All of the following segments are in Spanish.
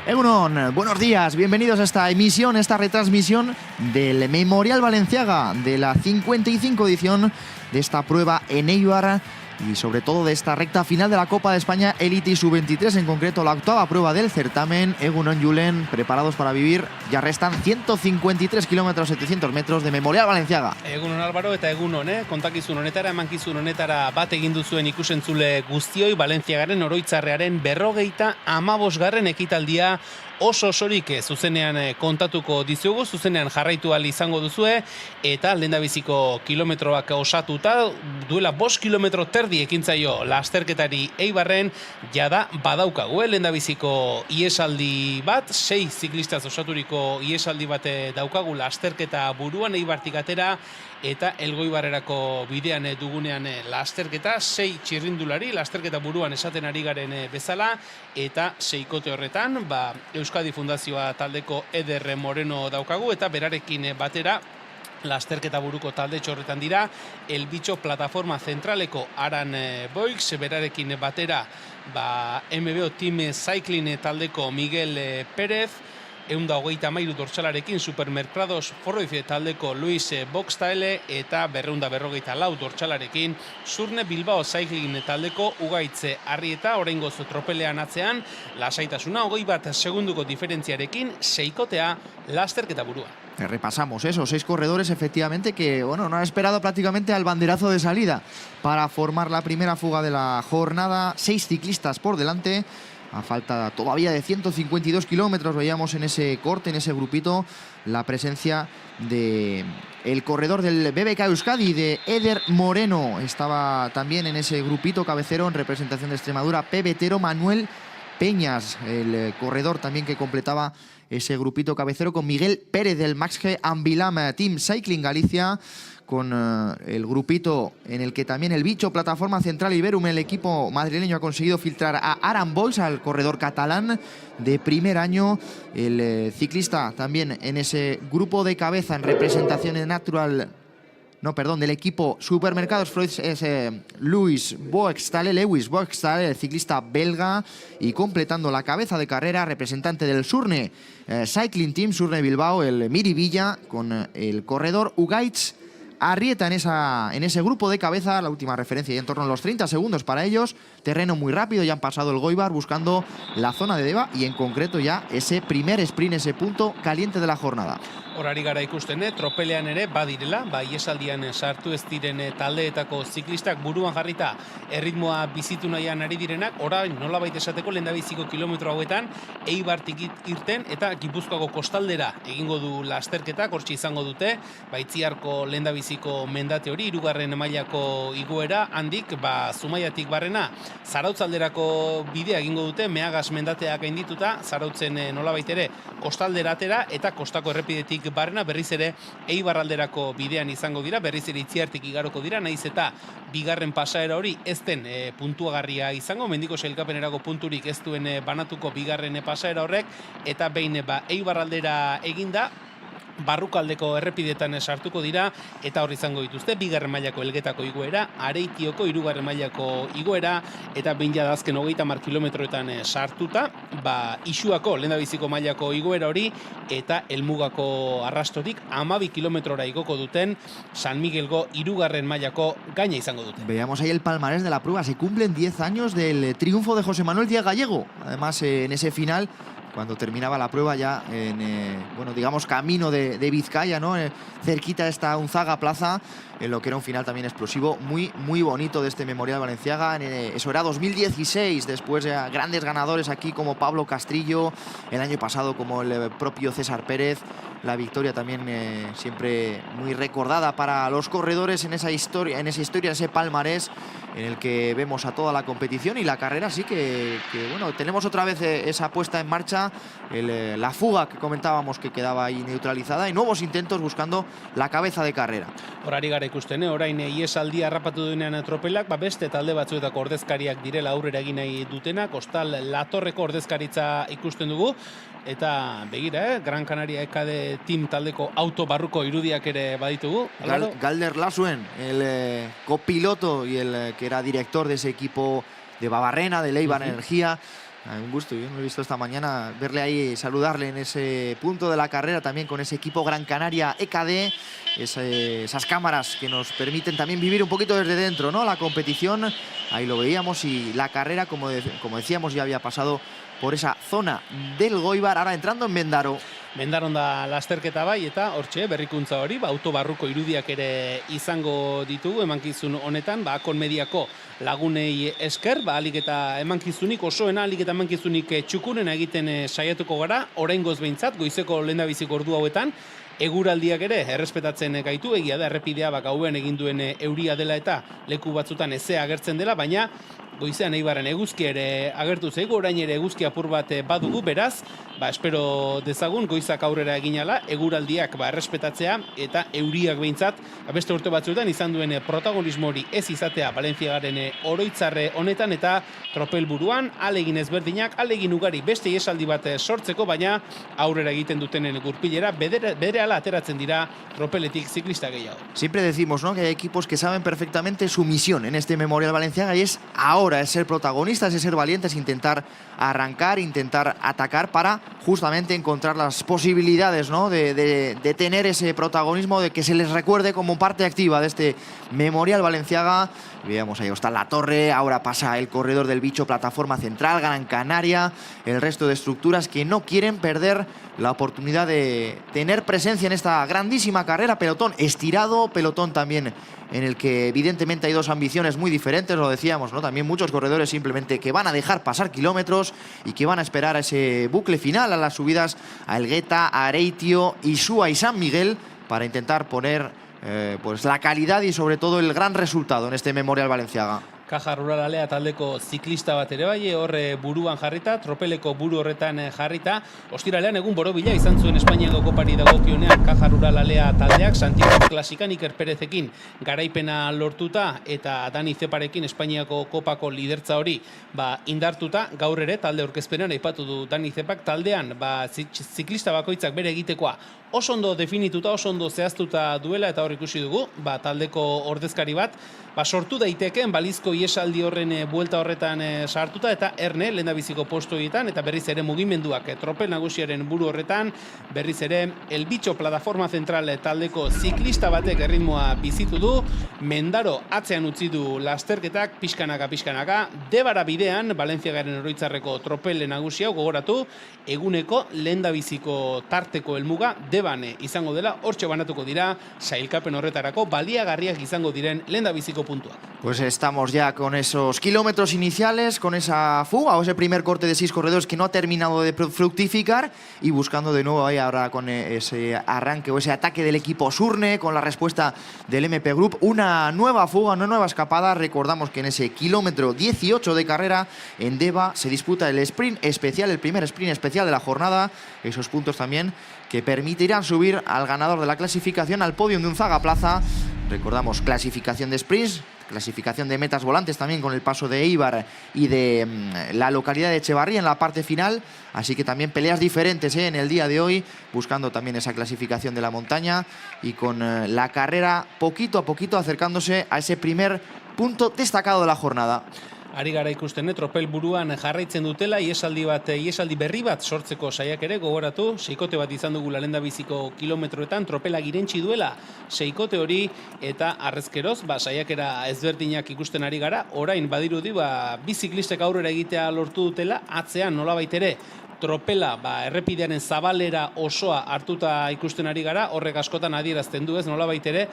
Egunon, buenos días, bienvenidos a esta emisión, esta retransmisión del Memorial Balenciaga, de la 55 edición de esta prueba en Eibar y sobre todo de esta recta final de la Copa de España Elite y Sub-23, en concreto la octava prueba del certamen. Egunon, Julen, preparados para vivir. Ya restan 153 kilómetros, 700 metros de Memorial Balenciaga. Egunon Álvaro eta egunon, kontakizun honetara, emankizun honetara bat egin duzuen ikusentzule guztioi Balenciagaren oroitzarrearen 55. ekitaldia oso osorik zuzenean kontatuko dizugu, zuzenean jarraitu ahal izango duzue, eta lehendabiziko kilometroak osatuta, duela 5 kilometro terdi ekintzaio lasterketari Eibarren, jada badaukagu, lehendabiziko iesaldi bat, 6 ziklistaz osaturiko iesaldi bat daukagu lasterketa buruan Eibartik atera, eta Elgoibarrerako bidean dugunean lasterketa, 6 txirrindulari, lasterketa buruan esaten ari garen bezala, eta 6kote horretan, Euskadi Fundazioa taldeko Eder Moreno daukagu, eta berarekin batera, lasterketa buruko talde txorretan dira, El Bicho Plataforma Zentraleko Aran Boix, berarekin batera, MBO Team Cycling taldeko Miguel Pérez, 123 dortxalarekin Supermercados Forroiz taldeko Luis Boxtaele, eta 224 dortxalarekin Surne Bilbao Cycling taldeko Ugaitze Arrieta, oraingoz tropelean atzean, lasaitasuna 21 segunduko diferentziarekin, 6kotea lasterketa burua. Repasamos esos 6 corredores, efectivamente, que bueno, no han esperado prácticamente al banderazo de salida para formar la primera fuga de la jornada. 6 ciclistas por delante. A falta todavía de 152 kilómetros, veíamos en ese corte, en ese grupito, la presencia de el corredor del BBK Euskadi, de Eder Moreno. Estaba también en ese grupito cabecero, en representación de Extremadura, pebetero Manuel Peñas, el corredor también que completaba ese grupito cabecero, con Miguel Pérez del Max G Ambilam Team Cycling Galicia, con el grupito en el que también el Bicho Plataforma Central Iberum, el equipo madrileño, ha conseguido filtrar a Aran Boix, al corredor catalán de primer año. El ciclista también en ese grupo de cabeza en representación de del equipo Supermercados Freud es Lewis Boxtal, el ciclista belga, y completando la cabeza de carrera, representante del Surne Cycling Team, Surne Bilbao, el Miri Villa, con el corredor Ugaitz Arrieta en ese grupo de cabeza. La última referencia y en torno a los 30 segundos para ellos. Terreno muy rápido, ya han pasado el Goibar buscando la zona de Deva y en concreto ya ese primer sprint, ese punto caliente de la jornada. Horari gara ikusten, tropelean ere badirela, iesaldian sartu ez diren taldeetako ziklistak buruan jarrita erritmoa bizitu nahian ari direnak, orain nolabait esateko lehendabiziko kilometro hauetan Eibartik irten eta Gipuzkoako kostaldera egingo du lasterketak, hortxe izango dute, Itziarko lehendabiziko mendate hori, 3. mailako igoera, handik, Zumaiatik barrena, Zarautzalderako bidea egingo dute, Meagas mendateak gaindituta, Zarautzen nolabait ere kostaldera atera eta kostako errepidetik barrena berriz ere Eibarralderako bidean izango dira, berriz ere Itziartik igaroko dira, naiz eta bigarren pasaera hori ez den puntuagarria izango, mendiko sailkapenerako punturik ez duen banatuko bigarren pasaera horrek, eta behin Eibarraldera eginda, barrukaldeko errepidetan sartuko dira, eta hor izango dituzte bigarren mailako Elgetako igoera, Areitioko 3. mailako igoera, eta behin jada azken 30 kilometroetan sartuta, Isuako lehendabiziko mailako igoera hori, eta Helmugako arrastorik 12 kilometrora igoko duten San Miguelgo 3. mailako gaina izango dute. Veamos ahí el palmarés de la prueba. Se cumplen 10 años del triunfo de José Manuel Díaz Gallego. Además, en ese final, cuando terminaba la prueba ya en, digamos, camino de Vizcaya, ¿no? Cerquita de esta Unzaga Plaza, en lo que era un final también explosivo, muy bonito de este Memorial Balenciaga. Eso era 2016, después de grandes ganadores aquí como Pablo Castrillo, el año pasado como el propio César Pérez. La victoria también siempre muy recordada para los corredores en esa historia, en ese palmarés en el que vemos a toda la competición y la carrera. Sí que bueno, tenemos otra vez esa puesta en marcha, la fuga que comentábamos que quedaba ahí neutralizada, y nuevos intentos buscando la cabeza de carrera. Horari gara ikusten, orain iesaldia harrapatu duenean tropelak, beste talde batzuetako ordezkariak direla aurrera egin nahi dutena, Kostal Latorreko ordezkaritza ikusten dugu, eta begira, Gran Canaria EKD Team taldeko auto barruko irudiak ere baditugu. Galder Lasuen, el copiloto y el que era director de ese equipo de Babarrena, de Eibar Energía, Un gusto, yo no lo he visto esta mañana, verle ahí, saludarle en ese punto de la carrera, también con ese equipo Gran Canaria EKD, esas cámaras que nos permiten también vivir un poquito desde dentro, ¿no? La competición, ahí lo veíamos, y la carrera, como decíamos, ya había pasado por esa zona del Goibar, ahora entrando en Mendaro. Mendaron da lasterketa bai, eta hortxe, berrikuntza hori, autobarruko irudiak ere izango ditugu emankizun honetan, Akon Mediako lagunei esker, alik eta emankizunik osoena, alik eta emankizunik txukunena egiten saiatuko gara, oraingoz behintzat, goizeko lehendabiziko ordu hauetan, eguraldiak ere errespetatzen gaitu, egia da errepidea gauean egin duen euria dela eta leku batzutan ezea agertzen dela, baina goizean Eibarren eguzki ere agertu zaigu, orain ere eguzki apur bat badugu, beraz, espero dezagun goizak aurrera eginala, eguraldiak errespetatzea eta euriak behintzat, beste urte batzuetan izan duen protagonismo hori ez izatea Valentziagaren oroitzarre honetan, eta tropel buruan, alegin ezberdinak, alegin ugari beste iesaldi bat sortzeko, baina aurrera egiten dutenen gurpilera, berehala ateratzen dira tropeletik ziklista gehiago. Siempre decimos, ¿no?, que hay equipos que saben perfectamente su misión en este Memorial Balenciaga, y es ahora, es ser protagonistas, es ser valientes, intentar arrancar, intentar atacar para justamente encontrar las posibilidades, ¿no?, de tener ese protagonismo, de que se les recuerde como parte activa de este Memorial Balenciaga. Veamos, ahí está la torre, ahora pasa el corredor del Bicho, plataforma central, Gran Canaria, el resto de estructuras que no quieren perder la oportunidad de tener presencia en esta grandísima carrera. Pelotón estirado, pelotón también en el que evidentemente hay dos ambiciones muy diferentes, lo decíamos, ¿no? También muchos corredores simplemente que van a dejar pasar kilómetros y que van a esperar a ese bucle final, a las subidas a Elgueta, a Areitio, Isúa y San Miguel, para intentar poner pues la calidad y sobre todo el gran resultado en este Memorial Balenciaga. Caja Ruralea taldeko ziklista bat ere bai, horre buruan jarrita, tropeleko buru horretan jarrita. Ostiralean egun borobila izan zuen Espainiako kopari dagokionean Caja Ruralea taldeak, Santiago Klasikan Iker Perezekin garaipena lortuta eta Dani Zeparekin Espainiako kopako lidertza hori indartuta. Gaur ere talde aurkezpenean aipatu du Dani Zepak, taldean ziklista bakoitzak bere egitekoa oso ondo definituta, oso ondo zehaztuta duela, eta hor ikusi dugu, taldeko ordezkari bat, sortu daitekeen balizko iesaldi horren buelta horretan sartuta, eta erne lehendabiziko postu egiten, eta berriz ere mugimenduak tropel nagusiaren buru horretan, berriz ere El Bicho plataforma zentral taldeko ziklista batek erritmoa bizitu du, Mendaro atzean utzi du lasterketak, pixkanaka, Debara bidean, Valentziagaren oroitzarreko tropel nagusia gogoratu, eguneko lehendabiziko tarteko helmuga Deban izango dela, hortxe banatuko dira sailkapen horretarako baliagarriak izango diren lehendabiziko puntuak. Pues estamos ya con esos kilómetros iniciales, con esa fuga o ese primer corte de 6 corredores que no ha terminado de fructificar, y buscando de nuevo ahí ahora con ese arranque o ese ataque del equipo Surne, con la respuesta del MP Group, una nueva fuga, una nueva escapada. Recordamos que en ese kilómetro 18 de carrera en Deva se disputa el sprint especial, el primer sprint especial de la jornada, esos puntos también que permitirán subir al ganador de la clasificación al podio de Unzaga Plaza. Recordamos, clasificación de sprints, clasificación de metas volantes también con el paso de Eibar y de la localidad de Echevarría en la parte final. Así que también peleas diferentes en el día de hoy, buscando también esa clasificación de la montaña y con la carrera poquito a poquito acercándose a ese primer punto destacado de la jornada. Ari gara ikusten, tropel buruan jarraitzen dutela, iesaldi berri bat sortzeko saiak ere gogoratu, seikote bat izan dugu lehendabiziko kilometroetan, tropela girentzi duela seikote hori, eta arrezkeroz, saiakera ezberdinak ikusten ari gara, orain badirudi, biziklistek aurrera egitea lortu dutela, atzean nolabait ere, tropela errepidearen zabalera osoa hartuta ikusten ari gara, horrek askotan adierazten du ez, nolabait ere,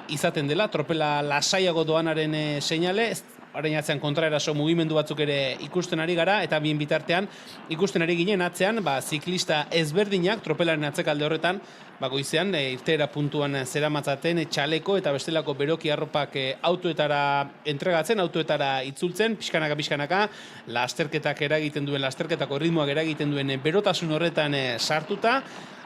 izaten dela, tropela lasaiago doanaren seinale, orain atzean kontraeraso mugimendu batzuk ere ikusten ari gara, eta bien bitartean ikusten ari ginen atzean, ziklista ezberdinak tropelaren atzekalde horretan, goizean irteera puntuan zeramatzaten txaleko eta bestelako beroki arropak autoetara entregatzen, autoetara itzultzen, pixkanaka, lasterketak eragiten duen, lasterketako ritmoak eragiten duen berotasun horretan sartuta,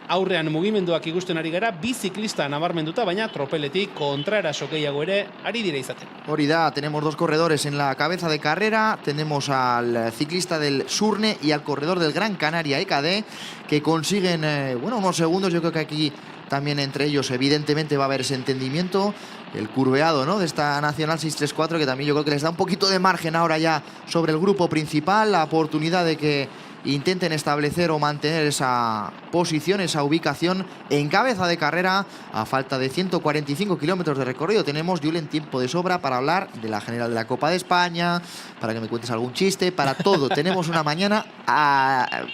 aurrean mugimenduak ikusten ari gara, bi ziklista nabarmenduta, baina tropeletik kontraeraso gehiago ere ari dira izaten. Hori da, tenemos dos corredores en la cabeza de carrera, tenemos al ciclista del Surne y al corredor del Gran Canaria EKD, que consiguen unos segundos. Yo creo que aquí también entre ellos. Evidentemente va a haber ese entendimiento, el curveado, ¿no?, de esta Nacional 634, que también yo creo que les da un poquito de margen ahora ya sobre el grupo principal, la oportunidad de que intenten establecer o mantener esa posición, esa ubicación en cabeza de carrera. A falta de 145 kilómetros de recorrido tenemos, Julen, tiempo de sobra para hablar de la general de la Copa de España, para que me cuentes algún chiste, para todo. Tenemos una mañana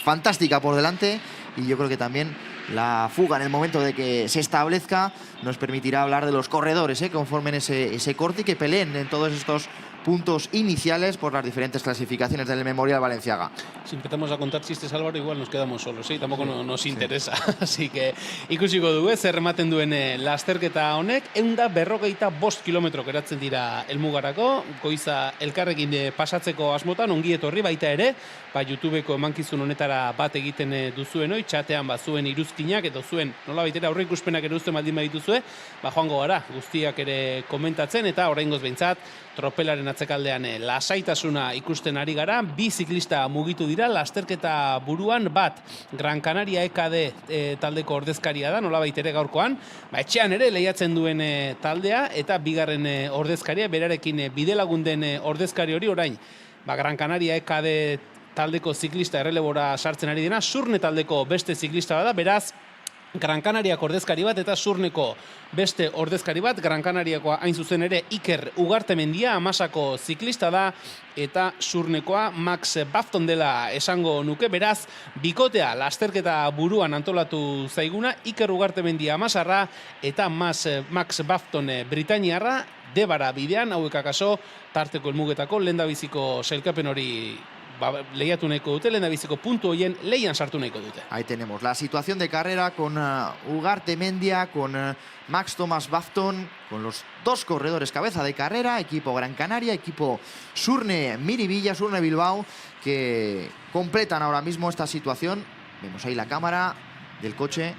fantástica por delante, y yo creo que también la fuga en el momento de que se establezca nos permitirá hablar de los corredores que conformen ese corte y que peleen en todos estos puntos iniciales por las diferentes clasificaciones del Memorial Balenciaga. Si empezamos a contar chistes, Álvaro, igual nos quedamos solos, ¿sí? Tampoco nos interesa. Así que ikusiko dugu, zer ematen duen lasterketa honek. 145 kilometro geratzen dira helmugarako, goiza elkarrekin pasatzeko asmotan, ongi etorri baita ere, YouTubeko emankizun honetara bat egiten duzuen hoi, txatean zuen iruzkinak edo zuen nolabait ere aurreikuspenak ere uzten baldin badituzue, joango gara guztiak ere komentatzen, eta oraingoz behintzat tropelaren atzekaldean lasaitasuna ikusten ari gara. Bi ziklista mugitu dira lasterketa buruan, bat Gran Canaria EKD taldeko ordezkaria da, nolabait ere gaurkoan, etxean ere lehiatzen duen taldea, eta bigarren ordezkaria, berarekin bidelagun den ordezkari hori orain, Gran Canaria EKD taldeko ziklista errelebora sartzen ari dena, Surne taldeko beste ziklista bada, beraz Gran Canariak ordezkari bat eta Surneko beste ordezkari bat. Gran Canariakoa hain zuzen ere Iker Ugartemendia, Amasako ziklista da, eta Surnekoa Max Bafton dela esango nuke. Beraz, bikotea lasterketa buruan antolatu zaiguna, Iker Ugartemendia Amasarra eta Max Bafton Britainiarra, debara bidean, hauek akaso tarteko helmugetako lehendabiziko sailkapen hori lehiatu nahiko dute, lehendabiziko puntu horien lehian sartu nahiko dute. Ahí tenemos la situación de carrera con Ugartemendia, con Max Thomas Bafton, con los dos corredores cabeza de carrera, equipo Gran Canaria, equipo Surne Miribilla, Surne Bilbao, que completan ahora mismo esta situación. Vemos ahí la cámara del coche.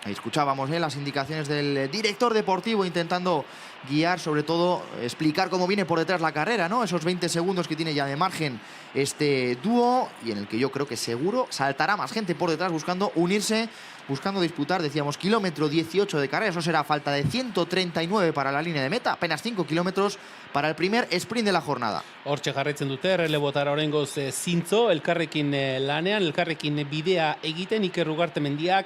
Ahí escuchábamos las indicaciones del director deportivo intentando guiar, sobre todo explicar cómo viene por detrás la carrera, ¿no? Esos 20 segundos que tiene ya de margen este dúo, y en el que yo creo que seguro saltará más gente por detrás buscando unirse, buscando disputar, decíamos, kilómetro 18 de carrera. Eso será falta de 139 para la línea de meta, apenas 5 kilómetros para el primer sprint de la jornada. Hortxe jarraitzen dute, errelebotara oraingoz zintzo, elkarrekin lanean, elkarrekin bidea egiten, Iker Ugartemendiak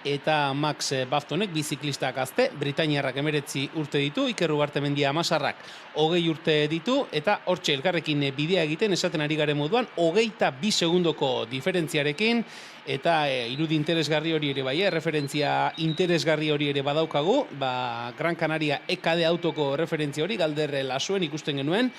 eta Max Baftonek, biziklistak gazte, Britainiarrak 19 urte ditu, Iker Ugartemendia Amasarrak 20 urte ditu, eta hortxe elkarrekin bidea egiten, esaten ari garen moduan, 22 segundoko diferentziarekin, eta irudi interesgarri hori ere bai, referentzia interesgarri hori ere badaukagu, Gran Canaria EKD autoko referentzia hori, Galder Lasuen ikusten genuen,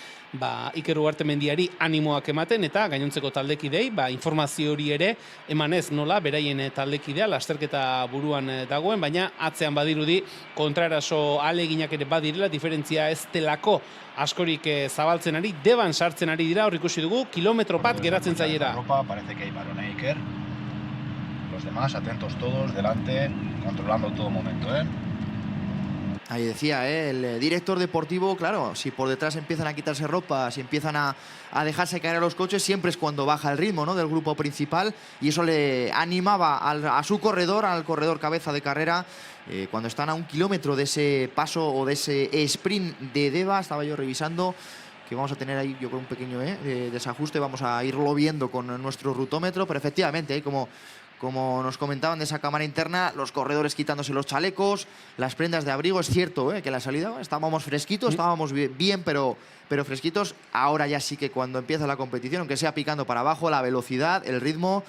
Iker Ugartemendiari animoak ematen, eta gainontzeko taldekidei, informazio hori ere emanez nola, beraien taldekidea, lasterketa buruan dagoen, baina atzean badirudi kontraeraso aleginak ere badirela, diferentzia ez delako askorik zabaltzen ari, deban sartzen ari dira, hor ikusi dugu, kilometro bat geratzen zaiera. Parece que hay varón Iker. Los demás atentos todos, delante, controlando todo momento, Ahí decía, el director deportivo, claro, si por detrás empiezan a quitarse ropa, si empiezan a dejarse caer a los coches, siempre es cuando baja el ritmo, ¿no?, del grupo principal, y eso le animaba a su corredor, al corredor cabeza de carrera, cuando están a 1 kilómetro de ese paso o de ese sprint de Deva. Estaba yo revisando que vamos a tener ahí, yo creo, un pequeño desajuste, vamos a irlo viendo con nuestro rutómetro, pero efectivamente, como nos comentaban de esa cámara interna, los corredores quitándose los chalecos, las prendas de abrigo. Es cierto que en la salida estábamos fresquitos, estábamos bien, pero fresquitos. Ahora ya sí que cuando empieza la competición, aunque sea picando para abajo, la velocidad, el ritmo,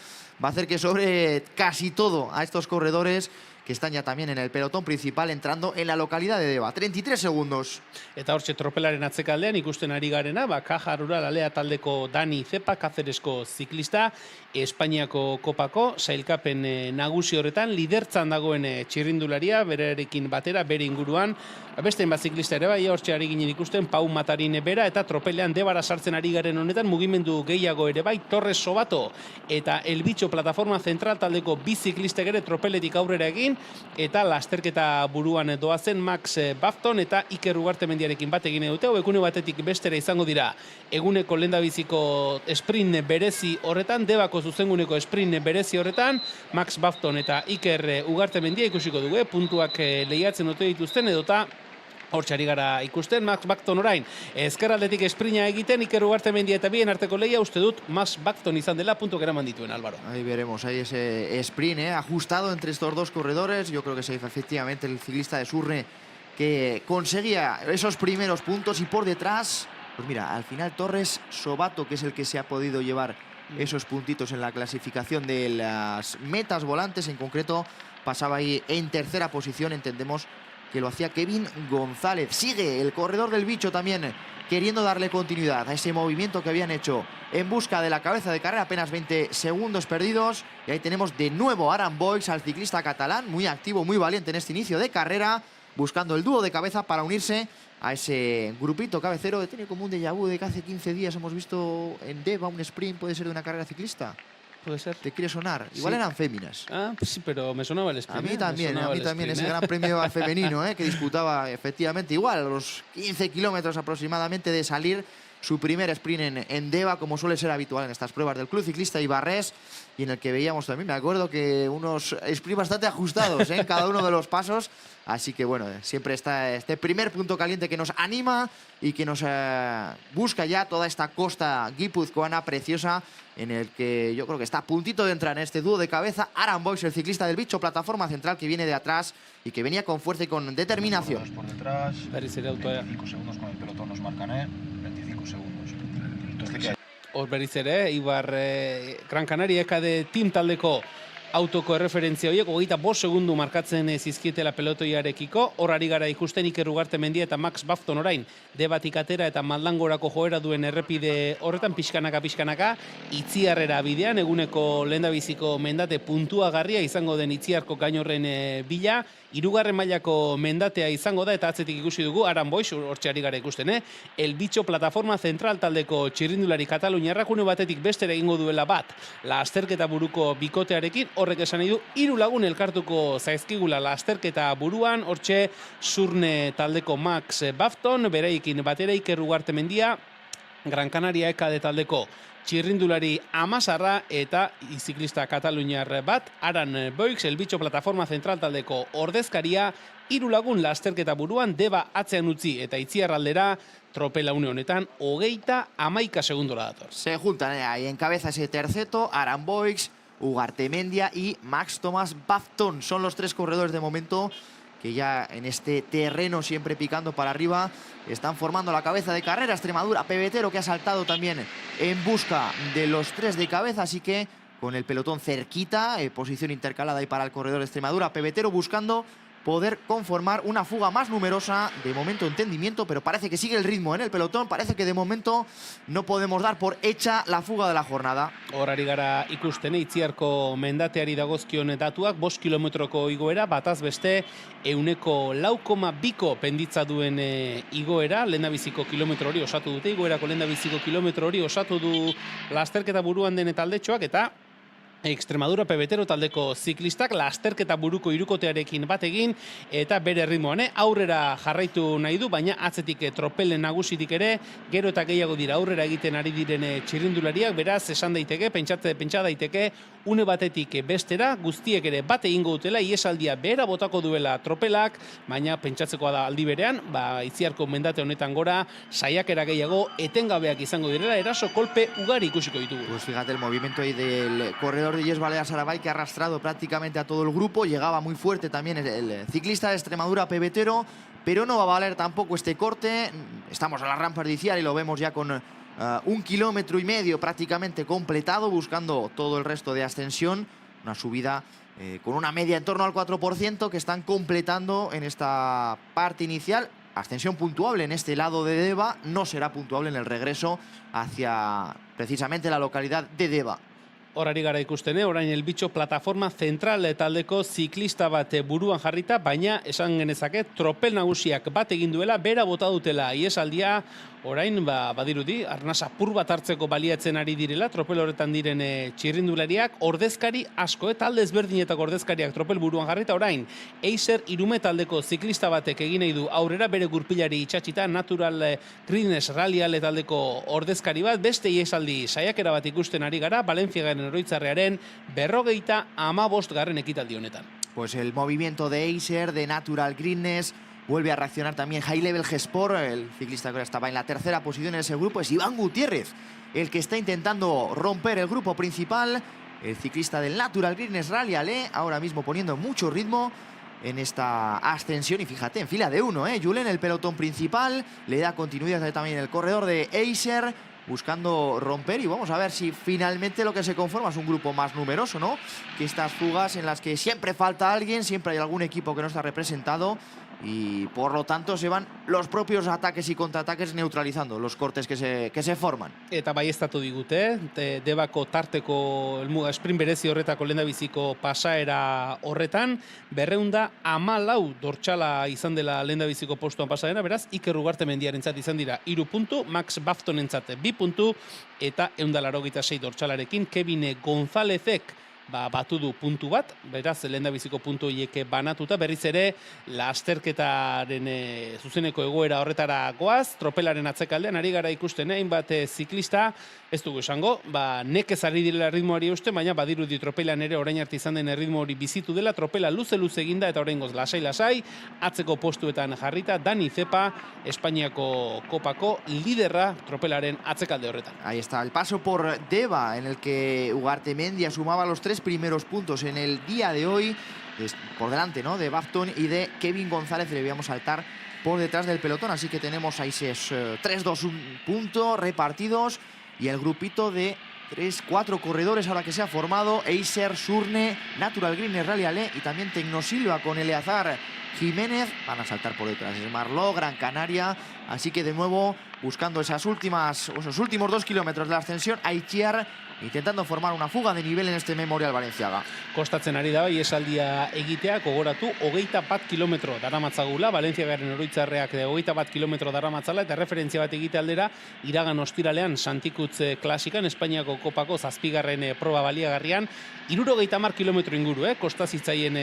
va a hacer que sobre casi todo a estos corredores que están ya también en el pelotón principal, entrando en la localidad de Deva. 33 segundos. Eta hortxe tropelaren atzekaldean ikusten ari garena, Caja Rural Alea taldeko Dani Zepa, Cáceresko ziklista, Espainiako kopako sailkapen nagusi horretan, lidertzan dagoen txirrindularia, berarekin batera, bere inguruan, beste bat ziklista ere bai, hortxe ari ginen ikusten, Pau Matarin bera, eta tropelean Debara sartzen ari garen honetan, mugimendu gehiago ere bai, Torres Sobato eta El Bicho plataforma zentral taldeko bi ziklistek ere tropeletik aurrera egin, mendiarekin, eta lasterketa buruan doazen Max Bafton eta Iker Ugartemendiarekin bat egin dute, egune batetik bestera izango dira eguneko lehendabiziko sprint berezi horretan, Debako zuzenguneko sprint berezi horretan, Max Bafton eta Iker Ugartemendia ikusiko dugu, puntuak lehiatzen ote dituzten edota hortxari gara ikusten. Max Bafton orain ezkerraldetik esprina egiten, Iker Ugartemendia eta bien arteko lehia uste dut Max Bafton izan dela puntuak eraman dituen, Álvaro. Ahí veremos, ahí ese sprint ajustado entre estos dos corredores. Yo creo que se hizo efectivamente el ciclista de Surne que conseguía esos primeros puntos y por detrás, pues mira, al final Torres Sobato, que es el que se ha podido llevar esos puntitos en la clasificación de las metas volantes, en concreto pasaba ahí en tercera posición, entendemos que lo hacía Kevin González. Sigue el corredor del bicho también queriendo darle continuidad a ese movimiento que habían hecho en busca de la cabeza de carrera, apenas 20 segundos perdidos. Y ahí tenemos de nuevo a Aran Boix, al ciclista catalán, muy activo, muy valiente en este inicio de carrera, buscando el dúo de cabeza para unirse a ese grupito cabecero que tiene como un déjà vu de que hace 15 días hemos visto en Deva un sprint, puede ser de una carrera ciclista. Puede ser. ¿Te quiere sonar? Igual eran féminas. Ah, pues sí, pero me sonaba el sprint. A mí también, ese gran premio femenino que disputaba efectivamente igual, a los 15 kilómetros aproximadamente de salir su primer sprint en Deva, como suele ser habitual en estas pruebas del Club Ciclista Ibarres, y en el que veíamos también, me acuerdo que unos sprints bastante ajustados en cada uno de los pasos. Así que bueno, siempre está este primer punto caliente que nos anima y que nos busca ya toda esta costa guipuzcoana preciosa, en el que yo creo que está a puntito de entrar en este dúo de cabeza Aran Boix, el ciclista del bicho, plataforma central que viene de atrás y que venía con fuerza y con determinación. Por detrás, 25 segundos con el pelotón nos marcan, 25 segundos. Entonces, hor berriz ere, Ibar Gran Canaria ekade team taldeko autoko erreferentzia horiek, 25 segundu markatzen zizkietela pelotoiarekiko. Hor ari gara ikusten Iker Ugartemendia eta Max Bafton orain Debatik atera eta Maldangorako joera duen errepide horretan pixkanaka, Itziarrera bidean, eguneko lehendabiziko mendate puntuagarria izango den Itziarko Gainorren bila, 3. mailako mendatea izango da, eta atzetik ikusi dugu Aran Boix, hortxe ari gara ikusten, El Bicho plataforma zentral taldeko txirrindulari kataluniarrak une batetik bestera egingo duela bat, lasterketa buruko bikotearekin. Horrek esan nahi du, 3 lagun elkartuko zaizkigula lasterketa buruan, hortxe Surne taldeko Max Bafton, bereikin batera Iker Ugartemendia, Gran Canaria ekade taldeko txirrindulari Amasarra eta ziklista kataluniar bat, Aran Boix, El Bicho plataforma zentral taldeko ordezkaria, 3 lagun lasterketa buruan, Deba atzean utzi eta Itziar aldera, tropela une honetan, 31 segundora dator. Se juntan ahí en cabeza ese terceto, Aran Boix, Ugartemendia y Max Thomas Bafton. Son los 3 corredores de momento que ya en este terreno siempre picando para arriba están formando la cabeza de carrera. Extremadura, Pebetero, que ha saltado también en busca de los 3 de cabeza, así que con el pelotón cerquita, posición intercalada ahí para el corredor de Extremadura. Pebetero buscando poder conformar una fuga más numerosa, de momento entendimiento, pero parece que sigue el ritmo en el pelotón, parece que de momento no podemos dar por hecha la fuga de la jornada. Horari gara ikusten, Itziarko mendateari dagozkion datuak, 5 kilometroko igoera, bataz beste 4,2 penditza duen igoera, lehendabiziko kilometro hori osatu dute, igoerako lehendabiziko kilometro hori osatu du lasterketa buruan den taldetxoak, eta Extremadura Pebetero taldeko ziklistak lasterketa buruko hirukotearekin bat egin eta bere ritmoan aurrera jarraitu nahi du, baina atzetik tropelen nagusitik ere gero eta gehiago dira aurrera egiten ari diren txirrindulariak, beraz esan daiteke, pentsa daiteke une batetik bestera guztiek ere bat egingo dutela, iesaldia behera botako duela tropelak, baina pentsatzekoa da aldi berean, Itziarko mendate honetan gora saiakera gehiago etengabeak izango direla, eraso kolpe ugari ikusiko ditugu. Pues fíjate el movimiento ahí del corredor de Yes Balea Sarabay, que ha arrastrado prácticamente a todo el grupo. Llegaba muy fuerte también el ciclista de Extremadura, Pebetero, pero no va a valer tampoco este corte. Estamos a la rampa ardicial y lo vemos ya con 1,5 kilómetros prácticamente completado, buscando todo el resto de ascensión. Una subida con una media en torno al 4% que están completando en esta parte inicial. Ascensión puntuable en este lado de Deva, no será puntuable en el regreso hacia precisamente la localidad de Deva. Horari gara ikusten, orain El Bicho plataforma zentral taldeko ziklista bat buruan jarrita, baina esan genezake tropel nagusiak bat egin duela, bera bota dutela iesaldia Orain, badirudi, arnasa apur bat hartzeko baliatzen ari direla, tropel horretan diren txirrindulariak, ordezkari asko, talde ezberdinetako ordezkariak tropel buruan jarrita, orain, Eiser Irume taldeko ziklista batek egin nahi du aurrera bere gurpilari itxatxita, Natural Greenness Rally Ale taldeko ordezkari bat, beste iesaldi saiakera bat ikusten ari gara, Balenciagaren oroitzarrearen 55. garren ekitaldi honetan. Pues el movimiento de Eiser, de Natural Greenness. Vuelve a reaccionar también High Level G-Sport, el ciclista que ahora estaba en la tercera posición en ese grupo, es Iván Gutiérrez, el que está intentando romper el grupo principal, el ciclista del Natural Greenness Rally Ale, ahora mismo poniendo mucho ritmo en esta ascensión y fíjate, en fila de uno, Julen, el pelotón principal, le da continuidad también el corredor de Eiser, buscando romper y vamos a ver si finalmente lo que se conforma es un grupo más numeroso, ¿no? Que estas fugas en las que siempre falta alguien, siempre hay algún equipo que no está representado y por lo tanto se van los propios ataques y contraataques neutralizando los cortes que se forman. Eta baiestatu digute, Debako tarteko elmuga sprint berezi horretako lehendabiziko pasaera horretan, 214 dortxala izan dela lehendabiziko postuan pasaera, beraz, Iker Ugarte Mendiarentzat izan dira 3 puntu, Max Baftonentzat 2 puntu, eta 186 dortxalarekin Kevin Gonzálezek batu du puntu bat, beraz, lehendabiziko puntu horiek banatuta, berriz ere, lasterketaren zuzeneko egoera horretara goaz, tropelaren atzekaldean, ari gara ikusten, hainbat ziklista, ez dugu esango, nekez ari direla ritmoari uste, baina badirudi tropelan ere orain arte izan den ritmo hori bizitu dela, tropela luze eginda, eta oraingoz lasai, atzeko postuetan jarrita, Dani Zepa, Espainiako kopako liderra tropelaren atzekalde horretan. Ahí está, el paso por Deva, en el que Ugarte Mendia sumaba los 3 primeros puntos en el día de hoy, por delante, ¿no?, de Bafton y de Kevin González, le debíamos saltar por detrás del pelotón, así que tenemos ahí 3-2 puntos repartidos y el grupito de 3-4 corredores ahora que se ha formado, Eiser, Surne, Natural Greenness Rally Ale y también Tecnosilva con Eleazar Jiménez, van a saltar por detrás, es Marló, Gran Canaria, así que de nuevo buscando esos últimos 2 kilómetros de la ascensión, Aichiar intentando formar una fuga de nivel en este Memorial Balenciaga. Kostatzen ari da, esaldia egitea, gogoratu, 21 kilometro daramatzagula, Balenciagaren oroitzarreak 21 kilometro daramatzala, eta referentzia bat egite aldera, iragan ostiralean Santikutz klasikan, Espainiako kopako 7. proba baliagarrian, 70 kilometro inguru, kostazitzaien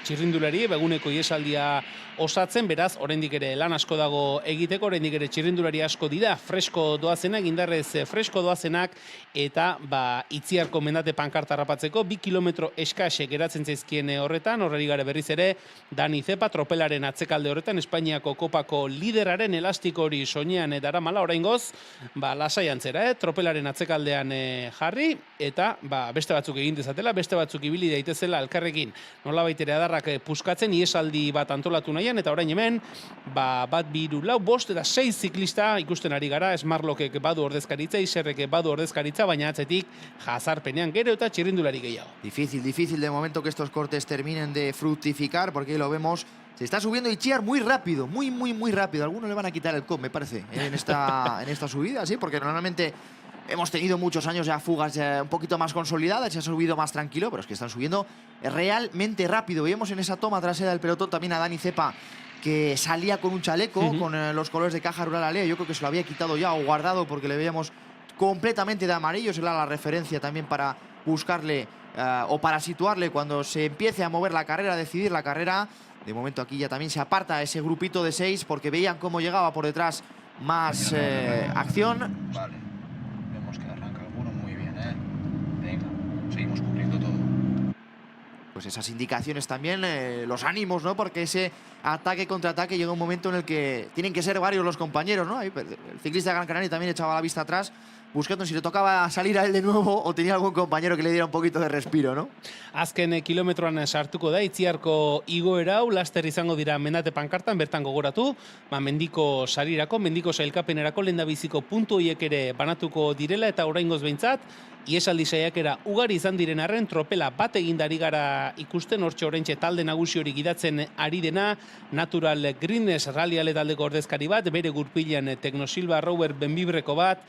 txirrindulari, beguneko iesaldia osatzen, beraz, oraindik ere lan asko dago egiteko, oraindik ere txirrindulari asko dira, fresko doazenak, indarrez fresko doazenak, eta Itziarko mendate pankarta harrapatzeko 2 kilometro eskase geratzen zaizkien horretan, horreri gare berriz ere Dani Zepa tropelaren atzekalde horretan, Espainiako kopako lideraren elastiko hori soinean daramala oraingoz, lasai antzera, tropelaren atzekaldean jarri, eta beste batzuk egin dezatela, beste batzuk ibili daitezela elkarrekin nolabait ere adarrak puskatzen, iesaldi bat antolatu nahian, eta orain hemen, 1, 2, 3, 4, 5 eta 6 ziklista ikusten ari gara, Smarlockek badu ordezkaritza, Iserrek badu ordezkaritza, baina atzetik jazarpenean gero eta txirrindulari gehiago. Difícil de momento que estos cortes terminen de fructificar, porque lo vemos, se está subiendo Itziar muy rápido, muy rápido. Algunos le van a quitar el COP, me parece, en esta subida, sí, porque normalmente hemos tenido muchos años ya fugas un poquito más consolidadas, se ha subido más tranquilo, pero es que están subiendo realmente rápido. Vemos en esa toma trasera del pelotón también a Dani Zepa, que salía con un chaleco, con los colores de Caja Rural Ale. Yo creo que se lo había quitado ya o guardado porque le veíamos completamente de amarillo. Será la referencia también para buscarle o para situarle cuando se empiece a mover la carrera, a decidir la carrera. De momento aquí ya también se aparta ese grupito de 6 porque veían cómo llegaba por detrás más acción. Vale, vemos que arranca alguno muy bien, Venga, seguimos cubriendo todo. Pues esas indicaciones también, los ánimos, ¿no? Porque ese ataque-contraataque llega un momento en el que tienen que ser varios los compañeros, ¿no? El ciclista de Gran Canaria también echaba la vista atrás, buscando si le tocaba salir a él de nuevo o tenía algún compañero que le diera un poquito de respiro, ¿no? Azken kilometroan sartuko da, Itziarko igoera hau, laster izango dira mendate pankartan, bertan gogoratu, mendiko sarirako, mendiko sailkapenerako lehendabiziko puntu horiek ere banatuko direla, eta oraingoz behintzat, iesaldi saiakera ugari izan diren arren, tropela bat egindari gara ikusten, hortxe oraintxe talde nagusi hori gidatzen ari dena, Natural Greenness Rally Ale taldeko ordezkari bat, bere gurpilan Tecnosilva Rover Benbibreko bat,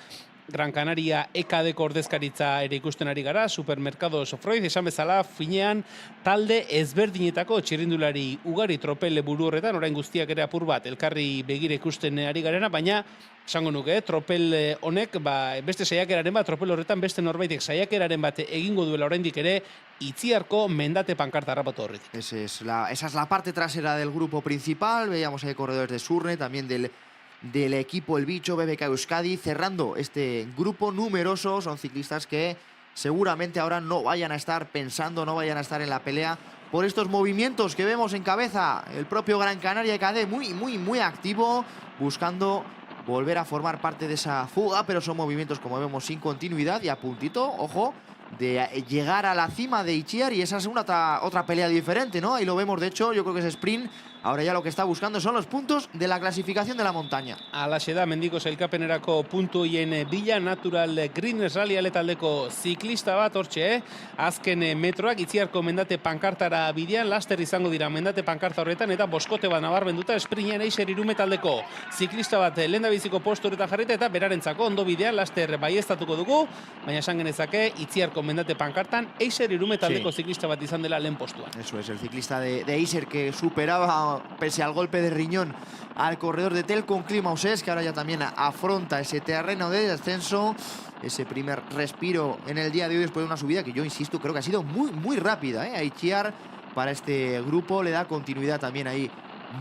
Gran Canaria EKDeko ordezkaritza ere ikusten ari gara, Supermercados Freud, esan bezala, finean talde ezberdinetako txirrindulari ugari tropel buru horretan, orain guztiak ere apur bat, elkarri begire ikusten ari garena, baina esango nuke, tropel honek, beste saiakeraren bat, tropel horretan beste norbaitek saiakeraren bat egingo duela oraindik ere, Itziarko mendate pankarta harrapatu horretik. Esa es la parte trasera del grupo principal. Veíamos ahí corredores de Surne, también del equipo El Bicho, BBK Euskadi, cerrando este grupo numeroso. Son ciclistas que seguramente ahora no vayan a estar pensando, no vayan a estar en la pelea por estos movimientos que vemos en cabeza. El propio Gran Canaria EKD muy activo, buscando volver a formar parte de esa fuga, pero son movimientos, como vemos, sin continuidad y a puntito, ojo, de llegar a la cima de Itziar, y esa es otra pelea diferente, ¿no? Ahí lo vemos, de hecho, yo creo que es sprint. Ahora ya lo que está buscando son los puntos de la clasificación de la montaña. Alaxe da, mendiko sailkapenerako puntuien bila, Natural Green Rally aletaldeko ziklista bat, hortxe, azken metroak Itziarko mendate pankartara bidean, laster izango dira mendate pankarta horretan, eta boskote bat nabarmenduta, sprintean Eiser Irume taldeko ziklista bat lehendabiziko postu horretan jarrita, eta berarentzako ondo bidean, laster baieztatuko dugu, baina esan genezake Itziarko mendate pankartan Eiser Irume taldeko ziklista bat izan dela lehen postuan. Eso es, el ciclista de Eiser que superaba, pese al golpe de riñón, al corredor de Telcon Climausés, que ahora ya también afronta ese terreno de descenso, ese primer respiro en el día de hoy después de una subida que yo insisto, creo que ha sido muy rápida, ¿eh? A Itziar, para este grupo, le da continuidad también ahí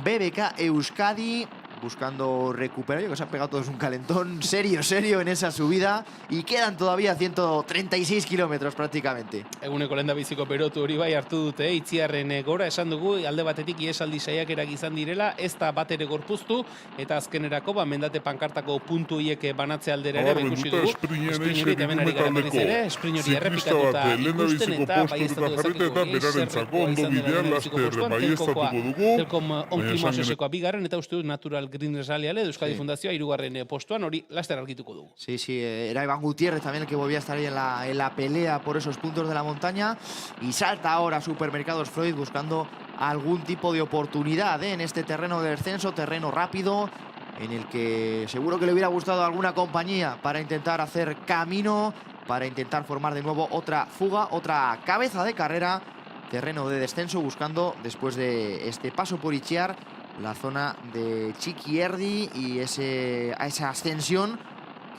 BBK Euskadi, buscando recuperar. Yo que se han pegado todos un calentón serio en esa subida, y quedan todavía 136 kilómetros prácticamente. Eguneko lehendabiziko berotu hori bai hartu dute, Itziarren gora, esan dugu, alde batetik iesaldi saiakerak izan direla, ez da bat ere gorpuztu, eta azkenerako mendate pankartako puntu hiek banatze aldera ere ikusi dugu. Sprineri eta hemen ari gara berriz ere, Sprineri errepikatuta ikusten, eta baieztatu dezakegu zerrekoa izan dela lehendabiziko postuan, Telkom Onklimosesekoa bigarren, eta uste dut Natural Green Rally Euskadi Fundazioa hirugarren postuan, hori laster argituko dugu. Sí, era Iván Gutiérrez también el que volvía a estar ahí en la pelea por esos puntos de la montaña, y salta ahora Supermercados Freud buscando algún tipo de oportunidad en este terreno de descenso, terreno rápido, en el que seguro que le hubiera gustado alguna compañía para intentar hacer camino, para intentar formar de nuevo otra fuga, otra cabeza de carrera. Terreno de descenso, buscando, después de este paso por Itziar, la zona de Txikierdi y esa ascensión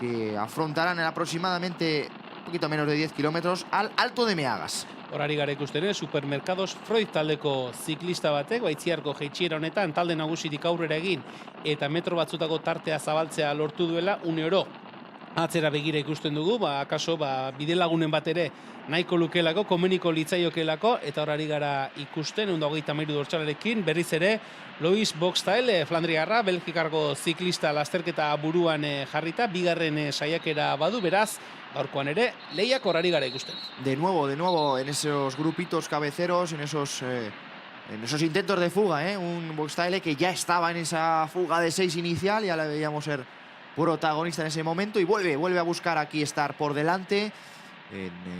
que afrontarán en aproximadamente un poquito menos de 10 kilómetros al Alto de Meagas. Horari gara ikusten, Supermercados Freud taldeko ziklista batek, Itziarko jeitsiera honetan talde nagusitik aurrera egin eta metro batzutako tartea zabaltzea lortu duela, une oro atzera begira ikusten dugu, akaso bidelagunen bat ere nahiko lukelako, komeniko litzaiokelako, eta horari gara ikusten, 123 dortsalarekin, berriz ere, Lois Boxtael, Flandriarra, Belgikarko ziklista lasterketa buruan jarrita, bigarren saiakera badu, beraz, gaurkoan ere, lehiak horari gara ikusten. De nuevo, en esos grupitos cabeceros, en esos intentos de fuga, un Boxtael que ya estaba en esa fuga de 6 inicial, ya la veíamos ser protagonista en ese momento, y vuelve a buscar aquí estar por delante.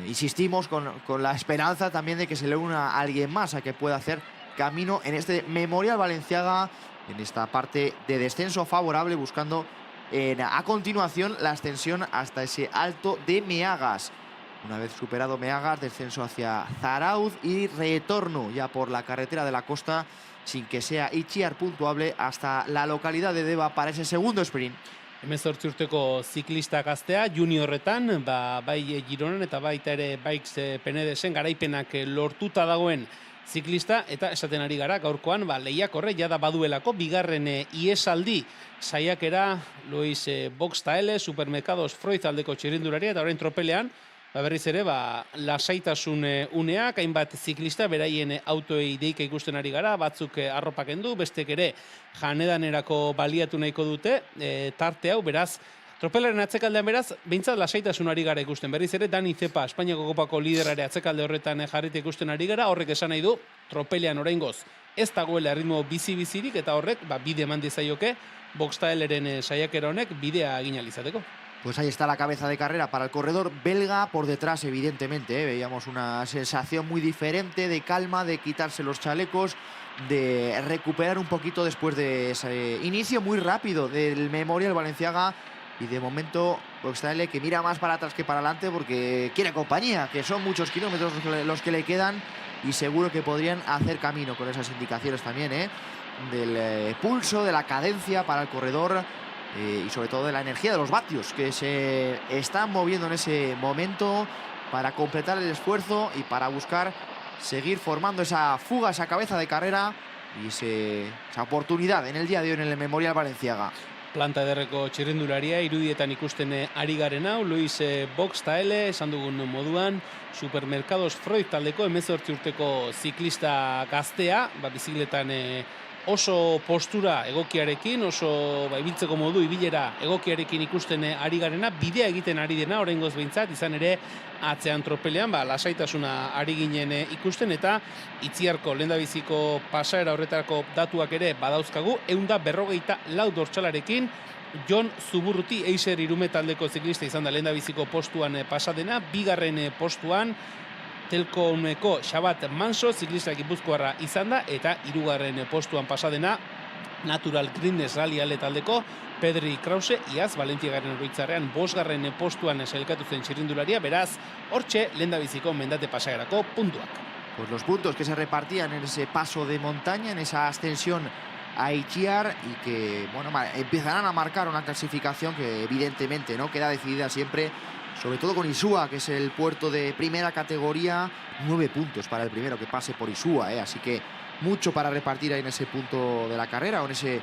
Insistimos con la esperanza también de que se le una a alguien más a que pueda hacer camino en este Memorial Balenciaga, en esta parte de descenso favorable, buscando a continuación la ascensión hasta ese Alto de Meagas. Una vez superado Meagas, descenso hacia Zarauz y retorno ya por la carretera de la costa, sin que sea Itziar puntuable, hasta la localidad de Deba para ese segundo sprint. 18 urteko ziklista gaztea, juniorretan, bai Gironan eta baita ere Bikes Penedesen garaipenak lortuta dagoen ziklista, eta esaten ari gara gaurkoan lehiak horre jada baduelako, bigarren iesaldi saiakera Luis Boxtael, Supermercados Freud aldeko txirrindularia, eta orain tropelean, berriz ere, lasaitasun uneak, hainbat ziklista, beraien autoei deika ikusten ari gara, batzuk arropak kendu, bestek ere janedanerako baliatu nahiko dute, tarte hau, beraz, tropelaren atzekaldean beraz, behintzat lasaitasun ari gara ikusten. Berriz ere, Dani Zepa, Espainiako kopako liderare atzekalde horretan jarrita ikusten ari gara, horrek esan nahi du, tropelean oraingoz ez dagoela ritmo bizi-bizirik, eta horrek, bide eman dizaioke, Boxtaeleren saiakera honek bidea egin alizateko. Pues ahí está la cabeza de carrera para el corredor belga, por detrás evidentemente, veíamos una sensación muy diferente de calma, de quitarse los chalecos, de recuperar un poquito después de ese inicio muy rápido del Memorial Balenciaga, Y de momento, Boxtaile que mira más para atrás que para adelante porque quiere compañía, que son muchos kilómetros los que le quedan y seguro que podrían hacer camino con esas indicaciones también, del pulso, de la cadencia para el corredor y sobre todo de la energía de los vatios que se están moviendo en ese momento para completar el esfuerzo y para buscar seguir formando esa fuga, esa cabeza de carrera y esa oportunidad en el día de hoy en el Memorial Balenciaga. Planta ederreko txirrindularia, irudietan ikusten ari garen hau, Luis Boxtaile, esan dugun moduan, Supermercados Freud taldeko 18 urteko ziklista gaztea, bizikletan oso postura egokiarekin, oso ibiltzeko modu ibilera egokiarekin ikusten ari garena, bidea egiten ari dena, oraingoz behintzat, izan ere atzean tropelean, lasaitasuna ari ginen ikusten, eta Itziarko lehendabiziko pasaera horretarako datuak ere badauzkagu, 154 dortsalarekin, Jon Zuburruti Eiser Irume taldeko ziklista izan da lehendabiziko postuan pasadena, bigarren postuan Telkoneko Xabat Manso ziklista gipuzkoarra izan da, eta hirugarren postuan pasadena Natural Greenness Rally Ale taldeko Pedri Krause, iaz Valentziagaren oroitzarrean bosgarren postuan sailkatu zen txirrindularia, beraz, hortxe lehendabiziko mendate pasaerako puntuak. Pues los puntos que se repartían en ese paso de montaña, en esa ascensión a Itziar y que, bueno, empezarán a marcar una clasificación que evidentemente no queda decidida siempre, sobre todo con Isua, que es el puerto de primera categoría, 9 puntos para el primero que pase por Isua, así que mucho para repartir ahí en ese punto de la carrera o en ese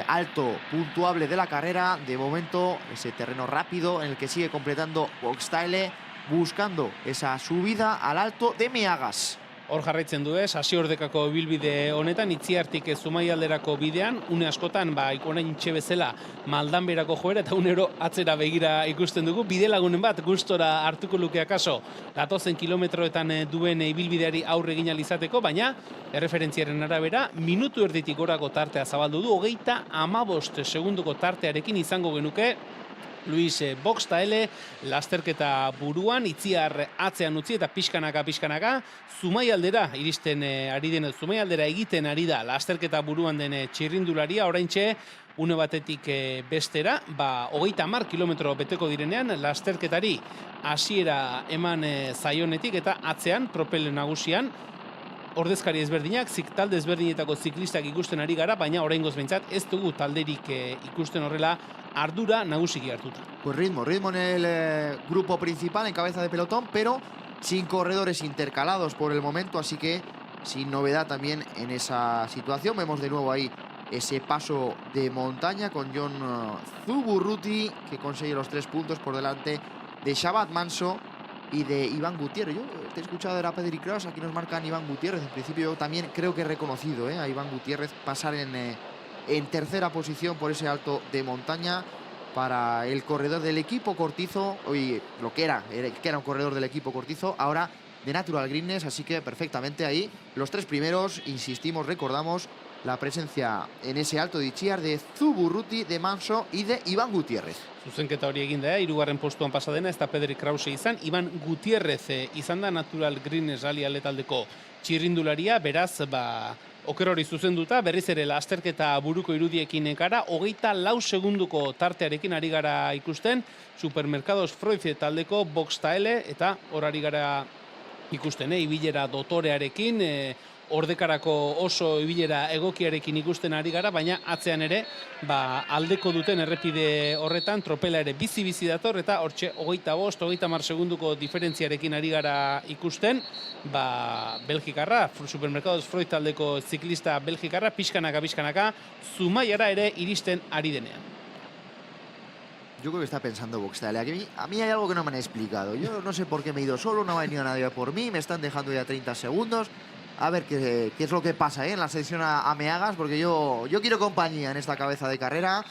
alto puntuable de la carrera. De momento, ese terreno rápido en el que sigue completando Boxtaile, buscando esa subida al alto de Meagas. Hor jarraitzen du Asiordekako ibilbide honetan, Itziartik Zumaialderako bidean, une askotan, orain bezala Maldanberako joera eta unero atzera begira ikusten dugu, bide lagunen bat gustora hartuko luke akaso, datozen kilometroetan duen ibilbideari aurre egin ahal izateko, baina erreferentziaren arabera, minutu erditik gorako tartea zabaldu du, 35 segundoko tartearekin izango genuke Luis Boxtaile lasterketa buruan, Itziar atzean utzi eta pixkanaka Zumaialdera iristen ari den, Zumaialdera egiten ari da lasterketa buruan den txirrindularia, oraintxe une batetik bestera, 30 kilometro beteko direnean lasterketari hasiera eman zaionetik eta atzean tropel nagusian ordezkari ezberdinak, talde ezberdinetako ziklistak ikusten ari gara, baina oraingoz behintzat ez dugu talderik ikusten horrela ardura nagusiki hartuta. Pues ritmo en el grupo principal, en cabeza de pelotón, pero sin corredores intercalados por el momento, así que sin novedad también en esa situación. Vemos de nuevo ahí ese paso de montaña con Jon Zuburruti, que consigue los 3 puntos por delante de Xabat Manso y de Iván Gutiérrez. Yo te he escuchado de Pedri Krause, aquí nos marcan Iván Gutiérrez. En principio yo también creo que he reconocido a Iván Gutiérrez pasar en tercera posición por ese alto de montaña para el corredor del equipo Cortizo, hoy lo que era un corredor del equipo Cortizo, ahora de Natural Greenness, así que perfectamente ahí los 3 primeros, insistimos, recordamos la presencia en ese alto de Itziar de Zuburruti, de Manso y de Iván Gutiérrez. Zuzenketa hori egin da, hirugarren postuan pasadena, ez da Pedri Krause izan, Iván Gutiérrez izan da Natural Greenness Rally Ale taldeko txirrindularia, beraz, oker hori zuzenduta, berriz ere lasterketa buruko irudiekin gara, 24 segunduko tartearekin ari gara ikusten, Supermercados Freud taldeko Boxtaile, eta hor ari gara ikusten, ibilera dotorearekin, ordekarako oso ibilera egokiarekin ikusten ari gara, baina atzean ere aldeko duten errepide horretan tropela ere bizi dator, eta hortxe 25-30 segunduko diferentziarekin ari gara ikusten, Belgikarra, Supermercados Freud taldeko ziklista Belgikarra, pixkanaka Zumaiara ere iristen ari denean. Yo creo que está pensando Boxtaile. A mí hay algo que no me han explicado. Yo no sé por qué me he ido solo, no ha venido nadie por mí, me están dejando ya 30 segundos. A ver qué es lo que pasa en la sección a Meagas, porque yo quiero compañía en esta cabeza de carrera.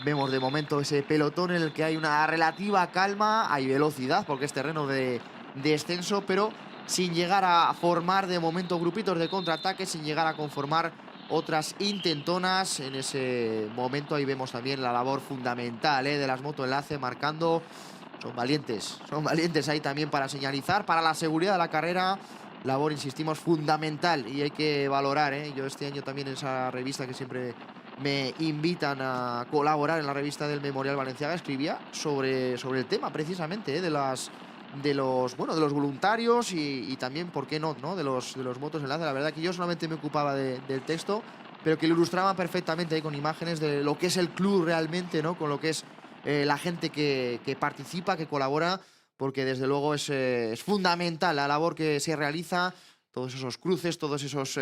Vemos de momento ese pelotón en el que hay una relativa calma, hay velocidad porque es terreno de descenso, pero sin llegar a formar de momento grupitos de contraataque, sin llegar a conformar otras intentonas. En ese momento ahí vemos también la labor fundamental de las motoenlace marcando. Son valientes ahí también para señalizar, para la seguridad de la carrera. Labor, insistimos, fundamental y hay que valorar. Yo este año también en esa revista que siempre me invitan a colaborar en la revista del Memorial Balenciaga, escribía sobre el tema precisamente de los voluntarios y también, ¿por qué no, de los motos enlace? La verdad que yo solamente me ocupaba del texto, pero que lo ilustraban perfectamente ahí con imágenes de lo que es el club realmente, ¿no? Con lo que es la gente que participa, que colabora, porque desde luego es fundamental la labor que se realiza, todos esos cruces, todos esos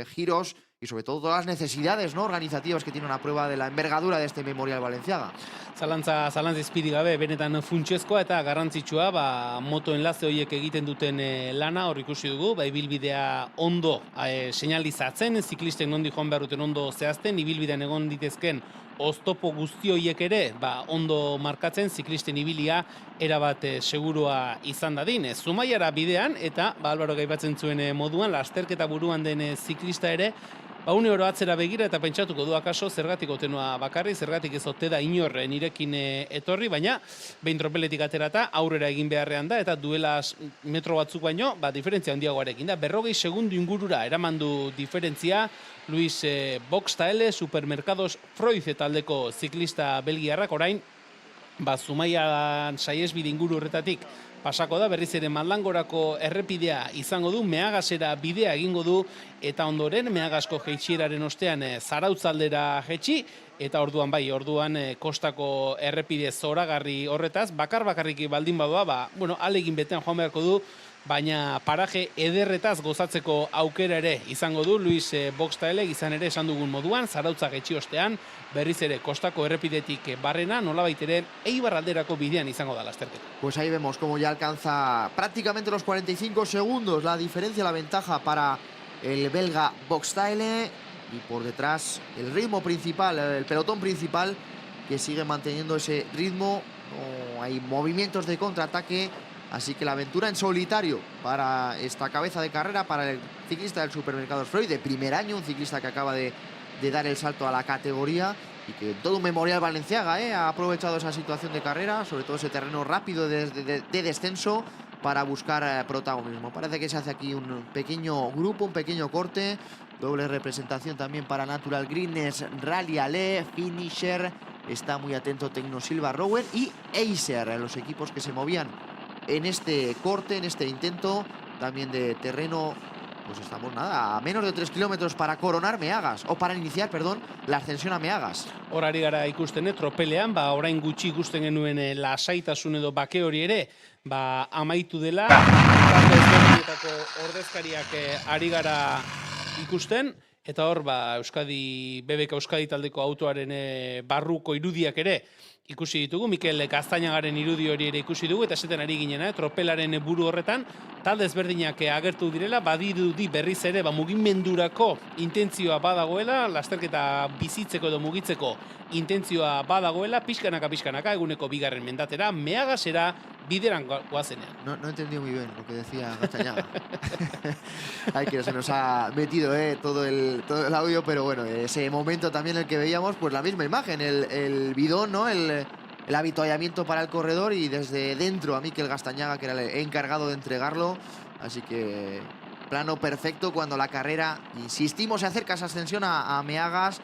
giros y sobre todo todas las necesidades, ¿no?, organizativas que tiene una prueba de la envergadura de este Memorial Balenciaga. Zalantza izpiri gabe, benetan funtsezkoa eta garrantzitsua, moto enlaze horiek egiten duten lana, hor ikusi dugu, ibilbidea ondo seinalizatzen, ziklistek nondi joan behar duten ondo zehazten, ibilbidean egon ditezken oztopo guzti horiek ere, ondo markatzen, ziklisten ibilia erabat segurua izan dadin. Zumaiara bidean, eta Álvaro gaipatzen zuen moduan, lasterketa buruan den ziklista ere, une oro atzera begira eta pentsatuko du akaso zergatik otenua bakarri, zergatik ez ote da inor nirekin etorri, baina behin tropeletik aterata aurrera egin beharrean da, eta duela metro batzuk baino, diferentzia handiagoarekin da. 40 segundu ingurura eraman du diferentzia Luis Boxtaele, Supermercados Freud taldeko ziklista belgiarrak, orain Zumaian saiesbide inguru horretatik pasako da, berriz ere Maldangorako errepidea izango du, Meagasera bidea egingo du, eta ondoren Meagasko jeitsieraren ostean Zarautzaldera jetxi, eta orduan kostako errepide zoragarri horretaz, bakarrik baldin badoa, alegin betean joan beharko du, baina paraje ederretaz gozatzeko aukera ere izango du Luis Boxtaele, izan ere esan dugun moduan, Zarautza jetxi ostean, berriz ere kostako errepidetik barrena, nolabait ere Eibar alderako bidean izango da lasterketa. Pues ahí vemos cómo ya alcanza prácticamente los 45 segundos la diferencia, la ventaja para el belga Boxtaele, y por detrás el ritmo principal, el pelotón principal, que sigue manteniendo ese ritmo. No hay movimientos de contraataque, así que la aventura en solitario para esta cabeza de carrera, para el ciclista del Supermercados Freud, de primer año, un ciclista que acaba de dar el salto a la categoría y que todo un Memorial Balenciaga ha aprovechado esa situación de carrera, sobre todo ese terreno rápido de descenso, para buscar protagonismo. Parece que se hace aquí un pequeño grupo, un pequeño corte, doble representación también para Natural Greenness, Rally Ale, Finisher, está muy atento Tecnosilva Rower y Acer, los equipos que se movían en este corte, en este intento también de terreno. Pues estamos a menos de 3 kilómetros para coronar Meagas, o para iniciar, perdón, la ascensión a Meagas. Hor ari gara ikusten, tropelean, orain gutxi ikusten genuen lasaitasun edo bake hori ere, amaitu dela, talde ezberdinetako ordezkariak ari gara ikusten, eta hor, BBK Euskadi taldeko autoaren barruko irudiak ere ikusi ditugu, Mikel Gaztainagaren irudi hori ere ikusi dugu, eta esaten ari ginen, tropelaren buru horretan, talde ezberdinak agertu direla, badirudi berriz ere, mugimendurako intentzioa badagoela, lasterketa bizitzeko edo mugitzeko intentzioa badagoela, pixkanaka, eguneko bigarren mendatera, Meagasera bideran goazenean. No he entendido muy bien lo que decía Gaztañaga. Ay, que se nos ha metido todo el audio, pero bueno, ese momento también en el que veíamos pues la misma imagen, el bidón, ¿no? El avituallamiento para el corredor, y desde dentro a Mikel Gaztañaga, que era el encargado de entregarlo. Así que plano perfecto cuando la carrera, insistimos, se acerca esa ascensión a Meagas,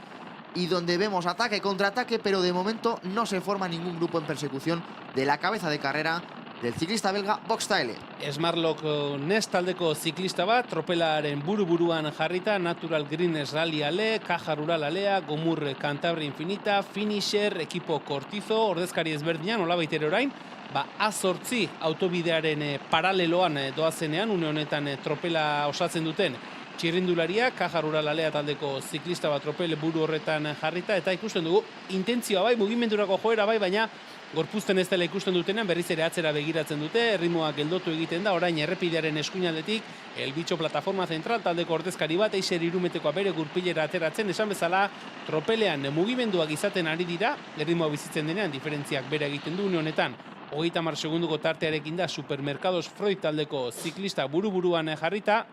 y donde vemos ataque, contraataque, pero de momento no se forma ningún grupo en persecución de la cabeza de carrera del ciclista belga Boxtaele. Smartlock Nest taldeko ziklista bat, tropelaren buru-buruan jarrita, Natural Greenness Rally Ale, Caja Rural Alea, Gomur Cantabria Infinita, Finisher, ekipo Cortizo, ordezkari ezberdinan, nolabait ere orain, A8 autobidearen paraleloan doazenean, une honetan tropela osatzen duten txirrindularia, Caja Rural Alea taldeko ziklista bat tropel buru horretan jarrita, eta ikusten dugu intentzioa mugimendurako joera baina gorpuzten ez dela ikusten dutenean, berriz ere atzera begiratzen dute, erritmoak geldotu egiten da, orain errepidearen eskuinaldetik, El Bicho Plataforma Zentral taldeko ordezkari bat, Eiser Irumetekoa bere gurpilera ateratzen, esan bezala tropelean mugimenduak izaten ari dira, erritmoa bizitzen denean, diferentziak bere egiten du, une honetan, 30 segunduko tartearekin da Supermercados Freud taldeko ziklista buru-buruan jarrita,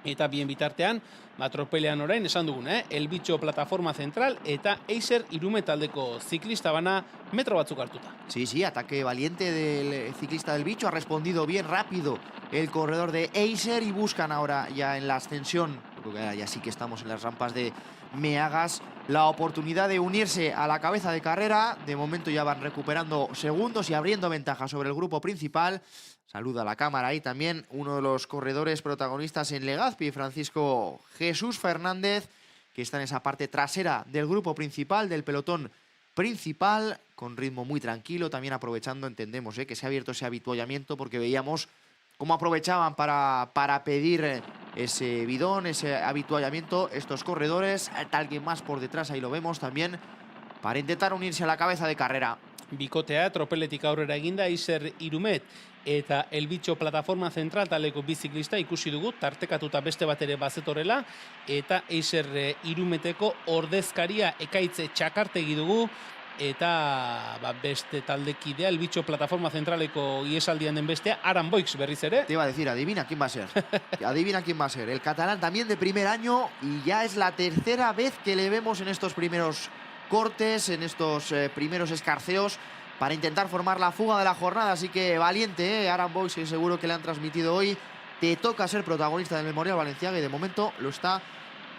eta bien bitartean, tropelean orain, esan dugun, El Bicho Plataforma Zentral eta Eiser Irume taldeko ziklista bana metro batzuk hartuta. Sí, ataque valiente del ciclista del Bicho, ha respondido bien rápido el corredor de Eiser, y buscan ahora ya en la ascensión, creo que ya sí que estamos en las rampas de Meagas, la oportunidad de unirse a la cabeza de carrera. De momento ya van recuperando segundos y abriendo ventaja sobre el grupo principal. Saluda a la cámara ahí también uno de los corredores protagonistas en Legazpi, Francisco Jesús Fernández, que está en esa parte trasera del grupo principal, del pelotón principal, con ritmo muy tranquilo, también aprovechando, entendemos, que se ha abierto ese habituallamiento, porque veíamos cómo aprovechaban para pedir ese bidón, ese habituallamiento, estos corredores. Alguien más por detrás, ahí lo vemos también, para intentar unirse a la cabeza de carrera. Bikotea tropeletik aurrera eginda Eiser Irumet eta Elbitxo plataforma zentral taleko biziklista ikusi dugu, tartekatuta beste bat ere bazetorrela, eta Eiser Irumeteko ordezkaria Ekaitz Txakartegi dugu, eta beste taldekidea Elbitxo plataforma zentraleko iesaldian den bestea, Aran Boix berriz ere. Te iba a decir, adivina quién va a ser. Adivina quién va a ser. El catalán también de primer año, y ya es la tercera vez que le vemos en estos primeros cortes, en estos primeros escarceos, para intentar formar la fuga de la jornada. Así que valiente, Aran Boix, que seguro que le han transmitido hoy. Te toca ser protagonista del Memorial Balenciaga, y de momento lo está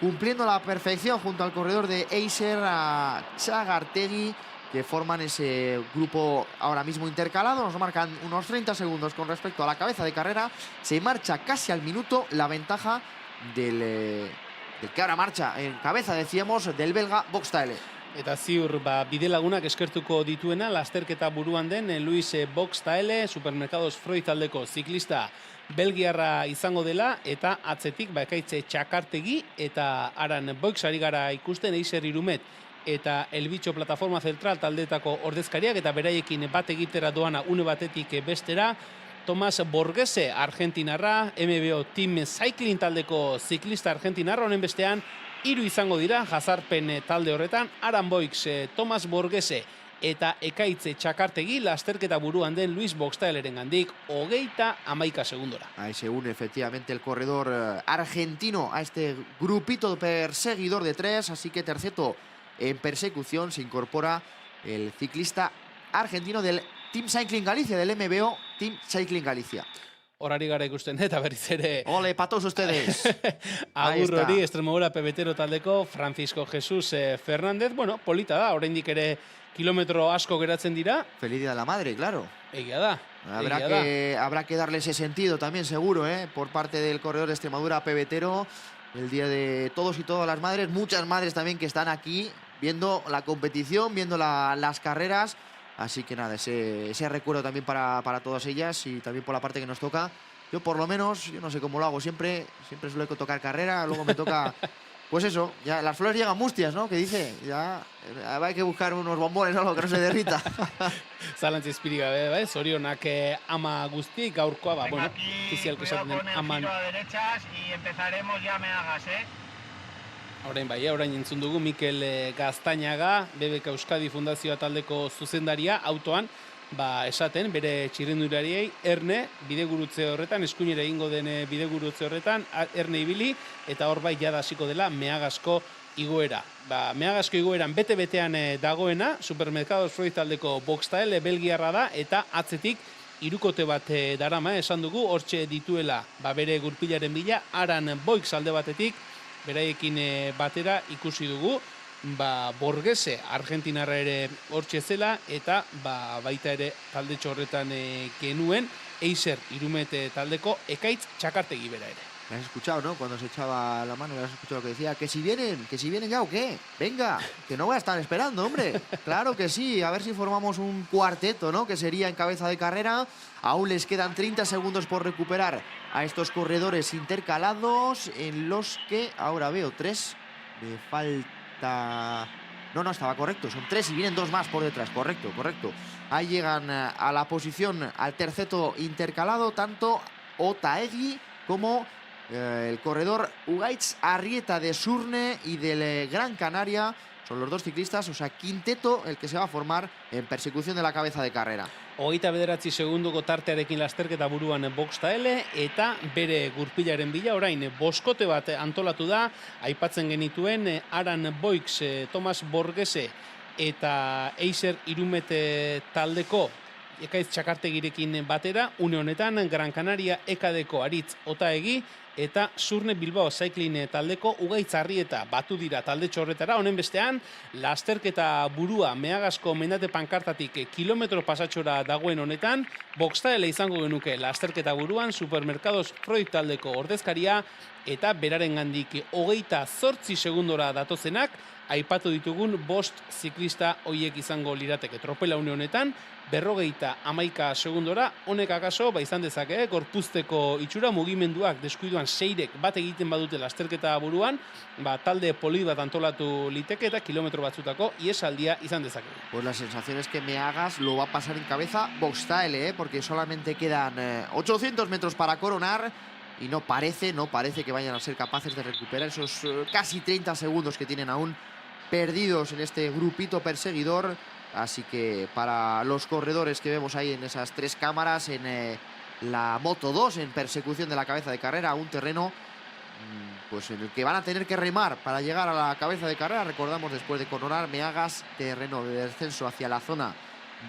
cumpliendo a la perfección junto al corredor de Eiser, a Txakartegi, que forman ese grupo ahora mismo intercalado. Nos marcan unos 30 segundos con respecto a la cabeza de carrera. Se marcha casi al minuto la ventaja del que ahora marcha en cabeza, decíamos, del belga Boxtaele. Eta ziur bidelagunak eskertuko dituena lasterketa buruan den Luis Boxtaele, Supermercados Freud taldeko ziklista belgiarra izango dela, eta atzetik Ekaitz Txakartegi eta Aran Boix ari gara ikusten, Eiser Irumet eta Elbitxo plataforma zentral taldetako ordezkariak, eta beraiekin bat egitera doana une batetik bestera. Tomas Borgese, argentinarra, MBO Team Cycling taldeko ziklista argentinarra, honen bestean 3 izango dira jazarpen talde horretan, Aran Boix, Tomas Borgese eta Ekaitz Txakartegi, lasterketa buruan den Luis Boxtaeleren gandik 31 segundora. Ahí se une efectivamente el corredor argentino a este grupito perseguidor de 3, así que terceto en persecución se incorpora el ciclista argentino del Team Cycling Galicia, del MBO Team Cycling Galicia. Horari gara ikusten, eta berriz ere... ¡Ole, pa' todos ustedes! Agur hori, Extremadura pebetero taldeko Francisco Jesús Fernández. Bueno, polita da, oraindik ere kilometro asko geratzen dira. Feliz Día de la Madre, claro. Egia da. Habrá que darle ese sentido también, seguro, por parte del corredor de Extremadura pebetero. El Día de todos y todas las madres. Muchas madres también que están aquí viendo la competición, viendo las carreras. Así que nada, ese recuerdo también para todas ellas, y también por la parte que nos toca. Yo por lo menos, yo no sé cómo lo hago siempre suelo tocar carrera, luego me toca, pues eso, ya las flores llegan mustias, ¿no? Que dice, ya hay que buscar unos bombones o algo que no se derrita. Zalantzi izpirik gabe, bai, zorionak ama guzti, gaurkoa, bueno, ofizialko esaten den aman. A derechas y empezaremos, ya me hagas, Orain bai, orain entzun dugu Mikel Gaztañaga, BBK Euskadi Fundazioa taldeko zuzendaria, autoan, esaten, bere txirrindulariei, erne, bidegurutze horretan, eskuinera egingo den bidegurutze horretan, erne ibili, eta hor bai jada hasiko dela Meagazko igoera. Meagazko igoeran bete-betean dagoena, Supermercados Freud taldeko Boxtael, belgiarra da, eta atzetik, hirukote bat darama, esan dugu, hortxe dituela, bere gurpilaren bila, Aran Boix alde batetik, beraiekin batera ikusi dugu, Borgese, argentinarra ere hortxe zela, eta baita ere talde horretan genuen, Eiser Irumet taldeko Ekaitz Txakartegi bera ere. ¿Me has escuchado, no? Cuando se echaba la mano, ¿le has escuchado lo que decía? Que si vienen ya o qué. Venga, que no voy a estar esperando, hombre. Claro que sí, a ver si formamos un cuarteto, ¿no? Que sería en cabeza de carrera. Aún les quedan 30 segundos por recuperar a estos corredores intercalados, en los que ahora veo 3. Me falta... No, estaba correcto, son 3 y vienen 2 más por detrás, correcto. Ahí llegan a la posición, al terceto intercalado, tanto Otaegi como el corredor Ugaitz Arrieta de Surne y del Gran Canaria. Son los 2 ciclistas, o sea, quinteto el que se va a formar en persecución de la cabeza de carrera. 29 segundoko tartearekin lasterketa buruan Boxtaele, eta bere gurpilaren bila orain boskote bat antolatu da, aipatzen genituen Aran Boix, Tomas Borgese eta Eiser Irumet taldeko Ekaiz Txakartegirekin batera, une honetan Gran Canaria Ekadeko Aritz Otaegi eta Surne Bilbao Cycling taldeko Ugaitz Arrieta batu dira talde txorretara. Honen bestean, lasterketa burua Meagasko mendate pankartatik kilometro pasatxora dagoen honetan, Boxtaele izango genuke lasterketa buruan Supermercados Freud taldeko ordezkaria eta beraren gandik 28 segundora datozenak, aipatu ditugun 5 ziklista hoiek izango lirateke tropela une honetan, 51 segundora, honek akaso, izan dezake, gorpuzteko itxura mugimenduak deskuiduan 6rek bat egiten badute lasterketa buruan, talde poli bat antolatu liteke eta kilometro batzutako iesaldia izan dezake. Pues la sensación es que Meagas lo va a pasar en cabeza Boxtaele, porque solamente quedan 800 metros para coronar y no parece que vayan a ser capaces de recuperar esos casi 30 segundos que tienen aún perdidos en este grupito perseguidor. Así que para los corredores que vemos ahí en esas 3 cámaras, en la Moto 2, en persecución de la cabeza de carrera, un terreno pues en el que van a tener que remar para llegar a la cabeza de carrera. Recordamos, después de coronar Meagas, terreno de descenso hacia la zona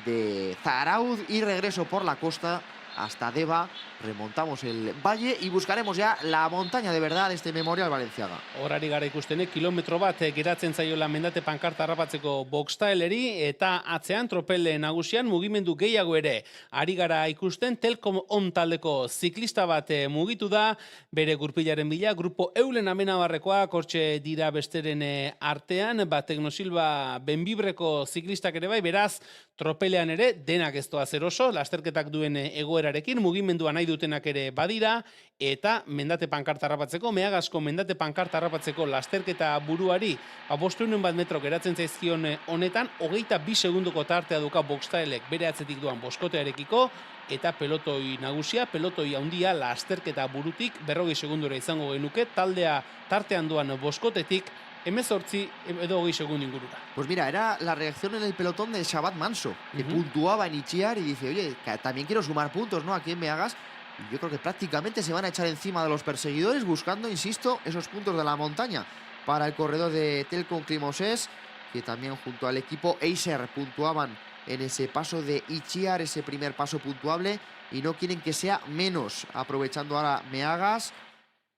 de Zarauz y regreso por la costa hasta Deva, remontamos el valle y buscaremos ya la montaña de verdad de este Memorial Balenciaga. Horari gara ikustenek, kilometro bat geratzen zaiola mendate pankarta harrapatzeko Boxtaeleri eta atzean tropele nagusian mugimendu gehiago ere. Ari gara ikusten, Telkom On taldeko ziklista bat mugitu da, bere gurpilaren bila, grupo Eulen Amenabarrekoa, kortxe dira besteren artean, Teknosilba Benbibreko ziklistak ere bai, beraz, tropelean ere, denak ez doaz eroso, lasterketak duen egoerarekin, mugimendua nahi dutenak ere badira, eta mendate pankarta harrapatzeko, Meagasko mendate pankarta harrapatzeko lasterketa buruari, 500 metro geratzen zaizkion honetan, 22 segundoko tartea duka Boxtaelek bere atzetik duan boskotearekiko, eta pelotoi nagusia, pelotoi handia lasterketa burutik, 40 segundora izango genuke, taldea tartean duan boskotetik, 18 edo 20 segundo ingurura. Pues mira, era la reacción en el pelotón de Shabat Manso, que puntuaba en Itziar y dice, oye, también quiero sumar puntos, ¿no? Aquí en Meagas. Y yo creo que prácticamente se van a echar encima de los perseguidores buscando, insisto, esos puntos de la montaña para el corredor de Telkom Climoses, que también junto al equipo Acer puntuaban en ese paso de Itziar, ese primer paso puntuable, y no quieren que sea menos, aprovechando ahora Meagas.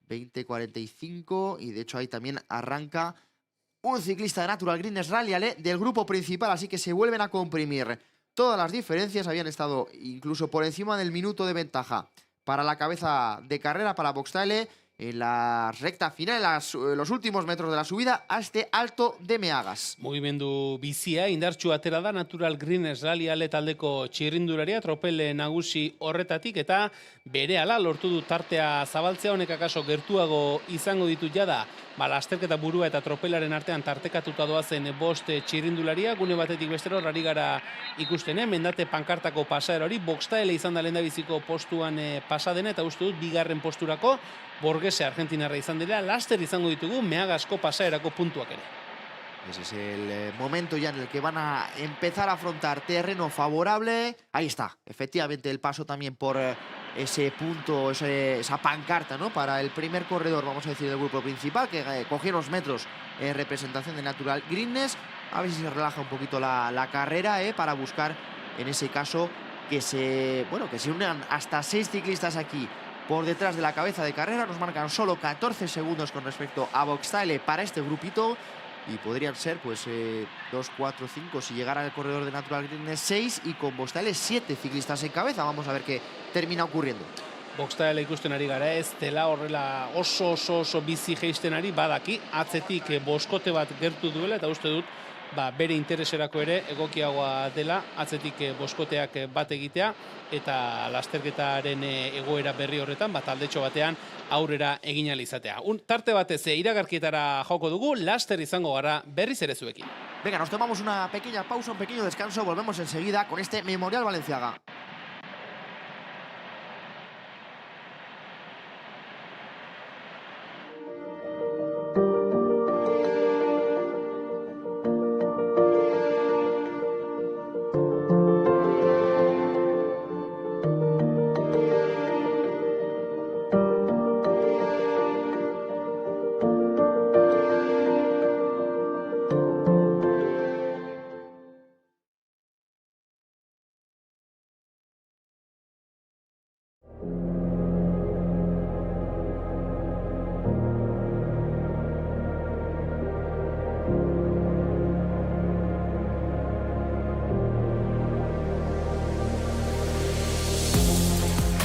20:45 y de hecho ahí también arranca un ciclista de Natural Greenness Rally del grupo principal, así que se vuelven a comprimir todas las diferencias. Habían estado incluso por encima del minuto de ventaja para la cabeza de carrera, para Boxtaele, en la recta final, los últimos metros de la subida a este alto de Meagas. Mugimendu bizia, indartxu atera da Natural Greenness Rally taldeko txirrindularia, tropele nagusi horretatik, eta berehala lortu du tartea zabaltzea, honek akaso gertuago izango ditu jada, lasterketa burua eta tropelaren artean tartekatuta doazen 5 txirrindularia, gune batetik bestero horari gara ikusten, mendate pankartako pasaera hori, Boxtaele izan da lehendabiziko postuan pasadena, eta uste dut bigarren posturako, Borgese argentinarra izan dela, laster izango ditugu Meagasko pasaerako puntuak ere. Ese es el momento ya en el que van a empezar a afrontar terreno favorable. Ahí está, efectivamente el paso también por ese punto, esa pancarta, ¿no? Para el primer corredor, vamos a decir, del grupo principal, que cogió unos metros en representación de Natural Greenness. A ver si se relaja un poquito la carrera, para buscar, en ese caso, que se unan hasta 6 ciclistas aquí por detrás de la cabeza de carrera. Nos marcan solo 14 segundos con respecto a Boxtaele para este grupito. Y podrían ser, pues, 2, 4, 5, si llegara el corredor de Natural Greenness 6 y con Boxtaele 7 ciclistas en cabeza. Vamos a ver qué termina ocurriendo. Boxtaele ikusten ari gara, ez dela horrela oso bizi jeisten ari, badaki, atzetik boskote bat gertu duela, eta uste dut, bere intereserako ere egokiagoa dela, atzetik boskoteak bat egitea, eta lasterketaren egoera berri horretan, taldetxo batean aurrera egin ahal izatea. Tarte batez iragarkietara joko dugu, laster izango gara berriz ere zuekin. Venga, nos tomamos una pequeña pausa, un pequeño descanso, volvemos enseguida con este Memorial Balenciaga.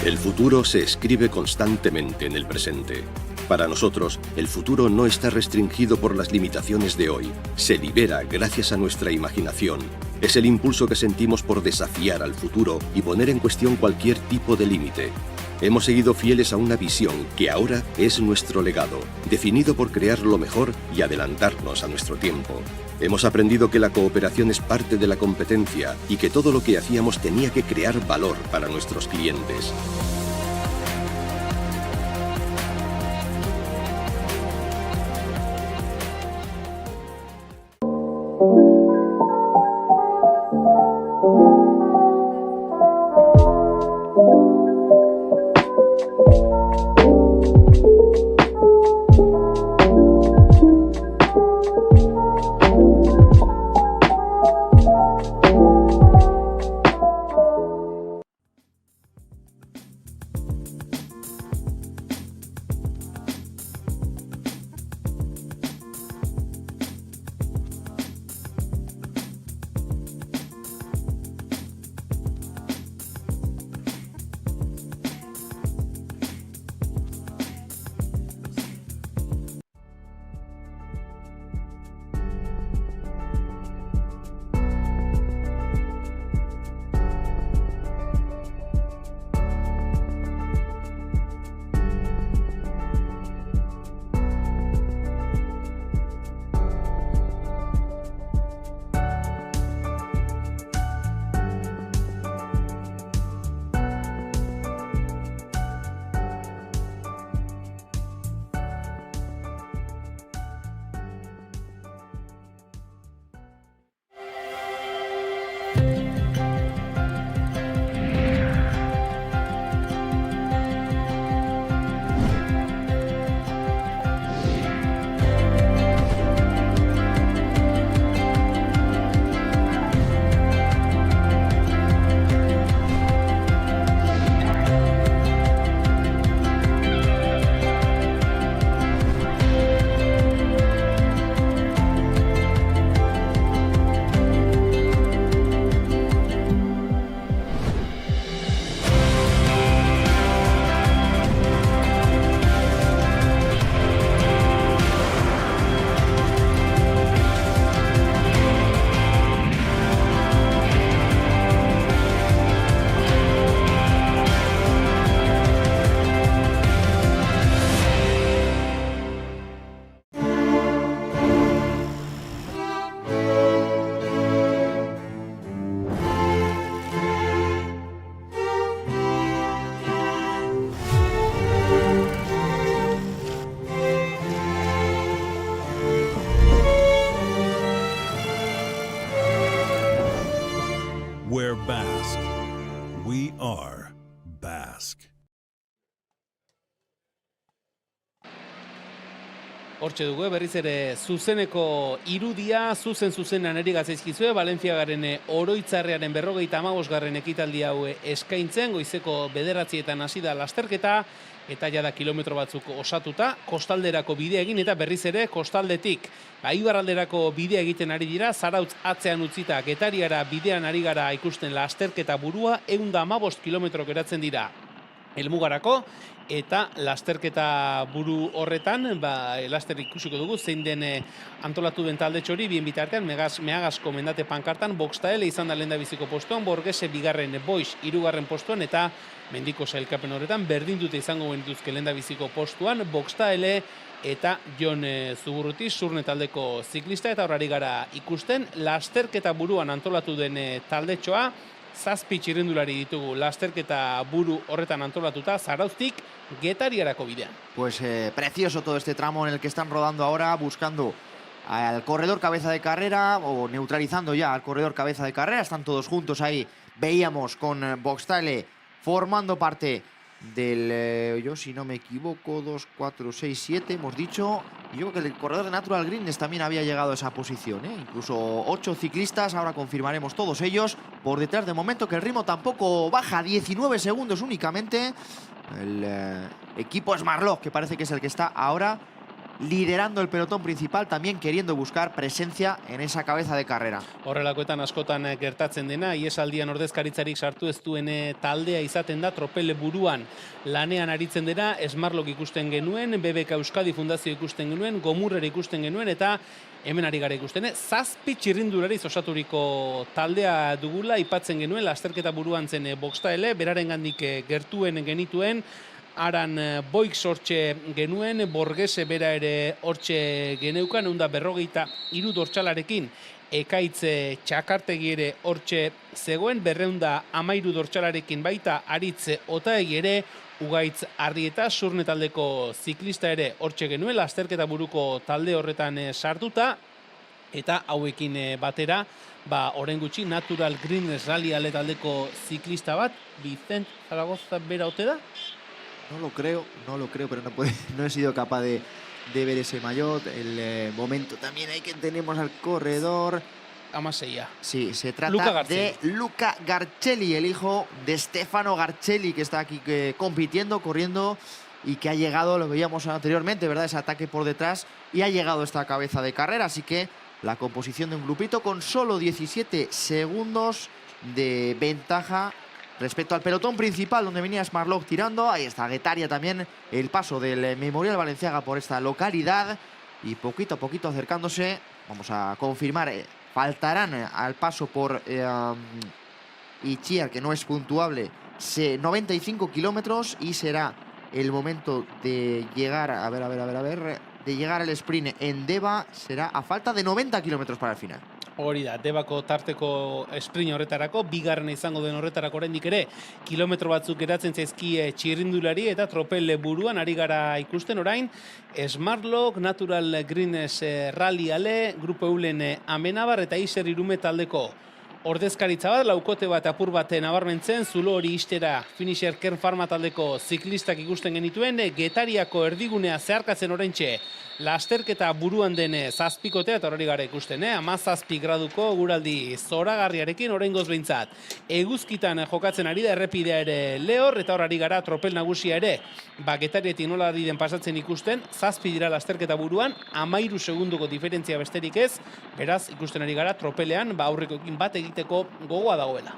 El futuro se escribe constantemente en el presente. Para nosotros, el futuro no está restringido por las limitaciones de hoy. Se libera gracias a nuestra imaginación. Es el impulso que sentimos por desafiar al futuro y poner en cuestión cualquier tipo de límite. Hemos seguido fieles a una visión que ahora es nuestro legado, definido por crear lo mejor y adelantarnos a nuestro tiempo. Hemos aprendido que la cooperación es parte de la competencia y que todo lo que hacíamos tenía que crear valor para nuestros clientes. We're Basque. We are Basque. Hortxe dugu, berriz ere zuzeneko irudia, zuzenan eri gazaizkizue, Valentziagaren oroitzarrearen 55. ekitaldi hau eskaintzen, goizeko 9:00 hasi da lasterketa, eta jada kilometro batzuk osatuta, kostalderako bidea egin, eta berriz ere kostaldetik Ibarralderako bidea egiten ari dira, Zarautz atzean utzita, Getariara bidean ari gara ikusten lasterketa burua, 115 kilometro geratzen dira helmugarako, eta lasterketa buru horretan, laster ikusiko dugu, zein den antolatu den talde txori, bien bitartean, Meagasko mendate pankartan, Boxtaele izan da lehendabiziko postuan, Borgese bigarren, Boix hirugarren postuan, eta Mendiko sailkapen horretan, berdin dute izango genituzke lehendabiziko postuan, Boxtaele eta Jon Zuburruti, Zurne taldeko ziklista, eta horari gara ikusten, lasterketa buruan antolatu den taldetxoa, 7 txirrindulari ditugu lasterketa buru horretan antolatuta, Zarauztik Getariarako bidean. Pues precioso todo este tramo en el que están rodando ahora, buscando al corredor cabeza de carrera o neutralizando ya al corredor cabeza de carrera. Están todos juntos ahí. Veíamos con Boxtaele formando parte del, yo si no me equivoco, 2, 4, 6, 7, hemos dicho. Yo creo que el corredor de Natural Greenness también había llegado a esa posición, ¿eh? Incluso 8 ciclistas, ahora confirmaremos todos ellos. Por detrás de momento que el ritmo tampoco baja, 19 segundos únicamente. El equipo Smartlock, que parece que es el que está ahora liderando el pelotón principal, también queriendo buscar presencia en esa cabeza de carrera. Horrelakoetan askotan gertatzen dena, iesaldian ordezkaritzarik sartu ez duen taldea izaten da, Tropel buruan lanean aritzen dena, Smartlock ikusten genuen, BBK Euskadi Fundazio ikusten genuen, Gomurrera ikusten genuen, eta hemen ari gara ikusten, 7 txirrindulariz osaturiko taldea dugula, ipatzen genuen, lasterketa buruan zen Boxtaele, berarengandik gertuen genituen, Aran Boix hortxe genuen, Borgese bera ere hortxe geneukan, 153 dortxalarekin, Ekaitz Txakartegi ere hortxe zegoen, 213 dortxalarekin baita Aritz Otaegi ere, Ugaitz Arrieta, Surne taldeko ziklista ere hortxe genuen, lasterketa buruko talde horretan sartuta, eta hauekin batera, orain gutxi Natural Greenness Rally ale taldeko ziklista bat, Vicent Zaragoza bera ote da? No lo creo, pero no he sido capaz de ver ese maillot. El momento también hay que tenemos al corredor. Amaseia. Sí, se trata de Luca Garcelli, el hijo de Stefano Garcelli, que está aquí compitiendo, corriendo y que ha llegado, lo veíamos anteriormente, ¿verdad? Ese ataque por detrás y ha llegado esta cabeza de carrera. Así que la composición de un grupito con solo 17 segundos de ventaja respecto al pelotón principal, donde venía Smartlock tirando. Ahí está Guetaria también, el paso del Memorial Balenciaga por esta localidad. Y poquito a poquito acercándose. Vamos a confirmar, faltarán al paso por Itziar, que no es puntuable, 95 kilómetros. Y será el momento de llegar, de llegar al sprint en Deva. Será a falta de 90 kilómetros para el final. Hori da, Debako tarteko sprint horretarako, bigarrena izango den horretarako oraindik ere, kilometro batzuk geratzen zaizkie txirrindulari eta Tropel buruan ari gara ikusten orain, Smartlock, Natural Greenness Rally ale, Grupo Eulen Amenabar eta Iser Irume taldeko ordezkaritza bat, laukote bat apur bat nabarmentzen, zulo hori istera Finisher Kern Pharma taldeko ziklistak ikusten genituen, Getariako erdigunea zeharkatzen oraintxe, lasterketa buruan den zazpikotea eta hori gara ikusten, 17 graduko guraldi zoragarriarekin oraingoz behintzat. Eguzkitan jokatzen ari da errepidea ere lehor, eta hor ari gara Tropel nagusia ere, Getarietik nola ari den pasatzen ikusten, 7 dira lasterketa buruan, 13 segunduko diferentzia besterik ez, beraz ikusten ari gara Tropelean, aurrekoekin bat egiteko gogoa dagoela.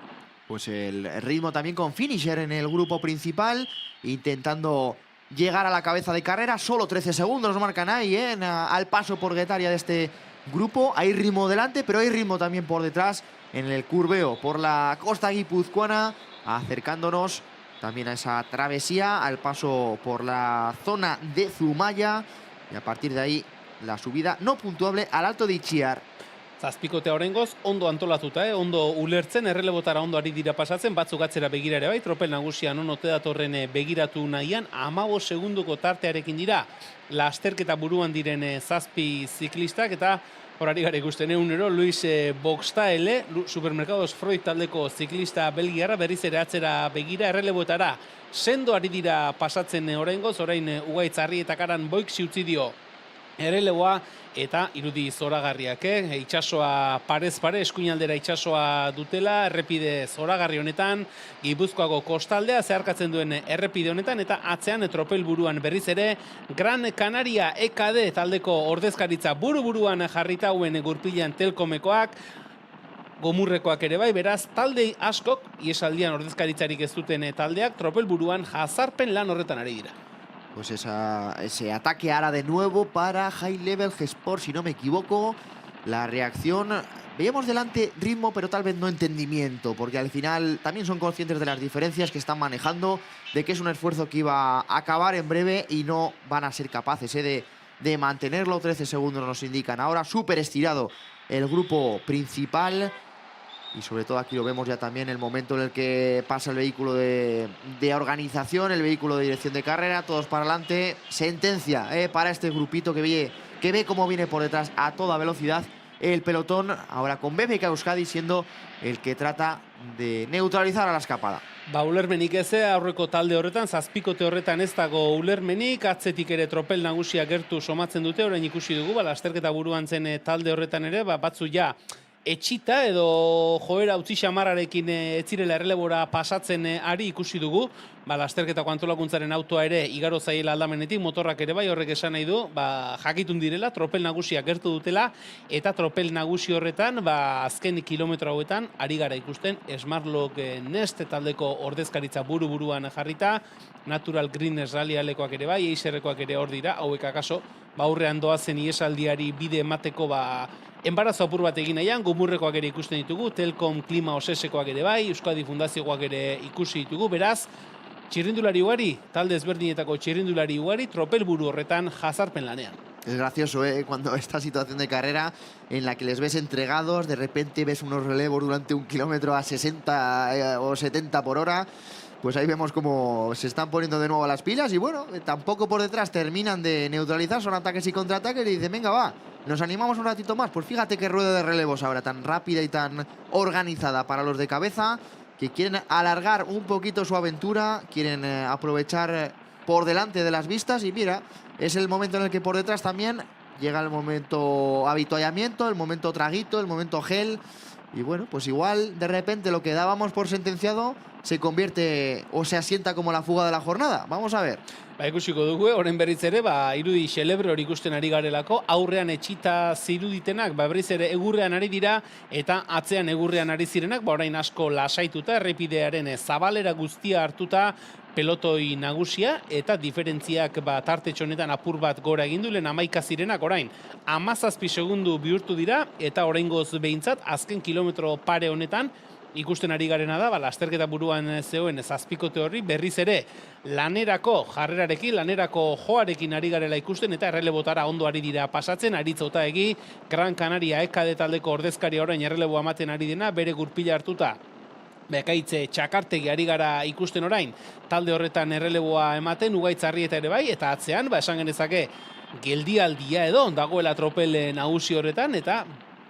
Pues el ritmo también con Finisher en el grupo principal, intentando llegar a la cabeza de carrera. Solo 13 segundos nos marcan ahí, al paso por Guetaria de este grupo. Hay ritmo delante, pero hay ritmo también por detrás en el curveo por la costa guipuzcoana, acercándonos también a esa travesía, al paso por la zona de Zumaya, y a partir de ahí la subida no puntuable al Alto de Itziar. Zazpikotea oraingoz ondo antolatuta, ondo ulertzen, errelebotara ondo ari dira pasatzen, batzuk atzera begira ere bai, Tropel nagusia non ote datorren begiratu nahian, 15 segunduko tartearekin dira lasterketa buruan diren 7 ziklistak, eta horari gara ikusten egunero, Luis Boxtaele, Supermercados Freud taldeko ziklista belgiarra, berriz ere atzera begira, errelebotara sendo ari dira pasatzen oraingoz, orain Ugaitz Arrieta Aran Boix utzi dio erreleboa, eta irudi zoragarriak, itxasoa parez pare, eskuinaldera itxasoa dutela, errepide zoragarri honetan, Gipuzkoako kostaldea zeharkatzen duen errepide honetan, eta atzean Tropel buruan berriz ere, Gran Canaria EKD taldeko ordezkaritza buru-buruan jarrita hauen gurpilan Telkomekoak, Gomurrekoak ere bai, beraz, talde askok, iesaldian ordezkaritzarik ez duten taldeak, Tropel buruan jazarpen lan horretan ari dira. Pues ese ataque ahora de nuevo para High Level Sport, si no me equivoco. La reacción, veíamos delante ritmo, pero tal vez no entendimiento, porque al final también son conscientes de las diferencias que están manejando, de que es un esfuerzo que iba a acabar en breve y no van a ser capaces de mantenerlo. 13 segundos nos indican. Ahora súper estirado el grupo principal. Y sobre todo aquí lo vemos ya también el momento en el que pasa el vehículo de organización, el vehículo de dirección de carrera, todos para adelante. Sentencia para este grupito que ve cómo viene por detrás a toda velocidad el pelotón. Ahora con BBK Euskadi siendo el que trata de neutralizar a la escapada. Ulermenik ez, aurreko talde horretan, zazpikote horretan ez dago ulermenik, atzetik ere Tropel nagusia gertu somatzen dute, orain ikusi dugu, lasterketa buruan zen talde horretan ere, batzu ja etxita edo joera utzi xamarrarekin ez zirela errelebora pasatzen ari ikusi dugu, lasterketako antolakuntzaren autoa ere igaro zaiela aldamenetik, motorrak ere bai, horrek esan nahi du, jakitun direla, tropel nagusia gertu dutela, eta tropel nagusi horretan, azken kilometro hauetan, ari gara ikusten, Smartlock Nest taldeko ordezkaritza buru-buruan jarrita, Natural Green Rally alekoak ere bai, Eiserrekoak ere hor dira, hauek akaso, aurrean doazen iesaldiari bide emateko enbarazo apur bat egin nahian, Gumurrekoak ere ikusten ditugu, Telkom Klima Osesekoak ere bai, Euskadi Fundazioak ere ikusi ditugu, beraz, txirrindulari ugari, talde ezberdinetako txirrindulari ugari, tropelburu horretan jazarpen lanean. Es gracioso, cuando esta situación de carrera en la que les ves entregados, de repente ves unos relevos durante un kilómetro a 60 o 70 por hora, pues ahí vemos cómo se están poniendo de nuevo las pilas y bueno, tampoco por detrás terminan de neutralizar, son ataques y contraataques y dicen, venga, va, nos animamos un ratito más. Pues fíjate qué rueda de relevos ahora, tan rápida y tan organizada para los de cabeza, que quieren alargar un poquito su aventura, quieren aprovechar por delante de las vistas y mira, es el momento en el que por detrás también llega el momento avituallamiento, el momento traguito, el momento gel y bueno, pues igual de repente lo que dábamos por sentenciado se convierte o se asienta como la fuga de la jornada. Vamos a ver. Ikusiko dugu, orain berriz ere, irudi xelebre hori ikusten ari garelako, aurrean etxita ziruditenak, berriz ere egurrean ari dira, eta atzean egurrean ari zirenak, orain asko lasaituta, errepidearen zabalera guztia hartuta, pelotoi nagusia, eta diferentziak tarte txonetan apur bat gora egindu, lehen 11 zirenak orain 17 segundu bihurtu dira, eta oraingoz behintzat, azken kilometro pare honetan, ikusten ari garena da, lasterketa buruan zegoen zazpikote horri, berriz ere lanerako jarrerarekin, lanerako joarekin ari garela ikusten, eta errelebotara ondo ari dira pasatzen, Aritzota egi, Gran Canaria EKD taldeko ordezkaria orain erreleboa ematen ari dena, bere gurpila hartuta, Bekaitze Txakartegi ari gara ikusten orain, talde horretan erreleboa ematen, Ugaitz Arrieta ere bai, eta atzean, esan genezake, geldialdia edo, dagoela tropel nagusi horretan, eta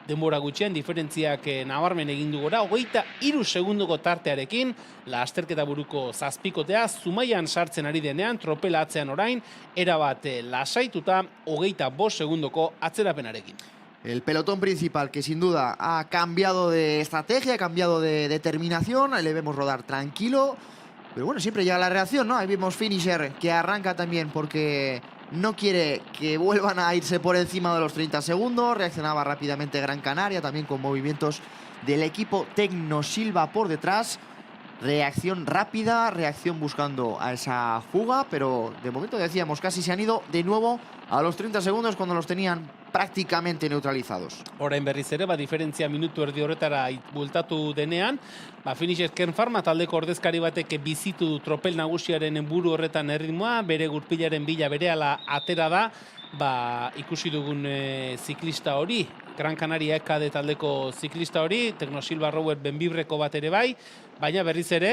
denbora gutxian diferentziak nabarmen egin du gora, 23 segunduko tartearekin, lasterketa buruko zazpikotea, Zumaian sartzen ari denean, tropela atzean orain, erabat lasaituta, 25 segunduko atzerapenarekin. El pelotón principal que sin duda ha cambiado de estrategia, ha cambiado de determinación, le vemos rodar tranquilo, pero bueno, siempre llega la reacción, ¿no? Ahí vemos Finisher que arranca también porque no quiere que vuelvan a irse por encima de los 30 segundos. Reaccionaba rápidamente Gran Canaria, también con movimientos del equipo Tecnosilva por detrás. Reacción rápida, reacción buscando a esa fuga, pero de momento decíamos, casi se han ido de nuevo a los 30 segundos cuando los tenían prácticamente neutralizados. Orain berriz ere, diferentzia minutu erdi horretara bultatu denean, Finisher Kern Pharma taldeko ordezkari batek bizitu tropel nagusiaren buru horretan erritmoa, bere gurpilaren bila berehala atera da, ikusi dugun ziklista hori, Gran Canaria EKD taldeko ziklista hori, Tecnosilva Rover Benbibreko bat ere bai, baina berriz ere,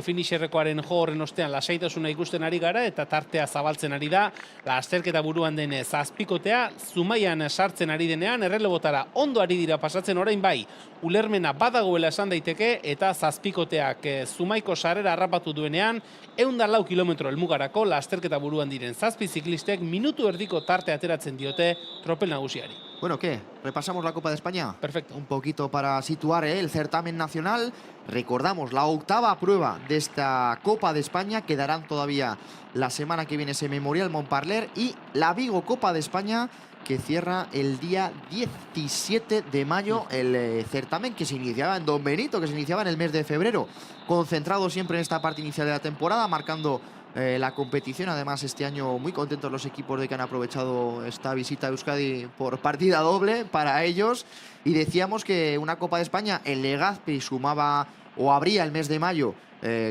Finisherrekoaren jo horren ostean lasaitasuna ikusten ari gara, eta tartea zabaltzen ari da, lasterketa buruan den zazpikotea, Zumaian sartzen ari denean, errelebotara ondo ari dira pasatzen orain bai, ulermena badagoela esan daiteke, eta zazpikoteak Zumaiko sarrera harrapatu duenean, 104 kilometro helmugarako lasterketa buruan diren zazpi ziklistek minutu erdiko tarte ateratzen diote tropel nagusiari. Bueno, ¿qué? ¿Repasamos la Copa de España? Perfecto. Un poquito para situar el certamen nacional. Recordamos, la 8ª prueba de esta Copa de España. Quedarán todavía la semana que viene ese Memorial Montparler y la Vigo Copa de España, que cierra el día 17 de mayo el certamen que se iniciaba en Don Benito, que se iniciaba en el mes de febrero. Concentrado siempre en esta parte inicial de la temporada, marcando la competición. Además, este año muy contentos los equipos de que han aprovechado esta visita a Euskadi por partida doble para ellos. Y decíamos que una Copa de España en Legazpi sumaba o abría el mes de mayo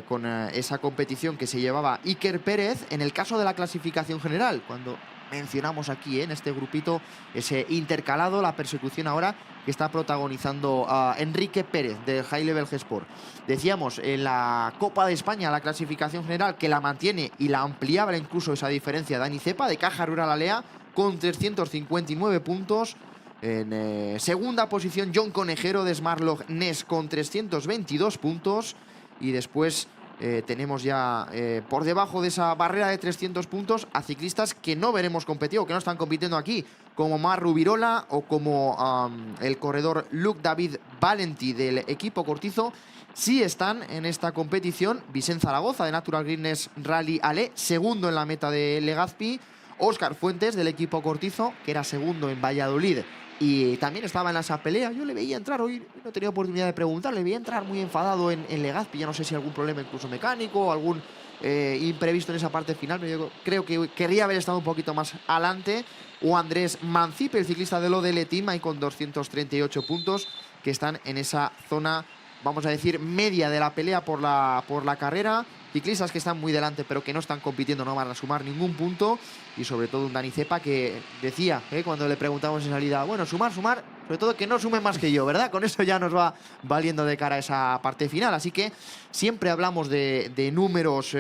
con esa competición que se llevaba Iker Pérez. En el caso de la clasificación general, cuando mencionamos aquí en este grupito ese intercalado, la persecución ahora que está protagonizando a Enrique Pérez del High Level G-Sport. Decíamos en la Copa de España, la clasificación general, que la mantiene y la ampliaba incluso esa diferencia Dani Cepa de Caja Rural Alea con 359 puntos. En segunda posición John Conejero de Smartlock Nest con 322 puntos. Y después tenemos ya por debajo de esa barrera de 300 puntos a ciclistas que no veremos competir o que no están compitiendo aquí, como Marc Rubirola o como el corredor Luc David Valenti del equipo Cortizo. Sí están en esta competición Vicent Zaragoza de Natural Greenness Rally Ale, segundo en la meta de Legazpi. Óscar Fuentes del equipo Cortizo, que era segundo en Valladolid y también estaba en esa pelea. Yo le veía entrar, hoy no he tenido oportunidad de preguntar, le veía entrar muy enfadado en Legazpi. Ya no sé si algún problema incluso mecánico o algún imprevisto en esa parte final, pero yo creo que querría haber estado un poquito más adelante. O Andrés Mancipe, el ciclista del ODL Team, ahí con 238 puntos, que están en esa zona, vamos a decir, media de la pelea por la carrera. Ciclistas que están muy delante pero que no están compitiendo, no van a sumar ningún punto. Y sobre todo un Dani Cepa que decía, cuando le preguntamos en salida, bueno, sumar, sobre todo que no sume más que yo, ¿verdad? Con eso ya nos va valiendo de cara a esa parte final. Así que siempre hablamos de números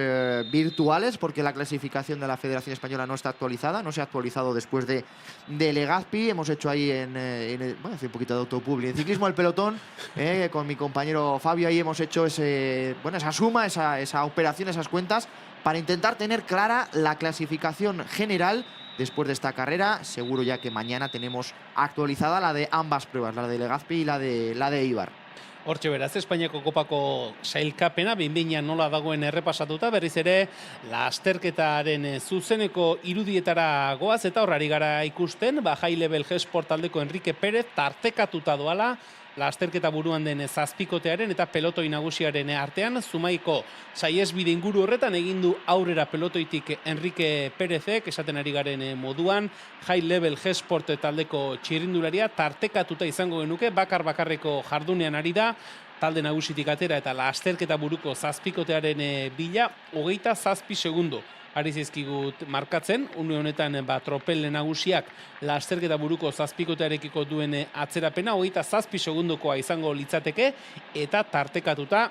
virtuales, porque la clasificación de la Federación Española no está actualizada, no se ha actualizado después de Legazpi. Hemos hecho ahí bueno, hace un poquito de autopubli, en Ciclismo al Pelotón, con mi compañero Fabio, ahí hemos hecho esa suma, esa operación, esas cuentas, para intentar tener clara la clasificación general después de esta carrera. Seguro ya que mañana tenemos actualizada la de ambas pruebas, la de Legazpi y la de Eibar. Hortxe beraz, Espainiako kopako sailkapena, behin-behinean nola dagoen errepasatuta, berriz ere, lasterketaren zuzeneko irudietara goaz, eta horrari gara ikusten, High Level G-Sport taldeko Enrique Pérez tartekatuta doala, lasterketa buruan den zazpikotearen eta pelotoi nagusiaren artean. Zumaiko saiesbide inguru horretan egin du aurrera pelotoitik Enrique Pérezek, esaten ari garen moduan. High Level G-Sport taldeko txirrindularia tartekatuta izango genuke, bakarreko jardunean ari da, talde nagusitik atera eta lasterketa buruko zazpikotearen bila, 27 segundo. Ari zizkigut markatzen, une honetan tropel nagusiak lasterketa buruko zazpikotearekiko duen atzerapena, 27 segundokoa izango litzateke, eta tartekatuta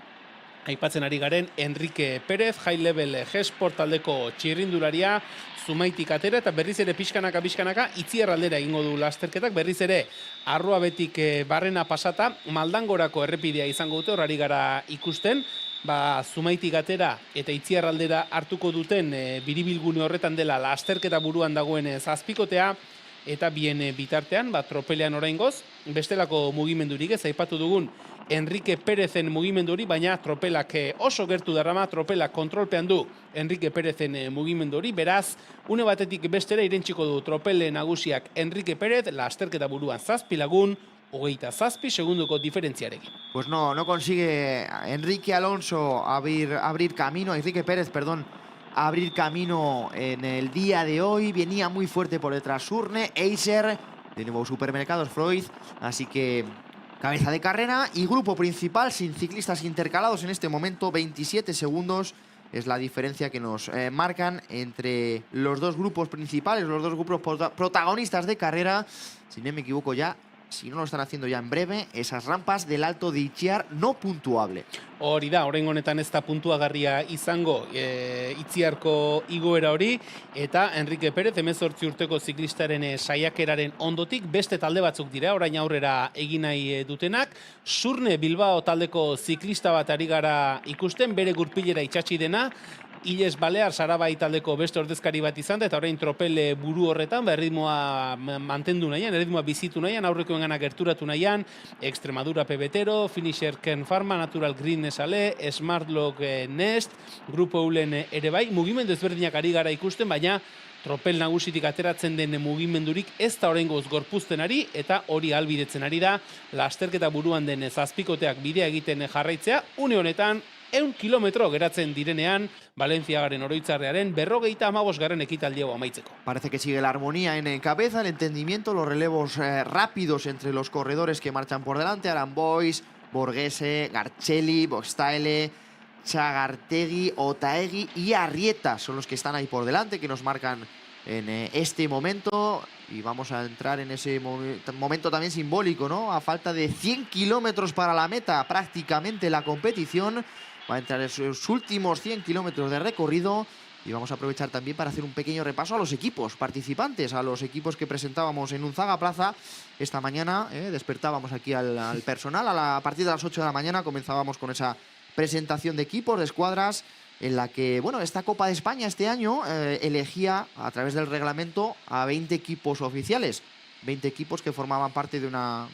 aipatzen ari garen Enrique Pérez, High Level G-Sport taldeko txirrindularia, Zumaitik atera eta berriz ere pixkanaka Itziar aldera egingo du lasterketak, berriz ere Arroabetik barrena pasata, Maldangorako errepidea izango dute, horari gara ikusten, Zumaitik atera eta Itziar aldera hartuko duten biribilgune horretan dela lasterketa buruan dagoen zazpikotea, eta bien bitartean, tropelean oraingoz, bestelako mugimendurik ez, aipatu dugun Enrique Pérezen mugimendu hori, baina tropelak oso gertu darama, tropelak kontrolpean du Enrique Pérezen mugimendu hori, beraz, une batetik bestera irentsiko du tropele nagusiak Enrique Pérez, lasterketa buruan 7 lagun, 27 segundoko diferentziarekin. Pues no consigue Enrique Alonso abrir camino, Enrique Pérez, perdón, abrir camino en el día de hoy. Venía muy fuerte por detrás Surne, Eiser, de nuevo Supermercados Freud, así que cabeza de carrera y grupo principal sin ciclistas intercalados en este momento. 27 segundos es la diferencia que nos marcan entre los dos grupos principales, los dos grupos protagonistas de carrera. Si no me equivoco ya, si no lo están haciendo ya en breve, esas rampas del Alto de Itziar no puntuable. Hori da, oraingo honetan ez da puntuagarria izango Itziarko igoera hori, eta Enrique Pérez 18 urteko ziklistaren saiakeraren ondotik beste talde batzuk dira, orain aurrera egin nahi dutenak. Surne Bilbao taldeko ziklista bat ari gara ikusten, bere gurpilera itxatsi dena, Iles Balear Sarabai taldeko beste ordezkari bat izan da, eta orain tropel buru horretan, erritmoa mantendu nahian, erritmoa bizitu nahian, aurrekoen gana gerturatu nahian, Extremadura Pebetero, Finisher Kern Pharma, Natural Greenness Ale, Smartlock Nest, Grupo Eulen ere bai, mugimendu ezberdinak ari gara ikusten, baina tropel nagusitik ateratzen den mugimendurik ez da oraingoz gorpuzten ari, eta hori ahalbidetzen ari da, lasterketa buruan den zazpikoteak bidea egiten jarraitzea, une honetan, 100 kilometro geratzen direnean, Valentziagaren oroitzarrearen 55. ekitaldi hau amaitzeko. Parece que sigue la armonía en cabeza, el entendimiento, los relevos rápidos entre los corredores que marchan por delante. Aranbois, Borghese, Garcelli, Boxtaele, Chagartegui, Otaegui y Arrieta son los que están ahí por delante, que nos marcan en este momento. Y vamos a entrar en ese momento también simbólico, ¿no? A falta de 100 kilómetros para la meta, prácticamente la competición. Va a entrar en sus últimos 100 kilómetros de recorrido. Y vamos a aprovechar también para hacer un pequeño repaso a los equipos participantes, a los equipos que presentábamos en Unzaga Plaza esta mañana. Despertábamos aquí al personal. A partir de las 8 de la mañana comenzábamos con esa presentación de equipos, de escuadras, en la que, bueno, esta Copa de España este año elegía a través del reglamento a 20 equipos oficiales. 20 equipos que formaban parte de una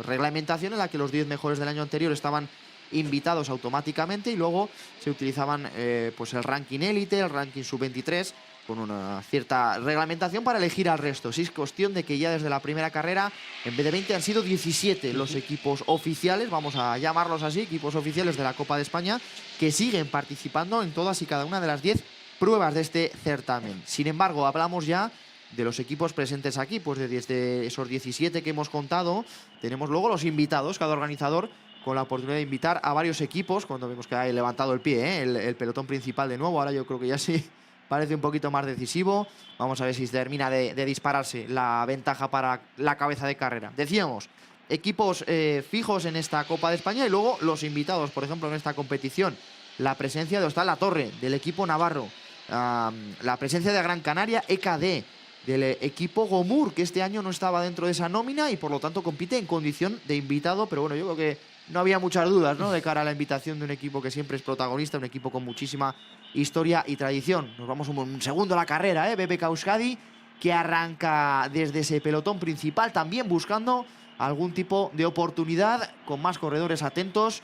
reglamentación en la que los 10 mejores del año anterior estaban invitados automáticamente y luego se utilizaban pues el ranking élite, el ranking sub-23, con una cierta reglamentación para elegir al resto. Sí, es cuestión de que ya desde la primera carrera, en vez de 20, han sido 17 los equipos oficiales, vamos a llamarlos así, equipos oficiales de la Copa de España, que siguen participando en todas y cada una de las 10 pruebas de este certamen. Sin embargo, hablamos ya de los equipos presentes aquí, pues de esos 17 que hemos contado, tenemos luego los invitados, cada organizador con la oportunidad de invitar a varios equipos, cuando vemos que ha levantado el pie, el pelotón principal de nuevo. Ahora yo creo que ya sí parece un poquito más decisivo. Vamos a ver si termina de dispararse la ventaja para la cabeza de carrera. Decíamos, equipos fijos en esta Copa de España y luego los invitados, por ejemplo, en esta competición. La presencia de Hostal La Torre, del equipo navarro. La presencia de Gran Canaria, EKD, del equipo Gomur, que este año no estaba dentro de esa nómina y por lo tanto compite en condición de invitado. Pero bueno, yo creo que no había muchas dudas, ¿no?, de cara a la invitación de un equipo que siempre es protagonista, un equipo con muchísima historia y tradición. Nos vamos un segundo a la carrera, BBK Euskadi, que arranca desde ese pelotón principal, también buscando algún tipo de oportunidad, con más corredores atentos.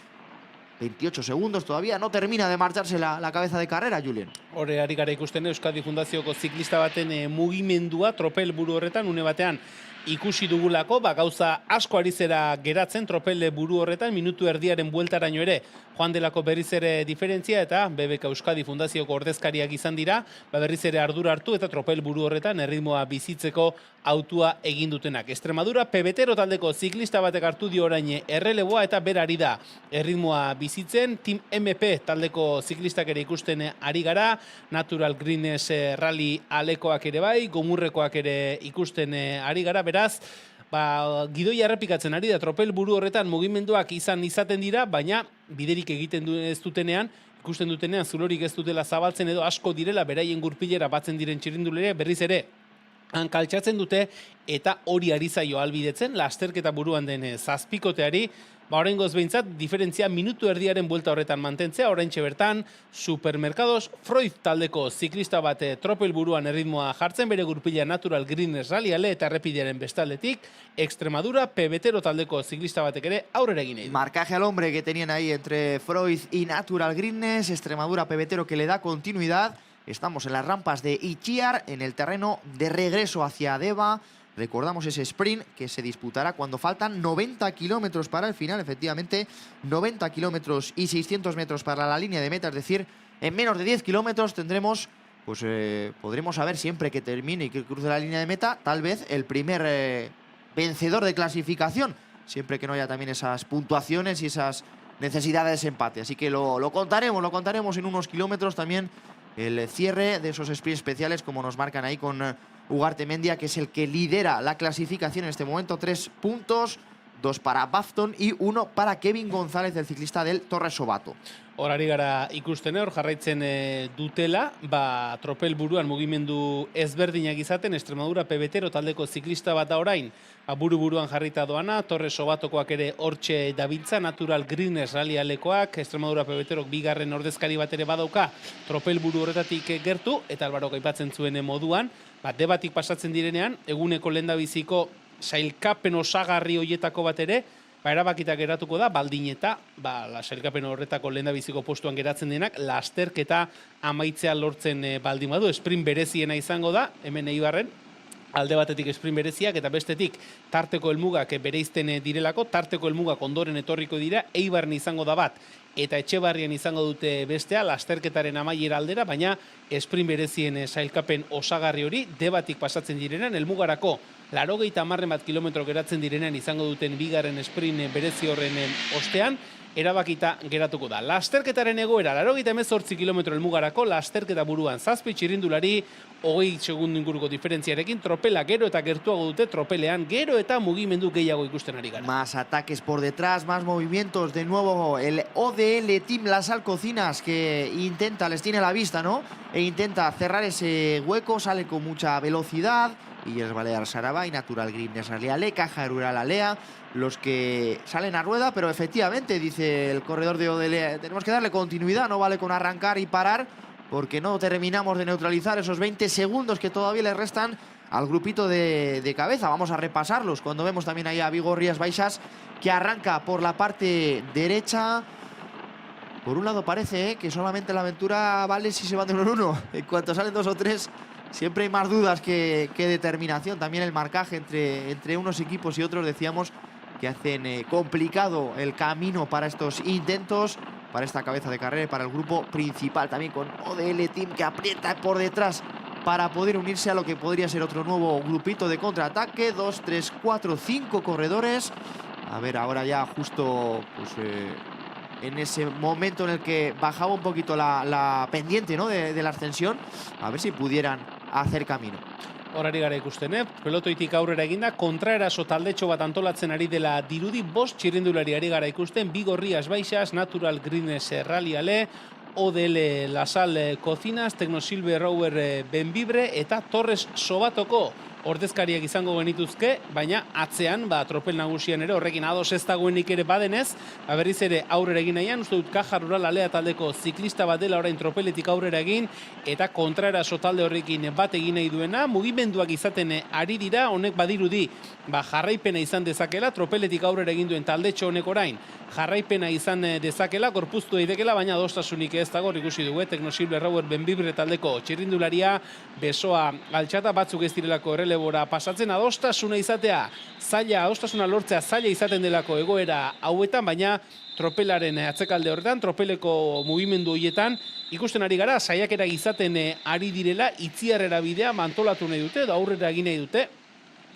28 segundos todavía, no termina de marcharse la cabeza de carrera, Julien. Hore ari gara ikusten Euskadi Fundazioko ziklista baten mugimendua tropel buru horretan, une batean ikusi dugulako, gauza asko ari zera geratzen tropel buru horretan, minutu erdiaren bueltaraino ere joan delako berriz ere diferentzia, eta BBK Euskadi Fundazioko ordezkariak izan dira, berriz ere ardura hartu eta tropel buru horretan erritmoa bizitzeko autua egin dutenak. Extremadura pebetero taldeko ziklista batek hartu dio orain erreleboa eta berari da erritmoa bizitzen. Team MP taldeko ziklistak ere ikusten ari gara, Natural Greenness Rally alekoak ere bai, Gomurrekoak ere ikusten ari gara, beraz, gidoia errepikatzen ari da tropel buru horretan mugimenduak izaten dira, baina biderik egiten ez dutenean, ikusten dutenean zulorik ez dutela zabaltzen edo asko direla beraien gurpilera batzen diren txirrindulariak berriz ere hankaltxatzen dute eta hori ari zaio ahalbidetzen lasterketa buruan den zazpikoteari. Oraingoz behintzat, diferentzia minutu erdiaren buelta horretan mantentzea, oraintxe bertan, Supermercados Freud taldeko ziklista bat tropel buruan erritmoa jartzen, bere gurpila Natural Greenness Rally ale eta errepidearen bestaldetik, Extremadura pebetero taldeko ziklista batek ere aurrera egin nahi du. Marcaje al hombre que tenían ahí entre Freud y Natural Greenness, Extremadura pebetero que le da continuidad. Estamos en las rampas de Itziar, en el terreno de regreso hacia Deva. Recordamos ese sprint que se disputará cuando faltan 90 kilómetros para el final. Efectivamente, 90 kilómetros y 600 metros para la línea de meta. Es decir, en menos de 10 kilómetros tendremos, pues podremos saber siempre que termine y que cruce la línea de meta, tal vez el primer vencedor de clasificación. Siempre que no haya también esas puntuaciones y esas necesidades de empate. Así que lo contaremos en unos kilómetros también. El cierre de esos sprints especiales, como nos marcan ahí con Ugarte Mendia, que es el que lidera la clasificación en este momento. 3 puntos, 2 para Bafton y 1 para Kevin González, el ciclista del Torres Sobato. Horari gara ikusten, hor jarraitzen dutela, tropel buruan mugimendu ezberdinak izaten, Extremadura pebetero taldeko ziklista bat da orain, buru-buruan jarrita doana, Torres Sobatokoak ere hortxe dabiltza, Natural Greenness Rally alekoak, Extremadura pebeterok bigarren ordezkari bat ere badauka, tropel buru horretatik gertu, eta Alvaro aipatzen zuen moduan, debatik pasatzen direnean, eguneko lehendabiziko sailkapen osagarri hoietako bat ere, erabakita geratuko da, baldin eta, sailkapen horretako lehendabiziko postuan geratzen denak, lasterketa amaitzea lortzen baldin badu, sprint bereziena izango da, hemen Eibarren, alde batetik sprint bereziak eta bestetik tarteko helmugak bereizten direlako, tarteko helmugak ondoren etorriko dira, Eibarren izango da bat, eta Etxebarrian izango dute bestea, lasterketaren amaiera aldera, baina sprint berezien sailkapen osagarri hori, debatik pasatzen direnean, helmugarako 80 bat kilometro geratzen direnean izango duten bigarren sprint berezi horren ostean, erabakita geratuko da. Lasterketaren egoera, 88 kilometro helmugarako, lasterketa buruan 7 txirrindulari, 20 segundu inguruko diferentziarekin, tropela gero eta gertuago dute, tropelean gero eta mugimendu gehiago ikusten ari gara. Más ataques por detrás, más movimientos, de nuevo el ODL Team Las Alcocinas que intenta, les tiene a la vista, ¿no? E intenta cerrar ese hueco, sale con mucha velocidad, Illes Balears Araba y Natural Greenness Rally Caja Rural Alea, los que salen a rueda, pero efectivamente, dice el corredor de ODL, tenemos que darle continuidad, no vale con arrancar y parar, porque no terminamos de neutralizar esos 20 segundos que todavía le restan al grupito de cabeza. Vamos a repasarlos cuando vemos también ahí a Vigo Rías Baixas, que arranca por la parte derecha. Por un lado parece que solamente la aventura vale si se van de 1 en 1. En cuanto salen 2 o 3, siempre hay más dudas que determinación. También el marcaje entre unos equipos y otros, decíamos, que hacen complicado el camino para estos intentos, para esta cabeza de carrera y para el grupo principal. También con ODL Team, que aprieta por detrás para poder unirse a lo que podría ser otro nuevo grupito de contraataque. 2, 3, 4, 5 corredores. A ver, ahora ya justo pues, en ese momento en el que bajaba un poquito la pendiente, ¿no?, de la ascensión, a ver si pudieran hacer camino. Horari gara ikusten, pelotoitik aurrera eginda, kontraeraso taldetxo bat antolatzen ari dela dirudi, 5 txirrindulari ari gara ikusten, Vigo Rías Baixas, Natural Greenness Rally Ale, ODL Lasal Cocinas, Tecnosilve Rower Benvibre eta Torres Sobatoko ordezkariak izango genituzke, baina atzean, tropel nagusian ere horrekin ados ez dagoenik ere badenez, berriz ere aurrera egin nahian, uste dut Caja Rural Alea taldeko ziklista bat dela orain tropeletik aurrera egin, eta kontraeraso talde horrekin bat egin nahi duena, mugimenduak izaten ari dira, honek badirudi, jarraipena izan dezakela, tropeletik aurrera egin duen taldetxo honek orain, jarraipena izan dezakela, korpuztu daitekeela, baina adostasunik ez dago, ikusi dugu, Tecnosilve Rower Benvibre taldeko txirrindularia, besoa altxata, batzuk ez direlako errelebora pasatzen, adostasuna izatea, adostasuna lortzea zaila izaten delako egoera hauetan, baina tropelaren atzekalde horretan, tropeleko mugimendu horietan, ikusten ari gara, saiakera izaten ari direla, itziarrera bidea mantolatu nahi dute, edo aurrera egin nahi dute,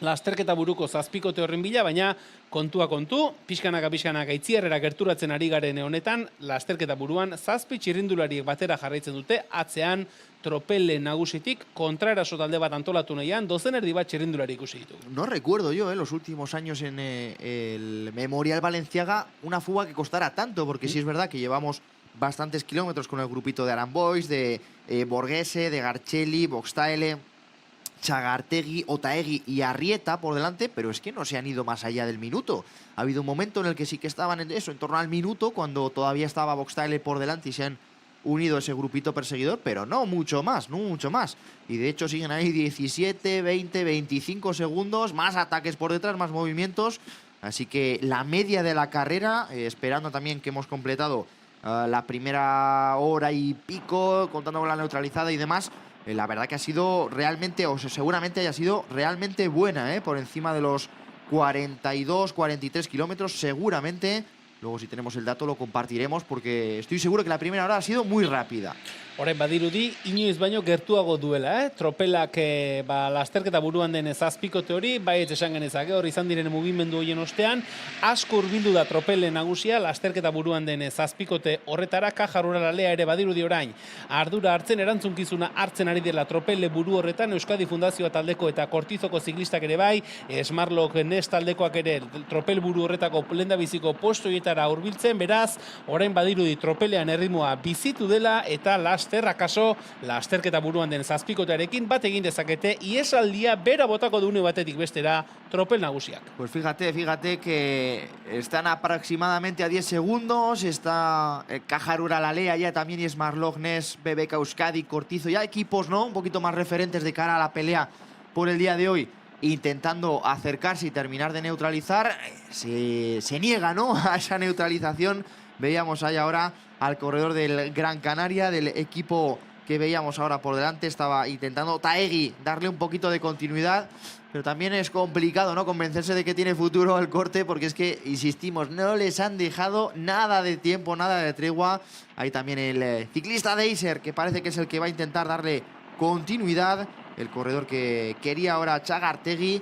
lasterketa buruko zazpikote horren bila, baina kontua kontu, pixkanaka itziarrera gerturatzen ari garen honetan, lasterketa buruan zazpi txirrindulariek batera jarraitzen dute, atzean tropele nagusitik kontraeraso talde bat antolatu nahian, 12 erdi bat txirrindulari ikusi ditu. No recuerdo yo, los últimos años en el Memorial Balenciaga, una fuga que costara tanto, porque sí es verdad que llevamos bastantes kilómetros con el grupito de Aranbois, de Borghese, de Garcelli, Boxtaele, Chagartegui, Otaegui y Arrieta por delante, pero es que no se han ido más allá del minuto. Ha habido un momento en el que sí que estaban en eso, en torno al minuto, cuando todavía estaba Boxtaele por delante y se han unido ese grupito perseguidor, pero no mucho más, no mucho más. Y de hecho siguen ahí 17, 20, 25 segundos, más ataques por detrás, más movimientos. Así que la media de la carrera, esperando también que hemos completado la primera hora y pico, contando con la neutralizada y demás, la verdad que ha sido realmente, o seguramente haya sido realmente buena, por encima de los 42, 43 kilómetros, seguramente. Luego, si tenemos el dato, lo compartiremos, porque estoy seguro que la primera hora ha sido muy rápida. Orain badirudi, inoiz baino gertuago duela, Tropelak lasterketa buruan den zazpikote hori, bai ez esan genezake, hori izan diren mugimendu horien ostean, asko hurbildu da tropele nagusia, lasterketa buruan den zazpikote horretara, Caja Rural Alea ere badirudi orain, ardura hartzen, erantzunkizuna hartzen ari dela tropele buru horretan, Euskadi Fundazioa taldeko eta Kortizoko ziklistak ere bai, Smartlock Nest taldekoak ere tropel buru horretako lendabiziko postoietara hurbiltzen, beraz, orain badirudi tropelean erritmoa bizitu dela, eta akaso lasterketa buruan den zazpikotearekin bat egin dezakete, iesaldia bera botako dune batetik bestera tropel nagusiak. Pues fíjate que están aproximadamente a 10 segundos, está Caja Rural Alea ya también, y Smartlock Nest, BBK Euskadi, Cortizo, ya equipos, ¿no?, un poquito más referentes de cara a la pelea por el día de hoy, intentando acercarse y terminar de neutralizar. Se niega, ¿no?, a esa neutralización. Veíamos ahí ahora al corredor del Gran Canaria, del equipo que veíamos ahora por delante. Estaba intentando Taegui darle un poquito de continuidad, pero también es complicado, ¿no?, convencerse de que tiene futuro el corte, porque es que, insistimos, no les han dejado nada de tiempo, nada de tregua. Hay también el ciclista Deiser, que parece que es el que va a intentar darle continuidad, el corredor que quería ahora Chagartegui.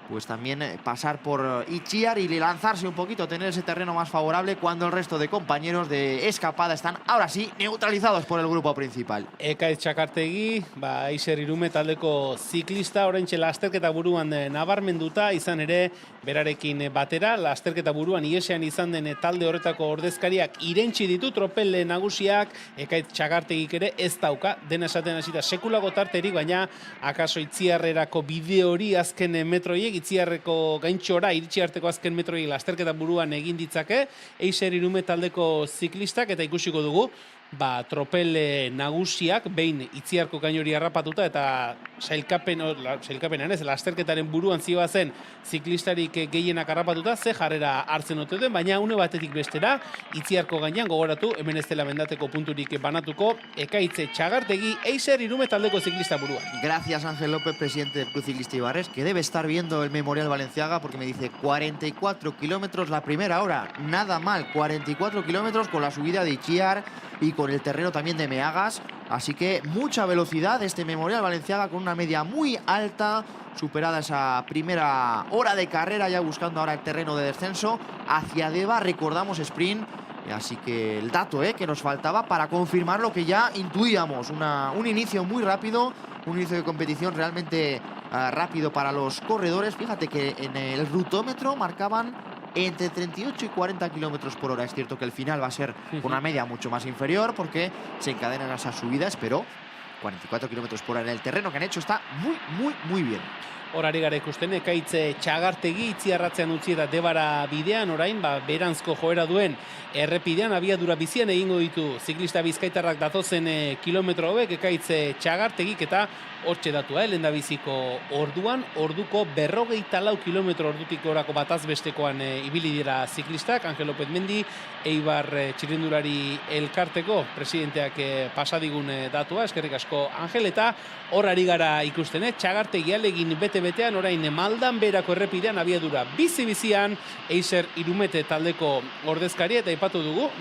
pues también pasar por Itziar y lanzarse un poquito, tener ese terreno más favorable cuando el resto de compañeros de escapada están ahora sí neutralizados por el grupo principal. Ekaitz Txakartegi, Eiser Irume taldeko ziklista, oraintxe lasterketa buruan nabarmenduta, izan ere berarekin batera, lasterketa buruan iesean izan den talde horretako ordezkariak irentsi ditu tropel nagusiak, Ekaitz Txakartegik ere ez dauka, dena esaten hasita sekulako tarterik, baina akaso Itziarrerako bide hori azken metroiek, Itziarreko gaintxora iritsi arteko azken metroiek lasterketa buruan egin ditzake, Eiser Irume taldeko ziklistak, eta ikusiko dugu, tropel nagusiak behin Itziarko gainori harrapatuta eta sailkapenean ez, lasterketaren buruan zioa zen ziklistarik gehienak harrapatuta, ze jarrera hartzen ote duen, baina une batetik bestera Itziarko gainean gogoratu, hemen ez dela mendateko punturik banatuko, Ekaitz Txakartegi, Eiser Irume taldeko ziklista buruan. Gracias Ángel López, presidente del Club Ciclista Ibarres, que debe estar viendo el Memorial Balenciaga porque me dice 44 kilómetros la primera hora, nada mal, 44 kilómetros con la subida de Itziar y con el terreno también de Meagas, así que mucha velocidad este Memorial Balenciaga con una media muy alta, superada esa primera hora de carrera, ya buscando ahora el terreno de descenso hacia Deva, recordamos sprint, así que el dato que nos faltaba para confirmar lo que ya intuíamos, un inicio muy rápido, un inicio de competición realmente rápido para los corredores. Fíjate que en el rutómetro marcaban entre 38 y 40 kilómetros por hora. Es cierto que el final va a ser una media mucho más inferior porque se encadenan esas subidas, pero 44 kilómetros por hora en el terreno que han hecho está muy bien. Horari gara ikusten, Ekaitz Txakartegi Itziarratzean utzi eta Debara bidean, orain, beranzko joera duen errepidean, abiadura bizian egingo ditu ziklista bizkaitarrak datozen kilometro hauek, Ekaitz Txakartegik eta hortxe datua, lehendabiziko orduan, orduko 44 kilometro ordutik orako bataz bestekoan ibili dira ziklistak, Ángel López Mendi, Eibar txirrindulari elkarteko presidenteak pasadigun datua, eskerrik asko Ángel, eta horari gara ikusten, Txakartegi alegin bete-betean, orain Maldan berako errepidean abiadura bizi-bizian, Eiser Irumete taldeko ordezkaria, eta aipatu dugu,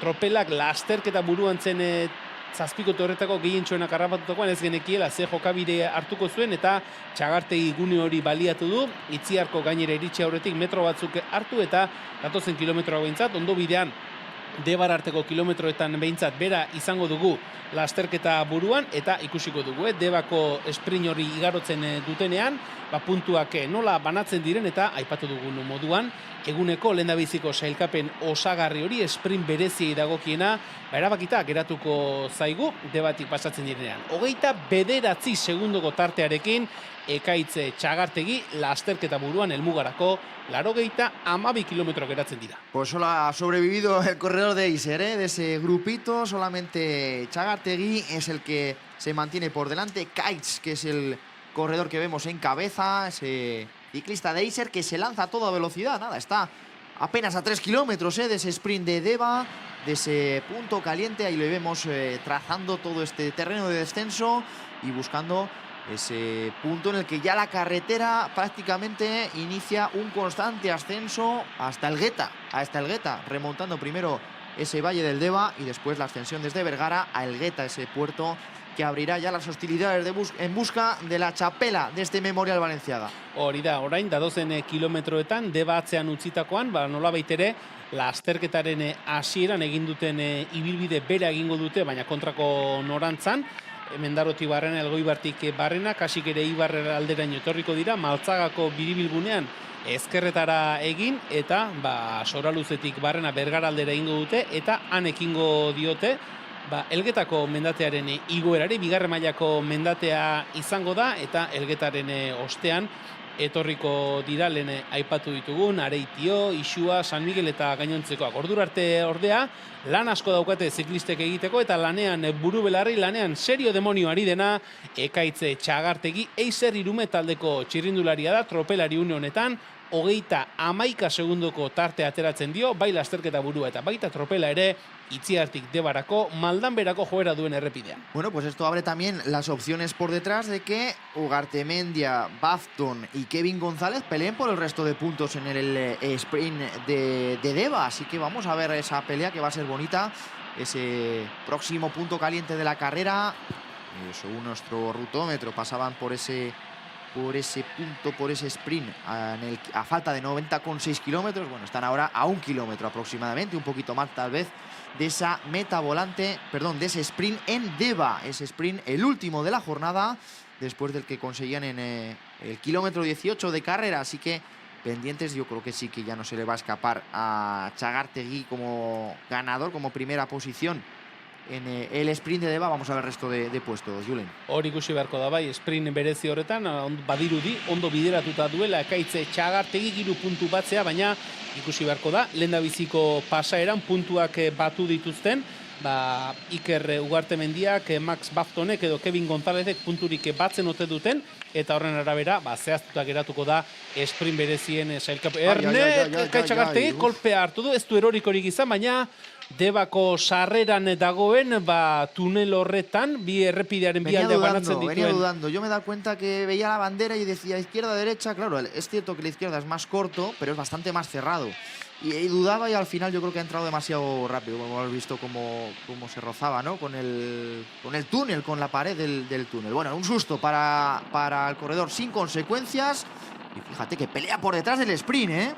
tropelak lasterketa buruan zen zazpikote horretako gehientxoenak harrapatutakoan ez genekiela ze jokabide hartuko zuen, eta Txakartegi gune hori baliatu du, Itziarko gainera iritsi aurretik metro batzuk hartu, eta datozen kilometroa behintzat, ondo bidean Debar arteko kilometroetan behintzat bera izango dugu lasterketa buruan, eta ikusiko dugu, Debako sprint hori igarotzen dutenean, puntuak nola banatzen diren, eta aipatu dugun moduan, eguneko lehendabiziko sailkapen osagarri hori sprint bereziei dagokiena, erabakita geratuko zaigu Debatik pasatzen direnean. 29 segundoko tartearekin, Ekaitz Txakartegi lasterketa buruan helmugarako 92 kilometro geratzen dira. Pues solo ha sobrevivido el corredor de Eiser, de ese grupito, solamente Txakartegi es el que se mantiene por delante, Ekaitz, que es el corredor que vemos en cabeza, ese ciclista de Eiser que se lanza a toda velocidad, nada, está apenas a 3 kilómetros de ese sprint de Deva, de ese punto caliente, ahí lo vemos trazando todo este terreno de descenso y buscando ese punto en el que ya la carretera prácticamente inicia un constante ascenso hasta Elgueta, remontando primero ese valle del Deva y después la ascensión desde Bergara a Elgueta, ese puerto que abrirá ya las hostilidades en busca de la txapela de este Memorial Balenciaga. Hori da, orain, dadozen kilometroetan, Deba atzean utzitakoan, nolabait ere, lasterketaren hasieran egin duten ibilbide bera egingo dute, baina kontrako norantzan, Mendaroti barrena, Elgoibartik barrena, kasik ere Ibarrer alderaino etorriko dira, Maltzagako biribilgunean ezkerretara egin, eta Soraluzetik barrena Bergara aldera egingo dute, eta han ekingo diote, Elgetako mendatearen igoerari, bigarren mailako mendatea izango da, eta Elgetaren ostean etorriko dira lehen aipatu ditugun, Areitio, Isua, San Miguel eta gainontzekoak. Ordura arte ordea, lan asko daukate ziklistek egiteko, eta lanean buru belarri, lanean serio demonio ari dena, Ekaitz Txakartegi, Eiser Irume taldeko txirrindularia da, tropelari une honetan, 31 segundoko tarte ateratzen dio, bai lasterketa burua eta baita tropela ere, Itziartik Debarako, Maldan berako joera duen errepidean. Bueno, pues esto abre también las opciones por detrás de que Ugartemendia, Bafton y Kevin González peleen por el resto de puntos en el sprint de Deva. Así que vamos a ver esa pelea que va a ser bonita, ese próximo punto caliente de la carrera. Según nuestro rutómetro pasaban por ese por ese punto, por ese sprint a falta de 90,6 kilómetros. Bueno, están ahora a 1 kilómetro aproximadamente, un poquito más tal vez, de esa meta volante, perdón, de ese sprint en Deva. Ese sprint, el último de la jornada, después del que conseguían en el kilómetro 18 de carrera. Así que pendientes, yo creo que sí que ya no se le va a escapar a Txagartegui como ganador, como primera posición en el sprint de Deva. Vamos a ver el resto de puestos, Julen. Hor ikusi beharko da bai, sprint berezi horretan, badirudi, ondo bideratuta duela, ekaitze Txagartegui 3 puntu batzea, baina ikusi beharko da, lehendabiziko pasaeran puntuak batu dituzten, Iker Ugartemendiak, Max Baftonek edo Kevin Gonzálezek punturik batzen ote duten, eta horren arabera, zehaztuta geratuko da sprint berezien sailkapen. Txagartegui kolpea hartu du, ez du erorikorik izan, baina Debako sarreran dagoen, tunel horretan, bi errepidearen bi alde banatzen dituen. Venía dudando, yo me he dado cuenta que veía la bandera y decía izquierda-derecha. Claro, es cierto que la izquierda es más corto, pero es bastante más cerrado. Y dudaba, y al final yo creo que ha entrado demasiado rápido. Como hemos visto cómo se rozaba, ¿no? Con el túnel, con la pared del túnel. Bueno, un susto para el corredor sin consecuencias. Y fíjate que pelea por detrás del sprint, ¿eh?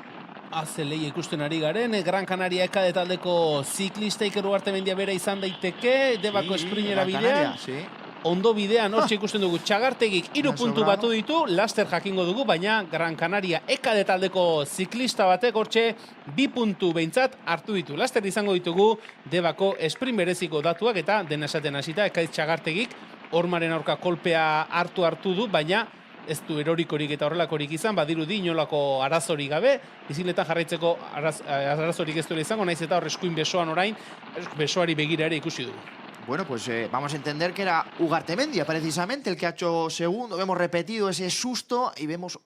Azelei ikusten ari garen, Gran Canaria ekade taldeko ziklista Iker Ugartemendia bera izan daiteke, Debako sprintera bidean. Ondo bidean, hortxe ikusten dugu, Txagartegik 3 puntu batu ditu, laster jakingo dugu, baina Gran Canaria ekade taldeko ziklista batek hortxe 2 puntu behintzat hartu ditu. Laster izango ditugu Debako sprint bereziko datuak, eta dena esaten hasita, ekade Txagartegik hormaren aurka kolpea hartu du, baina ez du erorikorik eta horrelakorik izan, badirudi inolako arazorik gabe, bizikletan jarraitzeko arazorik ez duela izango, naiz eta hor eskuin besoan orain, besoari begira ere ikusi dugu. Bueno, pues vamos a entender que era Ugartemendia precisamente el que ha hecho segundo. Vemos repetido ese susto y vemos,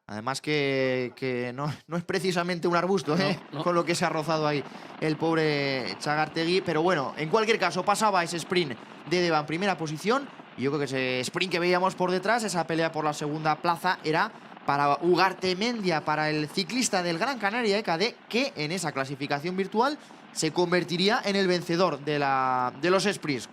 además que no es precisamente un arbusto, no. Con lo que se ha rozado ahí el pobre Txagartegui. Pero bueno, en cualquier caso pasaba ese sprint de Deva en primera posición. Y yo creo que ese sprint que veíamos por detrás, esa pelea por la segunda plaza, era para Ugartemendia, para el ciclista del Gran Canaria EKD, que en esa clasificación virtual se convertiría en el vencedor de los sprints.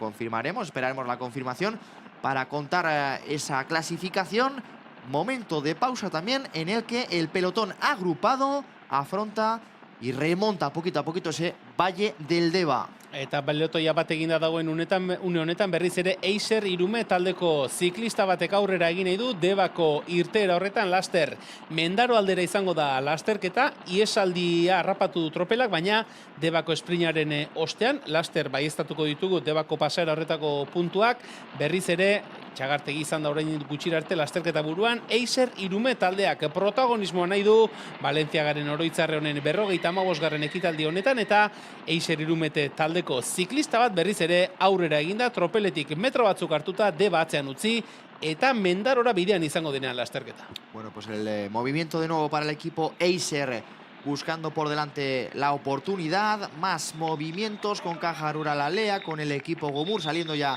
Esperaremos la confirmación para contar esa clasificación. Momento de pausa también en el que el pelotón agrupado afronta y remonta poquito a poquito ese Valle del Deva. Eta balotoia bat eginda dagoen une honetan berriz ere Eiser Irume taldeko ziklista batek aurrera egin nahi du Debako irteera horretan. Laster Mendaro aldera izango da lasterketa, iesaldia harrapatu du tropelak, baina Debako sprintaren ostean laster baieztatuko ditugu Debako pasaera horretako puntuak. Berriz ere Txagartegui izan da orain gutxira arte lasterketa buruan, Eiser Irume taldeak protagonismoa nahi du Valentziagaren oroitzarre honen 55. ekitaldi honetan, eta Eiser Irumete taldeko ziklista bat berriz ere aurrera eginda, tropeletik metro batzuk hartuta Deba atzean utzi, eta Mendarora bidean izango denean lasterketa. Bueno, pues el movimiento de nuevo para el equipo Eiser, buscando por delante la oportunidad, más movimientos con Caja Rural Alea, con el equipo Gomur saliendo ya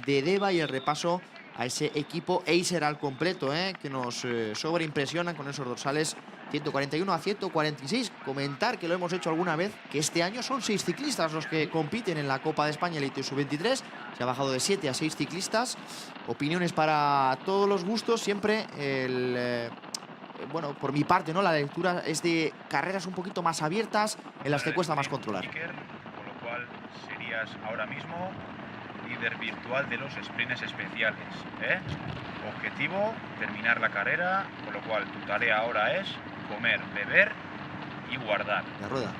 de Deva, y el repaso a ese equipo Eiser al completo, que nos sobreimpresionan con esos dorsales 141 a 146. Comentar que lo hemos hecho alguna vez, que este año son 6 ciclistas los que compiten en la Copa de España Elite Sub-23. Se ha bajado de 7 a 6 ciclistas. Opiniones para todos los gustos. Siempre bueno, por mi parte, ¿no? La lectura es de carreras un poquito más abiertas, en las que cuesta más controlar. Con lo cual serías ahora mismo líder virtual de los sprints especiales, Objetivo, terminar la carrera, con lo cual tu tarea ahora es comer, beber y guardar. La rueda.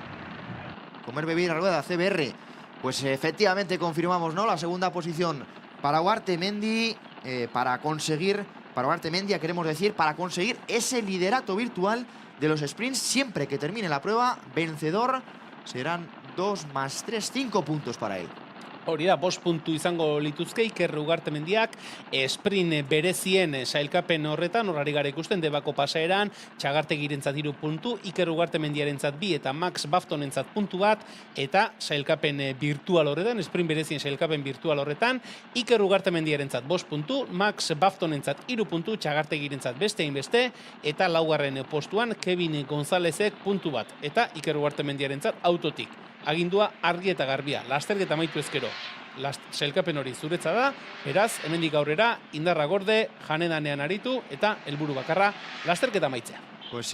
Comer, beber y la rueda, CBR. Pues efectivamente confirmamos, ¿no? La segunda posición para Ugartemendia, para conseguir ese liderato virtual de los sprints. Siempre que termine la prueba, vencedor, serán 2 más 3, 5 puntos para él. Hori da, 5 puntu izango lituzke Iker Ugartemendiak sprint berezien sailkapen horretan, horari gara ikusten Debako pasaeran, Txagartegirentzat 3 puntu, Iker Ugartemendiarentzat 2 eta Max Baftonentzat puntu bat, eta sailkapen virtual horretan, sprint berezien sailkapen virtual horretan, Iker Ugartemendiarentzat 5 puntu, Max Baftonentzat 3 puntu, Txagartegirentzat beste inbeste, eta laugarren postuan Kevin Gonzálezek puntu bat, eta Iker Ugartemendiarentzat autotik. Agindua argi eta garbia, lasterketa amaitu ezkero. sailkapen hori zuretza da, beraz, hemendik aurrera, indarra gorde, janedanean aritu, eta helburu bakarra, lasterketa maitzea. Pues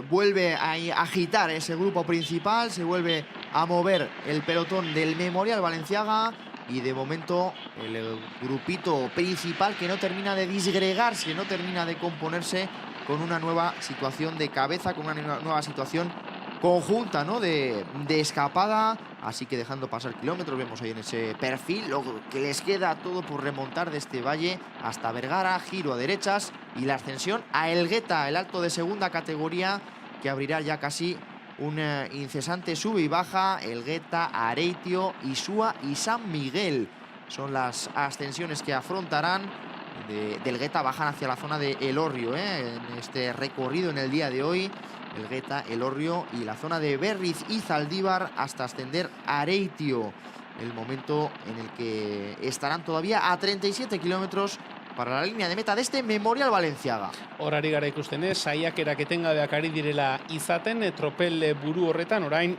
vuelve a agitar ese grupo principal, se vuelve a mover el pelotón del Memorial Balenciaga y de momento el grupito principal que no termina de disgregarse, no termina de componerse con una nueva situación de cabeza, con una nueva situación conjunta, ¿no? de escapada, así que dejando pasar kilómetros, vemos ahí en ese perfil lo que les queda todo por remontar de este valle hasta Vergara, giro a derechas y la ascensión a Elgueta, el alto de segunda categoría que abrirá ya casi un incesante sube y baja. Elgueta, Areitio, Isúa y San Miguel son las ascensiones que afrontarán. De Elgueta bajan hacia la zona de Elorrio, en este recorrido en el día de hoy. Elgueta, Elorrio y la zona de Berriz y Zaldívar hasta ascender a Areitio. El momento en el que estarán todavía a 37 kilómetros para la línea de meta de este Memorial Balenciaga. Horari gara ikusten ez, saiakerak etengabeak ari direla izaten, tropel buru horretan, orain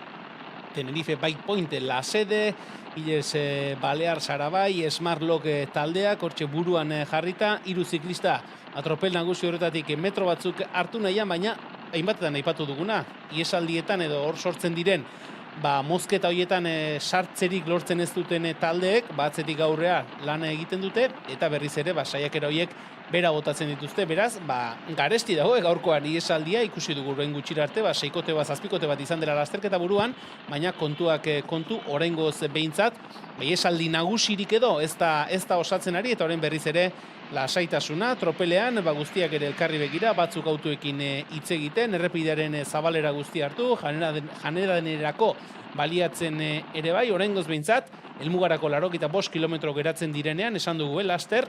Tenerife Bike Point la sede, Illes Balear Sarabai, Smartlock taldeak, hortxe buruan jarrita, 3 ziklista atropel nagusi horretatik metro batzuk hartu nahian, baina hainbatetan aipatu duguna, iesaldietan edo hor sortzen diren, mozketa horietan sartzerik lortzen ez duten taldeek, atzetik aurrea lana egiten dute, eta berriz ere, saiakera horiek bera botatzen dituzte, beraz, garesti dago, gaurkoan iesaldia, ikusi dugu orain gutxira arte, 6kote bat, 7kote bat izan dela lasterketa buruan, baina kontuak kontu, oraingoz behintzat, iesaldi nagusirik edo, ez da osatzen ari, eta orain berriz ere, lasaitasuna, tropelean, guztiak ere elkarri begira, batzuk autoekin hitz egiten, errepidearen zabalera guzti hartu, janedanerako baliatzen ere bai, oraingoz behintzat, helmugarako 85 kilometro geratzen direnean, esan dugu, laster,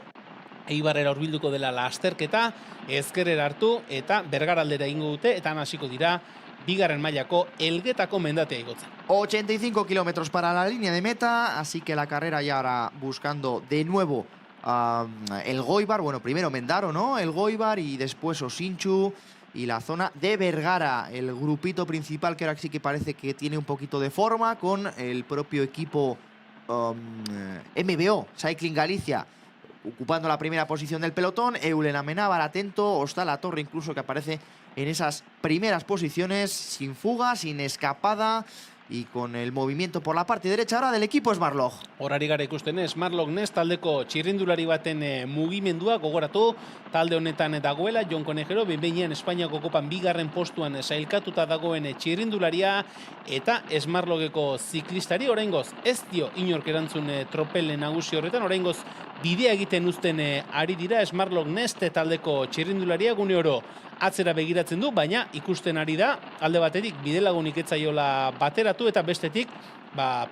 Eibarrera hurbilduko dela lasterketa, ezkerrera hartu eta Bergaraldera egingo dute, eta hasiko dira bigarren mailako Elgetako mendatea igotzen. 85 kilómetros para la línea de meta, así que la carrera ya ahora buscando de nuevo el Goibar, bueno, primero Mendaro, ¿no? El Goibar y después Osinchu y la zona de Vergara, el grupito principal que ahora sí que parece que tiene un poquito de forma con el propio equipo MBO, Cycling Galicia, ocupando la primera posición del pelotón, Eulen Amenábar atento, Hostal La Torre incluso que aparece en esas primeras posiciones, sin fuga, sin escapada y con el movimiento por la parte derecha ahora del equipo Smartlock. Horari gara ikusten Smartlock Nest taldeko txirrindulari baten mugimendua gogoratu, talde honetan dagoela Jon Konejero, behin Espainiako kopan bigarren postuan sailkatuta dagoen txirrindularia eta Smartlockeko ziklistari oraingoz ez dio inork erantzun tropel nagusi horretan, oraingoz bidea egiten uzten ari dira Smartlock Nest taldeko txirrindularia gune oro atzera begiratzen du, baina ikusten ari da alde batetik bidelagunik ez zaiola bateratu eta bestetik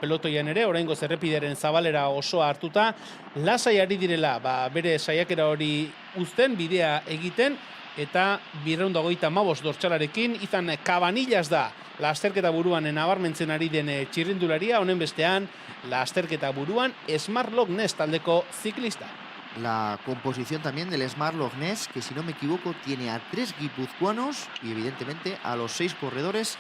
pelotoian ere oraingoz errepidearen zabalera osoa hartuta lasai ari direla bere saiakera hori uzten bidea egiten eta 225 dortsalarekin izan Cabanillas da lasterketa buruan nabarmentzen ari den txirrindularia, honen bestean lasterketa buruan Smartlock Nest taldeko ziklista. La composición también del Smartlock Nest, que si no me equivoco tiene a 3 guipuzcoanos y evidentemente a los 6 corredores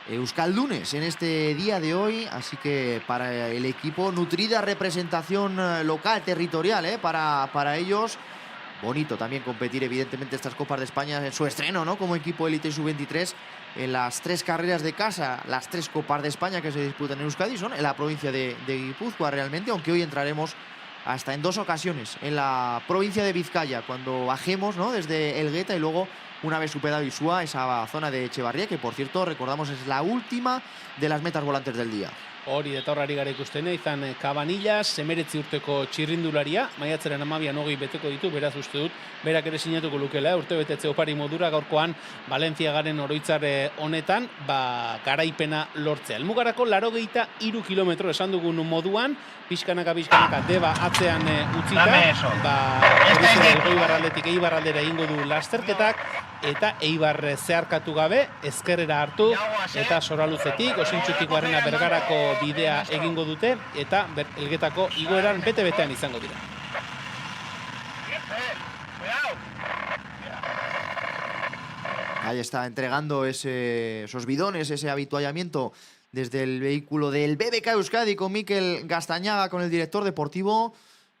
euskaldunes en este día de hoy, así que para el equipo nutrida representación local, territorial, para ellos. Bonito también competir evidentemente estas Copas de España en su estreno, ¿no? Como equipo élite sub-23 en las 3 carreras de casa, las 3 Copas de España que se disputan en Euskadi son en la provincia de Guipúzcoa realmente, aunque hoy entraremos hasta en 2 ocasiones en la provincia de Vizcaya, cuando bajemos, ¿no? Desde Elgueta y luego, una vez superado Isúa, esa zona de Echevarría, que por cierto, recordamos, es la última de las metas volantes del día. Hori eta horrari gara ikusten, izan Cabanillas, 19 urteko txirrindularia, maiatzaren 12 beteko ditu, beraz uste dut, berak ere sinatuko lukela, urte betetze opari modura gaurkoan Valentziagaren oroitzar honetan, garaipena lortzea. Elmugarako 83 kilometro esan dugun moduan, pixkanaka deba atzean utzita, Eibarraldetik Eibarraldera egingo du lasterketak, eta Eibar zeharkatu gabe, ezkerrera hartu, eta Soraluzetik, Osintxutik barrena Bergarako bidea egingo dute, eta Elgetako igoeran bete-betean izango dira. Ahí está entregando esos bidones, ese habituallamiento desde el vehículo del BBK Euskadi con Mikel Gastañaga, con el director deportivo.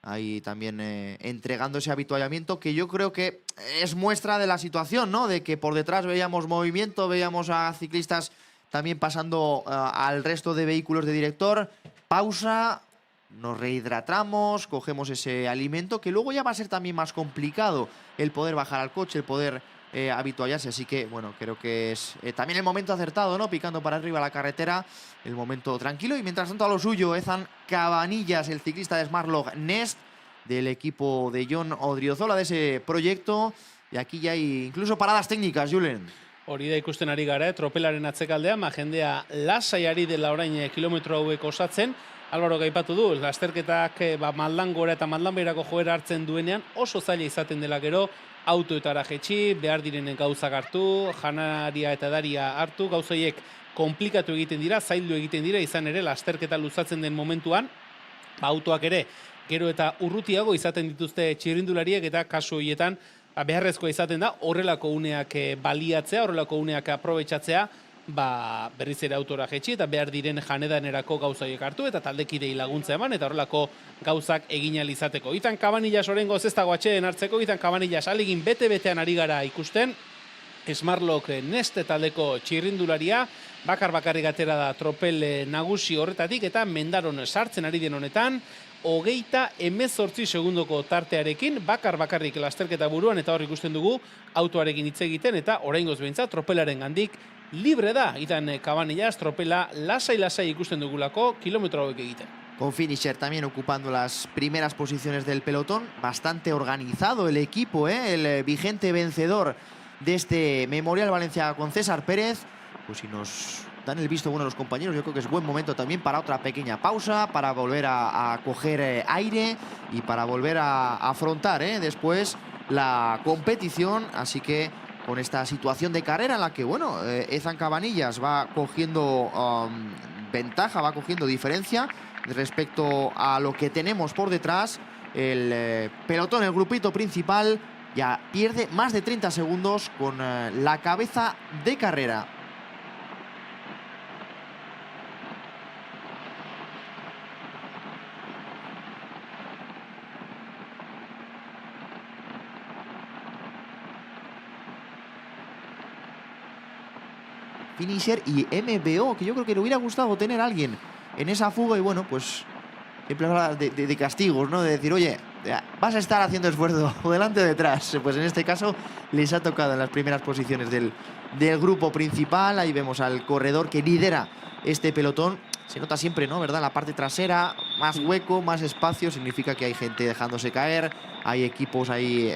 Ahí también entregando ese habituallamiento que yo creo que es muestra de la situación, ¿no? De que por detrás veíamos movimiento, veíamos a ciclistas también pasando al resto de vehículos de director. Pausa, nos rehidratamos, cogemos ese alimento que luego ya va a ser también más complicado el poder bajar al coche, el poder habituallarse. Así que, bueno, creo que es también el momento acertado, ¿no? Picando para arriba la carretera, el momento tranquilo. Y mientras tanto a lo suyo, Ezan Cabanillas, el ciclista de Smartlock Nest, del equipo de Jon Odriozola, de ese proyecto. Y aquí ya hay incluso paradas técnicas, Julen. Hori da ikusten ari gara, tropelaren atzekaldean, jendea lasai ari dela orain kilometro hauek osatzen. Álvaro gaipatu du, lasterketak maldan gora eta maldan beherako joera hartzen duenean oso zaila izaten dela gero, autoetara jetxi, behar direnen gauzak hartu, janaria eta daria hartu, gauzaiek komplikatu egiten dira, zaildu egiten dira, izan ere lasterketa luzatzen den momentuan, autoak ere gero eta urrutiago izaten dituzte txirrindulariek eta kasu horietan beharrezkoa izaten da horrelako uneak baliatzea, horrelako uneak aprobetxatzea, berriz ere autora jetxi eta behar diren janedanerako gauzaiek hartu eta taldekidei laguntza eman eta horrelako gauzak egin ahal izateko. Izan Cabanillas oraingoz ez dago atxeden hartzeko, Izan Cabanillas alegin bete-betean ari gara ikusten, Smartlock Nest taldeko txirrindularia, bakar-bakarrik atera da tropel nagusi horretatik eta mendaron sartzen ari den honetan, 38 segundoko tartearekin, bakar-bakarrik lasterketa buruan eta hor ikusten dugu autoarekin hitz egiten eta oraingoz behintzat tropelaren gandik libre da. Izan Cabanillas tropela lasai-lasai ikusten dugulako kilometro hauek egiten. Con Finisher también ocupando las primeras posiciones del pelotón. Bastante organizado el equipo, el vigente vencedor de este Memorial Valencia con César Pérez. Pues si nos dan el visto bueno los compañeros, yo creo que es buen momento también para otra pequeña pausa, para volver a coger aire y para volver a afrontar después la competición. Así que con esta situación de carrera en la que, bueno, Ezan Cabanillas va cogiendo ventaja, va cogiendo diferencia respecto a lo que tenemos por detrás. El pelotón, el grupito principal, ya pierde más de 30 segundos con la cabeza de carrera. Finisher y MBO, que yo creo que le hubiera gustado tener a alguien en esa fuga y bueno, pues siempre habla de castigos, ¿no? De decir, oye, vas a estar haciendo esfuerzo delante o detrás. Pues en este caso les ha tocado en las primeras posiciones del grupo principal. Ahí vemos al corredor que lidera este pelotón. Se nota siempre, ¿no? ¿Verdad? La parte trasera, más hueco, más espacio, significa que hay gente dejándose caer, hay equipos ahí,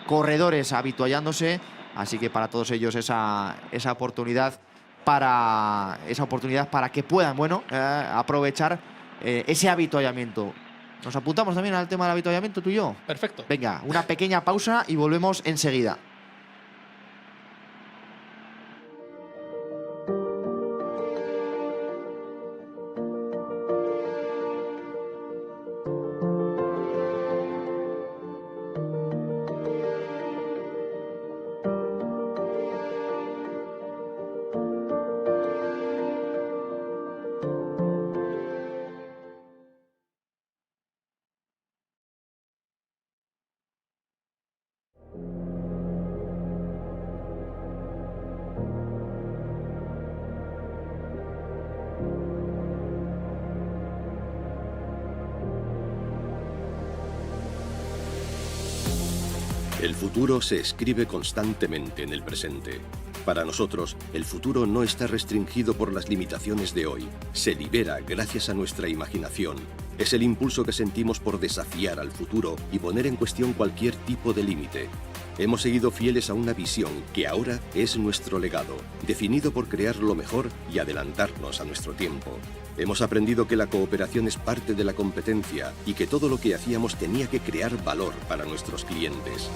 corredores habituallándose. Así que para todos ellos esa oportunidad para que puedan, bueno, aprovechar ese habituallamiento. ¿Nos apuntamos también al tema del habituallamiento tú y yo? Perfecto. Venga, una pequeña pausa y volvemos enseguida. El futuro se escribe constantemente en el presente. Para nosotros, el futuro no está restringido por las limitaciones de hoy. Se libera gracias a nuestra imaginación. Es el impulso que sentimos por desafiar al futuro y poner en cuestión cualquier tipo de límite. Hemos seguido fieles a una visión que ahora es nuestro legado, definido por crear lo mejor y adelantarnos a nuestro tiempo. Hemos aprendido que la cooperación es parte de la competencia y que todo lo que hacíamos tenía que crear valor para nuestros clientes.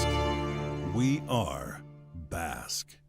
Basque. We are Basque.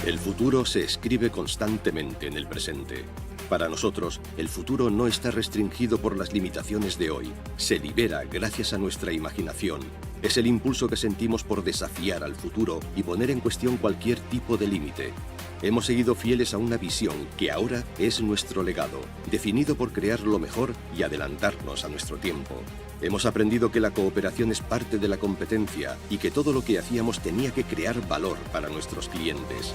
El futuro se escribe constantemente en el presente. Para nosotros, el futuro no está restringido por las limitaciones de hoy. Se libera gracias a nuestra imaginación. Es el impulso que sentimos por desafiar al futuro y poner en cuestión cualquier tipo de límite. Hemos seguido fieles a una visión que ahora es nuestro legado, definido por crear lo mejor y adelantarnos a nuestro tiempo. Hemos aprendido que la cooperación es parte de la competencia y que todo lo que hacíamos tenía que crear valor para nuestros clientes.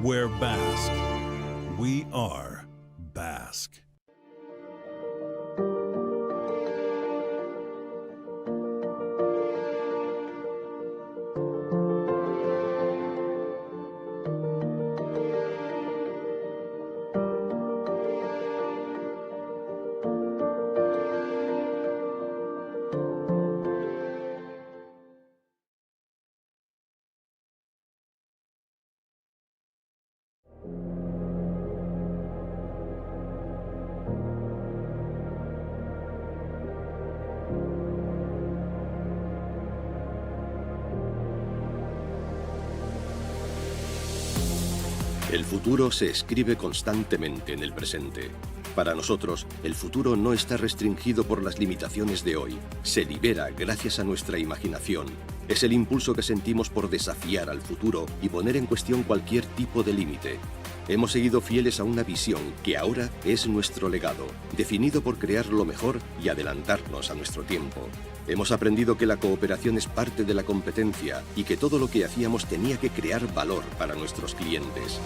We're Basque. We are Basque. El futuro se escribe constantemente en el presente. Para nosotros, el futuro no está restringido por las limitaciones de hoy. Se libera gracias a nuestra imaginación. Es el impulso que sentimos por desafiar al futuro y poner en cuestión cualquier tipo de límite. Hemos seguido fieles a una visión que ahora es nuestro legado, definido por crear lo mejor y adelantarnos a nuestro tiempo. Hemos aprendido que la cooperación es parte de la competencia y que todo lo que hacíamos tenía que crear valor para nuestros clientes.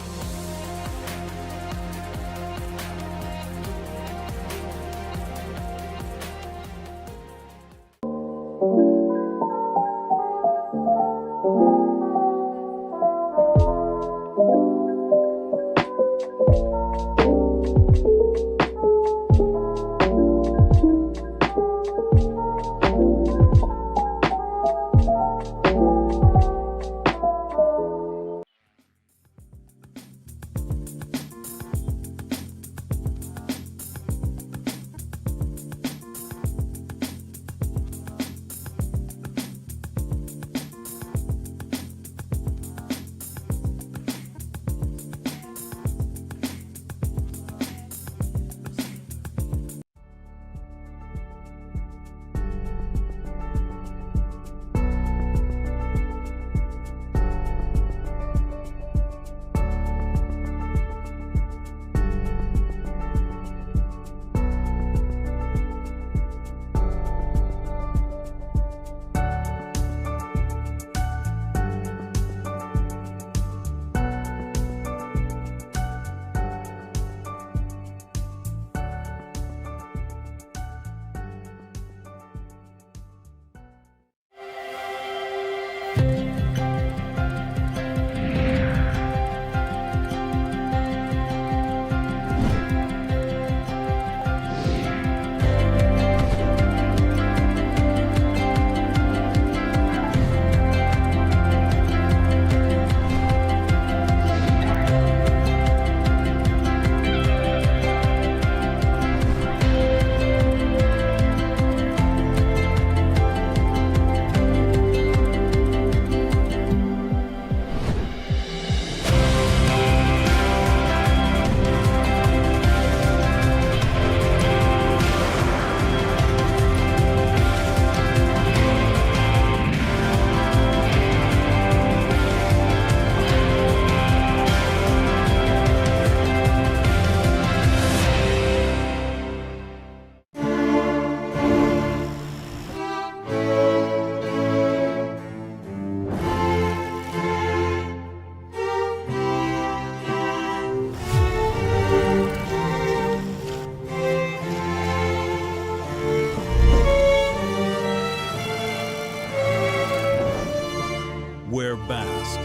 We're Basque.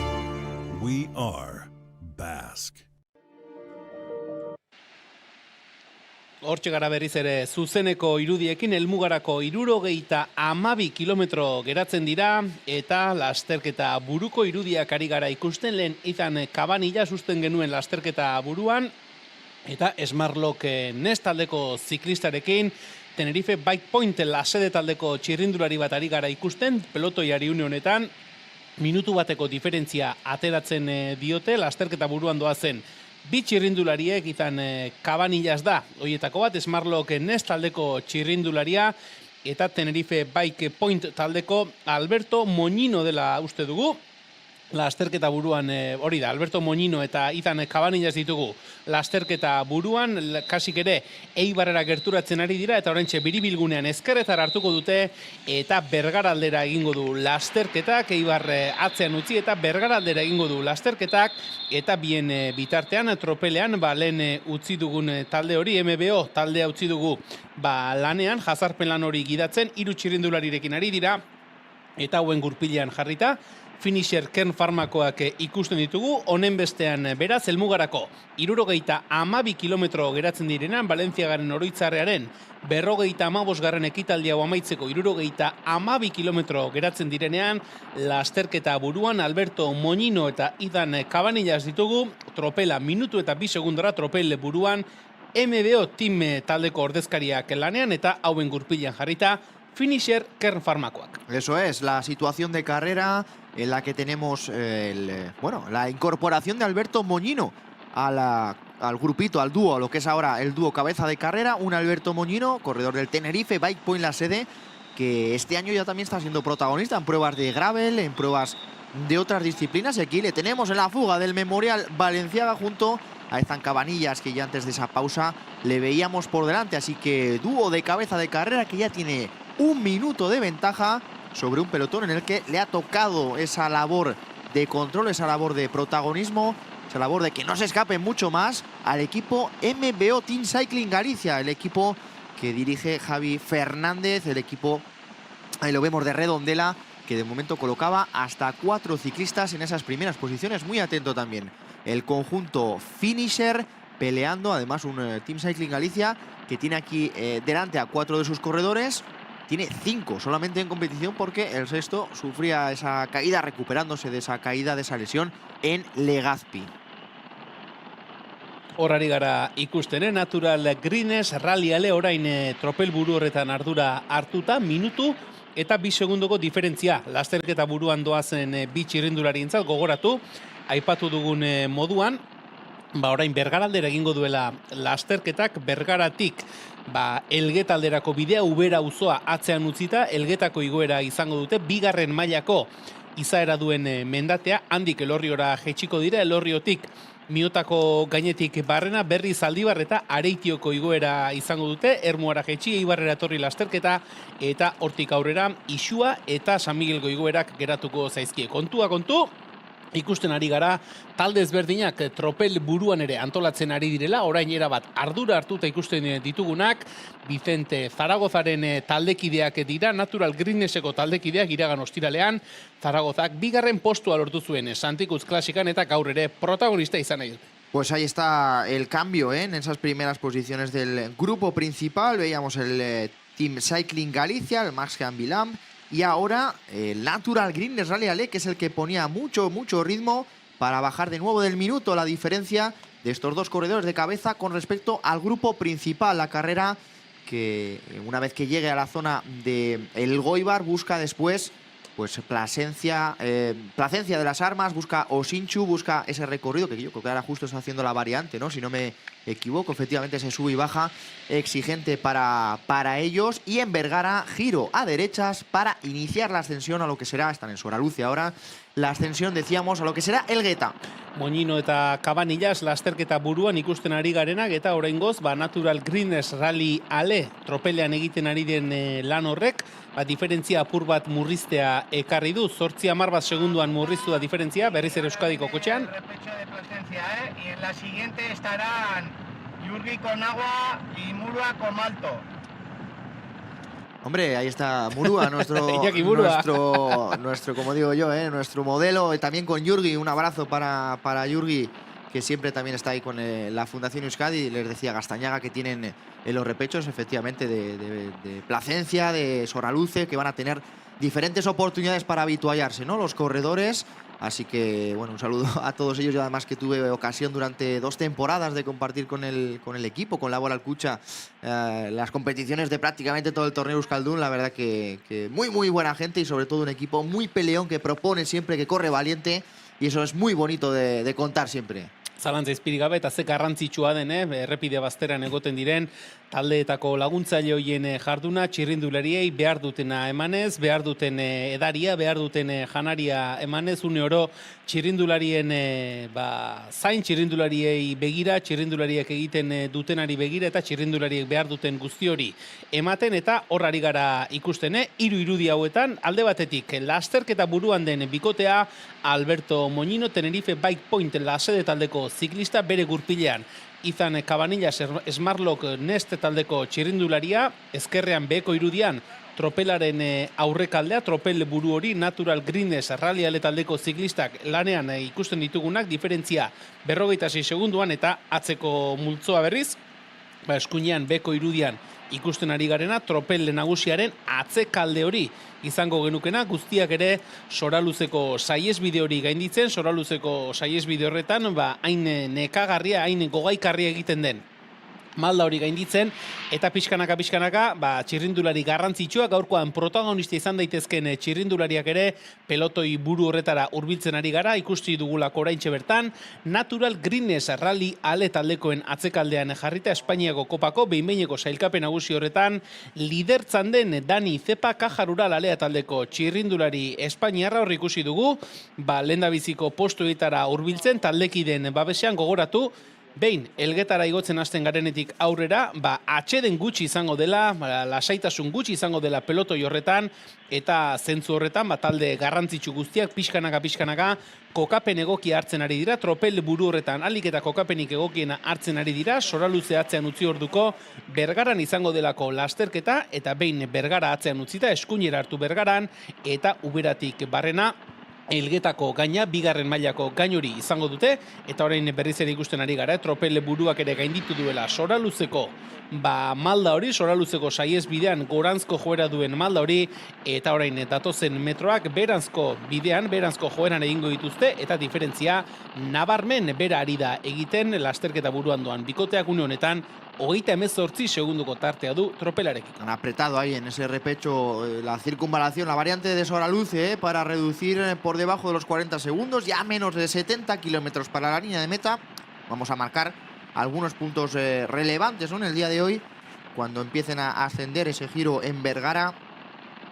We are Basque. Hortxe gara berriz ere zuzeneko irudiekin helmugarako 72 kilometro geratzen dira eta lasterketa buruko irudiak ari gara ikusten. Lehen Ethan Cabanillas susten genuen lasterketa buruan eta Smartlock Nest taldeko ziklistarekin Tenerife Bike Point lasede taldeko txirrindulari bat ari gara ikusten. Pelotoiari une honetan minutu bateko diferentzia ateratzen diote lasterketa buruan doazen. Bi txirrindulariek izan Cabanillas da, horietako bat, Smartlock Nest taldeko txirrindularia eta Tenerife Bike Point taldeko Alberto Moñino dela uste dugu. Lasterketa buruan, hori da, Alberto Moñino eta Ethan Cabanillas ditugu. Lasterketa buruan, kasik ere, Eibarrera gerturatzen ari dira eta oraintxe biribilgunean ezkerretara hartuko dute eta Bergaraldera egingo du lasterketak, Eibar atzean utzi eta Bergaraldera egingo du lasterketak eta bien bitartean, tropelean, lehen utzi dugun talde hori, MBO taldea utzi dugu lanean, jazarpen lan hori gidatzen, 3 txirrindularirekin ari dira eta hauen gurpilean jarrita, Finisher Kern Farmakoak ikusten ditugu, honen bestean beraz, helmugarako 72 kilometro geratzen direnean, Valentziagaren oroitzarrearen 55. ekitaldi hau amaitzeko 72 kilometro geratzen direnean, lasterketa buruan Alberto Moñino eta Ethan Cabanillas ditugu, tropela minutu eta 2 segundora tropel buruan, MBO Team taldeko ordezkariak lanean eta hauen gurpilean jarrita, Finisher Kern Farmakoak. Eso es, la situación de carrera en la que tenemos la incorporación de Alberto Moñino al grupito, al dúo, lo que es ahora el dúo cabeza de carrera. Un Alberto Moñino, corredor del Tenerife Bike Point la sede, que este año ya también está siendo protagonista en pruebas de gravel, en pruebas de otras disciplinas. Y aquí le tenemos en la fuga del Memorial Balenciaga junto a Ethan Cabanillas, que ya antes de esa pausa le veíamos por delante. Así que dúo de cabeza de carrera que ya tiene 1 minuto de ventaja sobre un pelotón en el que le ha tocado esa labor de control, esa labor de protagonismo, esa labor de que no se escape mucho más al equipo MBO Team Cycling Galicia, el equipo que dirige Javi Fernández, el equipo, ahí lo vemos, de Redondela, que de momento colocaba hasta 4 ciclistas en esas primeras posiciones. Muy atento también el conjunto finisher, peleando además un Team Cycling Galicia que tiene aquí delante a 4 de sus corredores. Tiene 5 solamente en competición porque el sexto sufría esa caída, recuperándose de esa caída, de esa lesión en Legazpi. Horari gara ikusten, Natural Greens Rallyale orain tropel buru horretan ardura hartuta, minutu eta 2 segundoko diferentzia. Lasterketa buruan doazen bi txirrindularientzat gogoratu, aipatu dugun moduan, orain Bergaraldera egingo duela lasterketak, Bergaratik Elgetalderako bidea, Ubera auzoa atzean utzita, Elgetako igoera izango dute, 2. mailako izaera duen mendatea, handik Elorriora jetxiko dira, Elorriotik Miotako gainetik Barrena, Berri Zaldibar eta Areitioko igoera izango dute, Ermuara jetxi, Eibarrera etorri lasterketa, eta hortik aurrera Isua eta San Miguelgo igoerak geratuko zaizkie. Kontua kontu, ikusten ari gara talde ezberdinak tropel buruan ere antolatzen ari direla, orain erabat ardura hartuta ikusten ditugunak, Vicente Zaragozaren taldekideak dira, Natural Greenseko taldekideak iragan ostiralean, Zaragozak 2. postua lortu zuen Santikutz klasikan eta gaur ere protagonista izan nahi dute. Pues ahí está el cambio en esas primeras posiciones del grupo principal. Veíamos el Team Cycling Galicia, el Max Gambilam, y ahora el Natural Greens Rallyale, que es el que ponía mucho ritmo para bajar de nuevo del minuto la diferencia de estos 2 corredores de cabeza con respecto al grupo principal. La carrera que una vez que llegue a la zona de El Goibar busca después pues Plasencia de las Armas, busca Osinchu, busca ese recorrido que yo creo que ahora justo está haciendo la variante, ¿no? Si no me equivoco, efectivamente se sube y baja exigente para ellos. Y en Vergara, giro a derechas para iniciar la ascensión a lo que será, están en Soraluce ahora, la ascensión, decíamos, a lo que será Elgeta. Moñino eta Cabanillas lasterketa buruan ikusten ari garenak, eta oraingoz Natural Greens Rallyale tropelean egiten ari den lan horrek, diferentzia apur bat murriztea ekarri du, 8-10 segunduan murriztu da diferentzia, berriz ere Euskadiko kotxean. Y en la siguiente estarán Yurgi con agua y Murua con malto. Hombre, ahí está Murua, nuestro, como digo yo, nuestro modelo. También con Yurgi, un abrazo para Yurgi, que siempre también está ahí con la Fundación Euskadi. Les decía Gastañaga que tienen en los repechos, efectivamente, de Placencia, de Soraluce, que van a tener diferentes oportunidades para habituallarse, ¿no? Los corredores. Así que, bueno, un saludo a todos ellos. Yo además que tuve ocasión durante 2 temporadas de compartir con el equipo, con Laboral Cucha, las competiciones de prácticamente todo el torneo Euskaldun. La verdad que muy buena gente y sobre todo un equipo muy peleón que propone siempre, que corre valiente, y eso es muy bonito de contar siempre. Zalantza izpirik gabe eta ze garrantzitsua den, errepide bazteran egoten diren taldeetako laguntzaile hoien jarduna, txirrindulariei behar dutena emanez, behar duten edaria, behar duten janaria emanez, une oro txirrindularien zain, txirrindulariei begira, txirrindulariek egiten dutenari begira eta txirrindulariek behar duten guzti hori ematen, eta horrari gara ikusten, hiru irudi hauetan, alde batetik lasterketa buruan den bikotea, Alberto Moñino, Tenerife Bike Point lasede taldeko ziklista, bere gurpilean Ethan Cabanillas Smartlock Nest taldeko txirrindularia, ezkerrean beheko irudian tropelaren aurrekaldea, tropel buru hori Natural Greens Rallyale taldeko ziklistak lanean ikusten ditugunak, diferentzia 46 segunduan, eta atzeko multzoa berriz, eskuinean beheko irudian ikusten ari garena, tropel nagusiaren atzekalde hori izango genukena, guztiak ere Soraluzeko saihesbide hori gainditzen, Soraluzeko saihesbide horretan, hain nekagarria, hain gogaikarria egiten den malda hori gainditzen, eta pixkanaka, txirrindulari garrantzitsua, gaurkoan protagonista izan daitezken txirrindulariak ere pelotoi buru horretara hurbiltzen ari gara, ikusti dugulako oraintxe bertan, Natural Greens Rallyale taldekoen atzekaldean jarrita Espainiako kopako behin-behineko sailkapen nagusi horretan lidertzan den Dani Zepa Caja Rural alea taldeko txirrindulari espainiarra hor ikusi dugu, lehendabiziko postuetara hurbiltzen taldekiden babesean, gogoratu, Behin, Elgetara igotzen hasten garenetik aurrera, atxeden gutxi izango dela, lasaitasun gutxi izango dela pelotoi horretan, eta zentzu horretan, talde garrantzitsu guztiak, pixkanaka, kokapen egokia hartzen ari dira, tropel buru horretan alik eta kokapenik egokiena hartzen ari dira, Soraluze atzean utzi orduko, Bergaran izango delako lasterketa, eta behin Bergara atzean utzita, eskuinera hartu Bergaran, eta Uberatik barrena, Elgetako gaina, bigarren mailako gainori izango dute, eta orain berriz ere ikusten ari gara, tropel buruak ere gainditu duela Soraluzeko malda hori, Soraluzeko saiesbidean goranzko joera duen malda hori, eta orain datozen metroak beranzko bidean, beranzko joeran egingo dituzte, eta diferentzia nabarmen bera ari da egiten lasterketa buruan doan bikoteak une honetan, 38 segunduko tartea du tropelarekin. Han apretado ahí en ese repecho la circunvalación, la variante de Soraluce, para reducir por debajo de los 40 segundos, ya menos de 70 kilómetros para la línea de meta. Vamos a marcar algunos puntos relevantes, ¿no?, en el día de hoy, cuando empiecen a ascender ese giro en Bergara.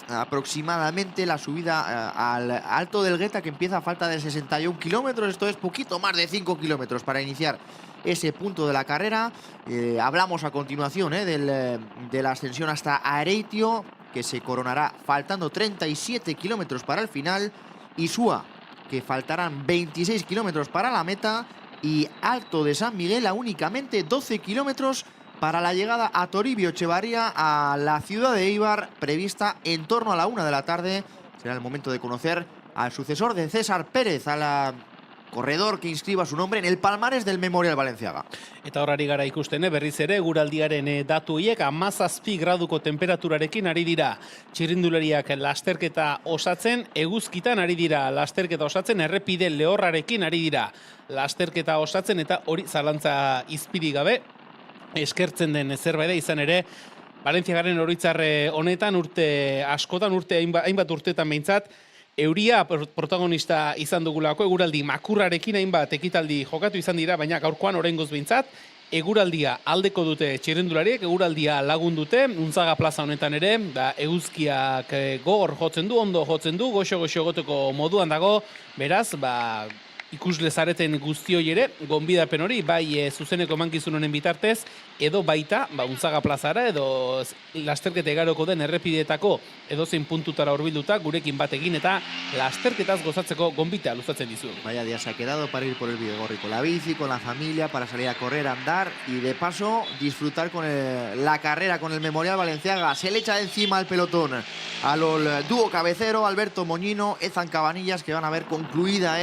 Aproximadamente la subida al Alto del Gueta, que empieza a falta de 61 kilómetros, esto es poquito más de 5 kilómetros para iniciar ese punto de la carrera. Hablamos a continuación de la ascensión hasta Areitio, que se coronará faltando 37 kilómetros para el final, Isua, que faltarán 26 kilómetros para la meta, y Alto de San Miguel a únicamente 12 kilómetros para la llegada a Toribio Echevarría, a la ciudad de Eibar, prevista en torno a la 1 de la tarde. Será el momento de conocer al sucesor de César Pérez, al corredor que inscriba su nombre en el palmarés del Memorial Balenciaga. Eta horari gara ikusten, berriz ere, guraldiaren datu hiek 17 graduko temperaturarekin ari dira. Txirrindulariak lasterketa osatzen, eguzkitan ari dira lasterketa osatzen, errepide lehorrarekin ari dira lasterketa osatzen, eta hori zalantza izpiri gabe eskertzen den zerbait da, izan ere, Balentziagaren oroitzarre honetan urte askotan, hainbat urteetan behintzat, euria protagonista izan dugulako, eguraldi makurrarekin hainbat ekitaldi jokatu izan dira, baina gaurkoan oraingoz behintzat, eguraldia aldeko dute txirrindulariek, eguraldia lagun dute, Untzaga plaza honetan ere, eguzkiak gogor jotzen du, ondo jotzen du, goxo-goxo goteko moduan dago, beraz, ikusle zareten guztioi ere, gonbidapen hori, bai zuzeneko emankizun honen bitartez, edo baita, Untzaga plazara, edo lasterketa igaroko den errepideetako edozein puntutara hurbilduta, gurekin batekin, eta lasterketaz gozatzeko gonbita luzatzen dizu. Vaya día se ha quedado para ir por el Bidegorri con la bici, con la familia, para salir a correr, a andar y de paso disfrutar con la carrera con el Memorial Balenciaga. Se le echa encima al pelotón al dúo cabecero, Alberto Moñino, Ezan Cabanillas, que van a ver concluida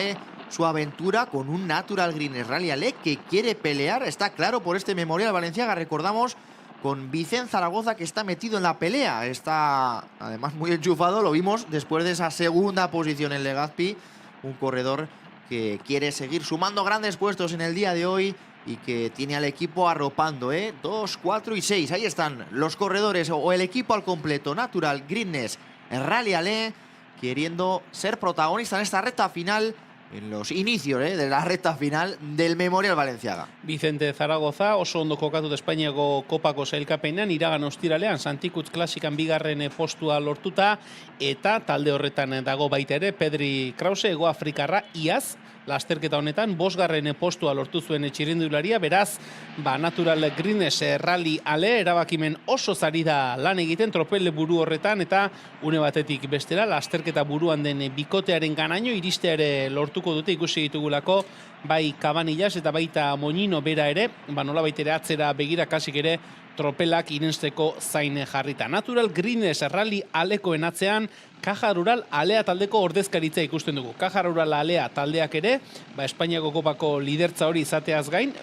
su aventura con un Natural Greenness Rally Ale que quiere pelear, está claro, por este Memorial Balenciaga. Recordamos con Vicent Zaragoza, que está metido en la pelea, está además muy enchufado, lo vimos después de esa segunda posición en Legazpi, un corredor que quiere seguir sumando grandes puestos en el día de hoy y que tiene al equipo arropando, 2, 4 y 6, ahí están los corredores o el equipo al completo, Natural Greenness Rally Ale, queriendo ser protagonista en esta recta final, en los inicios de la recta final del Memorial Balenciaga. Vicente Zaragoza oso ondo kokatu Espainiako kopako sailkapenean, iragan ostiralean Santikutz klasikan bigarren postua lortuta, eta talde horretan dago baita ere Pedri Krause, Hego Afrikarra, iaz lasterketa honetan 5. postua lortu zuen txirrindularia, beraz, Natural Greenness Rally Ale erabakimen oso zari da lan egiten tropel buru horretan, eta une batetik bestela lasterketa buruan den bikotearen ganaino iristeare lortuko dute, ikusi ditugulako bai Cabanillas eta baita Moñino bera ere, nolabait ere atzera begira kasik ere tropelak irensteko zain jarrita. Natural Greenness Rally Alekoen atzean Caja Rural Alea taldeko ordezkaritza ikusten dugu. Caja Rural Alea taldeak ere, Espainiako kopako lidertza hori izateaz gain,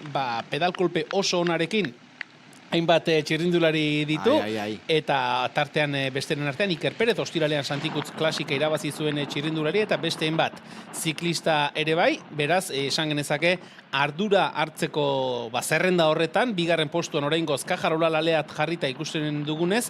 pedalkolpe oso onarekin hainbat txirrindulari ditu, eta tartean besteren artean Iker Perez, ostiralean Santikutz klasika irabazi zuen txirrindulari, eta beste hainbat ziklista ere bai, beraz, esan genezake, ardura hartzeko zerrenda horretan, bigarren postuan oraingoz Caja Rural Aleat jarrita ikusten dugunez,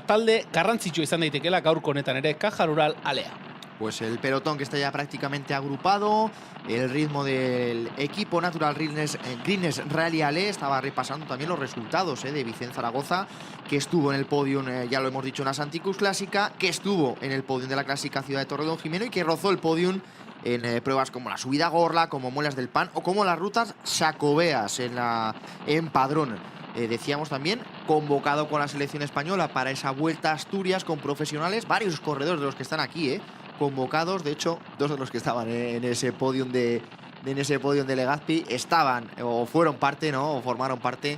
talde garrantzitsua izan daitekela gaurko honetan ere Caja Rural Alea. Pues el pelotón que está ya prácticamente agrupado, el ritmo del equipo Natural Greenness Rally Ale. Estaba repasando también los resultados de Vicent Zaragoza, que estuvo en el podium, ya lo hemos dicho, en la Santikutz Clásica, que estuvo en el podium de la Clásica Ciudad de Torredón Jimeno y que rozó el podium en pruebas como la subida a Gorla, como Muelas del Pan o como las rutas Xacobeas en Padrón. Decíamos también, convocado con la selección española para esa Vuelta a Asturias con profesionales, varios corredores de los que están aquí, convocados. De hecho, 2 de los que estaban en ese podium de Legazpi estaban o fueron parte, ¿no? O formaron parte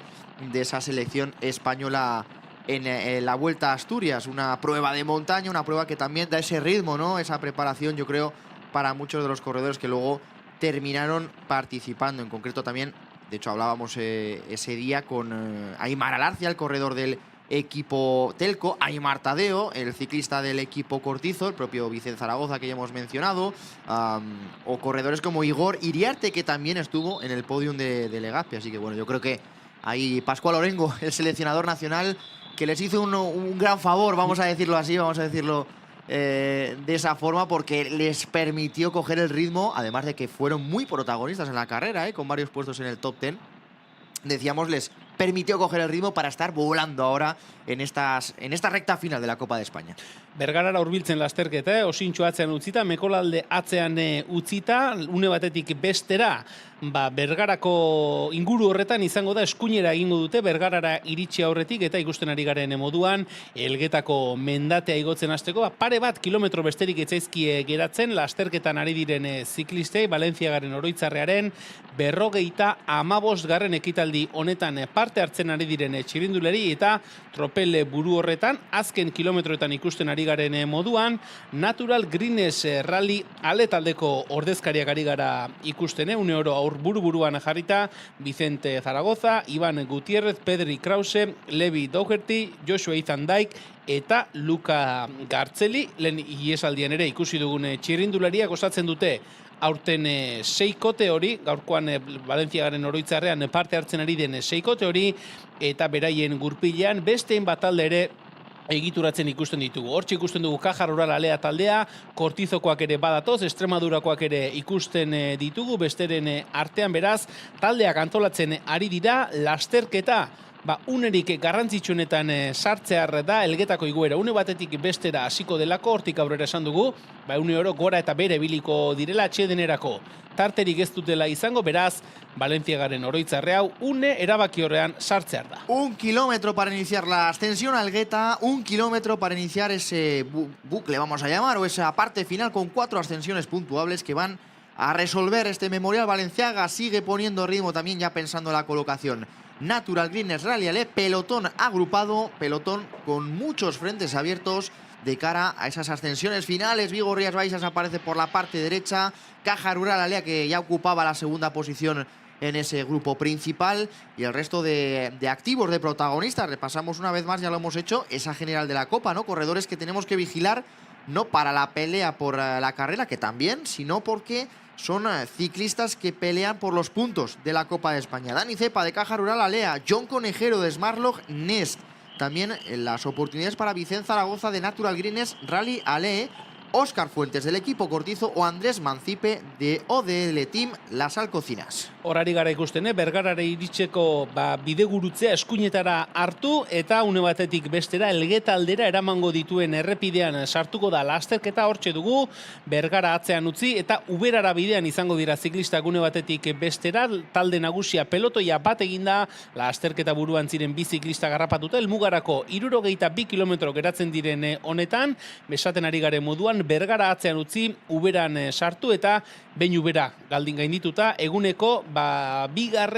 de esa selección española en la Vuelta a Asturias. Una prueba de montaña, una prueba que también da ese ritmo, ¿no? Esa preparación, yo creo, para muchos de los corredores que luego terminaron participando. En concreto también, de hecho, hablábamos ese día con Aimar Alarcia, el corredor del equipo Telco, Aimar Tadeo, el ciclista del equipo Cortizo, el propio Vicente Zaragoza que ya hemos mencionado, o corredores como Igor Iriarte, que también estuvo en el podium de Legazpi. Así que bueno, yo creo que ahí Pascual Orengo, el seleccionador nacional, que les hizo un gran favor, vamos a decirlo así, vamos a decirlo de esa forma, porque les permitió coger el ritmo, además de que fueron muy protagonistas en la carrera, con varios puestos en el top 10. Decíamos, les permitió coger el ritmo para estar volando ahora en esta recta final de la Copa de España. Bergarara hurbiltzen lasterketa, osintxo atzean utzita, Mekolalde atzean utzita, une batetik bestera, Bergarako inguru horretan izango da eskuinera egingo dute Bergarara iritsi aurretik, eta ikusten ari garen moduan Elgetako mendatea igotzen hasteko, pare bat kilometro besterik etzaizkie geratzen lasterketan ari diren ziklistei, Valentziagaren oroitzarrearen 55. ekitaldi honetan parte hartzen ari diren txirrinduleri, eta tropel buru horretan azken kilometroetan ikusten ari garen moduan Natural Greens Rally Ale taldeko ordezkariak ari gara ikusten, une oro aur buru-buruan jarrita Vicente Zaragoza, Iban Gutiérrez, Pedri Krause, Levi Dougherty, Joshua Ethan Dyke eta Luka Gartzeli. Lehen iesaldian ere ikusi dugun txirrindulariak osatzen dute aurten seikote hori, gaurkoan Valentziagaren oroitzarrean parte hartzen ari den seikote hori, eta beraien gurpilean besteen bat talde ere egituratzen ikusten ditugu. Hortxe ikusten dugu Caja Rural Alea taldea, Kortizokoak ere badatoz, Extremadurakoak ere ikusten ditugu, besteren artean beraz, taldeak antolatzen ari dira lasterketa. Unerik garrantzitsuenetan sartzear da Elgetako igoera. Une batetik bestera hasiko delako, hortik aurrera esan dugu, une oro gora eta bere biliko direla atsedenerako. Tarterik ez dutela izango, beraz, Valentziagaren oroitzarre hau une erabaki horrean sartzear da. 1 kilómetro para iniciar la ascensión a Elgeta, 1 kilómetro para iniciar ese bucle, vamos a llamar, o esa parte final con 4 ascensiones puntuables que van a resolver este Memorial Valenciaga. Sigue poniendo ritmo también ya pensando en la colocación. Natural Greens Rally Ale, pelotón agrupado, pelotón con muchos frentes abiertos de cara a esas ascensiones finales. Vigo Rías Baixas aparece por la parte derecha, Caja Rural Alea, que ya ocupaba la segunda posición en ese grupo principal, y el resto de activos, de protagonistas. Repasamos una vez más, ya lo hemos hecho, esa general de la Copa, ¿no? Corredores que tenemos que vigilar, no para la pelea por la carrera, que también, sino porque son ciclistas que pelean por los puntos de la Copa de España. Dani Cepa de Caja Rural Alea, John Conejero de Smartlock Nest. También las oportunidades para Vicente Zaragoza de Natural Greens Rally Ale, Óscar Fuentes del equipo Cortizo o Andrés Mancipe de ODL Team Las Alcocinas. Horari gara ikusten, Bergarara iritseko bidegurutzea eskuinetara hartu, eta une batetik bestera Elgeta aldera eramango dituen errepidean sartuko da lasterketa. Hortxe dugu, Bergara atzean utzi eta Uberara bidean izango dira ziklistak une batetik bestera. Talde nagusia pelotoia bat eginda, lasterketa buruan ziren bi ziklista garrapatuta, helmugarako 62 kilometro geratzen diren honetan, besaten ari garen moduan Bergara atzean utzi, Uberan sartu, eta behin Ubera galdin gaindituta, eguneko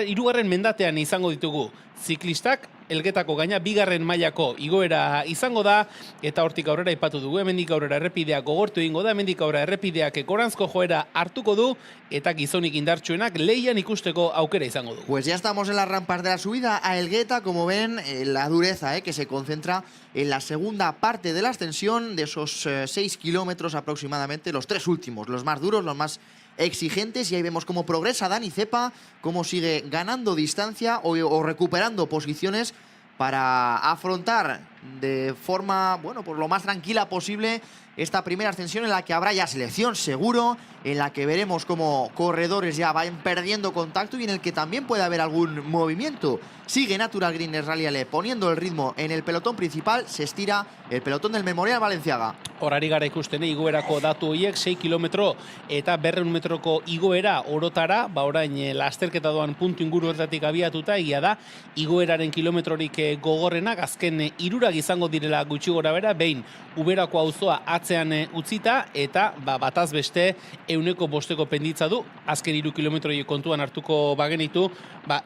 hirugarren mendatean izango ditugu ziklistak. Elgetako gaina bigarren mailako igoera izango da, eta hortik aurrera aipatu dugu, hemendik aurrera errepideak gogortu egingo da, hemendik aurrera errepideak goranzko joera hartuko du, eta gizonik indartsuenak lehian ikusteko aukera izango du. Pues ya estamos en las rampas de la subida a Elgeta, como ven, la dureza que se concentra en la segunda parte de la ascensión, de esos 6 kilómetros aproximadamente, los 3 últimos, los más duros, los más exigentes, y ahí vemos cómo progresa Dani Cepa, cómo sigue ganando distancia o recuperando posiciones para afrontar de forma, bueno, pues lo más tranquila posible esta primera ascensión, en la que habrá ya selección seguro, en la que veremos cómo corredores ya van perdiendo contacto y en el que también puede haber algún movimiento. Sigue Natural Greenness Rally Ale poniendo el ritmo en el pelotón principal, se estira el pelotón del Memorial Balenciaga. Horari gara ikusten, igoerako datu horiek 6 kilometro eta 200 metroko igoera orotara, orain lasterketa doan puntu inguru horretatik abiatuta, egia da, igoeraren kilometrorik gogorrenak azken 3 izango direla gutxi gora bera, behin Uberako auzoa atzean utzita, eta bataz beste 105 penditza du, azken 3 kilometroi kontuan hartuko bagenitu,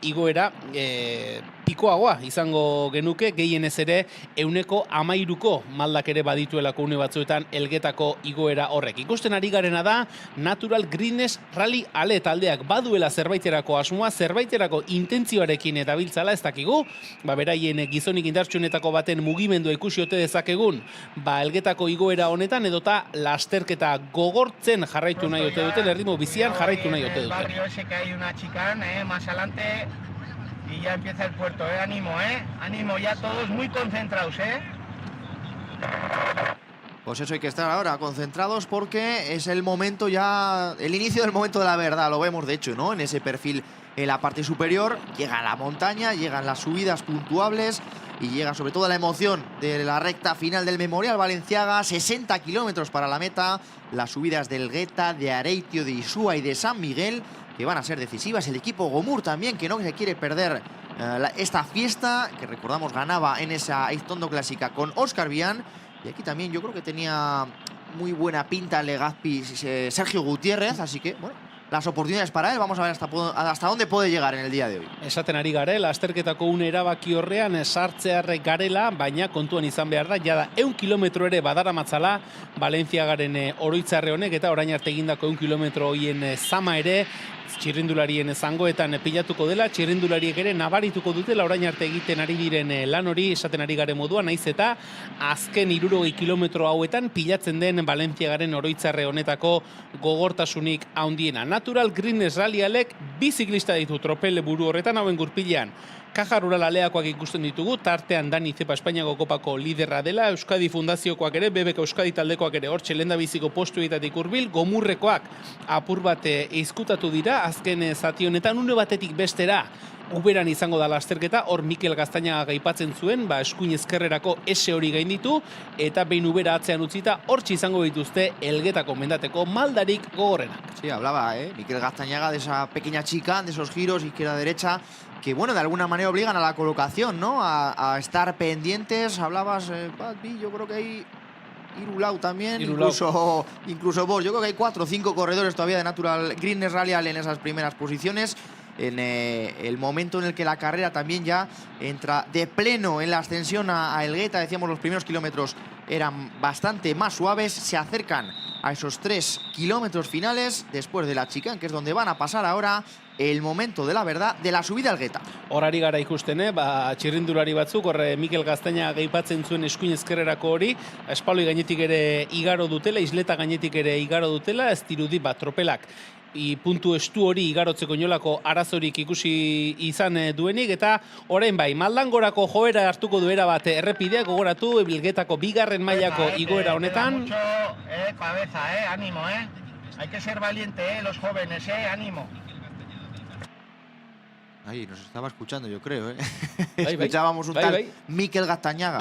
igoera pikoagoa izango genuke, gehienez ere 113ko maldak ere badituelako une batzuetan Elgetako igoera horrek. Ikusten ari garena da Natural Greenness Rally Ale taldeak baduela zerbaiterako asmoa, zerbaiterako intentzioarekin eta biltzala, ez dakigu, beraien gizonik indartsuenetako baten mugimendua ikusi ote dezakegun, Elgetako igoera honetan edota lasterketa gogortzen jarraitu nahi ote duten, erritmo bizian jarraitu nahi ote duten. Barrio ese que hay una chicán, más adelante, y ya empieza el puerto, ánimo, ánimo, ya todos muy concentrados, Pues eso, hay que estar ahora concentrados porque es el momento ya, el inicio del momento de la verdad, lo vemos de hecho, ¿no? En ese perfil en la parte superior, llega la montaña, llegan las subidas puntuables y llega sobre todo la emoción de la recta final del Memorial Balenciaga, 60 kilómetros para la meta, las subidas del Elgeta, de Areitio, de Isúa y de San Miguel, que van a ser decisivas. El equipo Gomur también, que no se quiere perder esta fiesta, que recordamos ganaba en esa Iztondo Clásica con Óscar Vián. Y aquí también yo creo que tenía muy buena pinta el Legazpi Sergio Gutiérrez, así que, bueno, las oportunidades para él, vamos a ver hasta dónde puede llegar en el día de hoy. Esaten ari gare, lasterketako une erabaki horrean sartzearrek garela, baina kontuan izan behar da, jada 100 kilometro ere badaramatzala Balenciagaren oroitzarre honek, eta orain arte egindako 100 kilometro hoien zama ere txirrindularien zangoetan pilatuko dela, txirrindulariek ere nabarituko dutela orain arte egiten ari diren lan hori, esaten ari gare moduan, naiz eta azken 60 kilometro hauetan pilatzen den Balenciagaren oroitzarre honetako gogortasunik handiena. Natural Greenness Rally Alek bi ziklista ditu tropel buru horretan, hauen gurpilean Caja Rural Aleakoak ikusten ditugu, tartean Dani Zepa Espainiako kopako liderra dela, Euskadi Fundaziokoak ere, BBK Euskadi taldekoak ere hortxe lehendabiziko postuetatik hurbil, Gomurrekoak apur bat izkutatu dira, azken zati honetan une batetik bestera Uberan izango da lasterketa, hor Mikel Gaztañaga aipatzen zuen, eskuin ezkerrerako ese hori gainditu, eta behin Ubera atzean utzita, hortxe izango dituzte Elgetako mendateko maldarik gogorrenak. Sí, hablaba, Mikel Gaztañaga de esa pequeña chica, de esos giros izquierda-derecha, que bueno, de alguna manera obligan a la colocación, ¿no? A estar pendientes. Hablabas, yo creo que hay Irulau también, incluso vos. Yo creo que hay 4 o 5 corredores todavía de Natural Greenness Rally Ale en esas primeras posiciones. En el momento en el que la carrera también ya entra de pleno en la ascensión a Elgeta, decíamos los primeros kilómetros eran bastante más suaves, se acercan a esos 3 kilómetros finales después de la chicane, que es donde van a pasar ahora el momento de la verdad de la subida al Elgeta. Horari gara ikusten, txirrindulari batzuk, horre Mikel Gaztañaga aipatzen zuen eskuin ezkerrerako hori, espaloi gainetik ere igaro dutela, isleta gainetik ere igaro dutela, ez dirudi tropelak puntu estu hori igarotzeko inolako arazorik ikusi izan duenik, eta orain bai, Maldangorako joera hartuko duera bat errepidea gogoratu, Elgetako bigarren mailako igoera honetan. Mucho, cabeza, ánimo, hay que ser valiente, los jóvenes, ánimo. Ahí nos estaba escuchando, yo creo, Escuchábamos un tal Mikel Gaztañaga.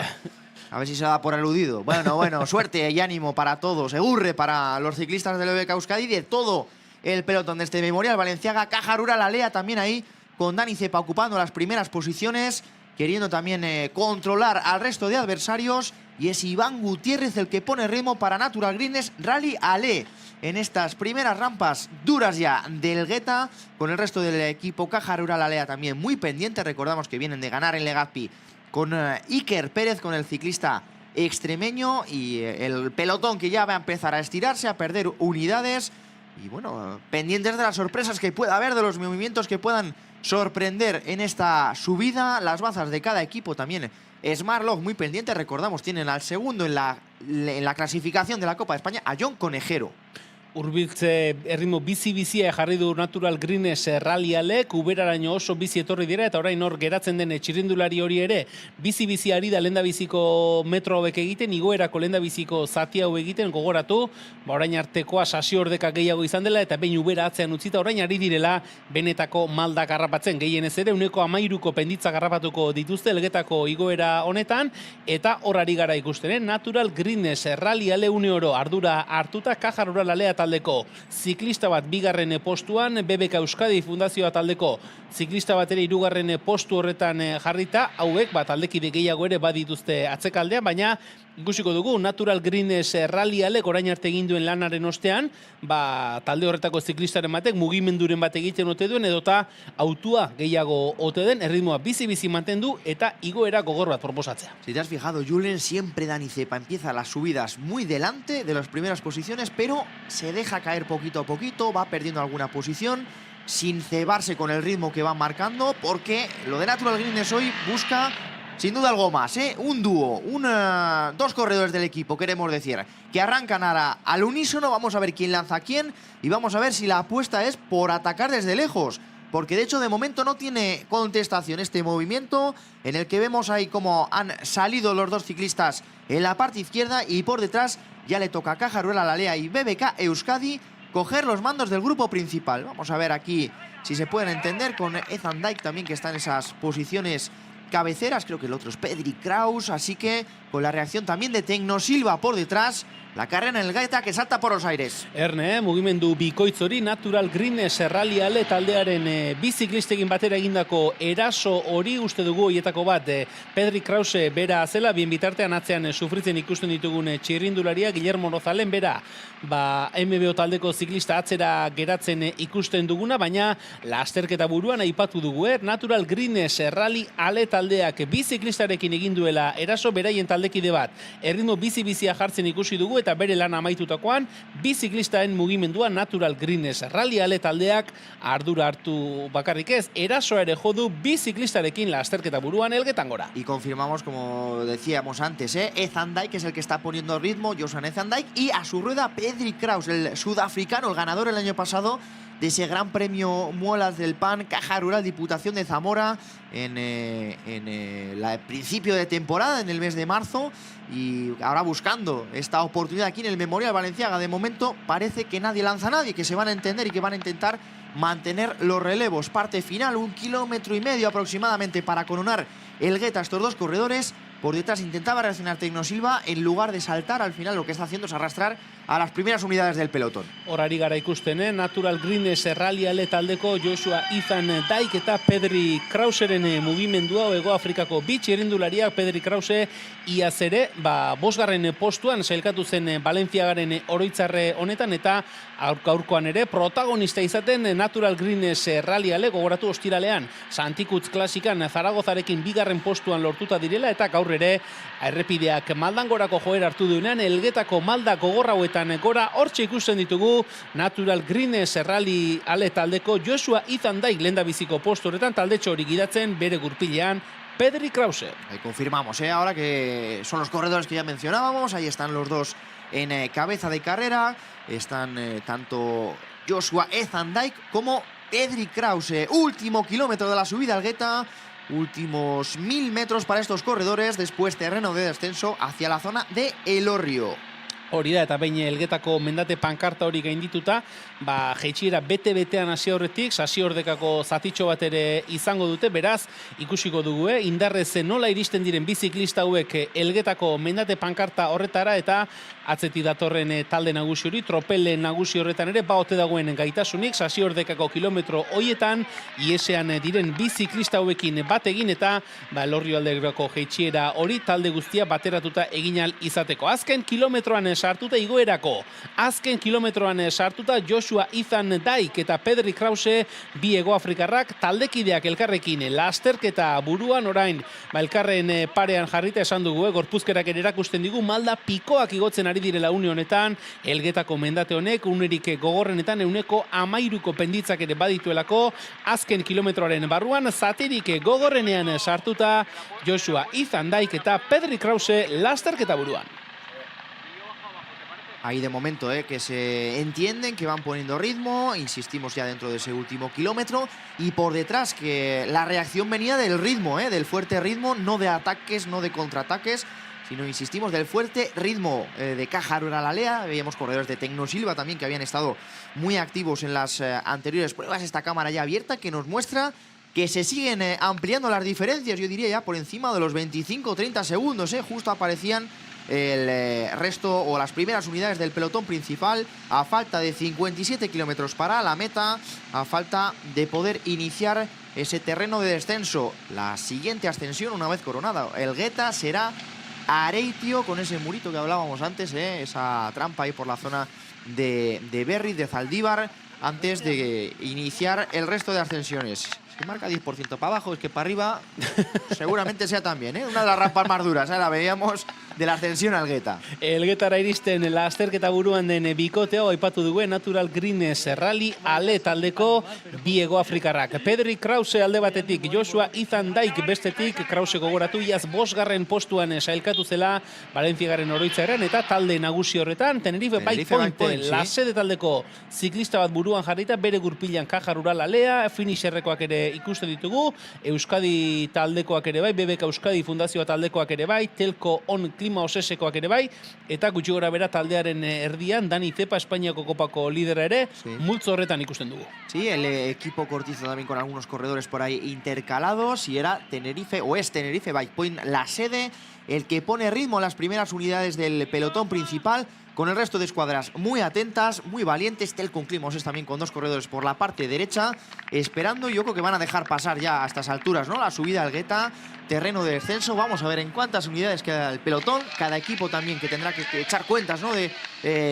A ver si se da por aludido. Bueno, suerte y ánimo para todos. Egurre para los ciclistas del BBK Euskadi, de todo el pelotón de este Memorial Balenciaga. Caja Rural Alea también ahí, con Dani Zepa ocupando las primeras posiciones, queriendo también controlar al resto de adversarios. Y es Iván Gutiérrez el que pone ritmo para Natural Greenness Rally Ale en estas primeras rampas duras ya del Elgeta, con el resto del equipo Caja Rural Alea también muy pendiente. Recordamos que vienen de ganar en Legazpi con Iker Pérez, con el ciclista extremeño, y el pelotón que ya va a empezar a estirarse, a perder unidades. Y bueno, pendientes de las sorpresas que pueda haber, de los movimientos que puedan sorprender en esta subida. Las bazas de cada equipo también. Smartlock muy pendiente, recordamos, tienen al segundo en la clasificación de la Copa de España, a Jon Conejero. Urbiltze erritmo bizi-bizia jarri du Natural Greens rallialek, Uberaraino oso bizi etorri dira, eta orain hor geratzen den txirrindulari hori ere, bizi ari da lehendabiziko metro hauek egiten, igoerako lehendabiziko zati hau egiten, gogoratu, orain artekoa sasi ordeka gehiago izan dela, eta behin Ubera atzean utzita, orain ari direla benetako maldak harrapatzen, gehienez ere, 13ko penditza harrapatuko dituzte elgetako igoera honetan, eta hor ari gara ikusten, Natural Greens ralliale une oro ardura hartuta, Caja Rural Alea taldeko ziklista bat bigarren postuan, BBK Euskadi Fundazioa taldeko ziklista bat ere hirugarren postu horretan jarrita, hauek taldekide gehiago ere badituzte atzekaldean, baina ikusiko dugu Natural Greens rallialek orain arte egin duen lanaren ostean, talde horretako ziklistaren batek mugimenduren bat egiten ote duen edota autua gehiago ote den, erritmoa bizi-bizi mantendu eta igoera gogor bat proposatzea. Si te has fijado, Julen, siempre Dani Cepa empieza las subidas muy delante de las primeras posiciones, pero se deja caer poquito a poquito, va perdiendo alguna posición, sin cebarse con el ritmo que va marcando, porque lo de Natural Greens hoy busca sin duda algo más, un dúo, dos corredores del equipo, queremos decir, que arrancan ahora al unísono. Vamos a ver quién lanza a quién y vamos a ver si la apuesta es por atacar desde lejos, porque de hecho de momento no tiene contestación este movimiento en el que vemos ahí cómo han salido los dos ciclistas en la parte izquierda y por detrás ya le toca a Caja Rural Alea y BBK Euskadi coger los mandos del grupo principal. Vamos a ver aquí si se pueden entender con Ethan Dyke también, que está en esas posiciones cabeceras, creo que el otro es Pedri Kraus, así que con la reacción también de Tecnosilva por detrás, la carrera en el gaita que salta por los aires. Erne, mugimendu bikoitz hori Natural Greens ralliale taldearen biziklistekin batera egindako eraso hori uste dugu hietako bat Pedri Krause bera zela, bien bitartean atzean sufritzen ikusten ditugun txirrindularia, Guillermo Rozalen bera, MBO taldeko ziklista atzera geratzen ikusten duguna, baina lasterketa buruan aipatu dugu, Natural Greens ralliale taldeak biziklistarekin egin duela eraso, beraien taldekide bat erritmo bizi-bizia jartzen ikusi dugu, eta bere lan amaitutakoan, biziklistaen mugimendua Natural Greens ralliale taldeak ardura hartu bakarrik ez, erasoa ere jodu biziklistarekin lasterketa buruan Elgetan Gora. Y confirmamos, como decíamos antes, Ethan Dyke es el que está poniendo ritmo, Josan Ethan Dyke, y a su rueda Pedri Kraus, el sudafricano, el ganador el año pasado de ese Gran Premio Muelas del Pan, Caja Rural Diputación de Zamora, en el principio de temporada, en el mes de marzo, y ahora buscando esta oportunidad aquí en el Memorial Balenciaga. De momento parece que nadie lanza a nadie, que se van a entender y que van a intentar mantener los relevos. Parte final, 1,5 kilómetros aproximadamente para coronar el Gueta a estos dos corredores. Por detrás intentaba reaccionar Tecnosilva, en lugar de saltar, al final lo que está haciendo es arrastrar a las primeras unidades del pelotón. Horari gara ikusten, Natural Greens ralliale taldeko Joshua Ethan Dyke eta Pedri Krauseren mugimendua, Hego Afrikako bi txirrindulariak. Pedri Krause iaz ere, 5. postuan sailkatu zen Balenciagaren oroitzarre honetan, eta aurkoan ere protagonista izaten Natural Greens ralliale, gogoratu ostiralean Santikutz klasikan Zaragozarekin 2. postuan lortuta direla, eta gaur ere errepideak maldan gorako joera hartu duenean, Elgetako malda gogorra hauetan gora, hortxe ikusten ditugu Natural Greens ralliale taldeko Joshua Ethan Dyke lehendabiziko postu horretan, taldetxo hori gidatzen bere gurpilean Pedri Krause. Ahí confirmamos, ahora que son los corredores que ya mencionábamos, ahí están los dos en cabeza de carrera, están tanto Joshua Ethan Dyke como Pedri Krause. Último kilómetro de la subida al Gueta, últimos 1000 metros para estos corredores, después terreno de descenso hacia la zona de Elorrio. Hori da, eta behin Elgetako mendate pankarta hori gaindituta, jeitsiera bete-betean hasi horretik, sasi ordekako zatitxo bat ere izango dute, beraz, ikusiko dugu, indarrez nola iristen diren biziklista hauek Elgetako mendate pankarta horretara, eta atzeti datorren talde nagusi hori, tropele nagusi horretan ere, ote dagoen gaitasunik, sasi ordekako kilometro hoietan, iesean diren biziklista hauekin bat egin, eta Elorrio aldegrako jeitsiera hori talde guztia bateratuta eginal izateko. Azken kilometroan sartuta igoerako, azken kilometroan sartuta Joshua Ethan Dyke eta Pedri Krause, bi hegoafrikarrak taldekideak elkarrekin lasterketa buruan, orain elkarren parean jarrita esan dugu, gorpuzkerak ere erakusten digu malda pikoak igotzen ari direla une honetan, Elgetako mendate honek unerik gogorrenetan 13ko penditzak ere badituelako, azken kilometroaren barruan zatirik gogorrenean sartuta Joshua Ethan Dyke eta Pedri Krause lasterketa buruan. Ahí de momento que se entienden, que van poniendo ritmo, insistimos ya dentro de ese último kilómetro, y por detrás que la reacción venía del ritmo, del fuerte ritmo, no de ataques, no de contraataques, sino, insistimos, del fuerte ritmo de Caja Rural Alea. Veíamos corredores de Tecnosilva también que habían estado muy activos en las anteriores pruebas. Esta cámara ya abierta que nos muestra que se siguen ampliando las diferencias, yo diría ya por encima de los 25-30 segundos, justo aparecían el resto o las primeras unidades del pelotón principal a falta de 57 kilómetros para la meta, a falta de poder iniciar ese terreno de descenso. La siguiente ascensión una vez coronada Elgueta será Areitio, con ese murito que hablábamos antes, esa trampa ahí por la zona de Berriz, de Zaldívar, antes de iniciar el resto de ascensiones. Si marca 10% para abajo, es que para arriba seguramente sea también, una de las rampas más duras, la veíamos de la ascensión al Geta. Elgetara iristen lasterketa buruan den bikotea aipatu dugu Natural Greens Rally Ale taldeko bi Hegoafrikarrak. Pedri Krause alde batetik, Joshua Ethan Dyke bestetik, Krause gogoratu iaz 5. postuan sailkatu zela Valentziagaren oroitzarean, eta talde nagusi horretan Tenerife Bike Point la sede taldeko ziklista bat buruan jarrita, bere gurpilan Caja Rural Alea, finisherrekoak ere ikusten ditugu, Euskadi taldekoak ere bai, BBK Euskadi Fundazioa taldekoak ere bai, Telko On Klima Osesekoak ere bai, eta gutxi gora bera taldearen erdian Dani Zepa, Espainiako kopako lidera ere, multzo horretan ikusten dugu. Sí, el equipo Cortizo también con algunos corredores por ahí intercalados, y era Tenerife, o es Tenerife Bike Point la sede, el que pone ritmo en las primeras unidades del pelotón principal, con el resto de escuadras muy atentas, muy valientes. Telcon Climos es también con 2 corredores por la parte derecha, esperando. Yo creo que van a dejar pasar ya a estas alturas, ¿no? La subida al Geta, terreno de descenso. Vamos a ver en cuántas unidades queda el pelotón. Cada equipo también que tendrá que echar cuentas, ¿no? De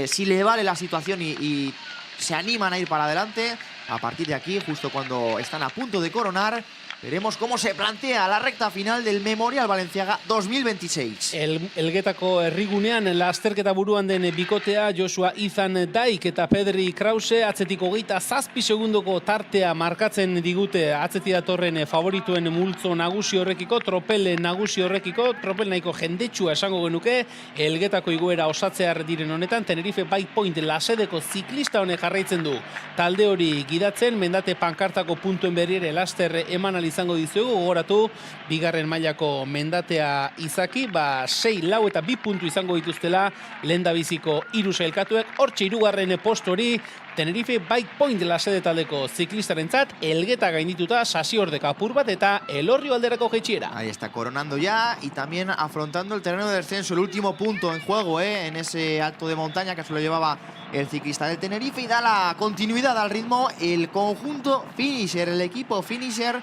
si le vale la situación y se animan a ir para adelante. A partir de aquí, justo cuando están a punto de coronar, veremos cómo se plantea la recta final del Memorial Balenciaga 2026. Elgetako herrigunean lasterketa buruan den bikotea Joshua Ethan Dyke eta Pedri Krause, atzetik 27 segundoko tartea markatzen digute atzetik datorren favorituen multzo nagusi horrekiko, tropel nagusi horrekiko, tropel nahiko jendetsua esango genuke. Elgetako igoera osatzear diren honetan, Tenerife Bike Point lasedeko ziklista honek jarraitzen du talde hori gidatzen, mendate pankartako puntuen berriere laster eman izango dizuegu, gogoratu bigarren mailako mendatea izaki, 6, 4 eta 2 puntu izango dituztela lehendabiziko 3 sailkatuek. Hortxe 3. postu hori Tenerife Bike Point la sede taldeko ziklistarentzat, Elgeta gaindituta sasiordeka apur bat eta Elorrio alderako jetxiera. Ahí está coronando ya y también afrontando el terreno de descenso, el último punto en juego en ese alto de montaña que se lo llevaba el ciclista del Tenerife, y da la continuidad al ritmo el conjunto Finisher, el equipo Finisher,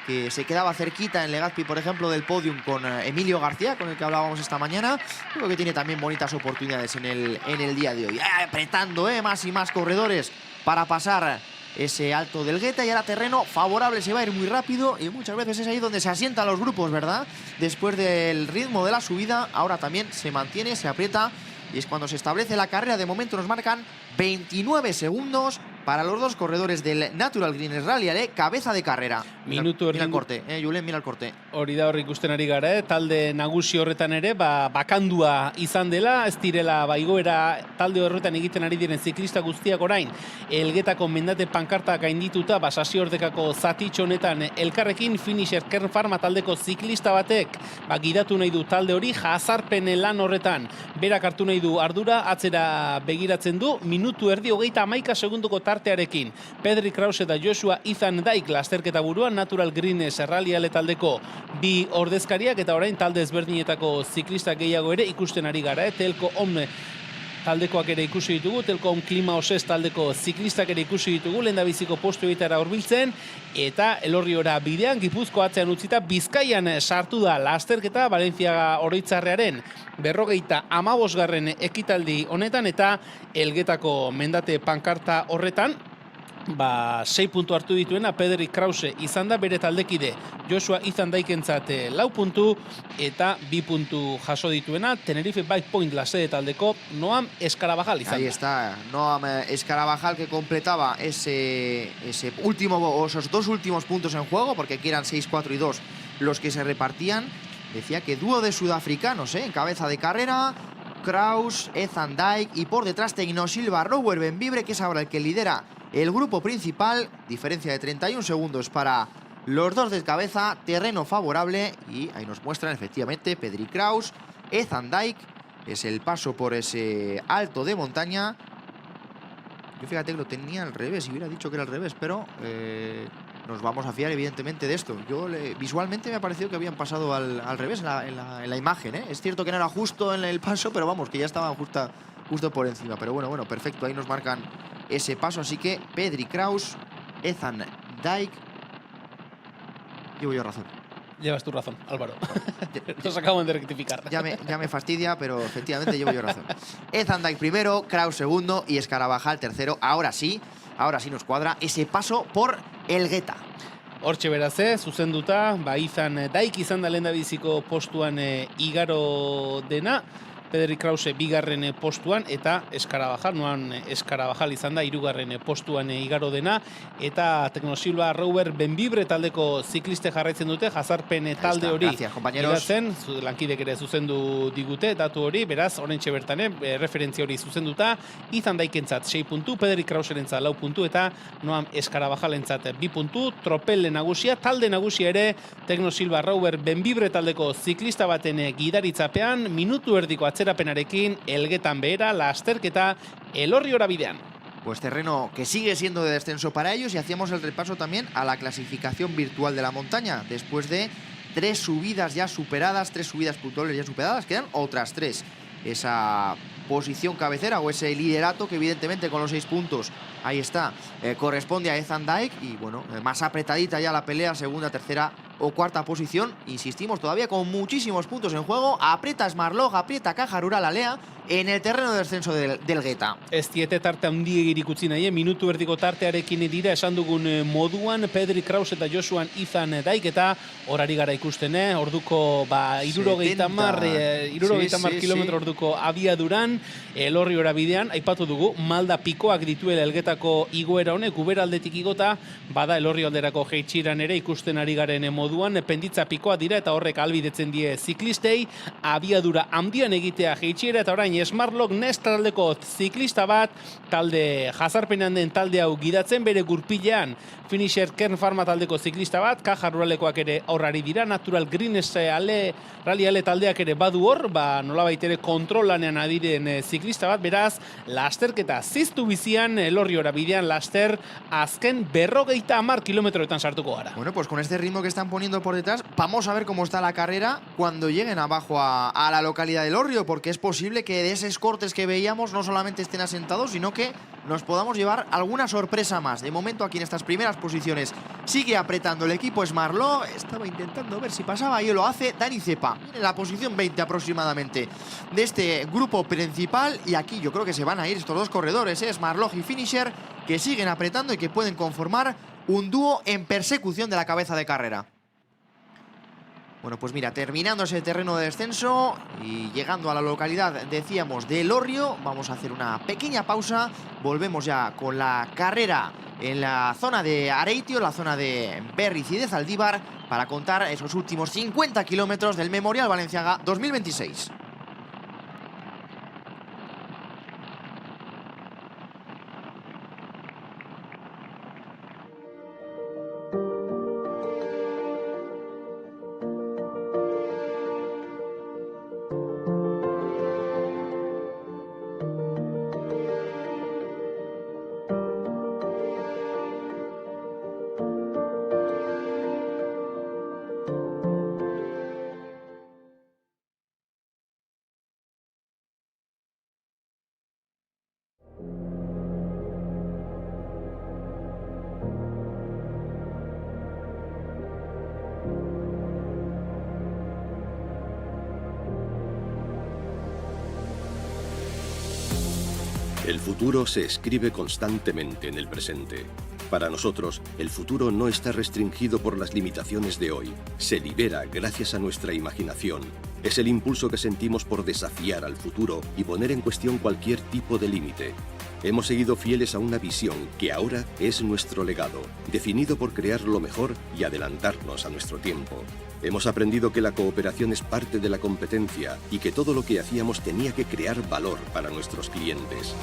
que se quedaba cerquita en Legazpi, por ejemplo, del podium con Emilio García, con el que hablábamos esta mañana. Creo que tiene también bonitas oportunidades en el día de hoy. Apretando más y más corredores para pasar ese alto del Geta, y ahora terreno favorable, se va a ir muy rápido, y muchas veces es ahí donde se asientan los grupos, ¿verdad? Después del ritmo de la subida, ahora también se mantiene, se aprieta, y es cuando se establece la carrera. De momento nos marcan 29 segundos para los 2 corredores del Natural Greens Rally Ale, cabeza de carrera. Mira el corte, Julen, mira el corte. Hori da, hor ikusten ari gara, talde nagusi horretan ere, bakandua izan dela, ez direla igoera talde horretan egiten ari diren ziklista guztiak orain. Elgetako mendate pankarta gaindituta, sasiordekako zatitxo honetan elkarrekin, Finisher Kern Pharma taldeko ziklista batek, gidatu nahi du talde hori, jazarpen lan horretan, berak hartu nahi du ardura, atzera begiratzen du, minutu erdi 31 segunduko tartearekin. Pedri Krause eta Joshua Ethan Dyke lasterketa buruan, Natural Greens Rally Ale taldeko bi ordezkariak, eta orain talde ezberdinetako ziklistak gehiago ere ikusten ari gara. Telko On taldekoak ere ikusi ditugu, Telko On Klima Oses taldeko ziklistak ere ikusi ditugu, lehendabiziko postu egitara hurbiltzen, eta Elorriora bidean, Gipuzko atzean utzita, Bizkaian sartu da lasterketa Valentziaga oroitzarrearen 55. ekitaldi honetan, eta Elgetako mendate pankarta horretan 6 puntu hartu dituena Pedri Krause izan da, bere taldekide Joshua Ethan Dykentzat 4 puntu, eta 2 puntu jaso dituena Tenerife Bike Point la sede taldeko Noam Escarabajal izan da. Ahí está, Noam Escarabajal, que completaba ese último, o esos 2 últimos puntos en juego, porque aquí eran 6, 4 y 2 los que se repartían. Decía que dúo de sudafricanos en cabeza de carrera, Kraus, Ethan Dyke y por detrás Tecnosilva Rower Benvibre, que es ahora el que lidera el grupo principal. Diferencia de 31 segundos para los dos de cabeza, terreno favorable y ahí nos muestran efectivamente Pedri Kraus, Ethan Dyke. Es el paso por ese alto de montaña. Yo fíjate que lo tenía al revés, y hubiera dicho que era al revés, pero nos vamos a fiar evidentemente de esto. Visualmente me ha parecido que habían pasado al revés en la imagen, ¿eh? Es cierto que no era justo en el paso, pero vamos, que ya estaban justo por encima. Pero bueno, perfecto, ahí nos marcan ese paso. Así que Pedri Kraus, Ethan Dyke. Llevo yo razón. Llevas tu razón, Álvaro. Nos acaban de rectificar. Ya me fastidia, pero efectivamente llevo yo razón. Ethan Dyke primero, Kraus segundo y Escarabajal tercero. Ahora sí nos cuadra ese paso por Elgeta. Hortxe beraz, zuzenduta, Ethan Dyke izan da lehendabiziko postuan igaro dena, Pedri Krause bigarren postuan eta Eskarabajal izan da hirugarren postuan igaro dena, eta Tecnosilva Rower Benvibre taldeko zikliste jarraitzen dute, jazarpen talde hori gidatzen, lankidek ere zuzendu digute datu hori, beraz, oraintxe bertan referentzia hori zuzenduta, Ethan Dykentzat 6 puntu, Pedri Krauserentzat 4 puntu eta Noam Eskarabajalentzat 2 puntu, tropel nagusia, talde nagusia ere Tecnosilva Rower Benvibre taldeko ziklista baten gidaritzapean, minutu erdiko atzerapenarekin Elgetan behera, lasterketa Elorriora bidean. Pues terreno que sigue siendo de descenso para ellos, y hacíamos el repaso también a la clasificación virtual de la montaña. Después de 3 subidas ya superadas, 3 subidas puntuales ya superadas, quedan otras 3. Esa posición cabecera o ese liderato que evidentemente con los 6 puntos, ahí está, corresponde a Ethan Dyke. Y bueno, más apretadita ya la pelea, segunda, tercera o cuarta posición. Insistimos, todavía con muchísimos puntos en juego. Aprieta Smartlock, aprieta Caja Rural Alea en el terreno de descenso del Geta. Ez diete tarte handiegirik utzi nahi, minutu erdiko tartearekin dira esan dugun moduan, Pedri Kraus eta Josuan Ethan Dyke, eta horari gara ikusten, orduko 70 kilometro orduko abiaduran, Elorriora bidean, aipatu dugu, malda pikoak dituela Elgetako igoera honek, uberaldetik igota, bada Elorri alderako jeitxiran ere ikusten ari garen moduan, penditza pikoa dira eta horrek albidetzen die ziklistei, abiadura handian egitea jeitxiera, eta orain Smartlock Nest taldeko ziklista bat, talde jazarpenean den talde hau gidatzen, bere gurpilean Finisher Kern Pharma taldeko ziklista bat, Caja Ruralekoak ere horrari dira, Natural Greens Rally Ale taldeak ere badu hor, nolabait ere kontrolanean adiren ziklista bat, beraz, lasterketa ziztu bizian, Elorriora bidean laster, azken 50 kilometroetan sartuko gara. Bueno, pues con este ritmo que están poniendo por detrás, vamos a ver cómo está la carrera cuando lleguen abajo a la localidad de Elorrio, porque es posible que de esos cortes que veíamos no solamente estén asentados, sino que nos podamos llevar alguna sorpresa más. De momento aquí en estas primeras posiciones sigue apretando el equipo Smartlock, estaba intentando ver si pasaba y lo hace Dani Cepa, en la posición 20 aproximadamente de este grupo principal, y aquí yo creo que se van a ir estos dos corredores, Smartlock y Finisher, que siguen apretando y que pueden conformar un dúo en persecución de la cabeza de carrera. Bueno, pues mira, terminando ese terreno de descenso y llegando a la localidad, decíamos, de Elorrio, vamos a hacer una pequeña pausa. Volvemos ya con la carrera en la zona de Areitio, la zona de Berriz y de Zaldívar, para contar esos últimos 50 kilómetros del Memorial Balenciaga 2026. El futuro se escribe constantemente en el presente. Para nosotros, el futuro no está restringido por las limitaciones de hoy. Se libera gracias a nuestra imaginación. Es el impulso que sentimos por desafiar al futuro y poner en cuestión cualquier tipo de límite. Hemos seguido fieles a una visión que ahora es nuestro legado, definido por crear lo mejor y adelantarnos a nuestro tiempo. Hemos aprendido que la cooperación es parte de la competencia y que todo lo que hacíamos tenía que crear valor para nuestros clientes.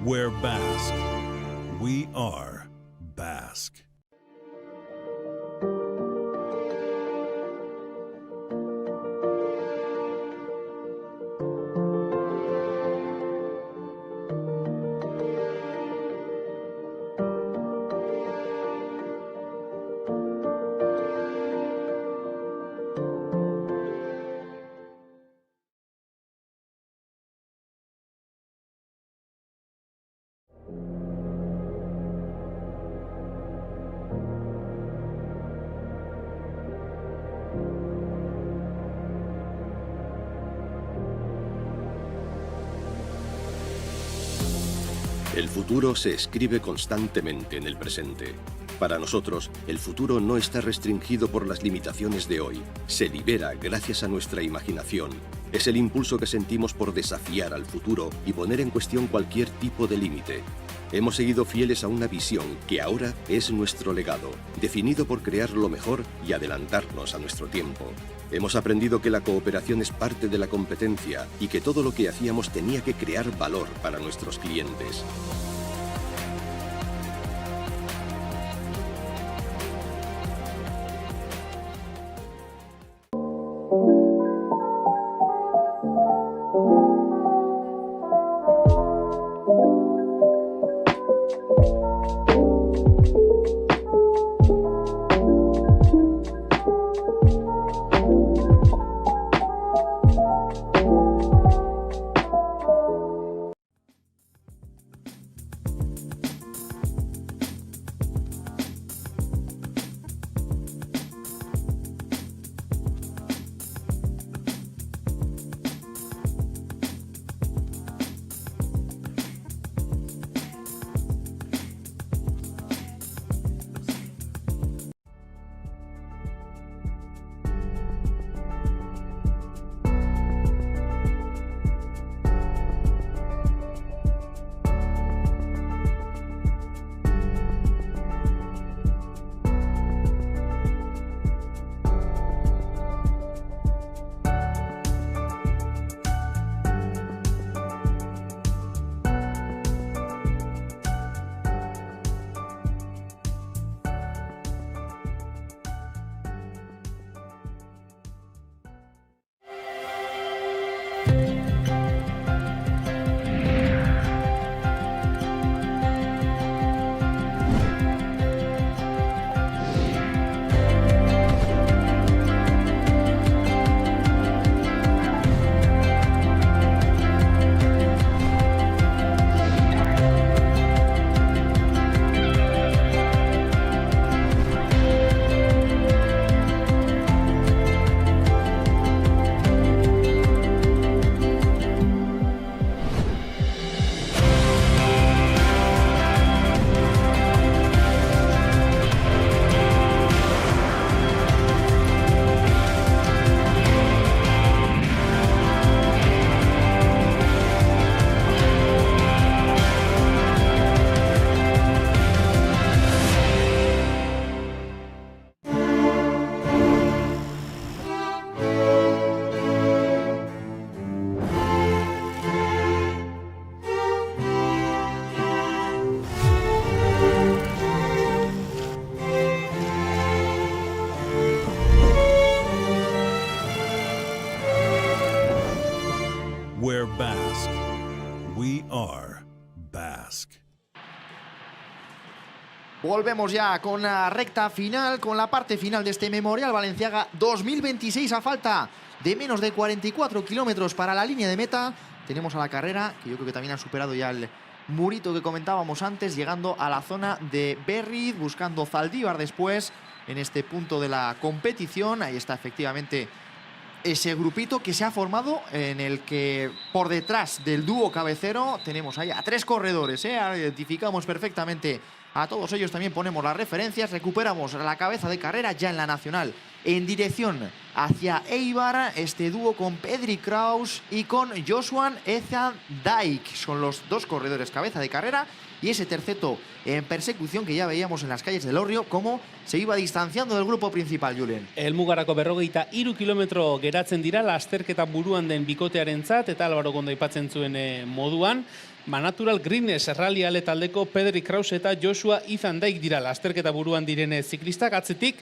We're Basque. We are Basque. El futuro se escribe constantemente en el presente. Para nosotros, el futuro no está restringido por las limitaciones de hoy. Se libera gracias a nuestra imaginación. Es el impulso que sentimos por desafiar al futuro y poner en cuestión cualquier tipo de límite. Hemos seguido fieles a una visión que ahora es nuestro legado, definido por crear lo mejor y adelantarnos a nuestro tiempo. Hemos aprendido que la cooperación es parte de la competencia y que todo lo que hacíamos tenía que crear valor para nuestros clientes. Volvemos ya con la recta final, con la parte final de este Memorial Balenciaga 2026 a falta de menos de 44 kilómetros para la línea de meta. Tenemos a la carrera, que yo creo que también ha superado ya el murito que comentábamos antes, llegando a la zona de Berriz, buscando Zaldívar después en este punto de la competición. Ahí está efectivamente ese grupito que se ha formado, en el que por detrás del dúo cabecero tenemos ahí a 3 corredores, identificamos perfectamente a todos ellos, también ponemos las referencias, recuperamos la cabeza de carrera ya en la nacional en dirección hacia Eibar, este dúo con Pedri Kraus y con Joshua Ethan Dijk, son los 2 corredores cabeza de carrera, y ese terceto en persecución que ya veíamos en las calles del Orrio cómo se iba distanciando del grupo principal, Julen. Elmugarako 43 kilometro geratzen dira lasterketa buruan den bikotearentzat, eta Álvaro Gondo aipatzen zuen moduan, Natural Greenness Rally Ale taldeko Pedri Kraus eta Joshua Ethan Dijk dira lasterketa buruan diren ziklistak. Atzetik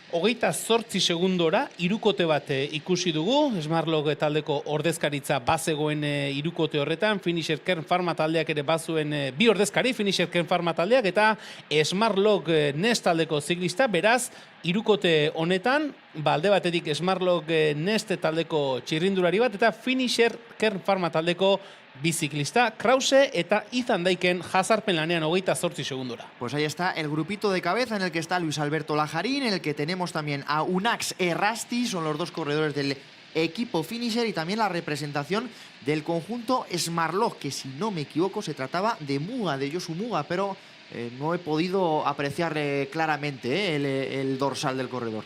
28 segundora hirukote bat ikusi dugu, Smartlock taldeko ordezkaritza bazegoen hirukote horretan, Finisher Kern Pharma taldeak ere bazuen 2 ordezkari, Finisher Kern Pharma taldeak eta Smartlock Nest taldeko ziklista, beraz hirukote honetan, alde batetik Smartlock Nest taldeko txirrindulari bat eta Finisher Kern Pharma taldeko biziklista, Krause eta Ethan Dijken jazarpen lanean 28 segundora. Pues ahí está el grupito de cabeza en el que está Luis Alberto Lajarín, en el que tenemos también a Unax Errasti, son los 2 corredores del equipo Finisher, y también la representación del conjunto Smartlock, que si no me equivoco se trataba de Muga, de Josu Muga, pero no he podido apreciar claramente el dorsal del corredor.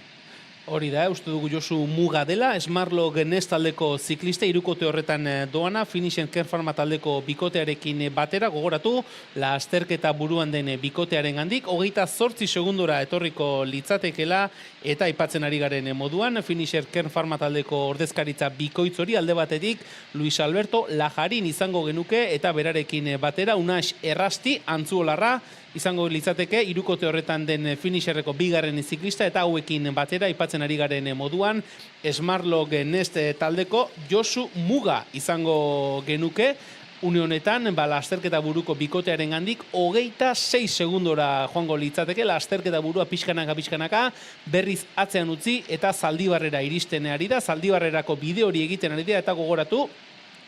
Hori da, uste dugu Josu Muga dela, Smartlock Nest taldeko ziklista, hirukote horretan doana, Finisher Kern Pharma taldeko bikotearekin batera, gogoratu, lasterketa buruan den bikotearen gandik, 28 segundora etorriko litzatekela, eta aipatzen ari garen moduan, Finisher Kern Pharma taldeko ordezkaritza bikoitz hori, alde batetik Luis Alberto Lajarín izango genuke, eta berarekin batera, Unax Errasti, Antzuolarra, izango litzateke, hirukote horretan den Finisherreko bigarren ziklista, eta hauekin batera, aipatzen ari garen moduan, Smartlock Nest taldeko Josu Muga izango genuke, une honetan, lasterketa buruko bikotearen gandik, 26 segundora joango litzateke, lasterketa burua pixkanaka, berriz atzean utzi, eta Zaldibarrera iristen ari da, Zaldibarrerako bide hori egiten ari da, eta gogoratu,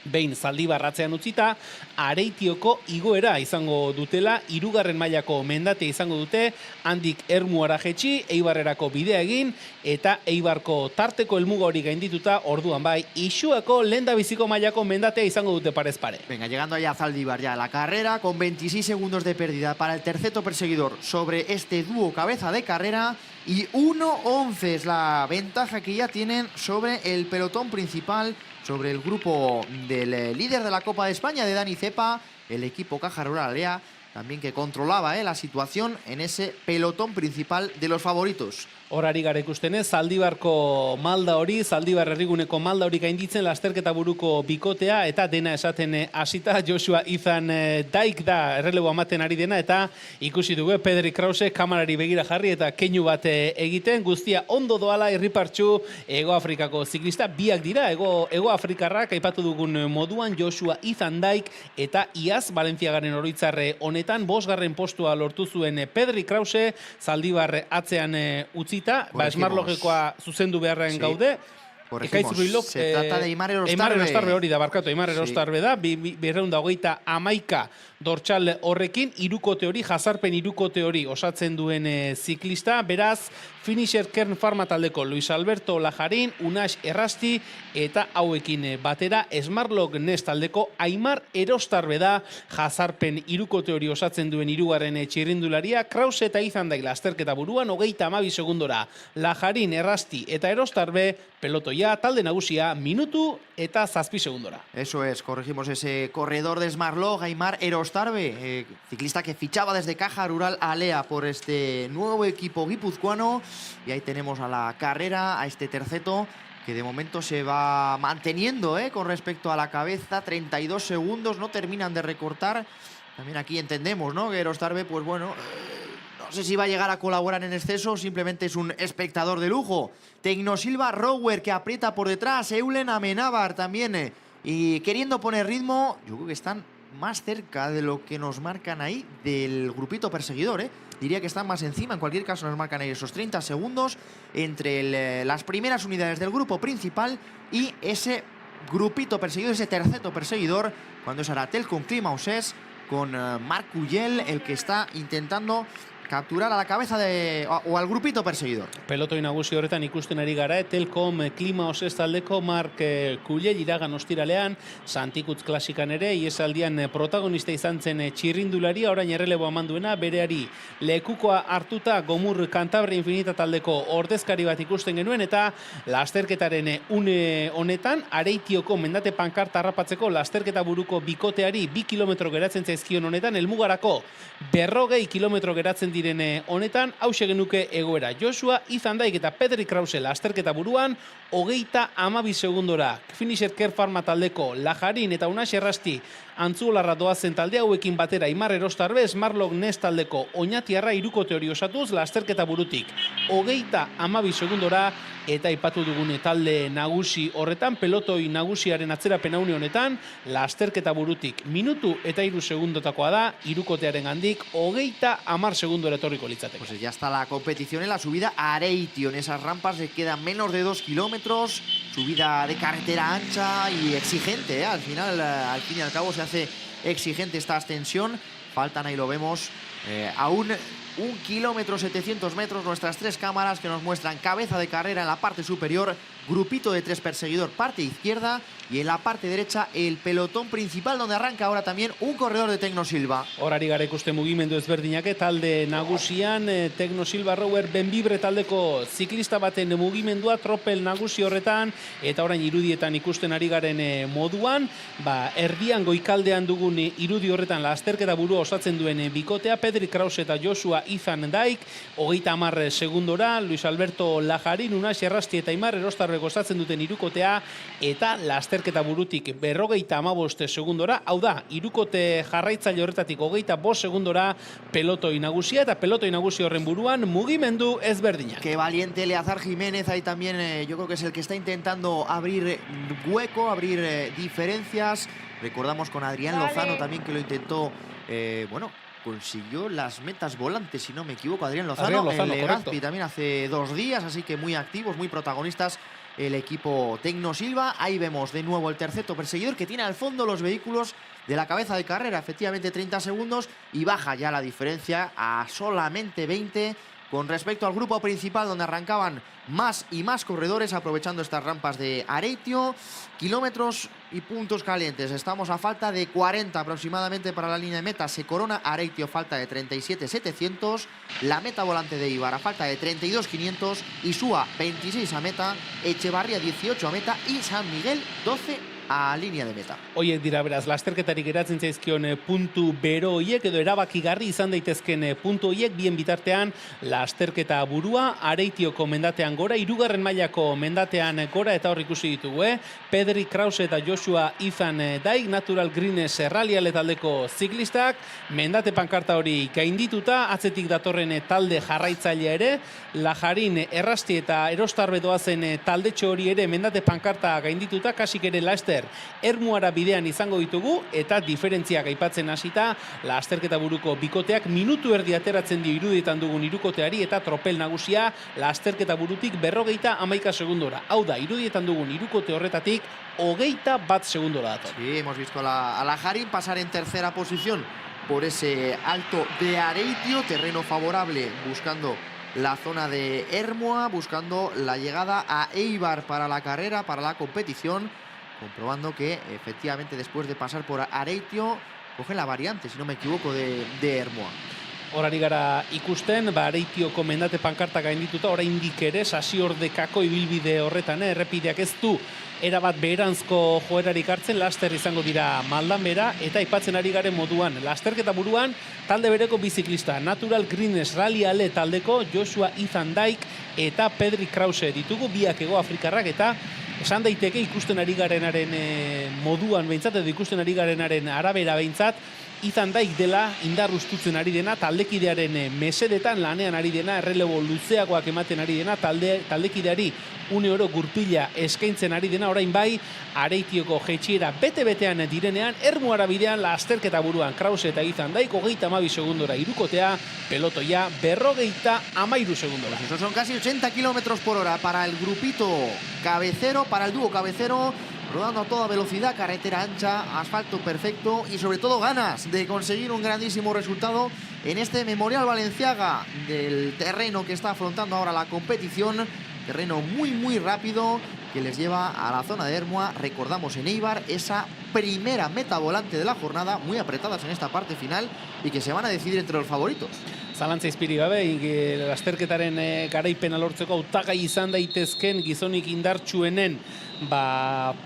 behin Zaldibar atzean utzita, Areitioko igoera izango dutela, 3. mailako mendate izango dute, handik Ermuara jetxi, Eibarrerako bidea egin, eta Eibarko tarteko helmuga hori gaindituta, orduan bai, Ixuako lehendabiziko mailako mendatea izango dute parez pare. Venga, llegando allá a Zaldibar ya a la carrera, con 26 segundos de pérdida para el terceto perseguidor sobre este dúo cabeza de carrera, y 1:11 es la ventaja que ya tienen sobre el pelotón principal, sobre el grupo del líder de la Copa de España, de Dani Cepa, el equipo Caja Rural Alea, también que controlaba la situación en ese pelotón principal de los favoritos. Horari gara ikustenez, Zaldibarko malda hori, Zaldibar herriguneko malda hori gainditzen lasterketa buruko bikotea, eta dena esaten hasita, Joshua Ethan Dijk da errelebo amaten ari dena, eta ikusi dugu Pedri Krause kamerari begira jarri eta keinu bat egiten, guztia ondo doala irripartxu Ego Afrikako ziklista, biak dira, Ego Afrikarrak aipatu dugun moduan, Joshua Ethan Dijk eta iaz Balenciagaren oroitzarre honetan, 5. postua lortu zuen Pedri Krause, Zaldibar atzean utzi. Smartlockekoa zuzendu beharren gaude. Se trata de Eimar Erostarbe. Hori da, barkatu, Eimar Erostarbe da, 230 dortxal horrekin, hirukote hori, jazarpen hirukote hori osatzen duen ziklista, beraz, Finisher Kern Pharma taldeko Luis Alberto Lajarín, Unax Errasti, eta hauekin batera, Smartlock Nest taldeko Eimar Erostarbe da, jazarpen hirukote hori osatzen duen 3. txirrindularia, Krause eta Ethan Dijk lasterketa buruan, 32 segundora, Lajarín, Errasti eta Erostarbe, pelotoia, talde nagusia, minutu eta 7 segundora. Eso es, corregimos ese corredor de Smartlock, Eimar Erostarbe, ciclista que fichaba desde Caja Rural Alea por este nuevo equipo guipuzcoano, y ahí tenemos a la carrera, a este terceto, que de momento se va manteniendo con respecto a la cabeza, 32 segundos, no terminan de recortar. También aquí entendemos, ¿no?, que Erostarbe, pues bueno, no sé si va a llegar a colaborar en exceso o simplemente es un espectador de lujo. Tecnosilva Rower, que aprieta por detrás, Eulen Amenábar también, y queriendo poner ritmo, yo creo que están más cerca de lo que nos marcan ahí del grupito perseguidor, ¿eh? Diría que están más encima. En cualquier caso nos marcan ahí esos 30 segundos entre las primeras unidades del grupo principal y ese grupito perseguidor, ese terceto perseguidor, cuando es Aratel con Climausés, con Marc Uyel, el que está intentando capturar a la cabeza o al grupito perseguidor. Pelotoi nagusi horretan ikusten ari gara, Telkom Climausés taldeko Marc Uyel iragan ostiralean, Santikutz klasikan ere, iesaldian protagonista izan zen txirrindularia, orain erreleboa manduena, bereari lekukoa hartuta Gomur Cantabria Infinita taldeko ordezkari bat ikusten genuen, eta lasterketaren une honetan, Areitioko mendate pankarta harrapatzeko lasterketa buruko bikoteari 2 kilometro geratzen zaizkion honetan, helmugarako 40 kilometro geratzen direne honetan, hause genuke egoera. Joshua Izandaik eta Pedri Krause lasterketa buruan, 32 segundora. Finisher Care Pharma taldeko Lajarin eta Unax Errasti Antzuolarra doazen talde hauekin batera Imar Erostarbez, Marlok Nes taldeko Oñatiarra hirukote hori osatuz lasterketa burutik 32 segundora, eta aipatu dugune talde nagusi horretan, pelotoi nagusiaren atzerapen une honetan, lasterketa burutik minutu eta 3 segundotakoa da, hirukotearen gandik 30 segundora etorriko litzateke. Pues ya está la competición en la subida a Areitio. En esas rampas se quedan menos de 2 kilómetros, subida de carretera ancha y exigente, ¿eh? Al final, al fin y al cabo, se hace exigente esta ascensión. Faltan, ahí lo vemos, aún 1 kilómetro 700 metros, nuestras 3 cámaras que nos muestran cabeza de carrera en la parte superior, grupito de 3 perseguidor parte izquierda, y en la parte derecha el pelotón principal, donde arranca ahora también un corredor de Tecnosilva. Horari gara ikuste mugimendu ezberdinak, talde nagusian Tecnosilva Rower Benvibre taldeko ziklista baten mugimendua tropel nagusi horretan, eta orain irudietan ikusten ari garen moduan, erdian goikaldean dugun irudi horretan lasterketa burua osatzen duen bikotea, Pedri Krause eta Joshua Izandaik, 30 segundora, Luis Alberto Lajarin, Unax Errasti eta Imar Erostarbek osatzen duten hirukotea, eta lasterketa burutik 55 segundora, hau da, hirukote jarraitzaile horretatik 25 segundora pelotoi nagusia, eta pelotoi nagusi horren buruan mugimendu ezberdinak. Qué valiente Eleazar Jiménez, ahí también yo creo que es el que está intentando abrir hueco, abrir diferencias. Recordamos con Adrián Lozano también, que lo intentó, bueno, consiguió las metas volantes, si no me equivoco, Adrián Lozano en Legazpi también hace 2 días, así que muy activos, muy protagonistas el equipo Tecnosilva. Ahí vemos de nuevo el terceto perseguidor, que tiene al fondo los vehículos de la cabeza de carrera, efectivamente 30 segundos, y baja ya la diferencia a solamente 20 con respecto al grupo principal, donde arrancaban más y más corredores, aprovechando estas rampas de Areitio. Kilómetros y puntos calientes, estamos a falta de 40 aproximadamente para la línea de meta. Se corona Areitio, falta de 37.700, la meta volante de Ibar a falta de 32.500, Isua 26 a meta, Echevarria 18 a meta y San Miguel 12 a línea de meta. Hoiek dira beraz, lasterketari geratzen zaizkion puntu bero hoiek, edo erabakigarri izan daitezken puntu hoiek, bien bitartean lasterketa burua, Areitioko mendatean gora, 3. mailako mendatean gora, eta hor ikusi ditugu, Pedri Krause eta Joshua Izandaik, Natural Greens Rally taldeko ziklistak, mendate pankarta hori gaindituta, atzetik datorren talde jarraitzailea ere, Lajarin, Errasti eta Erostarbe doazen taldetxo hori ere mendate pankarta gaindituta, kasik ere laster Ermuara bidean izango ditugu, eta diferentziak aipatzen hasita, lasterketa buruko bikoteak minutu erdi ateratzen dio irudietan dugun hirukoteari, eta tropel nagusia lasterketa burutik 51 segundora. Hau da, irudietan dugun hirukote horretatik 21 segundora dator. Sí, hemos visto a Lajarin pasar en tercera posición por ese alto de Areitio, terreno favorable, buscando la zona de Ermua, buscando la llegada a Eibar para la carrera, para la competición, comprobando que efectivamente después de pasar por Areitio coge la variante, si no me equivoco, de Ermua. Horari gara ikusten, Areitioko mendate pankarta gaindituta, oraindik ere sasiordekako ibilbide horretan, errepideak ez du erabat beheranzko joerarik hartzen, laster izango dira maldan bera, eta aipatzen ari garen moduan, lasterketa buruan, talde bereko biziklista, Natural Greens Rally taldeko Joshua Izandaik eta Pedri Krause ditugu, biak Hego Afrikarrak, eta esan daiteke ikusten ari garenaren moduan behintzat, edo ikusten ari garenaren arabera behintzat, Izandaik dela indar ustutzen ari dena, taldekidearen mesedetan lanean ari dena, errelebo luzeagoak ematen ari dena, taldekideari une oro gurpila eskaintzen ari dena, dena, orain bai, Areitioko jeitsiera bete-betean direnean, Ermuara bidean lasterketa buruan Krause eta Izan Daik, 32 segundora irukotea, pelotoia 53 segundora. Esos son casi 80 kilómetros por hora para el grupito cabecero, para el dúo cabecero, rodando a toda velocidad, carretera ancha, asfalto perfecto y sobre todo ganas de conseguir un grandísimo resultado en este Memorial Balenciaga del terreno que está afrontando ahora la competición. Terreno muy rápido que les lleva a la zona de Ermua. Recordamos en Eibar esa primera meta volante de la jornada, muy apretadas en esta parte final y que se van a decidir entre los favoritos. Zalantza izpiri gabe, lasterketaren garaipena lortzeko hautagai izan daitezken gizonik indartsuenen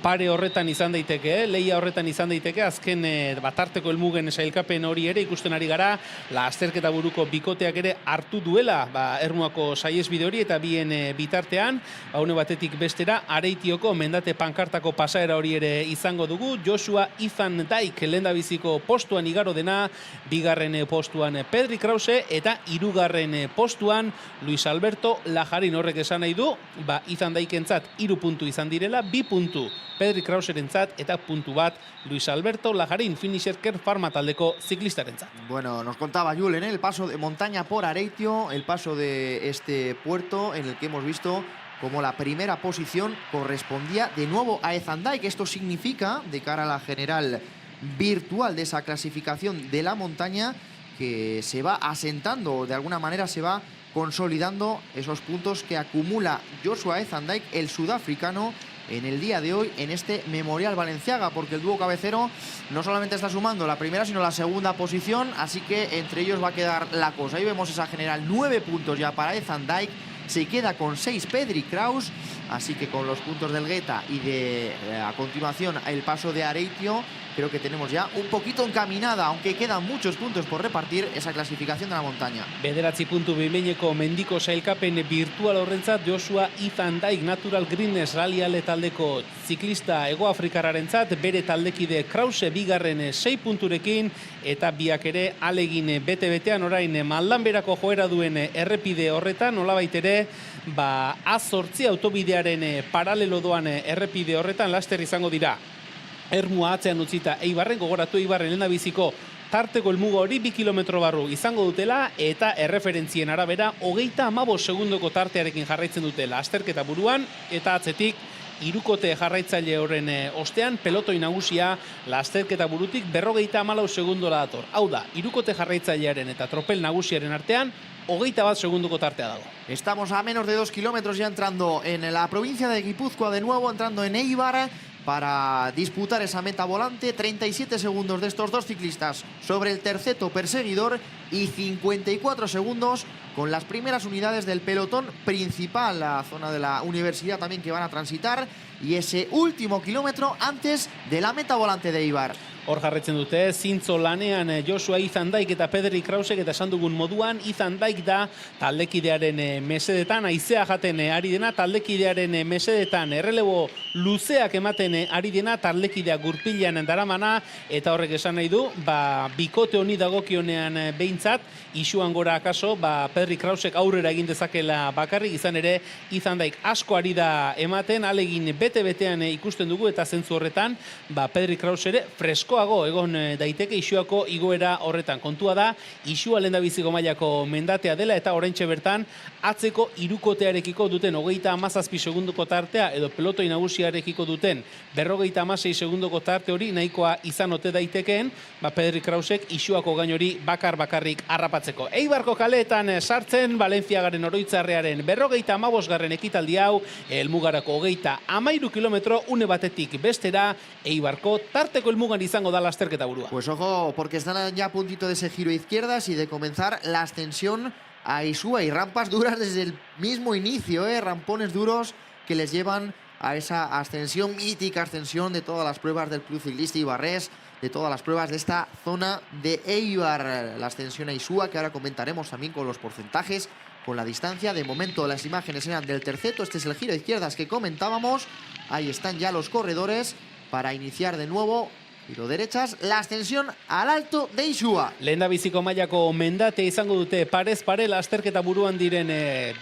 pare horretan izan daiteke, leia horretan izan daiteke, azken batarteko helmugen sailkapen hori ere ikusten ari gara, lasterketa buruko bikoteak ere hartu duela Ermuako saihesbide hori eta bien bitartean, une batetik bestera, Areitioko mendate pankartako pasaera hori ere izango dugu, Joshua Izan Daik lehendabiziko postuan igaro dena, bigarren postuan Pedri Krause eta hirugarren postuan Luis Alberto Lajarin. Horrek esan nahi du, Izan Daikentzat 3 puntu izan direla, 2 puntu Pedri Krauserentzat eta puntu bat Luis Alberto Lajarin, finisherker Pharma taldeko ziklistarentzat. Bueno, nos contaba Julen, el paso de montaña por Areitio, el paso de este puerto en el que hemos visto como la primera posición correspondía de nuevo a Izan Daik. Esto significa, de cara a la general virtual de esa clasificación de la montaña, que se va asentando, de alguna manera se va consolidando esos puntos que acumula Joshua Izan Daik, el sudafricano, en el día de hoy en este Memorial Balenciaga, porque el dúo cabecero no solamente está sumando la primera sino la segunda posición, así que entre ellos va a quedar la cosa. Ahí vemos esa general, 9 puntos ya para Izan Daik, se queda con 6 Pedri Kraus, así que con los puntos del Geta y de a continuación el paso de Areitio, creo que tenemos ya un poquito encaminada, aunque quedan muchos puntos por repartir, esa clasificación de la montaña. 9 puntu behineko mendiko sailkapen virtual horrentzat Joshua Izan Daik, Natural Greenness Rally taldeko ziklista Hegoafrikararentzat, bere taldekide Krause bigarren 6 punturekin eta biak ere alegin bete-betean orain maldanberako joera duen errepide horretan, nolabait ere A8 autobidearen paralelo doan errepide horretan laster izango dira. Ermua atzean utzita Eibarren, gogoratu Eibarren lehendabiziko tarteko helmuga hori 2 kilometro barru izango dutela eta erreferentzien arabera 35 segundoko tartearekin jarraitzen dute lasterketa buruan eta atzetik hirukote jarraitzaile horren ostean pelotoi nagusia lasterketa burutik 54 segundora dator. Hau da, hirukote jarraitzailearen eta tropel nagusiaren artean 21 segundoko tartea dago. Estamos a menos de 2 kilómetros ya entrando en la provincia de Guipúzcoa, de nuevo entrando en Eibar para disputar esa meta volante. 37 segundos de estos dos ciclistas sobre el terceto perseguidor y 54 segundos con las primeras unidades del pelotón principal, la zona de la universidad también que van a transitar, y ese último kilómetro antes de la meta volante de Eibar. Hor jarretzen dute, zintzo lanean Joshua Izan Daik eta Pedri Krausek, eta esan dugun moduan, Izan Daik da taldekidearen mesedetan, haizea jaten ari dena, taldekidearen mesedetan errelebo luzeak ematen ari dena, taldekidea gurpilean daramana, eta horrek esan nahi du, bikote honi dagokionean behintzat, isuan gora akaso, Pedri Krausek aurrera egin dezakela bakarrik, izan ere, Izan Daik asko ari da ematen, alegin bete-betean ikusten dugu, eta zentzu horretan, Pedri Kraus ere freskoago egon daiteke isuako igoera horretan. Kontua da, isua lehendabiziko mailako mendatea dela, eta oraintxe bertan, atzeko hirukotearekiko duten 37 segundoko tartea, edo pelotoi nagusiarekiko duten 56 segundoko tarte hori nahikoa izan ote daitekeen, Pedri Krausek isuako gain hori bakarrik harrapatzeko. Eibarko kaleetan sartzen, Balenciagaren oroitzarrearen 55. ekitaldi hau, helmugarako 33 kilometro, une batetik bestera, Eibarko tarteko helmugan izango da lasterketa burua. Pues ojo, porque están ya a puntito de ese giro a izquierdas y de comenzar la ascensión a Isua, y rampas duras desde el mismo inicio, rampones duros que les llevan a esa ascensión, mítica ascensión de todas las pruebas del Club Ciclista Ibarrés, de todas las pruebas de esta zona de Eibar. La ascensión a Isua, que ahora comentaremos también con los porcentajes, con la distancia. De momento las imágenes eran del terceto, este es el giro a izquierdas que comentábamos. Ahí están ya los corredores para iniciar de nuevo tiro derechas, la ascensión al Alto de Isua. Lehendabiziko mailako mendatea izango dute parez pare lasterketa buruan diren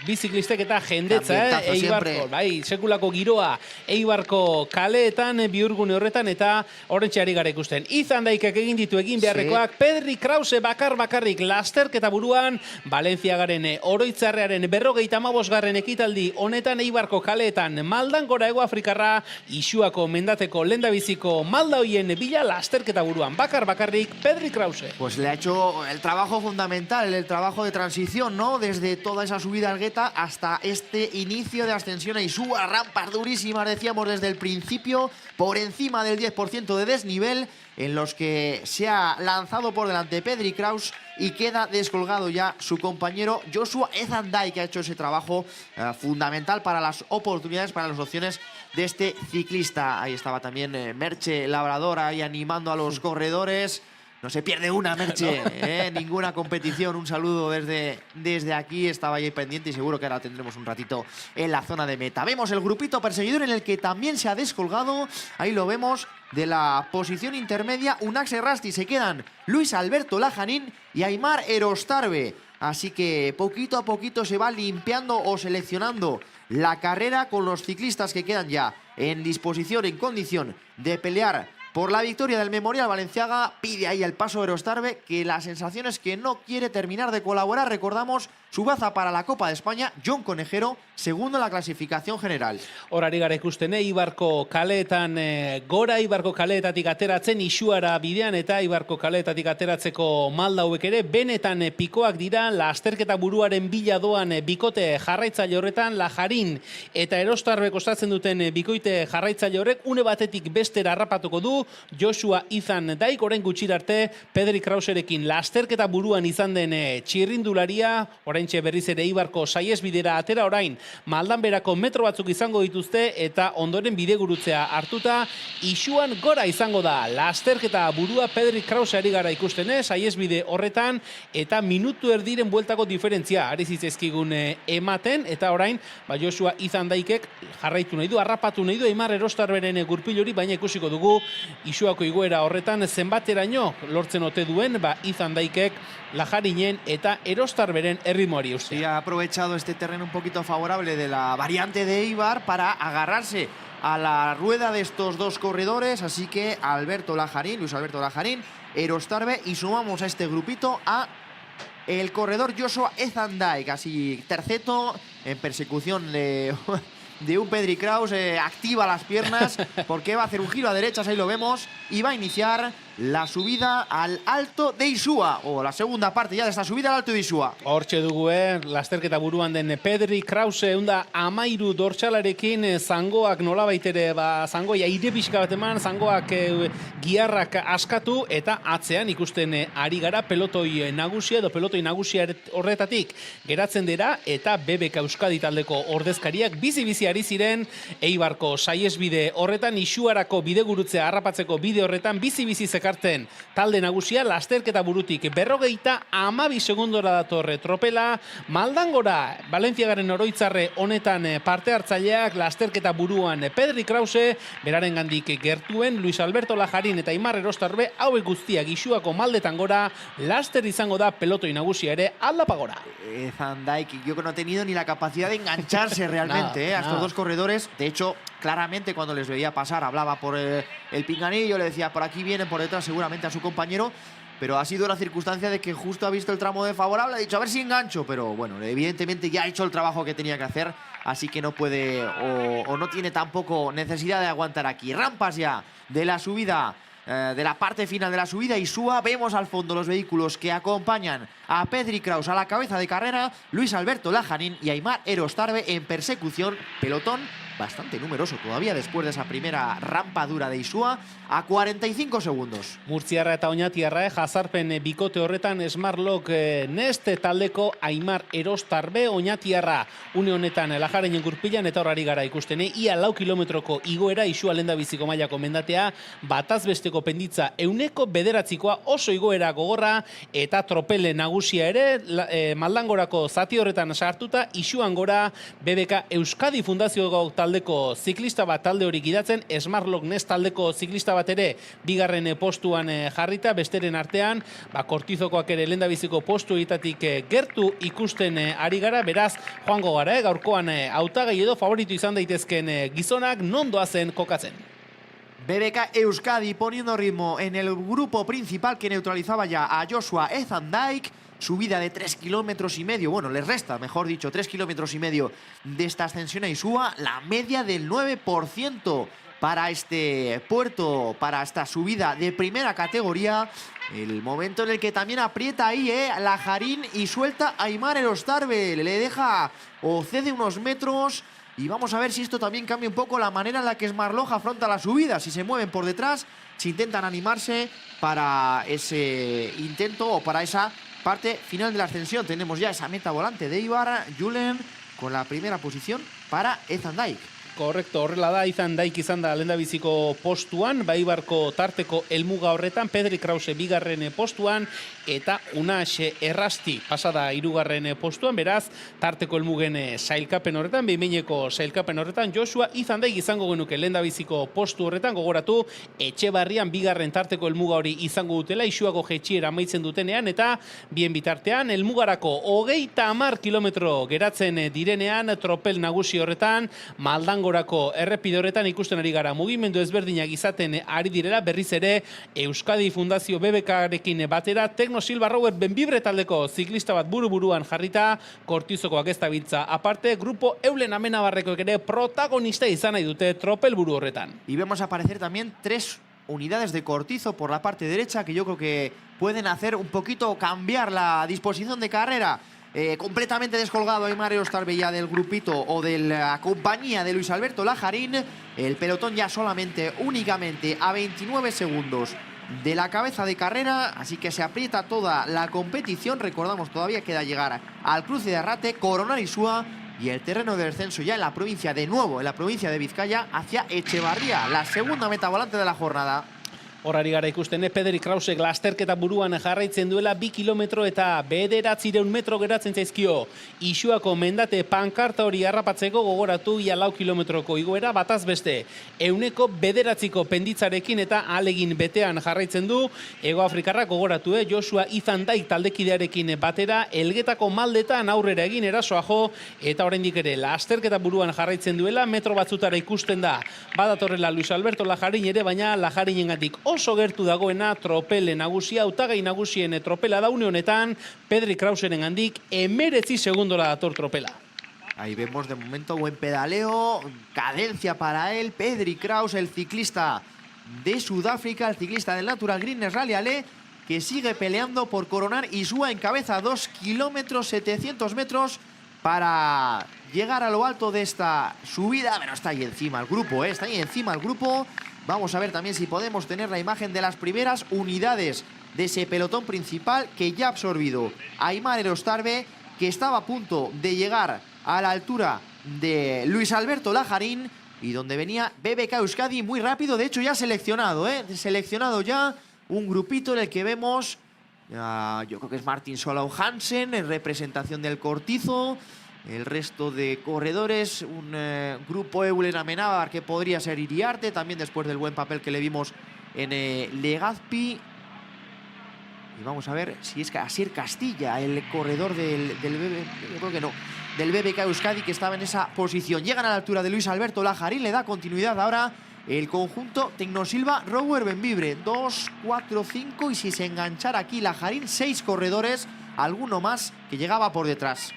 biziklistek eta jendetza, Ambientazo Eibarko, siempre. bai, sekulako giroa Eibarko kaleetan, bihurgune horretan eta horrentxe ari gara ikusten. Izan daikak egin ditu egin beharrekoak, Pedri Krause bakarrik lasterketa buruan, Valentziagaren oroitzarrearen 55. ekitaldi honetan Eibarko kaleetan maldan gora Hego Afrikarra, Isuako mendateko lehendabiziko malda hoien bila lasterketa buruan, bakarrik Pedri Krause. Pues le ha hecho el trabajo fundamental, el trabajo de transición, ¿no? Desde toda esa subida al Gueta hasta este inicio de ascensión a Isua, rampas durísimas, decíamos desde el principio, por encima del 10% de desnivel, en los que se ha lanzado por delante Pedri Krause y queda descolgado ya su compañero Joshua Ezandai, que ha hecho ese trabajo fundamental para las oportunidades, para las opciones de este ciclista. Ahí estaba también Merche Labrador ahí animando a los corredores. No se pierde una, Merche, ninguna competición. Un saludo desde aquí. Estaba ahí pendiente y seguro que ahora tendremos un ratito en la zona de meta. Vemos el grupito perseguidor en el que también se ha descolgado. Ahí lo vemos. De la posición intermedia, Unax Errasti. Se quedan Luis Alberto Lajanín y Aimar Erostarbe. Así que poquito a poquito se va limpiando o seleccionando la carrera con los ciclistas que quedan ya en disposición, en condición de pelear por la victoria del Memorial Balenciaga. Pide ahí el paso Erostarbe, que la sensación es que no quiere terminar de colaborar. Recordamos su baza para la Copa de España, Jon Conejero, segundo en la clasificación general. Horari gara ikusten, Eibarko kaleetan gora, Eibarko kaleetatik ateratzen Isuara bidean eta Eibarko kaleetatik ateratzeko malda hauek ere benetan pikoak dira. Lasterketa buruaren bila doan bikote jarraitzaile horretan, Lajarin eta Erostarbe kostatzen duten bikoite jarraitzaile horrek une batetik bestera harrapatuko du Joshua Ezandai, orain gutxira arte Pedri Krauserekin lasterketa buruan izan den txirrindularia, oraintxe berriz ere Eibarko saihesbidera atera, orain maldan berako metro batzuk izango dituzte eta ondoren bidegurutzea hartuta Isuan gora izango da lasterketa burua. Pedri Krause ari gara ikusten saihesbide horretan eta minutu erdiren bueltako diferentzia ari zitzaizkigun ematen eta orain Joshua Ezandaikek jarraitu nahi du, harrapatu nahi du Aimar Erostarberen gurpil hori, baina ikusiko dugu Isuako igoera horretan zenbateraino lortzen ote duen Ezandaikek Lajarinen eta Erostarberen erritmoari ustea. Sí, ha aprovechado este terreno un poquito favorable de la variante de Eibar para agarrarse a la rueda de estos dos corredores, así que Luis Alberto Lajarín, Erostarbe, y sumamos a este grupito a el corredor Joshua Ezandai, casi terceto en persecución de un Pedri Krause. Activa las piernas porque va a hacer un giro a derechas, ahí lo vemos, y va a iniciar la subida al Alto de Isua, o la segunda parte ya de esta subida al Alto de Isua. Hortxe dugu, lasterketa buruan den Pedri Krause, eunda 13 dortxalarekin, zangoak nolabait ere, zangoia aire pixka bat eman, zangoak giarrak askatu, eta atzean ikusten ari gara pelotoi nagusia edo pelotoi nagusia horretatik geratzen dira, eta BBK Euskadi taldeko ordezkariak bizi ari ziren Eibarko saihesbide horretan, Isuarako bidegurutzea harrapatzeko bide horretan bizi zekartzen talde nagusia. Lasterketa burutik 52 segundora datorre tropela, maldan gora Valentziagaren oroitzarre honetan parte hartzaileak, lasterketa buruan Pedri Krause, beraren gandik gertuen Luis Alberto Lajarin eta Aimar Erostarbe, hauek guztiak Isuako maldetan gora, laster izango da pelotoi nagusia ere aldapa gora. Ezandai, que yo que no ha tenido ni la capacidad de engancharse realmente a estos dos corredores. De hecho, claramente cuando les veía pasar hablaba por el pinganillo, le decía por aquí vienen, por detrás seguramente a su compañero, pero ha sido la circunstancia de que justo ha visto el tramo de favorable, ha dicho a ver si engancho, pero bueno, evidentemente ya ha hecho el trabajo que tenía que hacer, así que no puede o no tiene tampoco necesidad de aguantar aquí. Rampas ya de la subida, de la parte final de la subida Isua. Vemos al fondo los vehículos que acompañan a Pedri Krause a la cabeza de carrera, Luis Alberto Lajanín y Aimar Erostarbe en persecución, pelotón bastante numeroso todavía después de esa primera rampa dura de Isua, a 45 segundos. Murtziarra eta Oñatiarra, jazarpen bikote horretan Smartlock Nest taldeko Aimar Erostarbe, Oñatiarra une honetan Lajarinen gurpilan eta horari gara ikusten, ia 4 kilometroko igoera Isua lehendabiziko mailako mendatea, bataz besteko penditza 9%, oso igoera gogorra eta tropele nagusi nagusia ere, Maldangorako zati horretan sartuta, isuan gora BBK Euskadi Fundazio taldeko ziklista bat talde hori gidatzen, Smartlock Nest taldeko ziklista bat ere bigarren postuan jarrita, besteren artean, Kortizokoak ere lehendabiziko postuetatik gertu ikusten ari gara, beraz, joango gara, gaurkoan hautagai edo favoritu izan daitezken gizonak non doazen kokatzen. BBK Euskadi poniendo ritmo en el grupo principal que neutralizaba ya a Joshua Ezandijk. Subida de 3,5 kilómetros. Bueno, les resta, mejor dicho, 3,5 kilómetros de esta ascensión a Isua. La media del 9% para este puerto, para esta subida de primera categoría. El momento en el que también aprieta ahí Lajarín y suelta a Aimar Elostarbe. Le deja o cede unos metros. Y vamos a ver si esto también cambia un poco la manera en la que Smartlock afronta la subida. Si se mueven por detrás, si intentan animarse para ese intento o para esa parte final de la ascensión. Tenemos ya esa meta volante de Ibar, Julen, con la primera posición para Ezandijk. Korrekto, horrela da, Ezandijk izan da lehendabiziko postuan, Baibarko tarteko helmuga horretan, Pedri Krause bigarren postuan, eta Unaxe Errasti pasada hirugarren postuan, beraz, tarteko helmugen sailkapen horretan, behin-behineko sailkapen horretan, Joshua Ezandijk izango genuke lehendabiziko postu horretan, gogoratu, Etxebarrian bigarren tarteko helmuga hori izango dutela, Isuako jetxiera amaitzen dutenean, eta bien bitartean, helmugarako 30 kilometro geratzen direnean, tropel nagusi horretan, Maldangorako errepide horretan ikusten ari gara mugimendu ezberdinak izaten ari direla, berriz ere Euskadi Fundazio BBK-rekin batera Tecno Silva Rower Benvibre taldeko ziklista bat buru-buruan jarrita, Kortizokoak ez dabiltza aparte, grupo Eulen Amenabarrekoek ere protagonista izan nahi dute tropel buru horretan. Y vemos aparecer también 3 unidades de Cortizo por la parte derecha que yo creo que pueden hacer un poquito cambiar la disposición de carrera. Completamente descolgado Aimar Elostarbe ya del grupito o de la compañía de Luis Alberto Lajarín. El pelotón ya únicamente a 29 segundos de la cabeza de carrera, así que se aprieta toda la competición. Recordamos, todavía queda llegar al cruce de Arrate, coronar Isua y el terreno de descenso ya en la provincia de Vizcaya, hacia Etxebarria, la segunda meta volante de la jornada. Horari gara ikusten, Pedri Krausek lasterketa buruan jarraitzen duela 2 kilometro eta 900 metro geratzen zaizkio. Isuako mendate pankarta hori harrapatzeko gogoratu ia 4 kilometroko igoera bataz beste. 900 penditzarekin eta alegin betean jarraitzen du. Hego Afrikarra gogoratu, Joshua Ezandijk taldekidearekin batera, Elgetako maldetan aurrera egin erasoa jo, eta oraindik ere lasterketa buruan jarraitzen duela, metro batzutara ikusten da. Badatorrela Luis Alberto Lajarín ere, baina Lajarinengatik oso gertu dagoena tropele nagusia, hautagai nagusien tropela da une honetan, Pedri Krauseren handik 19 segundora dator tropela. Ahí vemos de momento buen pedaleo, cadencia para él, Pedri Kraus, el ciclista de Sudáfrica, el ciclista del Natural Greenness Rally Ale, que sigue peleando por coronar Isua en cabeza, 2 kilómetros 700 metros para llegar a lo alto de esta subida. Pero está ahí encima el grupo, está ahí encima el grupo. Vamos a ver también si podemos tener la imagen de las primeras unidades de ese pelotón principal que ya ha absorbido Aimar Elostarbe, que estaba a punto de llegar a la altura de Luis Alberto Lajarín y donde venía BBK Euskadi muy rápido, de hecho ya seleccionado, seleccionado ya un grupito en el que vemos, yo creo que es Martin Solou Hansen en representación del Cortizo. El resto de corredores, un grupo Eulen Amenábar que podría ser Iriarte, también después del buen papel que le vimos en Legazpi. Y vamos a ver si es Asier Castilla, el corredor del BBK, yo creo que no, del BBK Euskadi, que estaba en esa posición. Llegan a la altura de Luis Alberto Lajarín, le da continuidad ahora el conjunto Tecnosilva Rower Benvibre. 2, 4, 5 y si se enganchara aquí Lajarín, 6 corredores, alguno más que llegaba por detrás.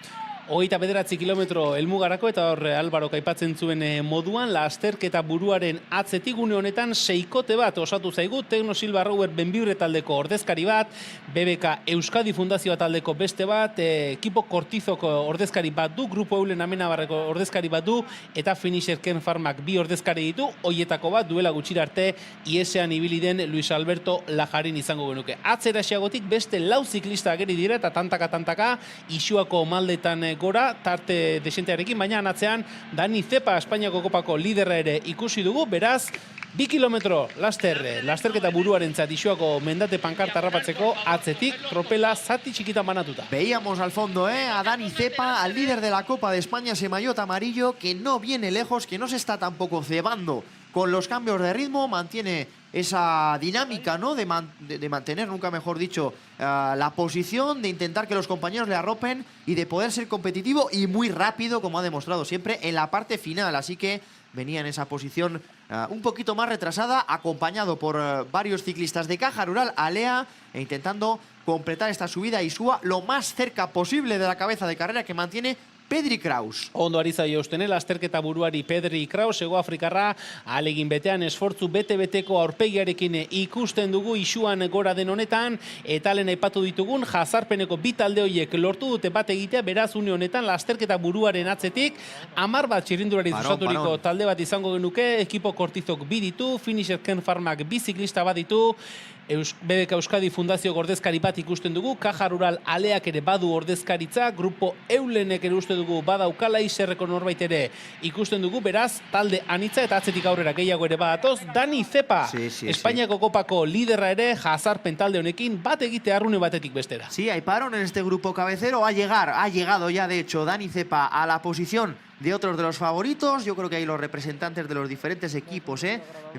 29 kilometro helmugarako, eta hor Alvarok aipatzen zuen moduan, lasterketa buruaren atzetik une honetan seikote bat osatu zaigu, Tecno Silva Rower Benvibre taldeko ordezkari bat, BBK Euskadi Fundazioa taldeko beste bat, ekipo Kortizoko ordezkari bat du, grupo Eulen Amenabarreko ordezkari bat du, eta Finisher Ken Farmak 2 ordezkari ditu, hoietako bat duela gutxira arte iesean ibili den Luis Alberto Lajarín izango genuke. Atzera xeagotik beste 4 ziklista ageri dira eta tantaka Isuako maldetan gora, tarte desentearekin, baina atzean Dani Zepa Espainiako kopako liderra ere ikusi dugu, beraz, 2 kilometro lasterketa buruarentzat Isuako mendate pankarta harrapatzeko atzetik tropela zati txikitan banatuta. Veíamos al fondo a Dani Zepa, al líder de la Copa de España, ese maillot amarillo, que no viene lejos, que no se está tampoco cebando con los cambios de ritmo, mantiene esa dinámica, ¿no? de mantener, nunca mejor dicho, la posición, de intentar que los compañeros le arropen y de poder ser competitivo y muy rápido, como ha demostrado siempre, en la parte final. Así que venía en esa posición un poquito más retrasada, acompañado por varios ciclistas de Caja Rural, Alea, e intentando completar esta subida a Isua lo más cerca posible de la cabeza de carrera que mantiene Pedri Kraus. Ondo ari zaio ustene, lasterketa buruari Pedri Kraus, Hego Afrikarra, alegin betean esfortzu bete-beteko aurpegiarekin ikusten dugu Isuan gora den honetan, eta lehen aipatu ditugun jazarpeneko bi talde horiek lortu dute bat egitea, beraz une honetan lasterketa buruaren atzetik 10 bat txirrindulari zuzaturiko talde bat izango genuke, ekipo Kortizok 2 ditu, Finisher Ken Farmak 2 ziklista bat ditu, BBK Euskadi Fundazio ordezkari bat ikusten dugu, Caja Rural Aleak ere badu ordezkaritza, Grupo Eulenek ere uste dugu badaukala, Iserreko norbait ere ikusten dugu, beraz, talde anitza eta atzetik aurrera gehiago ere badatoz, Dani Zepa, Espainiako kopako liderra ere, jazarpen talde honekin, bat egite arrune batetik bestera. Sí, hay parón en este grupo cabecero, ha llegado ya de hecho Dani Zepa a la posición de otros de los favoritos. Yo creo que hay los representantes de los diferentes equipos,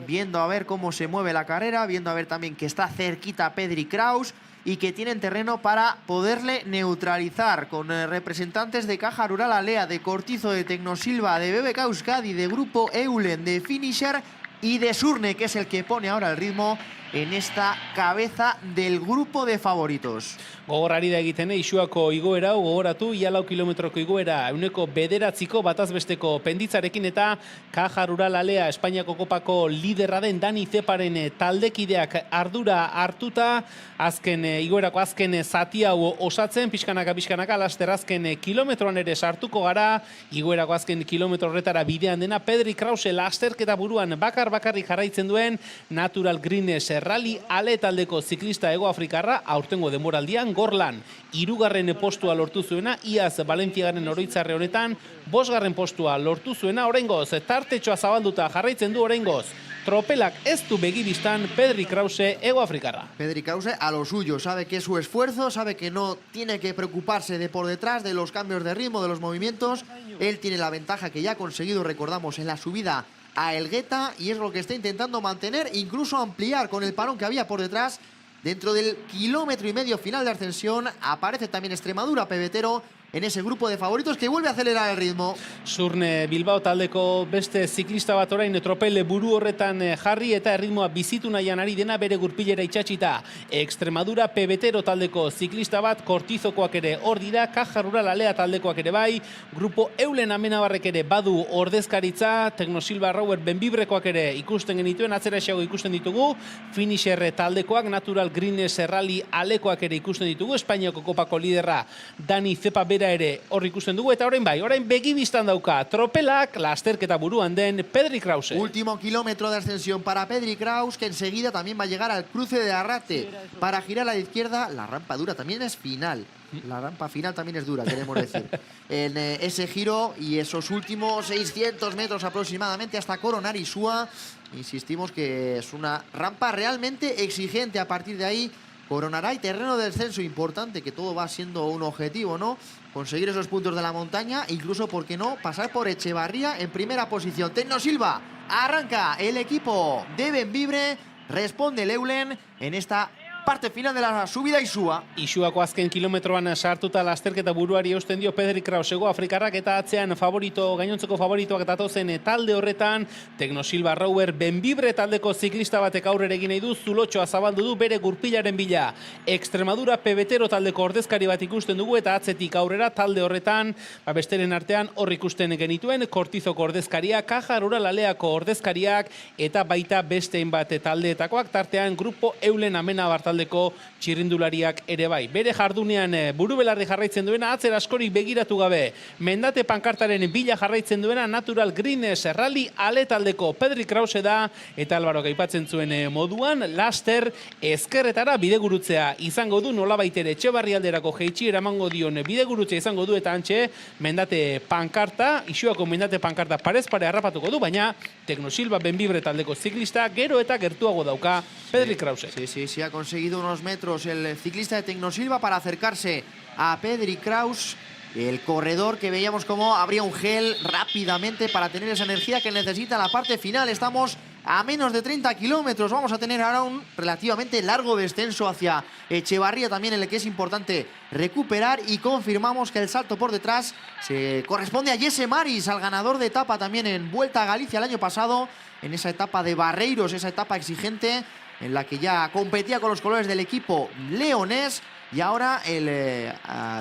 viendo a ver cómo se mueve la carrera, viendo a ver también que está cerquita Pedri Kraus y que tienen terreno para poderle neutralizar, con representantes de Caja Rural Alea, de Cortizo, de Tecnosilva, de BBK Euskadi, de Grupo Eulen, de Finisher y de Surne, que es el que pone ahora el ritmo en esta cabeza del grupo de favoritos. Gogorrari da egiten, Isuako igoera, gogoratu, ia 4 kilometroko igoera, 9.9 batazbesteko penditzarekin, eta Caja Rural Alea Espainiako kopako liderra den Dani Zeparen taldekideak ardura hartuta, azken igoerako azken zati hau osatzen, pixkanaka, laster azken kilometroan ere sartuko gara, igoerako azken kilometro horretara bidean dena, Pedri Krause lasterketa buruan bakarrik jarraitzen duen, Natural Greens Rally Ale taldeko ziklista Hego Afrikarra, aurtengo denboraldian, Gorlan, 3. postua lortu zuena, iaz Valentziagaren oroitzarre honetan, 5. postua lortu zuena, oraingoz, tartetxoa zabalduta jarraitzen du oraingoz. Tropelak ez du begibistan Pedri Krause, Hego Afrikarra. Pedri Krause a lo suyo, sabe que es su esfuerzo, sabe que no tiene que preocuparse de por detrás, de los cambios de ritmo, de los movimientos. Él tiene la ventaja que ya ha conseguido, recordamos, en la subida a Elgueta, y es lo que está intentando mantener, incluso ampliar con el parón que había por detrás. Dentro del 1,5 kilómetros final de ascensión aparece también Extremadura, pebetero, en ese grupo de favoritos que vuelve a acelerar el ritmo. Surne Bilbao taldeko beste ziklista bat orain tropele buru horretan jarri eta erritmoa bizitu nahian ari dena bere gurpilera itxatxita. Extremadura pebetero taldeko ziklista bat, Kortizokoak ere hor dira, Caja Rural Alea taldekoak ere bai, Grupo Eulen Amenabarrek ere badu ordezkaritza, Tecnosilva Rower Benbibrekoak ere ikusten genituen, atzera esago ikusten ditugu, Finisher taldekoak, Natural Greens Rally Alekoak ere ikusten ditugu, Espainiako kopako liderra Dani Zepa ere hor ikusten dugu, eta orain begibistan dauka tropelak lasterketa buruan den Pedri Krause. Último kilómetro de ascensión para Pedri Kraus, que enseguida también va a llegar al cruce de Arrate para girar a la izquierda. La rampa dura también es final. La rampa final también es dura, queremos decir. En ese giro y esos últimos 600 metros aproximadamente hasta coronar Isua, insistimos que es una rampa realmente exigente. A partir de ahí coronará y terreno de descenso importante, que todo va siendo un objetivo, ¿no? Conseguir esos puntos de la montaña, incluso, ¿por qué no?, pasar por Echevarría en primera posición. Tecnosilva, arranca el equipo de Benvibre, responde Leulen en esta parte final de la subida Isua. Isuako azken kilometroan sartuta lasterketa buruari eusten dio Pedri Kraus, Hego Afrikarrak, eta atzean gainontzeko favoritoak datozen talde horretan, Tecnosilva Rower Benvibre taldeko ziklista batek aurrera egin nahi du, zulotxoa zabaldu du bere gurpilaren bila. Extremadura pebetero taldeko ordezkari bat ikusten dugu, eta atzetik aurrera talde horretan, besteren artean hor ikusten genituen, Kortizoko ordezkaria, Caja Rural Aleako ordezkariak, eta baita bestein bat taldeetakoak, tartean Grupo Eulen Amenabar taldeko txirrindulariak ere bai. Bere jardunean buru belarri jarraitzen duena, atzera askorik begiratu gabe. Mendate pankartaren bila jarraitzen duena Natural Greens Rally Ale taldeko Pedri Krause da, eta Alvaro aipatzen zuen moduan, laster ezkerretara bidegurutzea izango du, nolabait ere Etxebarri alderako jeitsiera emango dion bidegurutzea izango du, eta antxe Mendate pankarta, Isuako Mendate pankarta parez pare harrapatuko du, baina Tecnosilva Benvibre taldeko ziklista gero eta gertuago dauka Pedri Krause. Sí, ha conseguido unos metros el ciclista de Tecnosilva para acercarse a Pedri Krause, el corredor que veíamos como abría un gel rápidamente para tener esa energía que necesita en la parte final. Estamos a menos de 30 kilómetros. Vamos a tener ahora un relativamente largo descenso hacia Echevarría, también en el que es importante recuperar, y confirmamos que el salto por detrás se corresponde a Jesse Maris, al ganador de etapa también en Vuelta a Galicia el año pasado, en esa etapa de Barreiros, esa etapa exigente en la que ya competía con los colores del equipo leonés. Y ahora el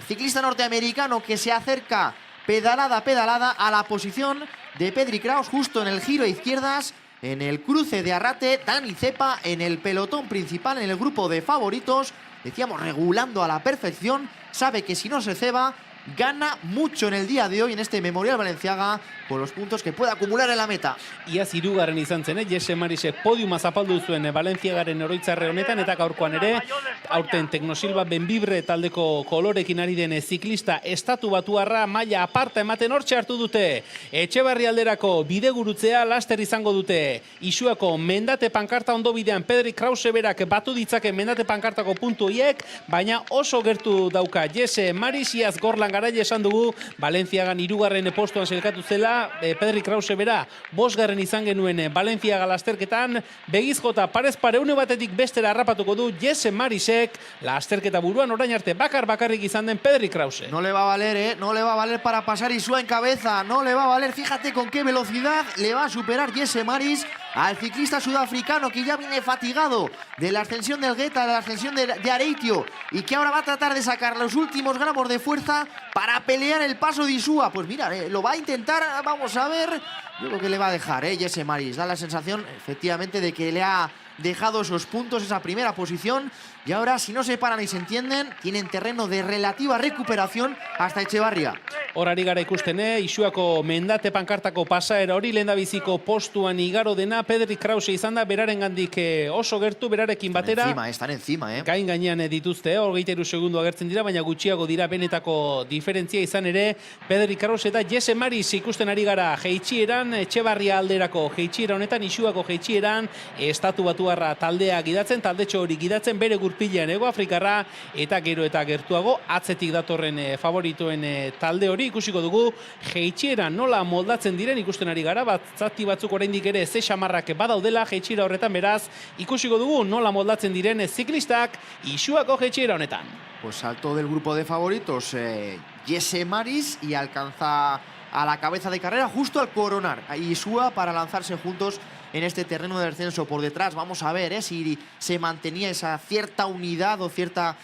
ciclista norteamericano que se acerca pedalada a pedalada a la posición de Pedri Krause, justo en el giro a izquierdas, en el cruce de Arrate. Dani Cepa en el pelotón principal, en el grupo de favoritos, decíamos, regulando a la perfección. Sabe que si no se ceba, gana mucho en el día de hoy en este Memorial Balenciaga, con los puntos que puede acumular en la meta. Iaz hirugarren izan zen, Jesse Marisek podiuma zapaldu zuen Balenciagaren oroitzarre honetan, eta gaurkoan ere, aurten Tecnosilva Benvibre taldeko kolorekin ari den ziklista estatu batuarra maila aparta ematen hortxe hartu dute. Etxebarri alderako bidegurutzea laster izango dute. Isuako Mendate pankarta ondo bidean Pedri Krause berak batu ditzake Mendate pankartako puntu hiek, baina oso gertu dauka Jesse Maris. Iaz Gorlan garaile esan dugu, Balenciagan hirugarren postuan sailkatu zela, Pedri Krause bera bosgarren izan genuen Balenciaga lasterketan. Begizjota parez pare une batetik bestera harrapatuko du Jesse Marisek, lasterketa buruan orain arte bakarrik izan den Pedri Krause. No le va a valer, no le va a valer para pasar Isua en cabeza, no le va a valer. Fíjate con qué velocidad le va a superar Jesse Maris al ciclista sudafricano, que ya viene fatigado de la ascensión del Geta, de la ascensión de Areitio, y que ahora va a tratar de sacar los últimos gramos de fuerza para pelear el paso de Isua. Pues mira, lo va a intentar, vamos a ver. Yo creo que le va a dejar, Jesse Maris. Da la sensación, efectivamente, de que le ha dejado esos puntos, esa primera posición, y ahora, si no se paran y se entienden, tienen terreno de relativa recuperación hasta Etxebarria. Horari gara ikusten, Isuako Mendate pankartako pasaera hori lehendabiziko postuan igaro dena Pedri Krause izan da, berarengandik oso gertu, berarekin batera. Están encima. Gain gainean dituzte, 23 segundu agertzen dira, baina gutxiago dira benetako diferentzia. Izan ere, Pedri Krause eta Jesse Maris ikusten ari gara jeitxieran, Etxebarria alderako jeitxiera honetan, Isuako jeitxieran, estatu batuarra taldea gidatzen, taldetxo hori gidatzen, bere gurpilean Ego Afrikarra, eta gero eta gertuago atzetik datorren favoritoen talde hori. Ikusiko dugu jeitxiera nola moldatzen diren, ikusten ari gara, zati batzuk oraindik ere ze xamarrak badaudela jeitxiera horretan, beraz ikusiko dugu nola moldatzen diren ziklistak Isuako jeitxiera honetan. Pues salto del grupo de favoritos Jesse Maris, y alcanza a la cabeza de carrera justo al coronar a Isua para lanzarse juntos en este terreno de descenso. Por detrás vamos a ver si se mantenía esa cierta unidad o cierta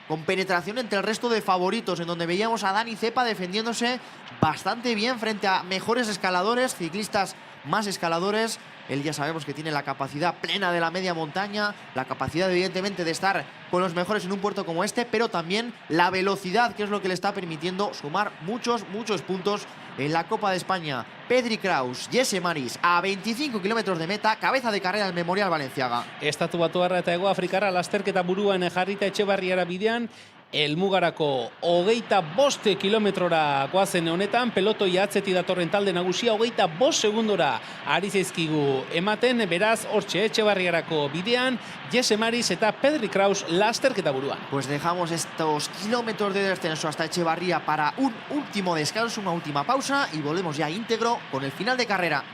compenetración entre el resto de favoritos, en donde veíamos a Dani Cepa defendiéndose bastante bien frente a mejores escaladores, ciclistas más escaladores. Él ya sabemos que tiene la capacidad plena de la media montaña, la capacidad evidentemente de estar con los mejores en un puerto como este, pero también la velocidad, que es lo que le está permitiendo sumar muchos puntos en la Copa de España. Pedri Krause, Jesse Maris, a 25 kilómetros de meta, cabeza de carrera del Memorial Balenciaga. Estatu Batuarra eta Ego Afrikarra lasterketa buruan jarrita Etxebarriara bidean, Elmugarako 25 kilometrora goazen honetan, pelotoi atzeti datorren talde nagusia 25 segundora ari zaizkigu ematen, beraz hortxe Etxebarriarako bidean, Jesse Maris eta Pedri Krause lasterketa buruan. Pues dejamos estos kilómetros de descenso hasta Etxebarria para un último descanso, una última pausa, y volvemos ya íntegro con el final de carrera.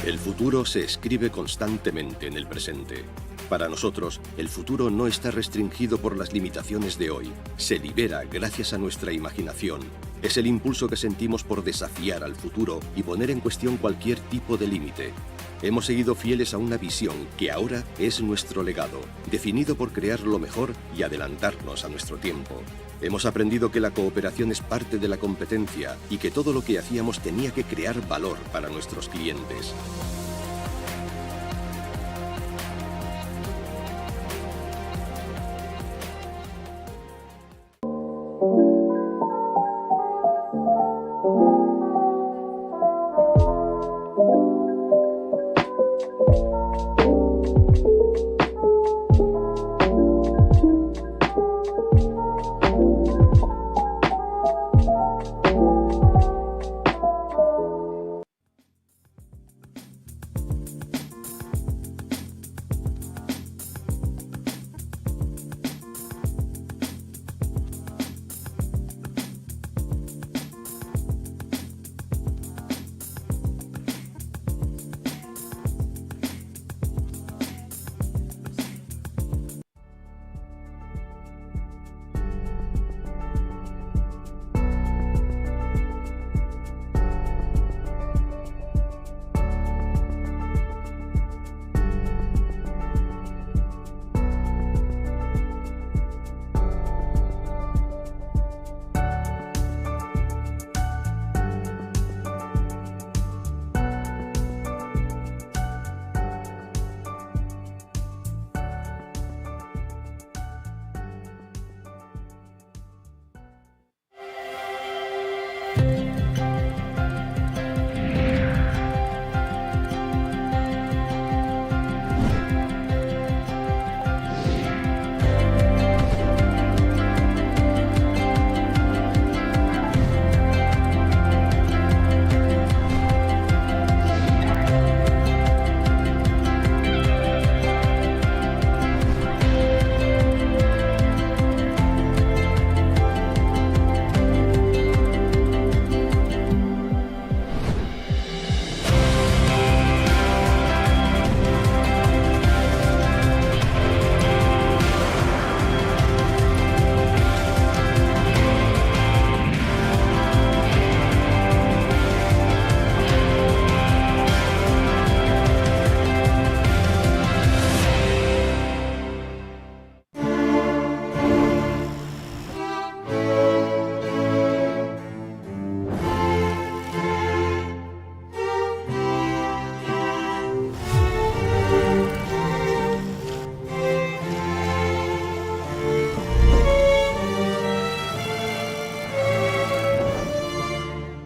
El futuro se escribe constantemente en el presente. Para nosotros, el futuro no está restringido por las limitaciones de hoy. Se libera gracias a nuestra imaginación. Es el impulso que sentimos por desafiar al futuro y poner en cuestión cualquier tipo de límite. Hemos seguido fieles a una visión que ahora es nuestro legado, definido por crear lo mejor y adelantarnos a nuestro tiempo. Hemos aprendido que la cooperación es parte de la competencia y que todo lo que hacíamos tenía que crear valor para nuestros clientes.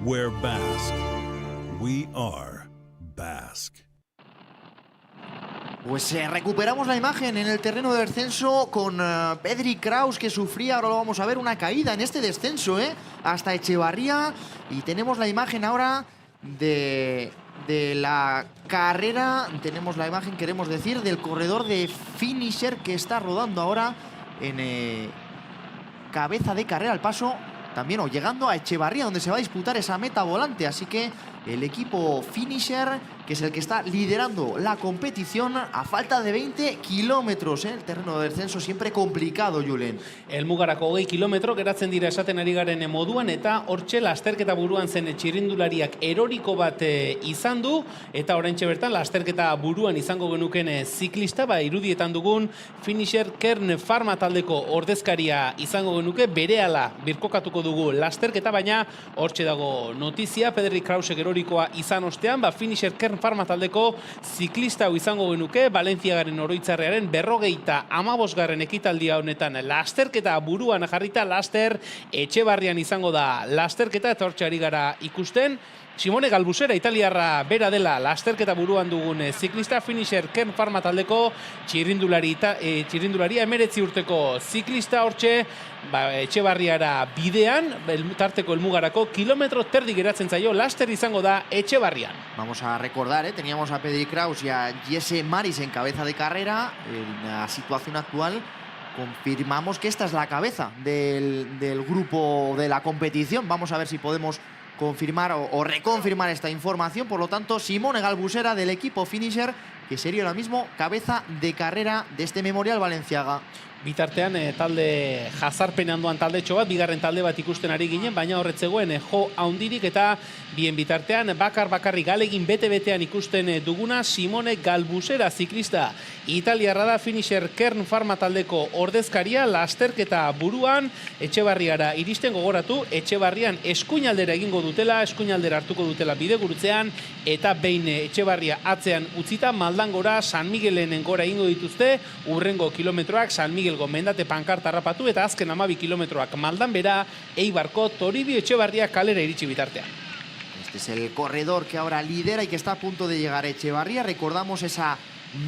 We're Basque. We are Basque. Pues recuperamos la imagen en el terreno de descenso con Pedri Kraus, que sufría, ahora lo vamos a ver, una caída en este descenso, hasta Echevarría. Y tenemos la imagen ahora de la carrera, tenemos la imagen, queremos decir, del corredor de finisher que está rodando ahora en cabeza de carrera al paso, también o llegando a Echevarría, donde se va a disputar esa meta volante. Así que el equipo finisher, que es el que está liderando la competición a falta de 20 kilómetros. El terreno de descenso siempre complicado, Julen. Elmugarako 20 kilometro geratzen dira esaten ari garen moduan, eta hortxe lasterketa buruan zen txirrindulariak eroriko bat izan du, eta oraintxe bertan lasterketa buruan izango genuken ziklista, irudietan dugun finisher Kern Pharma taldeko ordezkaria izango genuke, berehala birkokatuko dugu lasterketa, baina hortxe dago notizia, Pedri Krausek erorikoa izan ostean, finisher Kern Pharma taldeko ziklista izango genuke, Valentziagaren oroitzarrearen 55. ekitaldia honetan lasterketa buruan jarrita, laster Etxebarrian izango da lasterketa, eta hortxe ari gara ikusten. Simone Galbusera, italiarra bera dela lasterketa buruan dugun ziklista, finisher Kern Pharma taldeko txirrindularia 19 urteko ziklista, hortxe Etxebarriara bidean, tarteko Elmugarako kilometro terdi geratzen zaio, laster izango da Etxebarrian. Vamos a recordar, teníamos a Pedri Kraus y a Jesse Maris en cabeza de carrera. En la situación actual confirmamos que esta es la cabeza del grupo de la competición. Vamos a ver si podemos confirmar o reconfirmar esta información. Por lo tanto, Simone Galbusera del equipo Finisher, que sería ahora mismo cabeza de carrera de este Memorial Balenciaga. Bitartean talde jazarpenean doan taldetxo bat, bigarren talde bat ikusten ari ginen, baina horretzegoen jo haundirik eta bien bitartean bakarrik galegin bete-betean ikusten duguna Simone Galbusera ziklista. Italiarra da Finisher Kern Pharma taldeko ordezkaria, lasterketa buruan Etxebarriara iristen, gogoratu, Etxebarrian eskuinaldera egingo dutela, eskuinaldera hartuko dutela bidegurutzean, eta behin Etxebarria atzean utzita, Maldangora, San Miguelen gora egingo dituzte, urrengo kilometroak San Miguelgo mendate pankarta harrapatu eta azken 12 kilometroak Maldan bera, Eibarko Toribio Etxebarria kalera iritsi bitartean. Este es el corredor que ahora lidera y que está a punto de llegar a Etxebarria. Recordamos esa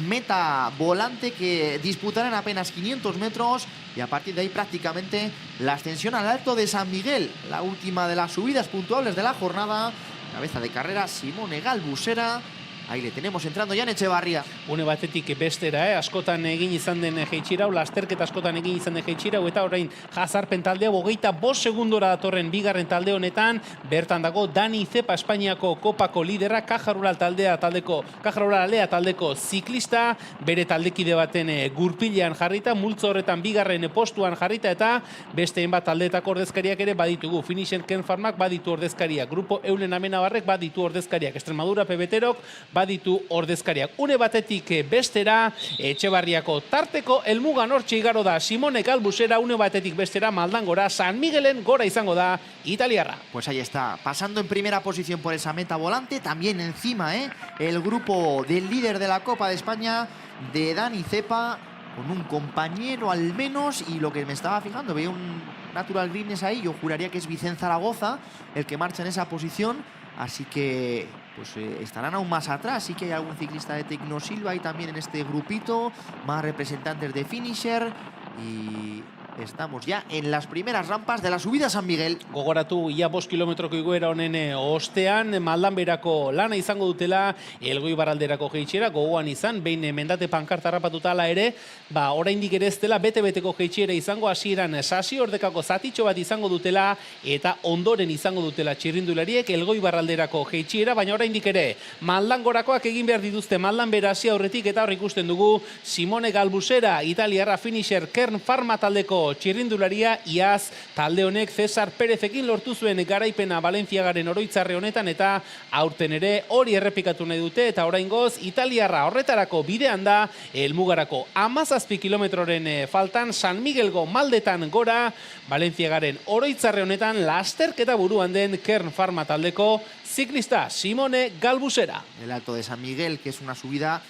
meta volante que disputarán apenas 500 metros y a partir de ahí prácticamente la ascensión al Alto de San Miguel, la última de las subidas puntuables de la jornada. Cabeza de carrera Simone Galbusera. Ahí le tenemos entrando ya en Etxebarria. Une batetik bestera, askotan egin izan den jeitxirau, lasterketa askotan egin izan den jeitxirau, eta orain jazarpen taldea 25 segundora datorren bigarren talde honetan, bertan dago Dani Zepa, Espainiako kopako lidera, Caja Rural Alea taldeko ziklista, bere taldekide baten gurpilean jarrita, multzo horretan bigarren postuan jarrita, eta besteen bat taldeetako ordezkariak ere baditugu. Finisher Kern Pharmak baditu ordezkariak, Grupo Eulen Amenabarrek baditu ordezkariak, Extremadura Pebeterok baditu ordezkariak. Une batetik bestera, Etxebarriako tarteko helmugan hortxe igaro da Simone Galbusera, une batetik bestera Maldangora, San Miguelen gora izango da italiarra. Pues ahí está, pasando en primera posición por esa meta volante, también encima el grupo del líder de la Copa de España, de Dani Zepa, con un compañero al menos, y lo que me estaba fijando, veía un Natural Greenness ahí, yo juraría que es Vicente Zaragoza el que marcha en esa posición, así que pues estarán aún más atrás. Sí que hay algún ciclista de Tecnosilva ahí también en este grupito, más representantes de Finisher, y estamos ya en las primeras rampas de la subida a San Miguel. Gogoratu, ia 5 kilometroko igoera honen ostean, Maldan berako lana izango dutela, Elgoibarralderako jeitxera, gogoan izan, behin mendate pankarta harrapatuta ala ere, oraindik ere ez dela bete-beteko jeitxera izango, hasieran sasi ordekako zatitxo bat izango dutela, eta ondoren izango dutela txirrindulariek Elgoibarralderako jeitxera, baina oraindik ere, Maldangorakoak egin behar dituzte Maldan bera hasi aurretik, eta hor ikusten dugu Simone Galbusera, italiarra Finisher Kern Pharma taldeko txirrindularia, iaz talde honek Cesar Pérezekin lortu zuen garaipena Balenciagaren oroitzarre honetan, eta aurten ere hori errepikatu nahi dute, eta oraingoz italiarra horretarako bidean da, helmugarako 17 kilometroren faltan San Miguelgo maldetan gora, Balenciagaren oroitzarre honetan lasterketa buruan den Kern Pharma taldeko ziklista Simone Galbusera. El Alto de San Miguel, que es una subida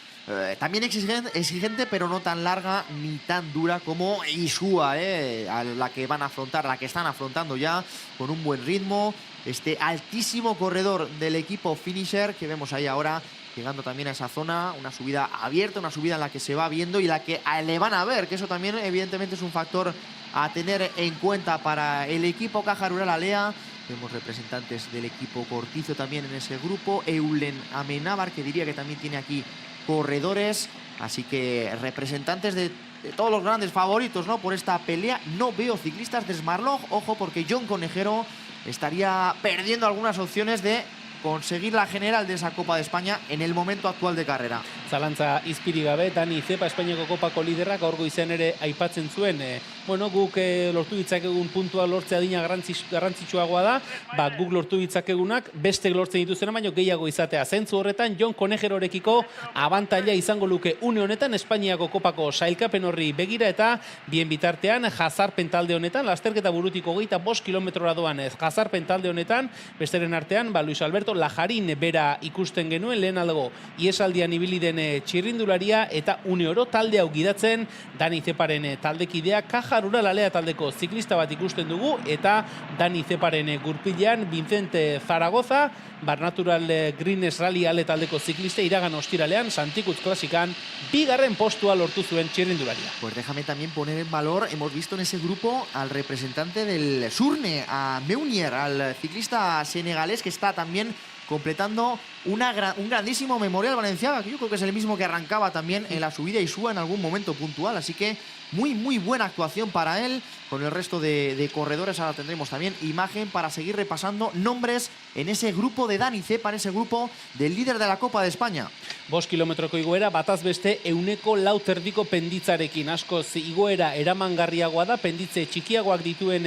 también exigente, pero no tan larga ni tan dura como Isua, a la que van a afrontar, la que están afrontando ya con un buen ritmo. Este altísimo corredor del equipo Finisher que vemos ahí ahora, llegando también a esa zona, una subida abierta, una subida en la que se va viendo y la que le van a ver, que eso también evidentemente es un factor a tener en cuenta para el equipo Caja Rural Alea. Vemos representantes del equipo Cortizo también en ese grupo, Eulen Amenábar, que diría que también tiene aquí corredores, así que representantes de todos los grandes favoritos, ¿no?, por esta pelea. No veo ciclistas de Smartlock, ojo, porque John Conejero estaría perdiendo algunas opciones de conseguir la general de esa Copa de España en el momento actual de carrera. Zalantza izpiri gabe, Dani Zepa Espainiako kopako liderrak gaurgo izan ere aipatzen zuen, guk lortu ditzakegun puntua lortzea adina garrantzitsuagoa da, guk lortu ditzakegunak bestek lortzen dituzena baino gehiago izatea. Zentzu horretan, Jon Konejerorekiko abantaila izango luke une honetan Espainiako kopako sailkapen horri begira, eta bien bitartean jazarpen talde honetan, lasterketa burutiko 25 kilometrora doan jazarpen talde honetan, besteren artean, Luis Alberto Lajarin bera ikusten genuen lehen algo iesaldian ibili den txirrindularia, eta une oro talde hau gidatzen Dani Zeparen taldekidea, Caja Rural Alea taldeko ziklista bat ikusten dugu, eta Dani Zeparen gurpilean Vicente Zaragoza, Natural Greenness Rally Ale taldeko ziklista, iragan ostiralean Santikutz klasikan bigarren postua lortu zuen txirrindularia. Pues déjame también poner en valor, hemos visto en ese grupo al representante del Surne, a Meunier, al ciclista senegalés que está también completando un grandísimo Memorial Balenciaga, que yo creo que es el mismo que arrancaba también en la subida y suba en algún momento puntual. Así que muy buena actuación para él. Con el resto de corredores ahora tendremos también imagen para seguir repasando nombres en ese grupo de Dani Cepa, en ese grupo del líder de la Copa de España. 5 kilometroko igoera, bataz beste 104 penditzarekin. Askoz igoera eramangarriagoa da, penditze txikiagoak dituen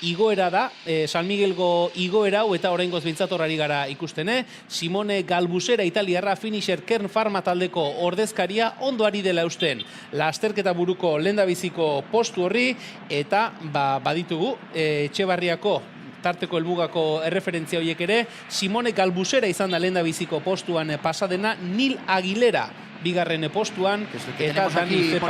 igoera da, San Miguelgo igoera hau, eta oraingoz behintzat hor ari gara ikustene. Simone Galbusera italiarra finisher Kern Pharma taldeko ordezkaria ondo ari dela eusten lasterketa buruko lehendabiziko postu horri, eta baditugu Etxebarriako tarteko helmugako erreferentzia horiek ere. Simone Galbusera izan da lehendabiziko postuan pasadena, Nil Aguilera bigarren postuan, eta Dani Cepa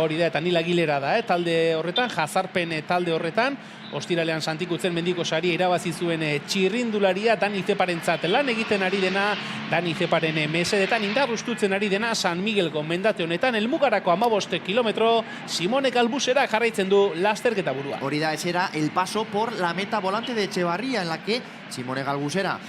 hori da, eta Nil Aguilera da, talde horretan, jazarpen talde horretan. Ostiralean Santikutzen mendiko saria irabazi zuen txirrindularia Dani Zeparentzat lan egiten ari dena, Dani Zeparen mesedetan indarrustutzen ari dena San Miguelgo mendate honetan, helmugarako 15 kilometro, Simone Galbusera jarraitzen du lasterketa burua. Hori da, ese era el paso por la meta volante de Echevarría, en la que Simone Galbusera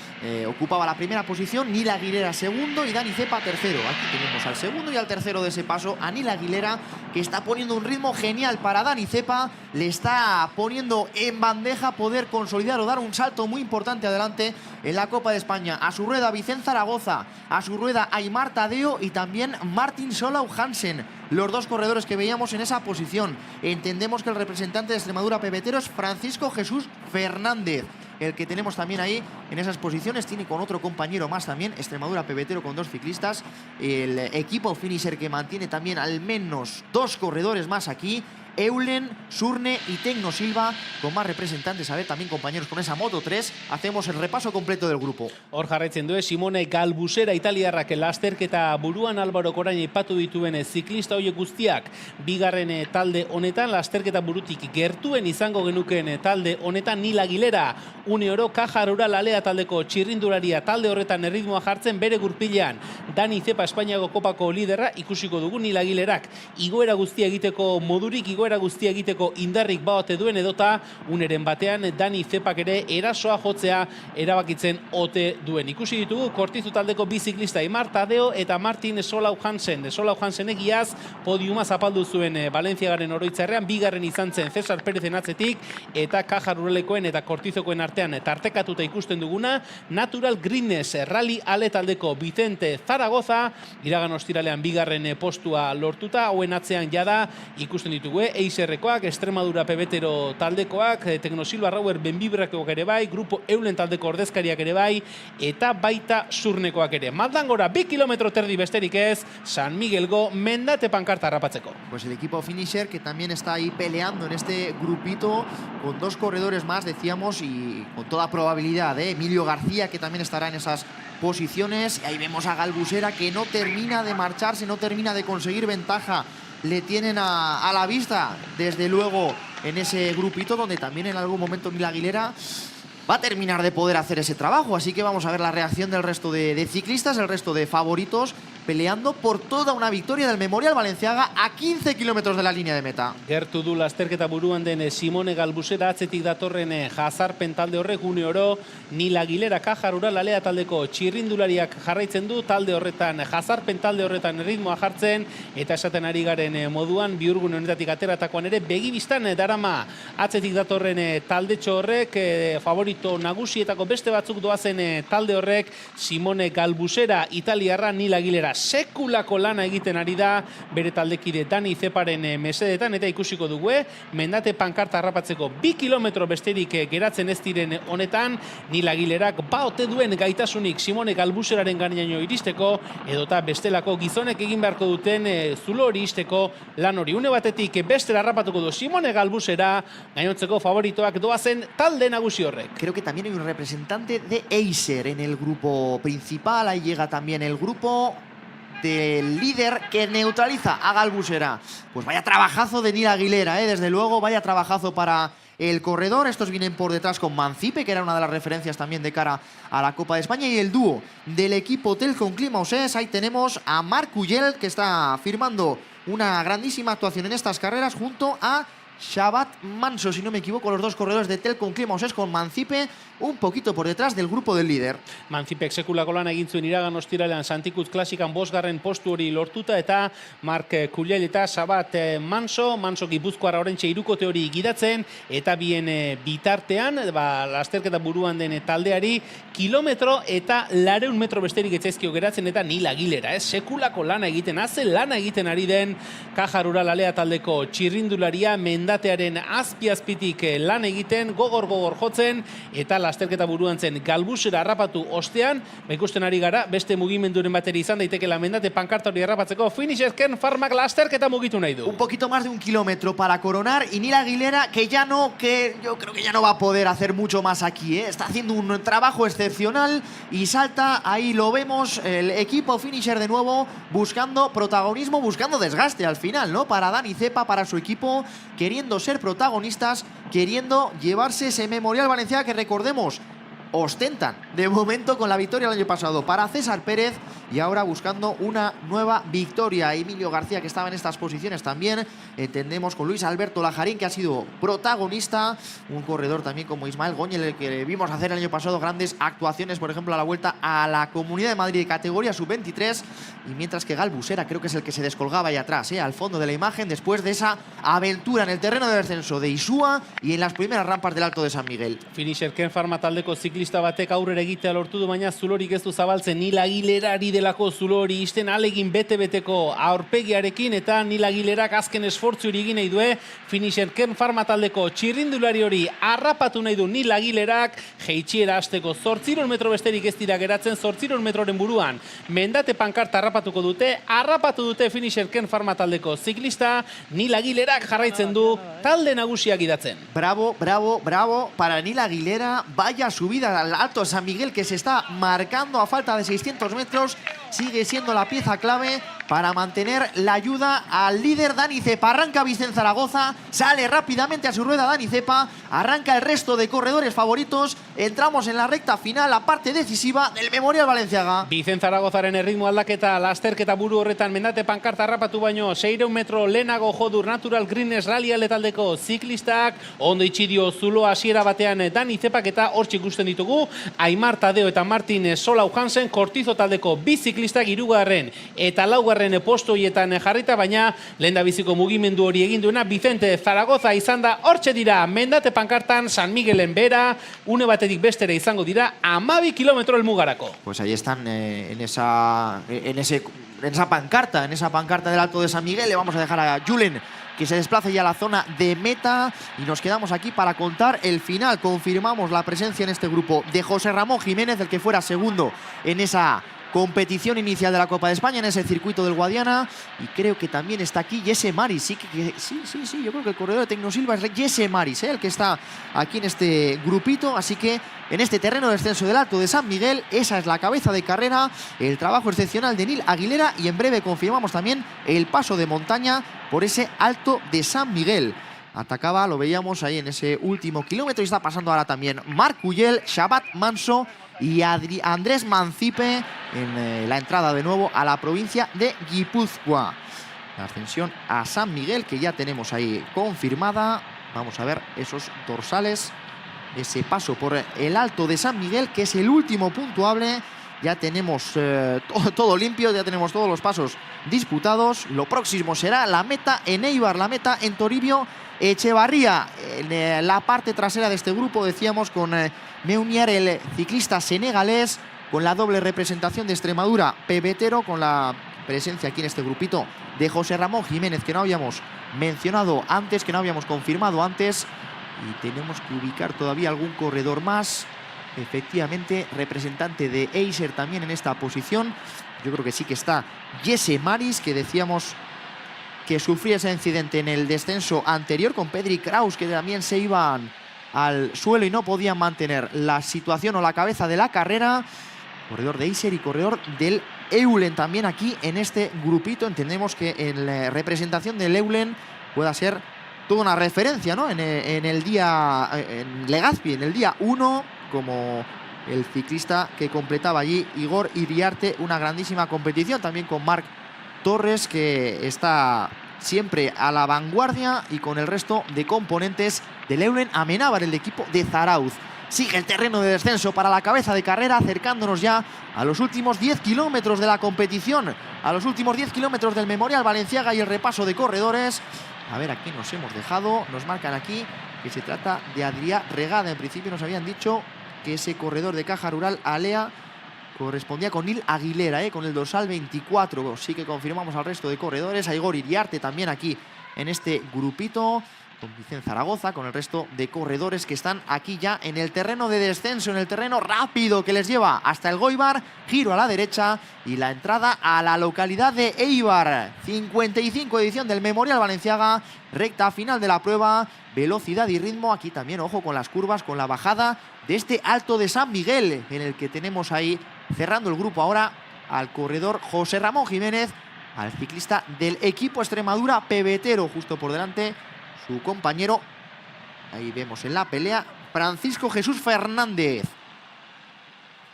ocupaba la primera posición, Nil Aguilera segundo y Dani Cepa tercero. Aquí tenemos al segundo y al tercero de ese paso, a Nil Aguilera, que está poniendo un ritmo genial para Dani Cepa, le está poniendo en bandeja poder consolidar o dar un salto muy importante adelante en la Copa de España. A su rueda Vicente Zaragoza, a su rueda Aimar Tadeo y también Martin Solau Hansen, los dos corredores que veíamos en esa posición. Entendemos que el representante de Extremadura pebetero es Francisco Jesús Fernández. El que tenemos también ahí en esas posiciones tiene con otro compañero más también, Extremadura pebetero con 2 ciclistas. El equipo finisher que mantiene también al menos 2 corredores más aquí. Eulen, Surne y Tecno Silva, con más representantes, a ver, también compañeros con esa Moto 3. Hacemos el repaso completo del grupo. Hor jarraitzen du, Simone Galbusera italiarrak lasterketa buruan, Álvaro Korain aipatu dituen ziklista horiek guztiak bigarren talde honetan, lasterketa burutik gertuen izango genukeen talde honetan, Nil Aguilera, une oro Caja Rural Alea taldeko txirrindularia talde horretan erritmoa jartzen bere gurpilean. Dani Cepa Espainiako kopako liderra, ikusiko dugu Nil Aguilerak igoera guztia egiteko modurik, igoera guztia egiteko indarrik baote duen, edota uneren batean Dani Zepak ere erasoa jotzea erabakitzen ote duen. Ikusi ditugu Kortizu taldeko bi ziklista Aimar Tadeo eta Martin Solau Hansen. Solau Hansen egiaz podiuma zapaldu zuen Valentziagaren oroitzarrean, bigarren izan zen Cesar Perezen atzetik, eta Caja Ruralekoen eta Kortizokoen artean tartekatuta ikusten duguna Natural Greenness Rally Ale taldeko Vicente Zaragoza, iragan ostiralean bigarren postua lortuta, hauen atzean jada ikusten ditugu Eiserrekoak, Extremadura pebetero taldekoak, Tecno Silva Rauer Benbibrakoak ere bai, Grupo Eulen taldeko ordezkariak ere bai, eta baita Surnekoak ere. Maldangora 2 kilometro terdi besterik ez, San Miguelgo mendate pankarta harrapatzeko. Pues el equipo finisher que también está ahí peleando en este grupito con 2 corredores más, decíamos, y con toda probabilidad, Emilio García, que también estará en esas posiciones. Y ahí vemos a Galbusera, que no termina de marcharse, no termina de conseguir ventaja. Le tienen a la vista, desde luego, en ese grupito donde también en algún momento Nil Aguilera va a terminar de poder hacer ese trabajo. Así que vamos a ver la reacción del resto de ciclistas, el resto de favoritos, peleando por toda una victoria del Memorial Balenciaga a 15 kilómetros de la línea de meta. Gertu du lasterketa buruan den Simone Galbusera, atzetik datorren jazarpen talde horrek une oro, Nil Aguilera Caja Rural Alea taldeko txirrindulariak jarraitzen du, talde horretan, jazarpen talde horretan ritmoa jartzen, eta esaten ari garen moduan, biurgun honetatik ateratakoan ere, begibistan darama atzetik datorren taldetxo horrek, favorito nagusietako beste batzuk doazen talde horrek, Simone Galbusera italiarra, Nil Aguilera sekulako lana egiten ari da bere taldekide Dani Zeparen mesedetan, eta ikusiko dugu, mendate pankarta harrapatzeko 2 kilometro besterik geratzen ez diren honetan, Nil Aguilerak baote duen gaitasunik Simone Galbuseraren gainaino iristeko, edota bestelako gizonek egin beharko duten zulo hori iristeko lan hori. Une batetik bestera harrapatuko du Simone Galbusera, gainontzeko favoritoak doazen talde nagusi horrek. Creo que también hay un representante de Eiser en el grupo principal, ahí llega también el grupo del líder que neutraliza a Galbusera. Pues vaya trabajazo de Nil Aguilera, desde luego, vaya trabajazo para el corredor. Estos vienen por detrás con Mancipe, que era una de las referencias también de cara a la Copa de España, y el dúo del equipo Telcon Climausés. Ahí tenemos a Marc Ullel, que está firmando una grandísima actuación en estas carreras, junto a Shabat Manso, si no me equivoco, los dos corredores de Telkom Climauses con Mancipe un poquito por detrás del grupo del líder. Mancipek sekulako lan egin zuen iragan ostiralean Santikutz klasikan 5. postu hori lortuta, eta Mark Kuliel eta Shabat Manso Gipuzkoara oraintxe hirukote hori gidatzen, eta bien bitartean lasterketa buruan den taldeari kilometro eta 400 metro besterik etzaizkio geratzen, eta Nil Aguilera, sekulako lana egiten, lana egiten ari den Caja Rural Alea taldeko txirrindularia, mendatearen azpitik lan egiten, gogor jotzen, eta lasterketa buruan zen galbusera harrapatu ostean, ikusten ari gara, beste mugimenduren bateri izan daiteke mendate pankarta hori harrapatzeko, Finisher Kern Pharmak lasterketa mugitu nahi du. Un poquito más de 1 kilómetro para coronar, y Nil Aguilera, que yo creo que ya no va a poder hacer mucho más aquí, está haciendo un trabajo excepcional y salta, ahí lo vemos, el equipo Finisher de nuevo buscando protagonismo, buscando desgaste al final, ¿no? Para Dani Cepa, para su equipo, queriendo ser protagonistas, queriendo llevarse ese Memorial Valenciaga que, recordemos, ostentan de momento con la victoria el año pasado para César Pérez, y ahora buscando una nueva victoria. Emilio García, que estaba en estas posiciones también, entendemos, con Luis Alberto Lajarín, que ha sido protagonista, un corredor también como Ismael Goñel, el que vimos hacer el año pasado grandes actuaciones, por ejemplo a la Vuelta a la Comunidad de Madrid de categoría sub-23, y mientras que Gal Busera creo que es el que se descolgaba ahí atrás, al fondo de la imagen, después de esa aventura en el terreno de descenso de Isua y en las primeras rampas del Alto de San Miguel. Finisher Kern Pharma taldeko ziklista batek aurrera egitea lortu du, baina zulorik ez du zabaltzen. Nil Aguilerari delako zulori isten alegin bete-beteko aurpegiarekin, eta Nil Aguilerak azken esfortzu hori egin nahi du. Finisher Kern Pharma taldeko txirrindulari hori harrapatu nahi du Nil Aguilerak, jeitsiera hasteko 800 metro besterik ez dira geratzen, 800 metroren buruan mendate pankarta harrapatu dute Finisher Kern Pharma taldeko ziklista. Nil Aguilerak jarraitzen du talde nagusiak idatzen. Bravo para Nil Aguilera, vaya subida al Alto San Miguel que se está marcando a falta de 600 metros, sigue siendo la pieza clave para mantener la ayuda al líder Dani Cepa. Arranca Vicente Zaragoza, sale rápidamente a su rueda Dani Cepa, arranca el resto de corredores favoritos, entramos en la recta final, la parte decisiva del Memorial Valenciaga. Vicente Zaragozaren erritmo aldaketa, lasterketa buru horretan mendate pankarta harrapatu baino 600 metro lehenago jodur Natural Greenness Rally taldeko ziklistak, ondo itxidio zulo hasiera batean Dani Zepak, eta hortxe ikusten ditugu Aimar Tadeo eta Martin Solau Hansen, Kortizo taldeko bi ziklistak 3. eta 4. postu horietan jarrita, baina lehendabiziko mugimendu hori egin duena Vicente Zaragoza izan da. Hortxe dira mendate pankartan San Miguelen bera, une batetik bestera izango dira 12 kilometro helmugarako. Pues ahí están en esa pancarta del Alto de San Miguel. Le vamos a dejar a Julen que se desplace ya a la zona de meta, y nos quedamos aquí para contar el final. Confirmamos la presencia en este grupo de José Ramón Jiménez, el que fuera segundo en esa competición inicial de la Copa de España, en ese circuito del Guadiana, y creo que también está aquí Jesse Maris. Sí, yo creo que el corredor de Tecnosilva es Jesse Maris, el que está aquí en este grupito. Así que en este terreno de descenso del Alto de San Miguel, esa es la cabeza de carrera, el trabajo excepcional de Nil Aguilera, y en breve confirmamos también el paso de montaña por ese Alto de San Miguel. Atacaba, lo veíamos ahí en ese último kilómetro, y está pasando ahora también Marc Cuyel, Shabat Manso y Andrés Mancipe en la entrada de nuevo a la provincia de Guipúzcoa. La ascensión a San Miguel, que ya tenemos ahí confirmada. Vamos a ver esos dorsales, ese paso por el Alto de San Miguel, que es el último puntuable. Ya tenemos todo limpio, ya tenemos todos los pasos disputados. Lo próximo será la meta en Eibar, la meta en Toribio Echevarría. En la parte trasera de este grupo, decíamos, con Meunier, el ciclista senegalés, con la doble representación de Extremadura, pebetero, con la presencia aquí en este grupito de José Ramón Jiménez, que no habíamos mencionado antes, que no habíamos confirmado antes. Y tenemos que ubicar todavía algún corredor más. Efectivamente, representante de Eiser también en esta posición. Yo creo que sí que está Jesse Maris, que decíamos que sufría ese incidente en el descenso anterior con Pedri Kraus, que también se iban al suelo y no podían mantener la situación o la cabeza de la carrera. Corredor de Eiser y corredor del Eulen también aquí en este grupito. Entendemos que en la representación del Eulen pueda ser toda una referencia, ¿no? En el día, en Legazpi, en el día 1, como el ciclista que completaba allí Igor Iriarte, una grandísima competición, también con Marc Torres, que está siempre a la vanguardia y con el resto de componentes del Eulen Amenábar, el equipo de Zarauz. Sigue el terreno de descenso para la cabeza de carrera, acercándonos ya a los últimos 10 kilómetros de la competición, a los últimos 10 kilómetros del Memorial Balenciaga y el repaso de corredores. A ver, aquí nos hemos dejado, nos marcan aquí que se trata de Adrià Regada. En principio nos habían dicho que ese corredor de Caja Rural Alea correspondía con Nil Aguilera, con el dorsal 24. Sí que confirmamos al resto de corredores, a Igor Iriarte también aquí en este grupito, con Vicente Zaragoza, con el resto de corredores que están aquí ya en el terreno de descenso, en el terreno rápido que les lleva hasta el Goibar, giro a la derecha y la entrada a la localidad de Eibar. 55 edición del Memorial Balenciaga, recta final de la prueba, velocidad y ritmo. Aquí también, ojo con las curvas, con la bajada de este Alto de San Miguel, en el que tenemos ahí, cerrando el grupo ahora, al corredor José Ramón Jiménez, al ciclista del equipo Extremadura, Pebetero, justo por delante su compañero, ahí vemos en la pelea, Francisco Jesús Fernández.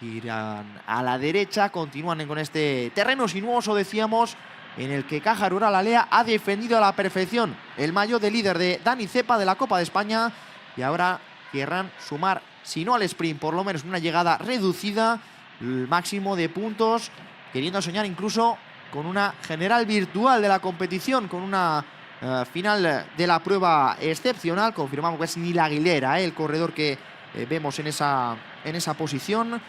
Irán a la derecha, continúan con este terreno sinuoso, decíamos, en el que Caja Rural Alea ha defendido a la perfección el maillot de líder de Dani Cepa de la Copa de España, y ahora querrán sumar, si no al sprint, por lo menos una llegada reducida, el máximo de puntos, queriendo soñar incluso con una general virtual de la competición, con una final de la prueba excepcional. Confirmamos que es Nil Aguilera, el corredor que vemos en esa posición.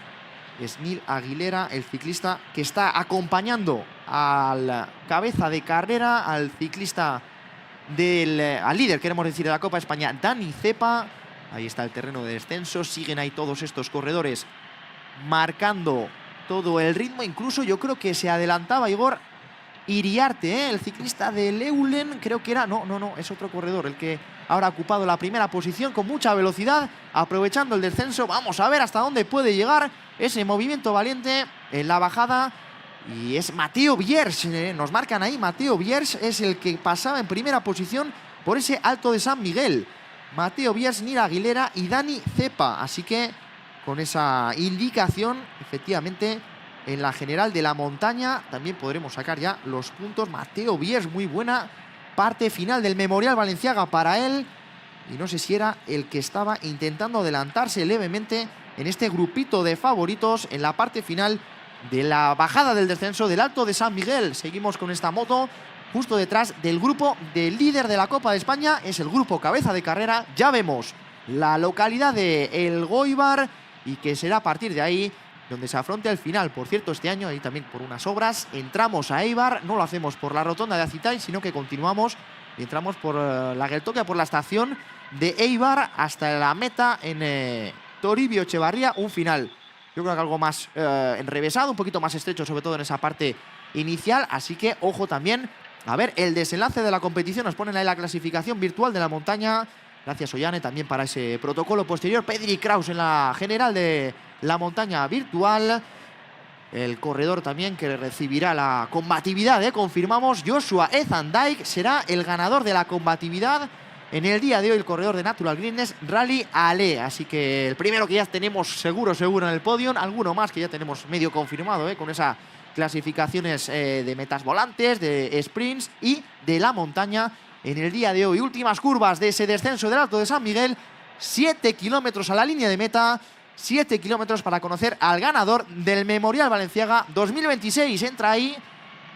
Es Nil Aguilera, el ciclista que está acompañando al cabeza de carrera, al ciclista al líder, queremos decir, de la Copa de España, Dani Cepa. Ahí está el terreno de descenso, siguen ahí todos estos corredores marcando todo el ritmo. Incluso yo creo que se adelantaba Igor Iriarte, el ciclista del Eulen, creo que era, no, es otro corredor el que ahora ha ocupado la primera posición con mucha velocidad, aprovechando el descenso. Vamos a ver hasta dónde puede llegar ese movimiento valiente en la bajada. Y es Mateo Biers, nos marcan ahí, Mateo Biers es el que pasaba en primera posición por ese Alto de San Miguel. Mateo Biers, Nil Aguilera y Dani Cepa, así que con esa indicación, efectivamente, en la general de la montaña también podremos sacar ya los puntos. Mateo Biers, muy buena parte final del Memorial Balenciaga para él. Y no sé si era el que estaba intentando adelantarse levemente en este grupito de favoritos en la parte final de la bajada del descenso del Alto de San Miguel. Seguimos con esta moto justo detrás del grupo del líder de la Copa de España. Es el grupo cabeza de carrera. Ya vemos la localidad de El Goibar y que será a partir de ahí donde se afronte el final. Por cierto, este año, ahí también por unas obras, entramos a Eibar, no lo hacemos por la rotonda de Acitay, sino que continuamos y entramos por la Geltokia, por la estación de Eibar hasta la meta en Toribio Echevarría, un final, yo creo que algo más enrevesado, un poquito más estrecho, sobre todo en esa parte inicial, así que ojo también a ver el desenlace de la competición. Nos ponen ahí la clasificación virtual de la montaña. Gracias, Ollane, también para ese protocolo posterior. Pedri Kraus en la general de la montaña virtual. El corredor también que recibirá la combatividad, confirmamos. Joshua Ezandijk será el ganador de la combatividad en el día de hoy, el corredor de Natural Greenness Rally Ale. Así que el primero que ya tenemos seguro en el podio. Alguno más que ya tenemos medio confirmado, con esas clasificaciones de metas volantes, de sprints y de la montaña en el día de hoy. Últimas curvas de ese descenso del Alto de San Miguel. 7 kilómetros a la línea de meta. 7 kilómetros para conocer al ganador del Memorial Balenciaga 2026. Entra ahí,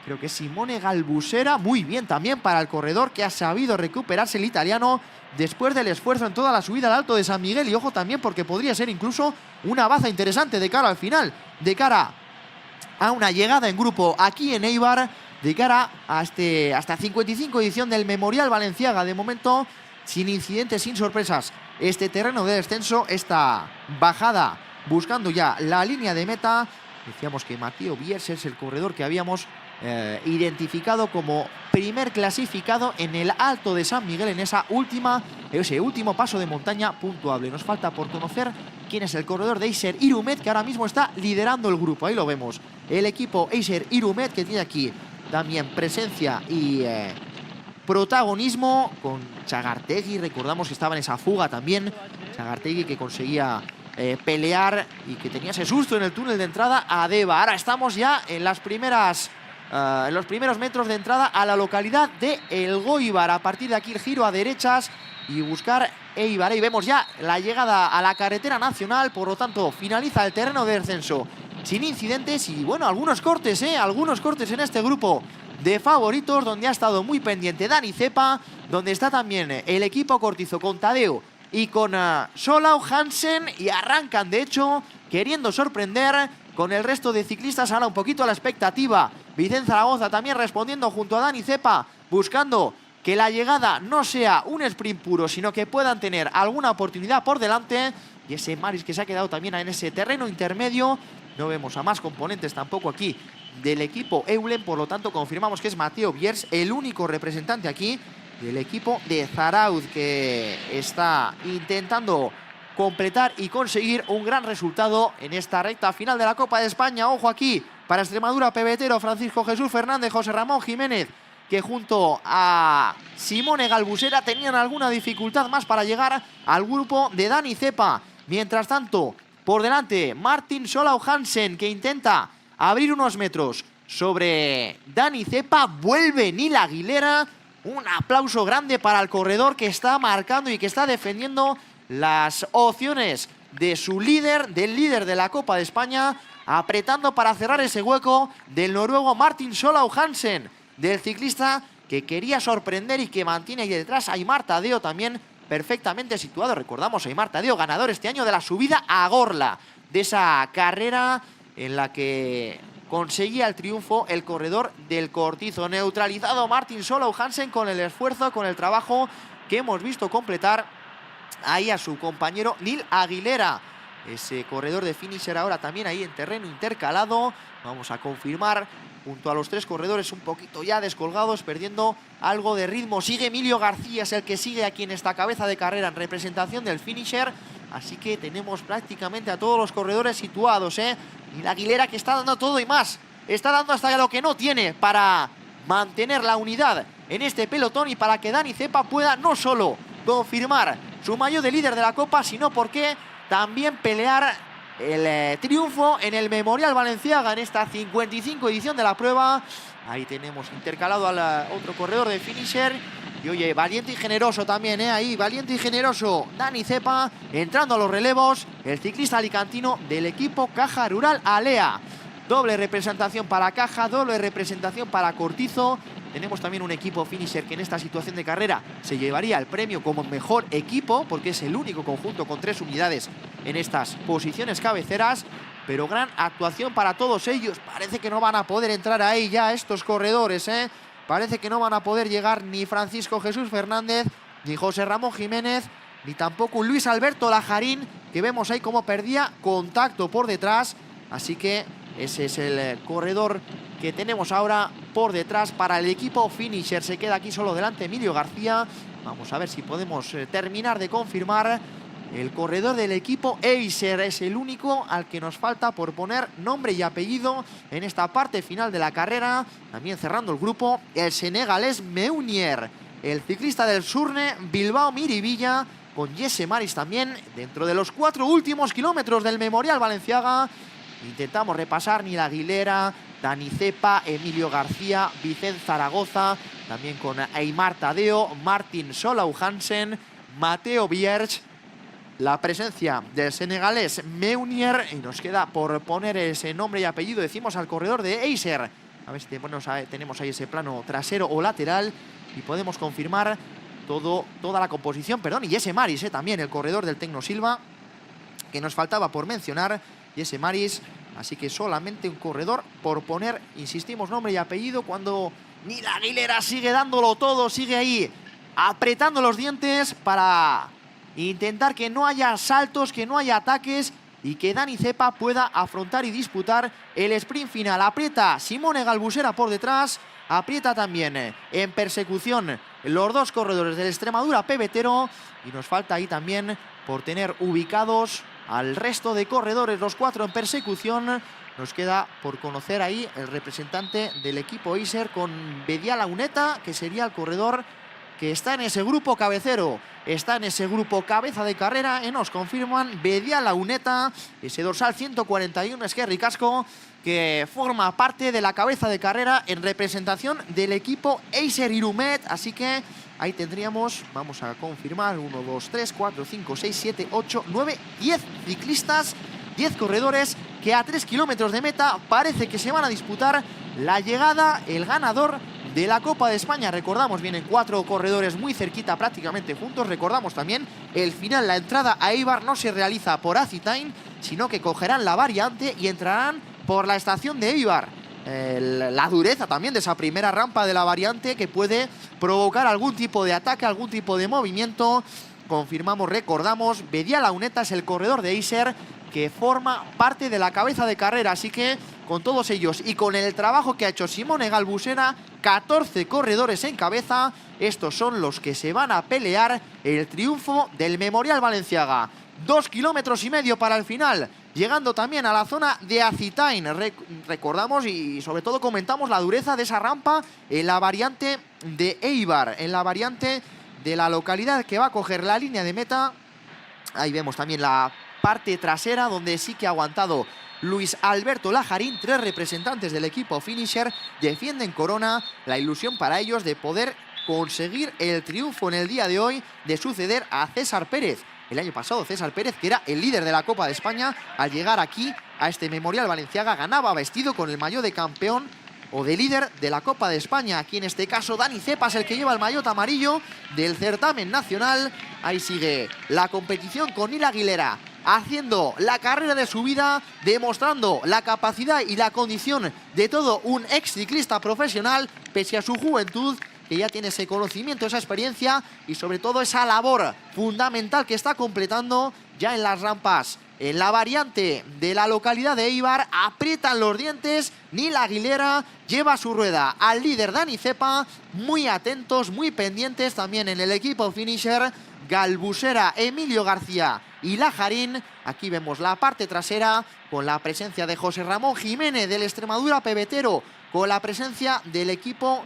creo que Simone Galbusera. Muy bien también para el corredor que ha sabido recuperarse, el italiano, después del esfuerzo en toda la subida al Alto de San Miguel. Y ojo también porque podría ser incluso una baza interesante de cara al final, de cara a una llegada en grupo aquí en Eibar, de cara a hasta 55 edición del Memorial Balenciaga. De momento, sin incidentes, sin sorpresas, este terreno de descenso, esta bajada buscando ya la línea de meta. Decíamos que Mateo Biers es el corredor que habíamos identificado como primer clasificado en el Alto de San Miguel, en ese último paso de montaña puntuable. Nos falta por conocer quién es el corredor de Eiser Irumet, que ahora mismo está liderando el grupo. Ahí lo vemos, el equipo Eiser Irumet, que tiene aquí también presencia y protagonismo con Chagartegui. Recordamos que estaba en esa fuga también Chagartegui, que conseguía pelear y que tenía ese susto en el túnel de entrada a Deva. Ahora estamos ya en las primeras en los primeros metros de entrada a la localidad de Elgoibar. A partir de aquí el giro a derechas y buscar Eibar. Ahí vemos ya la llegada a la carretera nacional, por lo tanto finaliza el terreno de descenso sin incidentes y bueno, algunos cortes en este grupo de favoritos, donde ha estado muy pendiente Dani Cepa, donde está también el equipo Cortizo con Tadeo y con Solau Hansen, y arrancan de hecho queriendo sorprender con el resto de ciclistas. Ahora un poquito a la expectativa Vicente Zaragoza también respondiendo junto a Dani Cepa, buscando que la llegada no sea un sprint puro, sino que puedan tener alguna oportunidad por delante. Y ese Maris que se ha quedado también en ese terreno intermedio. No vemos a más componentes tampoco aquí del equipo Eulen, por lo tanto confirmamos que es Mateo Biers el único representante aquí del equipo de Zarauz, que está intentando completar y conseguir un gran resultado en esta recta final de la Copa de España. Ojo aquí para Extremadura, pebetero Francisco Jesús Fernández, José Ramón Jiménez, que junto a Simone Galbusera tenían alguna dificultad más para llegar al grupo de Dani Cepa. Mientras tanto, por delante, Martin Solau Hansen, que intenta abrir unos metros sobre Dani Cepa. Vuelve Nil Aguilera. Un aplauso grande para el corredor que está marcando y que está defendiendo las opciones de su líder, del líder de la Copa de España, apretando para cerrar ese hueco del noruego Martin Solau Hansen, del ciclista que quería sorprender y que mantiene ahí detrás a Aimar Tadeo también perfectamente situado. Recordamos a Aimar Tadeo, ganador este año de la subida a Gorla, de esa carrera en la que conseguía el triunfo el corredor del Cortizo. Neutralizado Martin Solau Hansen con el esfuerzo, con el trabajo que hemos visto completar ahí a su compañero Nil Aguilera. Ese corredor de finisher ahora también ahí en terreno intercalado. Vamos a confirmar junto a los tres corredores un poquito ya descolgados, perdiendo algo de ritmo. Sigue Emilio García, es el que sigue aquí en esta cabeza de carrera en representación del finisher. Así que tenemos prácticamente a todos los corredores situados, Y la Aguilera que está dando todo y más. Está dando hasta lo que no tiene para mantener la unidad en este pelotón y para que Dani Cepa pueda no solo confirmar su maillot de líder de la Copa, sino porque también pelear el triunfo en el Memorial Balenciaga en esta 55 edición de la prueba. Ahí tenemos intercalado al otro corredor de finisher. Y oye, valiente y generoso también, ahí, valiente y generoso Dani Cepa, entrando a los relevos, el ciclista alicantino del equipo Caja Rural Alea. Doble representación para Caja, doble representación para Cortizo. Tenemos también un equipo finisher que en esta situación de carrera se llevaría el premio como mejor equipo, porque es el único conjunto con 3 unidades en estas posiciones cabeceras. Pero gran actuación para todos ellos. Parece que no van a poder entrar ahí ya estos corredores, Parece que no van a poder llegar ni Francisco Jesús Fernández, ni José Ramón Jiménez, ni tampoco Luis Alberto Lajarín, que vemos ahí cómo perdía contacto por detrás. Así que ese es el corredor que tenemos ahora por detrás para el equipo finisher. Se queda aquí solo delante Emilio García. Vamos a ver si podemos terminar de confirmar. El corredor del equipo Eiser es el único al que nos falta por poner nombre y apellido en esta parte final de la carrera. También cerrando el grupo, el senegalés Meunier, el ciclista del Surne Bilbao Miribilla, con Jesse Maris también dentro de los 4 últimos kilómetros del Memorial Balenciaga. Intentamos repasar Nil Aguilera, Dani Cepa, Emilio García, Vicente Zaragoza, también con Aimar Tadeo, Martin Solau Hansen, Mateo Biers, la presencia del senegalés Meunier, y nos queda por poner ese nombre y apellido, decimos, al corredor de Eiser. A ver si tenemos ahí ese plano trasero o lateral y podemos confirmar toda la composición, perdón, y Jesse Maris, también el corredor del Tecno Silva, que nos faltaba por mencionar, Jesse Maris. Así que solamente un corredor por poner, insistimos, nombre y apellido, cuando Nil Aguilera sigue dándolo todo, sigue ahí apretando los dientes para intentar que no haya saltos, que no haya ataques y que Dani Cepa pueda afrontar y disputar el sprint final. Aprieta Simone Galbusera por detrás, aprieta también en persecución los 2 corredores del Extremadura pebetero, y nos falta ahí también por tener ubicados al resto de corredores, los 4 en persecución. Nos queda por conocer ahí el representante del equipo Eiser con Bediala Uneta, que sería el corredor que está en ese grupo cabecero, está en ese grupo cabeza de carrera, y nos confirman Bediala Uneta, ese dorsal 141, Esquerri Casco, que forma parte de la cabeza de carrera en representación del equipo Eiser Irumet. Así que ahí tendríamos, vamos a confirmar, 1, 2, 3, 4, 5, 6, 7, 8, 9, 10 ciclistas, 10 corredores que a 3 kilómetros de meta parece que se van a disputar la llegada, el ganador de la Copa de España. Recordamos, vienen 4 corredores muy cerquita, prácticamente juntos. Recordamos también, el final, la entrada a Eibar no se realiza por Acitain, sino que cogerán la variante y entrarán por la estación de Eibar. La dureza también de esa primera rampa de la variante, que puede provocar algún tipo de ataque, algún tipo de movimiento. Confirmamos, recordamos, Bediala Uneta es el corredor de Eiser que forma parte de la cabeza de carrera. Así que con todos ellos y con el trabajo que ha hecho Simone Galbusera, 14 corredores en cabeza, estos son los que se van a pelear el triunfo del Memorial Balenciaga. 2,5 kilómetros para el final, llegando también a la zona de Acitain. Recordamos y sobre todo comentamos la dureza de esa rampa en la variante de Eibar, en la variante de la localidad que va a coger la línea de meta. Ahí vemos también la parte trasera, donde sí que ha aguantado Luis Alberto Lajarín. 3 representantes del equipo Finisher defienden corona, la ilusión para ellos de poder conseguir el triunfo en el día de hoy, de suceder a César Pérez. El año pasado César Pérez, que era el líder de la Copa de España, al llegar aquí a este Memorial Balenciaga ganaba vestido con el maillot de campeón o de líder de la Copa de España. Aquí en este caso Dani Cepas, el que lleva el maillot amarillo del certamen nacional. Ahí sigue la competición con Nil Aguilera, haciendo la carrera de su vida, demostrando la capacidad y la condición de todo un ex ciclista profesional, pese a su juventud, que ya tiene ese conocimiento, esa experiencia y sobre todo esa labor fundamental que está completando ya en las rampas. En la variante de la localidad de Eibar aprietan los dientes, Nil Aguilera lleva su rueda al líder Dani Cepa, muy atentos, muy pendientes también en el equipo Finisher, Galbusera, Emilio García y Lajarín. Aquí vemos la parte trasera con la presencia de José Ramón Jiménez del Extremadura pebetero, con la presencia del equipo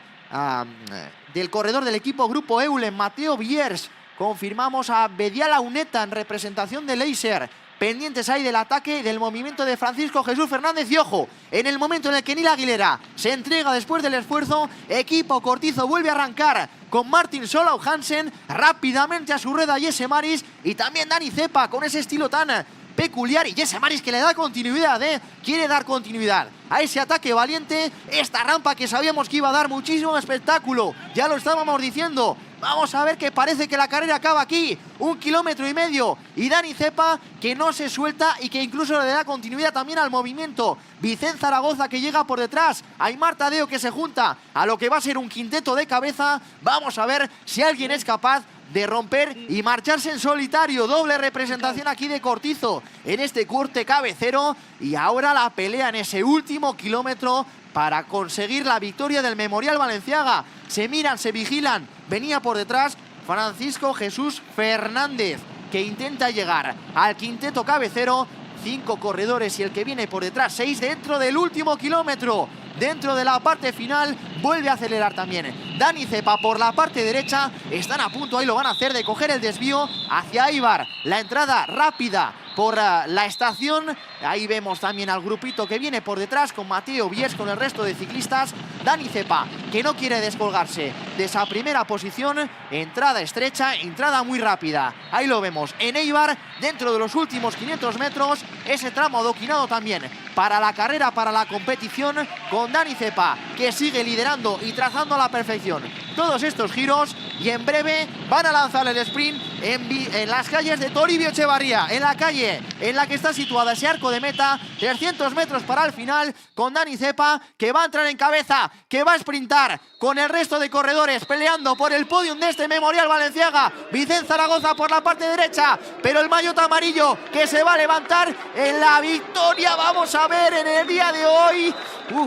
del corredor del equipo Grupo Eulen, Mateo Biers. Confirmamos a Bediala Uneta en representación de Eiser, pendientes ahí del ataque y del movimiento de Francisco Jesús Fernández. Y ojo, en el momento en el que Nil Aguilera se entrega después del esfuerzo, equipo Cortizo vuelve a arrancar con Martin Sollau Hansen rápidamente a su rueda Jesse Maris, y también Dani Cepa con ese estilo tan peculiar, y Jesse Maris que le da continuidad, quiere dar continuidad a ese ataque valiente, esta rampa que sabíamos que iba a dar muchísimo espectáculo, ya lo estábamos diciendo. Vamos a ver, que parece que la carrera acaba aquí, 1,5 kilómetros, y Dani Cepa que no se suelta y que incluso le da continuidad también al movimiento. Vicente Zaragoza que llega por detrás, Aimar Tadeo que se junta a lo que va a ser un quinteto de cabeza. Vamos a ver si alguien es capaz de romper y marcharse en solitario. Doble representación aquí de Cortizo en este corte cabecero, y ahora la pelea en ese último kilómetro para conseguir la victoria del Memorial Balenciaga. Se miran, se vigilan. Venía por detrás Francisco Jesús Fernández, que intenta llegar al quinteto cabecero. 5 corredores y el que viene por detrás, 6 dentro del último kilómetro. Dentro de la parte final vuelve a acelerar también Dani Cepa por la parte derecha. Están a punto, ahí lo van a hacer, de coger el desvío hacia Eibar. La entrada rápida por la estación. Ahí vemos también al grupito que viene por detrás con Mateo Biers, con el resto de ciclistas. Dani Cepa que no quiere descolgarse de esa primera posición. Entrada estrecha, entrada muy rápida. Ahí lo vemos en Eibar, dentro de los últimos 500 metros. Ese tramo adoquinado también para la carrera, para la competición, con Dani Cepa que sigue liderando y trazando a la perfección todos estos giros, y en breve van a lanzar el sprint en las calles de Toribio Echevarría, en la calle en la que está situada ese arco de meta. 300 metros para el final, con Dani Cepa que va a entrar en cabeza, que va a sprintar con el resto de corredores peleando por el podium de este Memorial Balenciaga. Vicente Zaragoza por la parte derecha, pero el maillot amarillo que se va a levantar en la victoria. Vamos a ver en el día de hoy,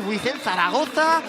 Vicente Zaragoza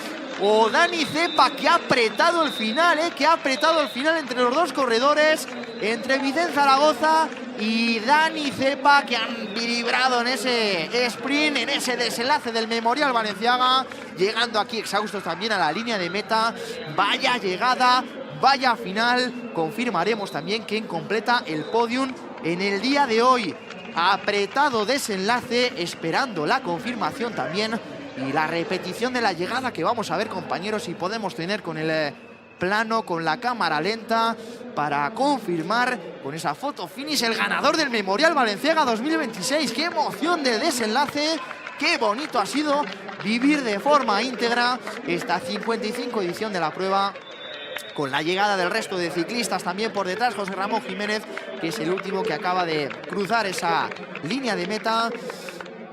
o Dani Cepa, que ha apretado el final, que ha apretado el final entre los dos corredores, entre Vicente Zaragoza y Dani Cepa, que han vibrado en ese sprint, en ese desenlace del Memorial Balenciaga, llegando aquí exhaustos también a la línea de meta. Vaya llegada, vaya final. Confirmaremos también quién completa el podium en el día de hoy. Apretado desenlace, esperando la confirmación también y la repetición de la llegada que vamos a ver, compañeros, si podemos tener con el plano, con la cámara lenta, para confirmar con esa foto finish el ganador del Memorial Balenciaga 2026. ¡Qué emoción del desenlace! ¡Qué bonito ha sido vivir de forma íntegra esta 55 edición de la prueba! Con la llegada del resto de ciclistas también por detrás, José Ramón Jiménez, que es el último que acaba de cruzar esa línea de meta.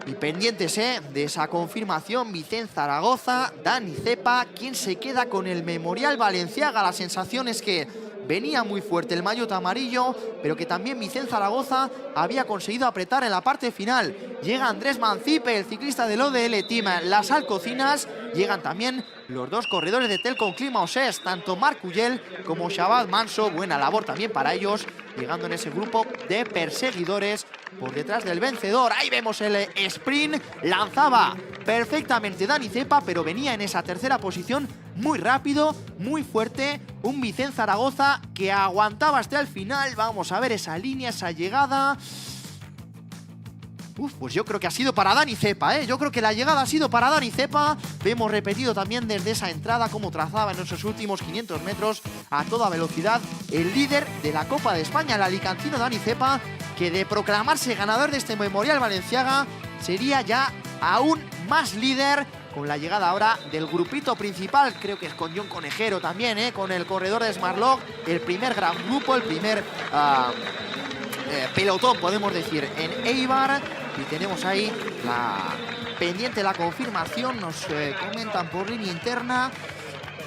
Y pendientes de esa confirmación, Vicent Zaragoza, Dani Cepa, quien se queda con el Memorial Balenciaga. La sensación es que venía muy fuerte el maillot amarillo, pero que también Vicent Zaragoza había conseguido apretar en la parte final. Llega Andrés Mancipe, el ciclista del ODL Team Las Alcocinas. Llegan también los dos corredores de Telcom Clima Osés, tanto Marc Ullel como Shabbat Manso. Buena labor también para ellos, llegando en ese grupo de perseguidores por detrás del vencedor. Ahí vemos el sprint. Lanzaba perfectamente Dani Cepa, pero venía en esa tercera posición muy rápido, muy fuerte. Un Vicent Zaragoza que aguantaba hasta el final. Vamos a ver esa línea, esa llegada. Pues yo creo que ha sido para Dani Cepa, ¿eh? Yo creo que la llegada ha sido para Dani Cepa. Vemos repetido también desde esa entrada cómo trazaba en esos últimos 500 metros a toda velocidad el líder de la Copa de España, el alicantino Dani Cepa, que de proclamarse ganador de este Memorial Balenciaga sería ya aún más líder, con la llegada ahora del grupito principal. Creo que es con John Conejero también, con el corredor de Smartlock, el primer gran grupo, el primer pelotón, podemos decir, en Eibar. Y tenemos ahí pendiente la confirmación. Nos comentan por línea interna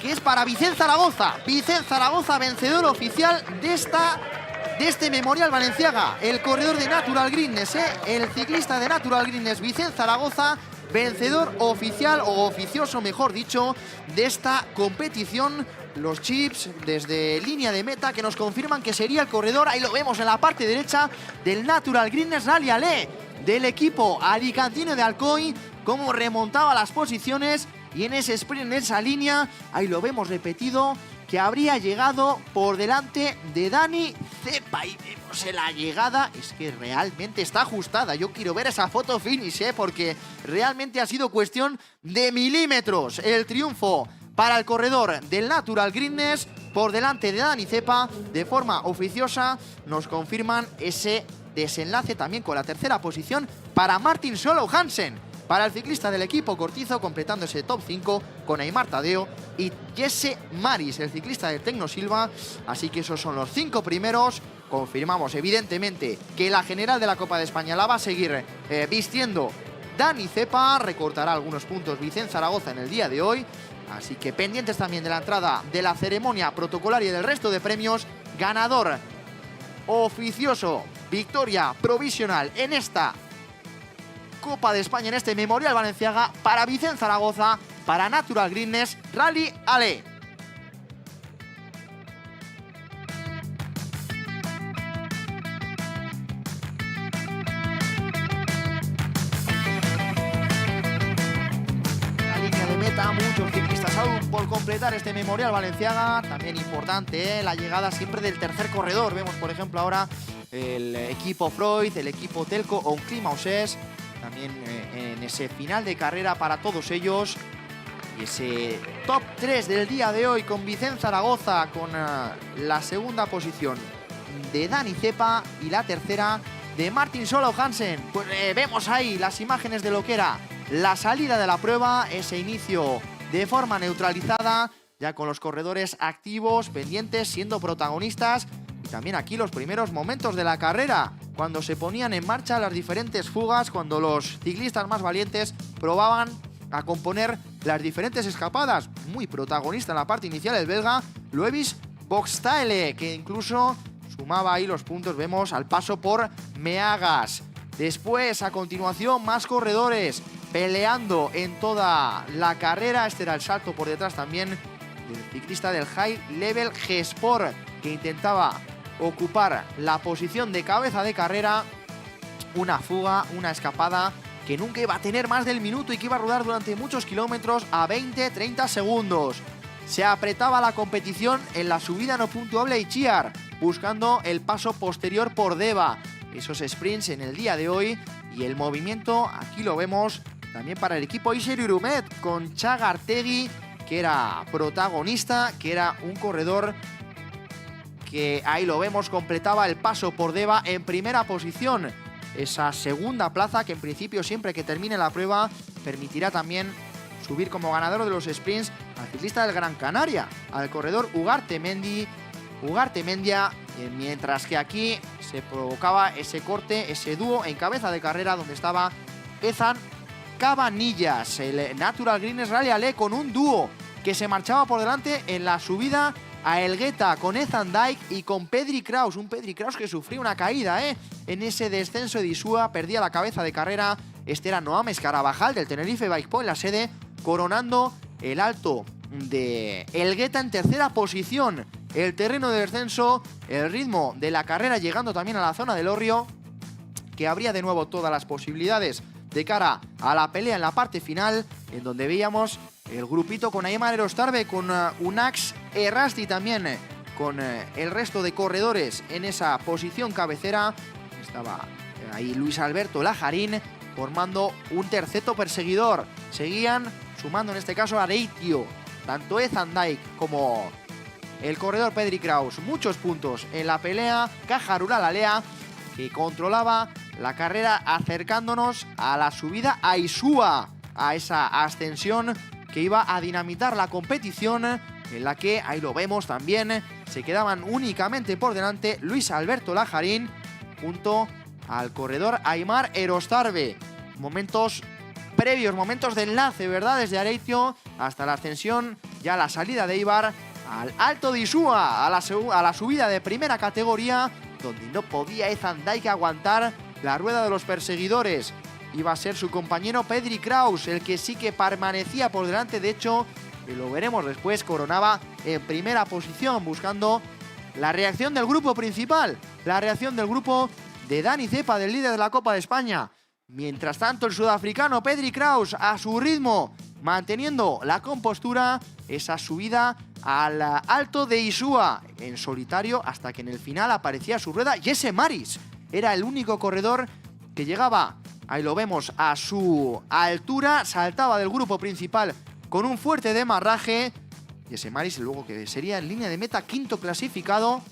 que es para Vicent Zaragoza. Vicent Zaragoza, vencedor oficial de este Memorial Balenciaga. El corredor de Natural Greenness, el ciclista de Natural Greenness, Vicent Zaragoza, vencedor oficial, o oficioso mejor dicho, de esta competición. Los chips desde línea de meta que nos confirman que sería el corredor, ahí lo vemos en la parte derecha, del Natural Greenness Rally Ale, del equipo alicantino de Alcoy, cómo remontaba las posiciones, y en ese sprint, en esa línea, ahí lo vemos repetido, que habría llegado por delante de Dani Cepa. Y vemos en la llegada, es que realmente está ajustada. Yo quiero ver esa foto finish, porque realmente ha sido cuestión de milímetros el triunfo para el corredor del Natural Greenness por delante de Dani Cepa. De forma oficiosa nos confirman ese desenlace también con la tercera posición para Martin Solo Hansen, para el ciclista del equipo Cortizo, completando ese top 5 con Aimar Tadeo y Jesse Maris, el ciclista del Tecno Silva. Así que esos son los 5 primeros. Confirmamos evidentemente que la general de la Copa de España la va a seguir vistiendo Dani Cepa. Recortará algunos puntos Vicent Zaragoza en el día de hoy. Así que pendientes también de la entrada de la ceremonia protocolaria y del resto de premios. Ganador oficioso, victoria provisional en esta Copa de España, en este Memorial Balenciaga, para Vicent Zaragoza, para Natural Greenness Rally Ale. La línea de meta, muchos ciclistas aún por completar este Memorial Balenciaga. También importante, la llegada siempre del tercer corredor. Vemos, por ejemplo, ahora el equipo Freud, el equipo Telco o un Clima Osés. También en ese final de carrera para todos ellos. Y ese top 3 del día de hoy con Vicent Zaragoza, con la segunda posición de Dani Cepa y la tercera de Martin Solo Hansen. Pues vemos ahí las imágenes de lo que era la salida de la prueba, ese inicio de forma neutralizada, ya con los corredores activos, pendientes, siendo protagonistas. Y también aquí los primeros momentos de la carrera, cuando se ponían en marcha las diferentes fugas, cuando los ciclistas más valientes probaban a componer las diferentes escapadas. Muy protagonista en la parte inicial el belga Loevis Boxtaele, que incluso sumaba ahí los puntos, vemos, al paso por Meagas. Después, a continuación, más corredores peleando en toda la carrera. Este era el salto por detrás también del ciclista del High Level G-Sport, que intentaba ocupar la posición de cabeza de carrera. Una fuga, una escapada que nunca iba a tener más del minuto y que iba a rodar durante muchos kilómetros a 20-30 segundos. se apretaba la competición en la subida no puntuable Itziar, buscando el paso posterior por Deva. Esos sprints en el día de hoy y el movimiento, aquí lo vemos, también para el equipo Iser Irumet, con Chagartegui, que era protagonista, que era un corredor que, ahí lo vemos, completaba el paso por Deva en primera posición. Esa segunda plaza que en principio siempre que termine la prueba permitirá también subir como ganador de los sprints al ciclista del Gran Canaria, al corredor Ugarte Mendia, mientras que aquí se provocaba ese corte, ese dúo en cabeza de carrera donde estaba Ethan Cabanillas, el Natural Greens Rally Ale, con un dúo que se marchaba por delante en la subida a Elgueta con Ethan Dyke y con Pedri Kraus, un Pedri Kraus que sufrió una caída en ese descenso de Isua, perdía la cabeza de carrera. Este era Noam Escarabajal del Tenerife Bike Point, la sede, coronando el alto de Elgueta en tercera posición. El terreno de descenso, el ritmo de la carrera llegando también a la zona del Orrio, que abría de nuevo todas las posibilidades de cara a la pelea en la parte final, en donde veíamos el grupito con Aimar Erostarbe, con Unax Errasti también, con el resto de corredores en esa posición cabecera. Estaba ahí Luis Alberto Lajarín formando un terceto perseguidor. Seguían sumando en este caso a Areitio, tanto Ethan Dyke como el corredor Pedri Kraus. Muchos puntos en la pelea. Caja Rural Alea, que controlaba la carrera acercándonos a la subida a Isua, a esa ascensión que iba a dinamitar la competición, en la que, ahí lo vemos también, se quedaban únicamente por delante Luis Alberto Lajarín junto al corredor Aimar Erostarbe. Momentos previos, momentos de enlace, ¿verdad? Desde Areitio hasta la ascensión, ya la salida de Eibar al Alto de Isua, a la subida de primera categoría, donde no podía Ethan Dyke aguantar la rueda de los perseguidores. Iba a ser su compañero Pedri Kraus el que sí que permanecía por delante. De hecho, y lo veremos después, coronaba en primera posición, buscando la reacción del grupo principal, la reacción del grupo de Dani Cepa, del líder de la Copa de España. Mientras tanto, el sudafricano Pedri Kraus, a su ritmo, manteniendo la compostura, esa subida al Alto de Isua en solitario, hasta que en el final aparecía su rueda Jesse Maris. Era el único corredor que llegaba, ahí lo vemos, a su altura, saltaba del grupo principal con un fuerte demarraje. Jesse Maris, luego que sería en línea de meta quinto clasificado.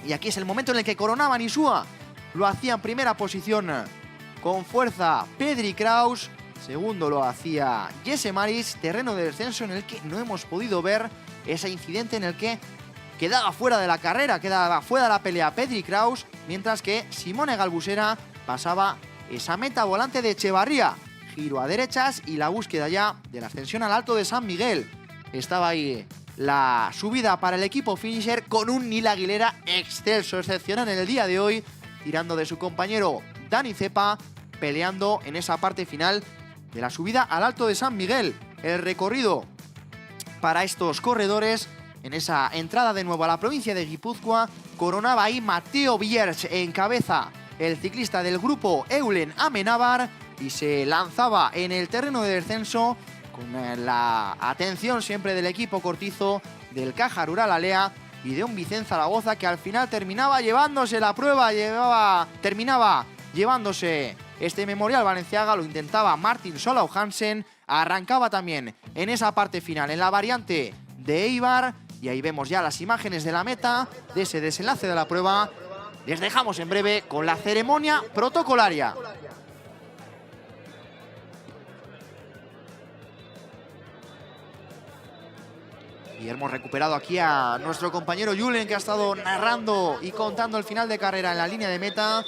Y aquí es el momento en el que coronaban Isua. Lo hacía en primera posición con fuerza Pedri Kraus. Segundo lo hacía Jesse Maris. Terreno de descenso en el que no hemos podido ver ese incidente en el que quedaba fuera de la carrera, quedaba fuera de la pelea Pedri Kraus, mientras que Simone Galbusera pasaba esa meta volante de Echevarría. Giro a derechas y la búsqueda ya de la ascensión al Alto de San Miguel. Estaba ahí la subida para el equipo finisher con un Nil Aguilera excelso, excepcional en el día de hoy, tirando de su compañero Dani Cepa, peleando en esa parte final de la subida al Alto de San Miguel. El recorrido para estos corredores en esa entrada de nuevo a la provincia de Guipúzcoa, coronaba ahí Mateo Bierch en cabeza, el ciclista del grupo Eulen Amenábar, y se lanzaba en el terreno de descenso con la atención siempre del equipo Cortizo, del Caja Rural Alea y de un Vicente Zaragoza que al final terminaba llevándose la prueba, terminaba llevándose este Memorial Balenciaga. Lo intentaba Martin Sollau Hansen, arrancaba también en esa parte final, en la variante de Eibar, y ahí vemos ya las imágenes de la meta, de ese desenlace de la prueba. Les dejamos en breve con la ceremonia protocolaria. Y hemos recuperado aquí a nuestro compañero Julen, que ha estado narrando y contando el final de carrera en la línea de meta.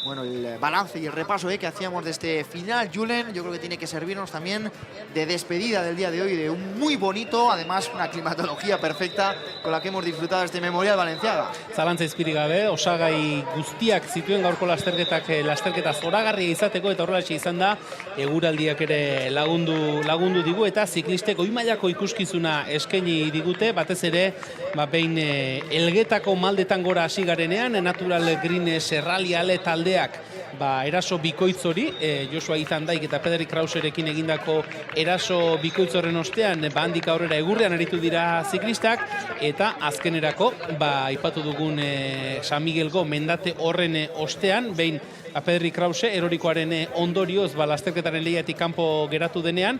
Bueno, el balance y el repaso que hacíamos de este final, Julen, yo creo que tiene que servirnos también de despedida del día de hoy, de un muy bonito, además una climatología perfecta con la que hemos disfrutado este Memorial Balenciaga. Zalantza izpirik gabe, osagai guztiak zituen gaurko lasterketa zoragarria izateko, eta horrelaxe izan da, eguraldiak ere lagundu digu, eta ziklistek goi mailako ikuskizuna eskaini digute, batez ere, behin Elgetako maldetan gora hasi garenean, Natural Greens Rally Ale taldea taldeak eraso bikoitz hori, Joshua Izandaik eta Pedri Krauserekin egindako eraso bikoitz horren ostean, handik aurrera egurrean aritu dira ziklistak, eta azkenerako, aipatu dugun San Miguelgo mendate horren ostean, behin Pedri Krause erorikoaren ondorioz lasterketaren lehiatik kanpo geratu denean,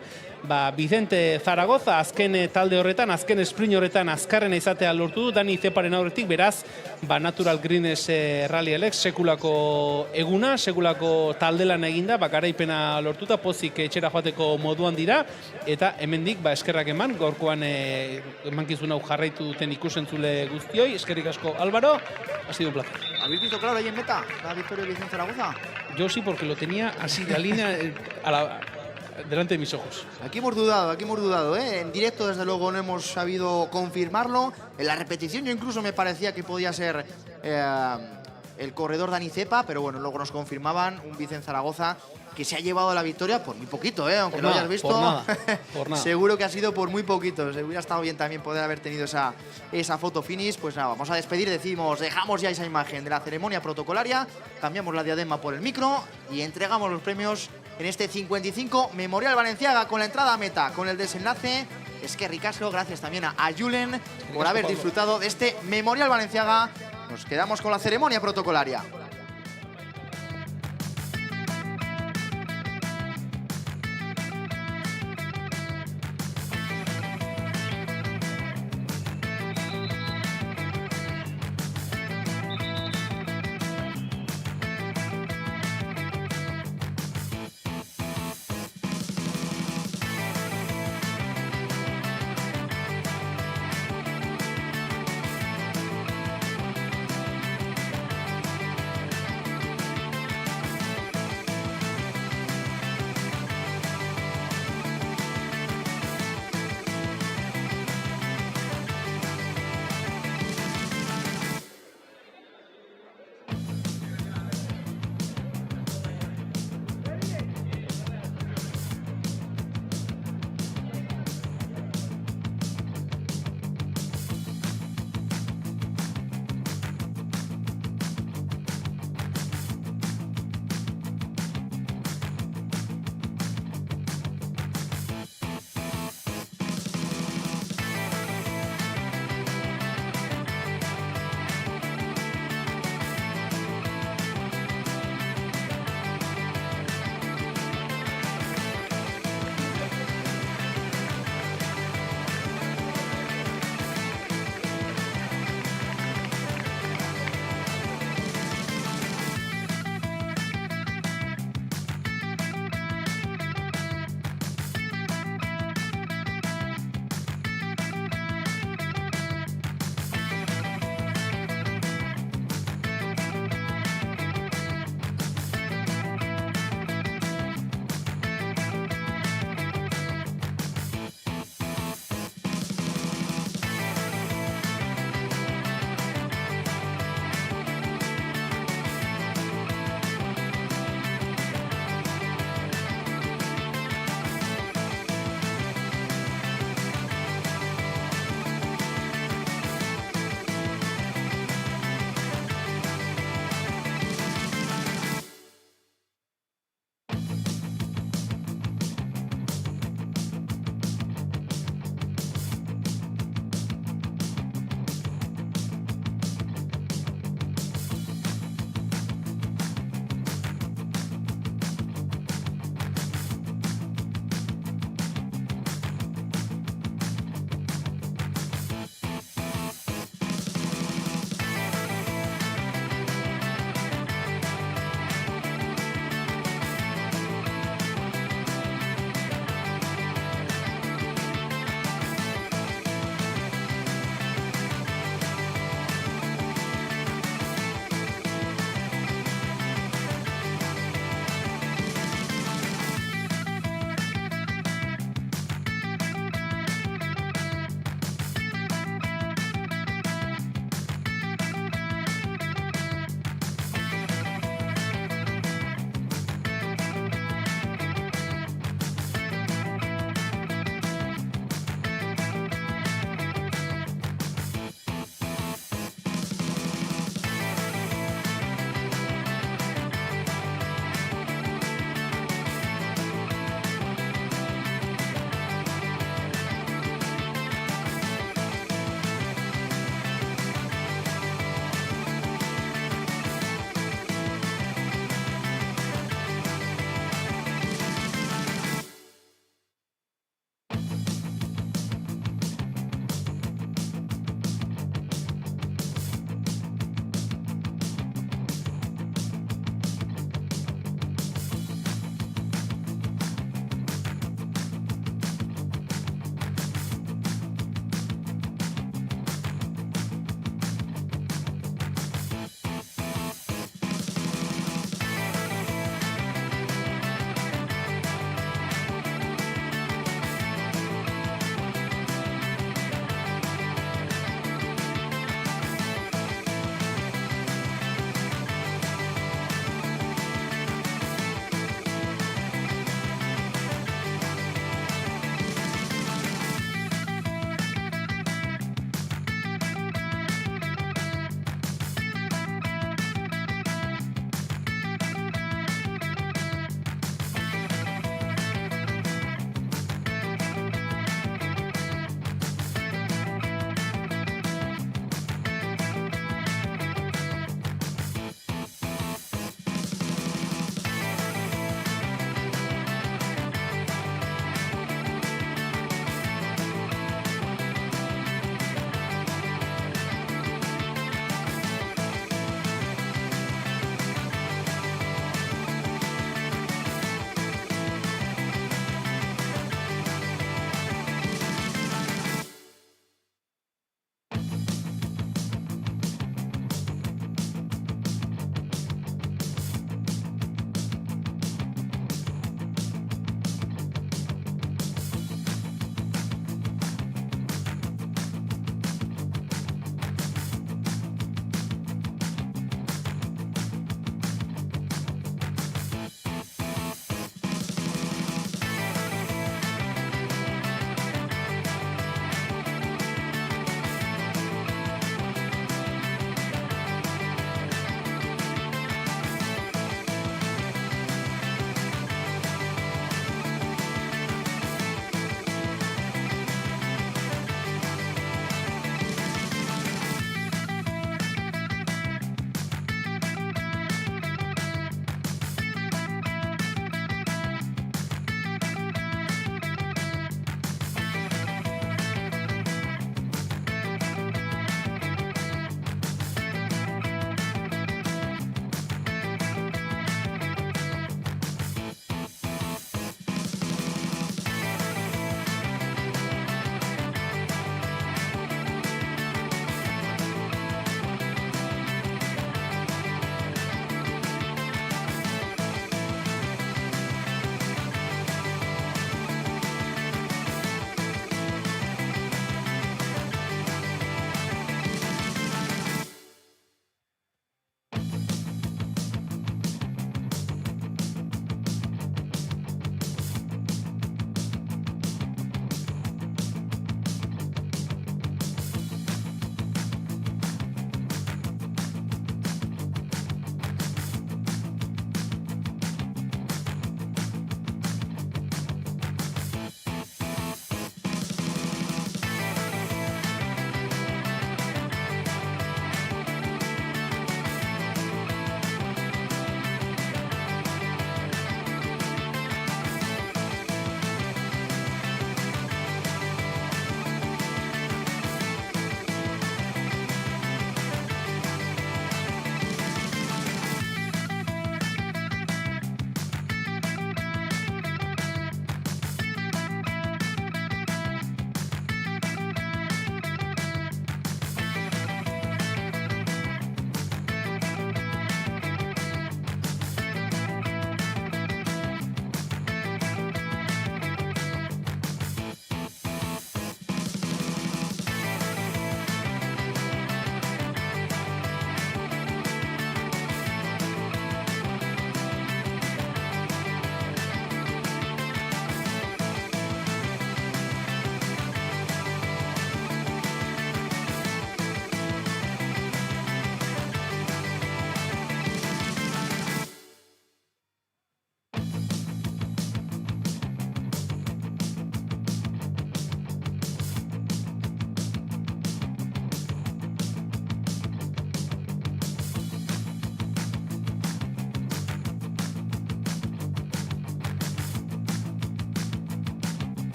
Vicente Zaragoza azken talde horretan, azken sprint horretan azkarrena izatea lortu du, Dani Zeparen aurretik, beraz, Natural Greens Rally Alex sekulako eguna, sekulako taldelan eginda, garaipena lortuta, pozik etxera joateko moduan dira, eta hemendik eskerrak eman, gaurkoan emankizun hau jarraitu duten ikusentzule guztioi, eskerrik asko Álvaro, ha sido un placer. ¿Habéis visto claro ahí en meta la victoria de Vicente Zaragoza? Yo sí, porque lo tenía así, la línea delante de mis ojos. Aquí hemos dudado, ¿eh? En directo, desde luego, no hemos sabido confirmarlo. En la repetición yo incluso me parecía que podía ser el corredor Dani Cepa, pero bueno, luego nos confirmaban un Vicente Zaragoza que se ha llevado la victoria por muy poquito, aunque Por no nada, hayas visto. por nada. Seguro que ha sido por muy poquito. Se hubiera estado bien también poder haber tenido esa foto finish. Pues nada, vamos a despedir, dejamos ya esa imagen de la ceremonia protocolaria, cambiamos la diadema por el micro y entregamos los premios en este 55 Memorial Balenciaga con la entrada a meta, con el desenlace. Es que ricasco, gracias también a Julen por haber disfrutado de este Memorial Balenciaga. Nos quedamos con la ceremonia protocolaria.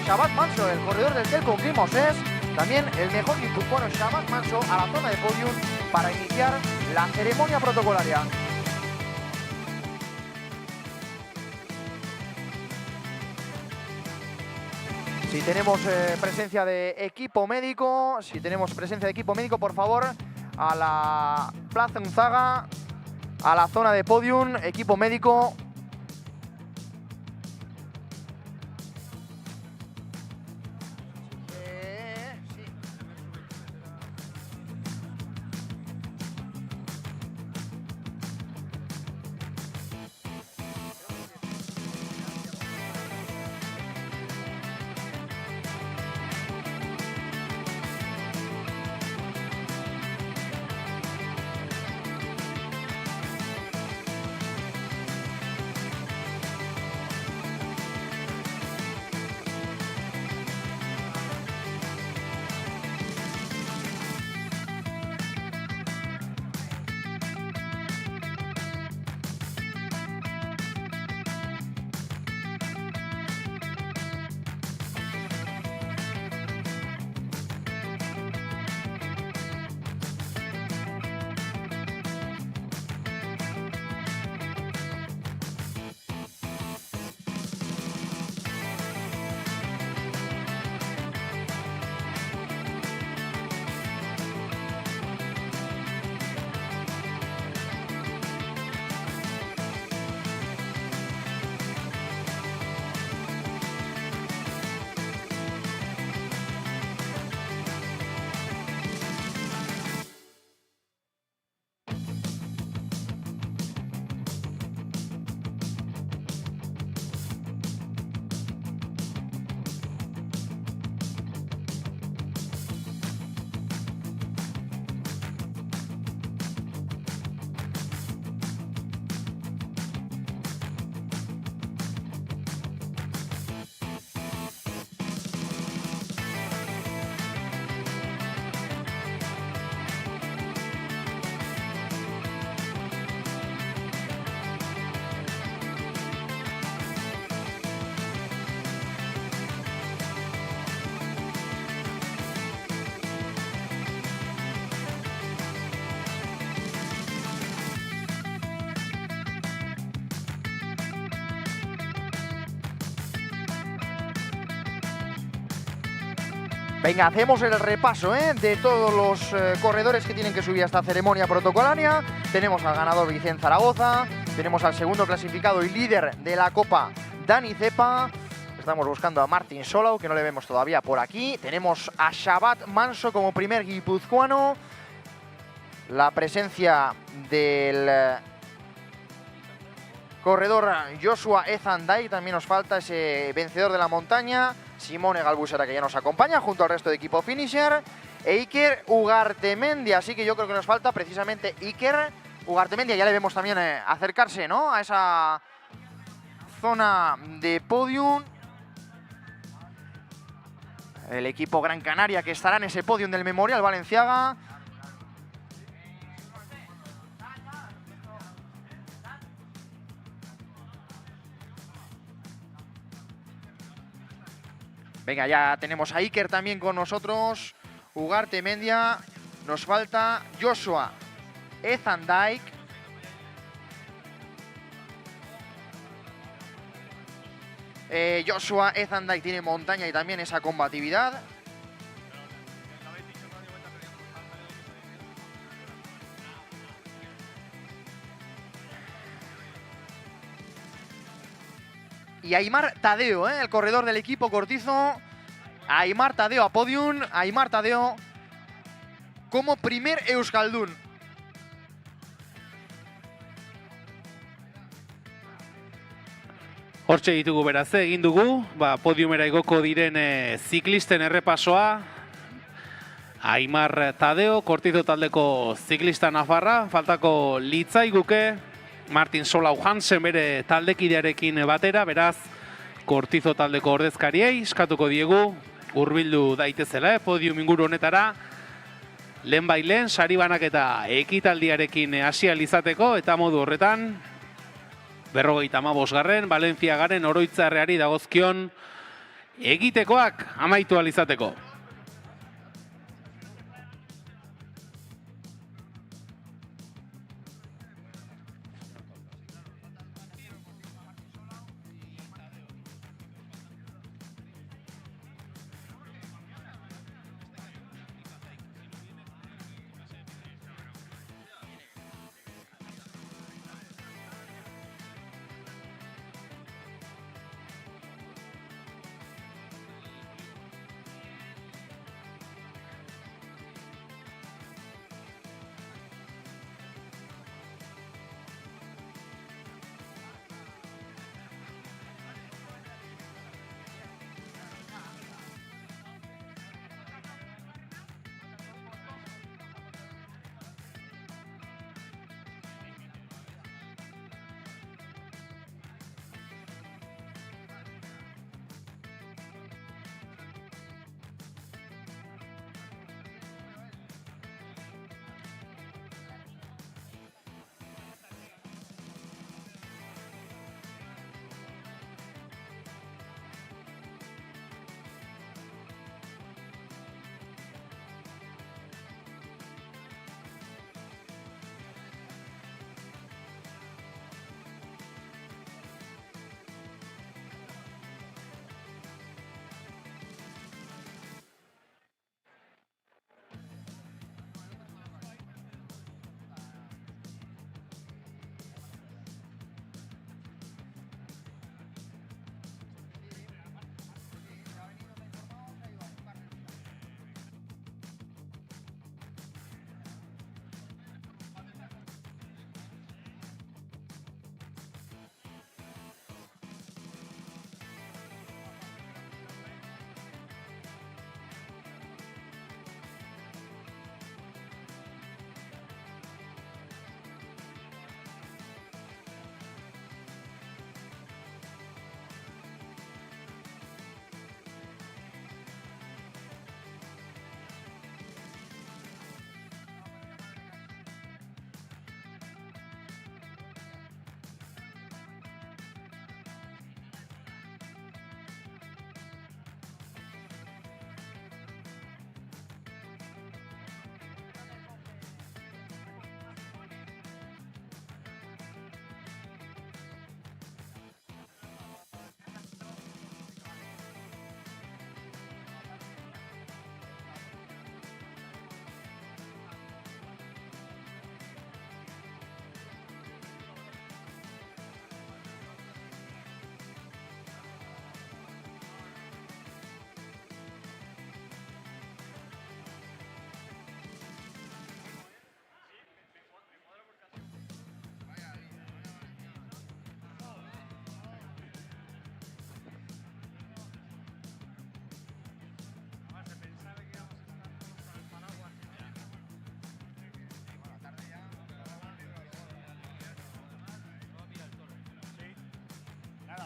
Shabat Manso, el corredor del Telco Glimoses. También el mejor guipuzcoano Shabat Manso a la zona de podium para iniciar la ceremonia protocolaria. Si tenemos presencia de equipo médico, por favor, a la Plaza Unzaga, a la zona de podium, equipo médico. Venga, hacemos el repaso de todos los corredores que tienen que subir a esta ceremonia protocolaria. Tenemos al ganador Vicente Zaragoza, tenemos al segundo clasificado y líder de la Copa, Dani Cepa. Estamos buscando a Martin Solau, que no le vemos todavía por aquí. Tenemos a Shabat Manso como primer guipuzcoano. La presencia del corredor Joshua Ezanday, también nos falta ese vencedor de la montaña. Simone Galbusera, que ya nos acompaña junto al resto de equipo finisher, e Iker Ugartemendia. Así que yo creo que nos falta precisamente Iker Ugartemendia. Ya le vemos también acercarse, ¿no?, a esa zona de podium. El equipo Gran Canaria, que estará en ese podium del Memorial Balenciaga. Venga, ya tenemos a Iker también con nosotros, Ugartemendia. Nos falta Joshua Ezanday. Joshua Ezanday tiene montaña y también esa combatividad. Y Aimar Tadeo, el corredor del equipo Cortizo. Aimar Tadeo a podium. Aimar Tadeo como primer euskaldun. Hortxe ditugu beraz, egin dugu, podiumera igoko diren ziklisten errepasoa. Aimar Tadeo, Cortizo taldeko ziklista nafarra, faltako litzaiguke Martin Solau Hansen bere taldekidearekin batera, beraz Cortizo taldeko ordezkariei eskatuko diegu hurbildu daitezela podium inguru honetara. Lehenbailen sari banaketa ekitaldiarekin hasi ahal izateko eta modu horretan 55. Valentziagaren Oroitzarreari dagozkion egitekoak amaitu alizateko.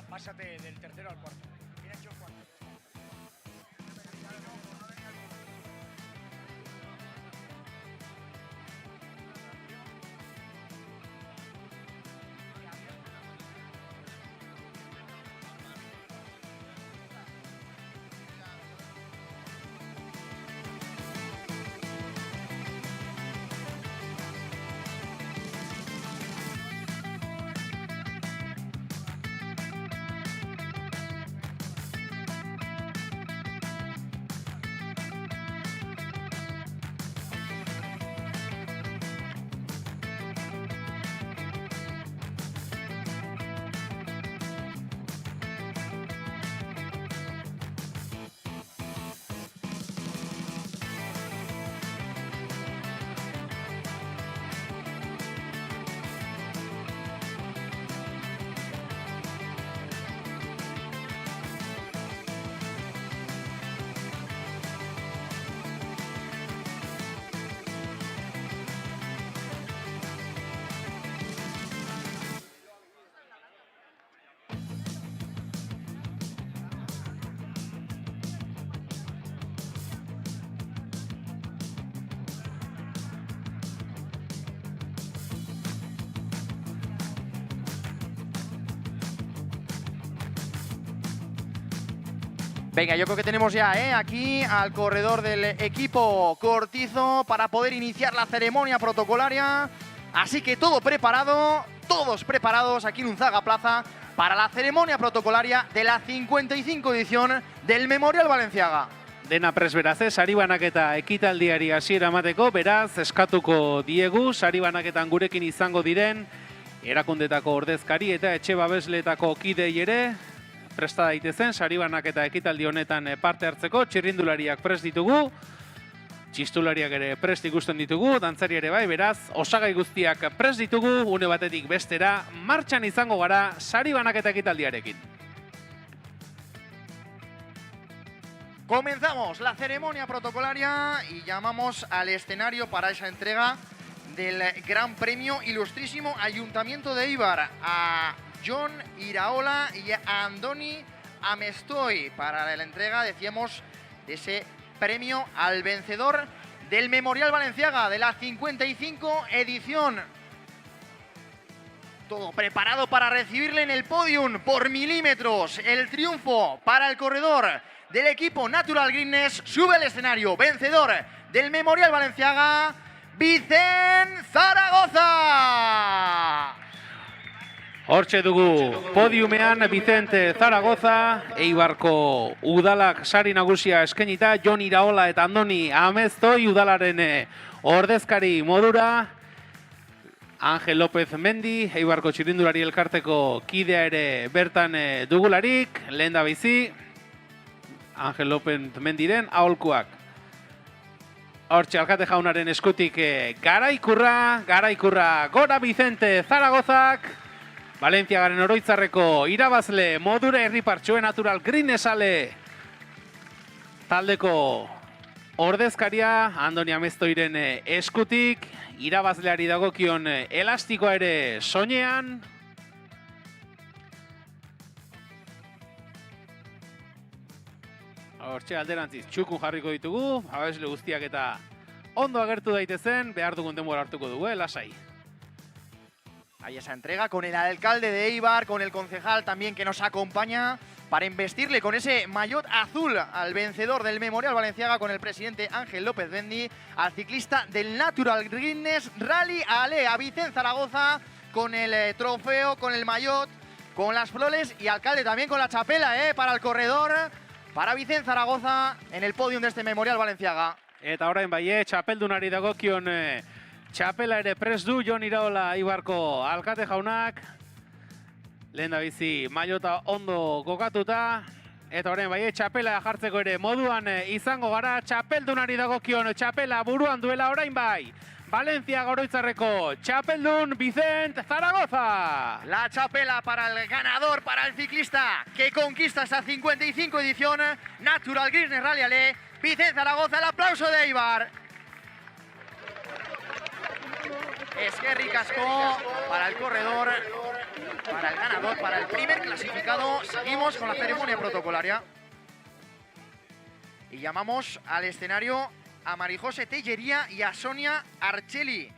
Pásate del tercero al cuarto. Bien hecho el cuarto. Venga, yo creo que tenemos ya aquí al corredor del equipo Cortizo para poder iniciar la ceremonia protocolaria. Así que todo preparado, todos preparados aquí en Unzaga Plaza para la ceremonia protocolaria de la 55 edición del Memorial Balenciaga. Dena prest beraz, sari banaketa ekitaldiari hasiera emateko, beraz, eskatuko diegu, sari banaketan gurekin izango diren, erakundetako ordezkari eta etxe babesletako kidei ere, presta daitezen, sari banaketa ekitaldi honetan parte hartzeko, txirrindulariak prest ditugu, txistulariak ere prest ikusten ditugu, dantzari ere bai, beraz, osagai guztiak prest ditugu, une batetik bestera, martxan izango gara sari banaketa ekitaldiarekin. Comenzamos la ceremonia protocolaria y llamamos al escenario para esa entrega del Gran Premio Ilustrísimo Ayuntamiento de Eibar a Jon Iraola y a Andoni Amestoy para la entrega, decíamos, de ese premio al vencedor del Memorial Balenciaga de la 55 edición. Todo preparado para recibirle en el podium por milímetros. El triunfo para el corredor del equipo Natural Greenness. Sube al escenario, vencedor del Memorial Balenciaga, Vicent Zaragoza. Hortxe dugu podiumean Vicente Zaragoza, Eibarko udalak sari nagusia eskenita, Jon Iraola eta Andoni Ameztoi udalaren ordezkari modura, Angel López Mendi, Eibarko txirrindulari elkarteko kidea ere bertan dugularik, lehen da bizi, Angel López Mendiren aholkuak. Hortxe alkate jaunaren eskutik garaikurra, gora Vicente Zaragozak, Valentziagaren oroitzarreko irabazle modura herripartxoen Natural Greennessale taldeko ordezkaria Andoni Amestoiren eskutik, irabazleari dagokion elastikoa ere soinean. Hortxe alderantziz txukun jarriko ditugu, abesle guztiak eta ondo agertu daitezen, behar dugun denbora hartuko dugu, lasai. Hay esa entrega con el alcalde de Eibar, con el concejal también que nos acompaña para investirle con ese maillot azul al vencedor del Memorial Balenciaga, con el presidente Ángel López Mendi, al ciclista del Natural Greenness Rally Ale, a Vicent Zaragoza, con el trofeo, con el maillot, con las flores y alcalde también con la chapela para el corredor, para Vicent Zaragoza en el podium de este Memorial Balenciaga. Eta orain bai, txapeldunari dagokion txapela ere prest du Jon Iraola Eibarko alkate jaunak. Lehen da bizi maillota ondo kokatuta. Eta orain bai, txapela jartzeko ere moduan izango gara. Txapeldunari dagokion txapela buruan duela orain bai. Valentziaga oroitzarreko txapeldun Vicent Zaragoza. La chapela para el ganador, para el ciclista que conquista esa 55 edición Natural Greenness Rally Ale, Vicent Zaragoza. El aplauso de Eibar. Eskerrik asko para el corredor, para el ganador, para el primer clasificado. Seguimos con la ceremonia protocolaria. Y llamamos al escenario a Marijose Tellería y a Sonia Archeli,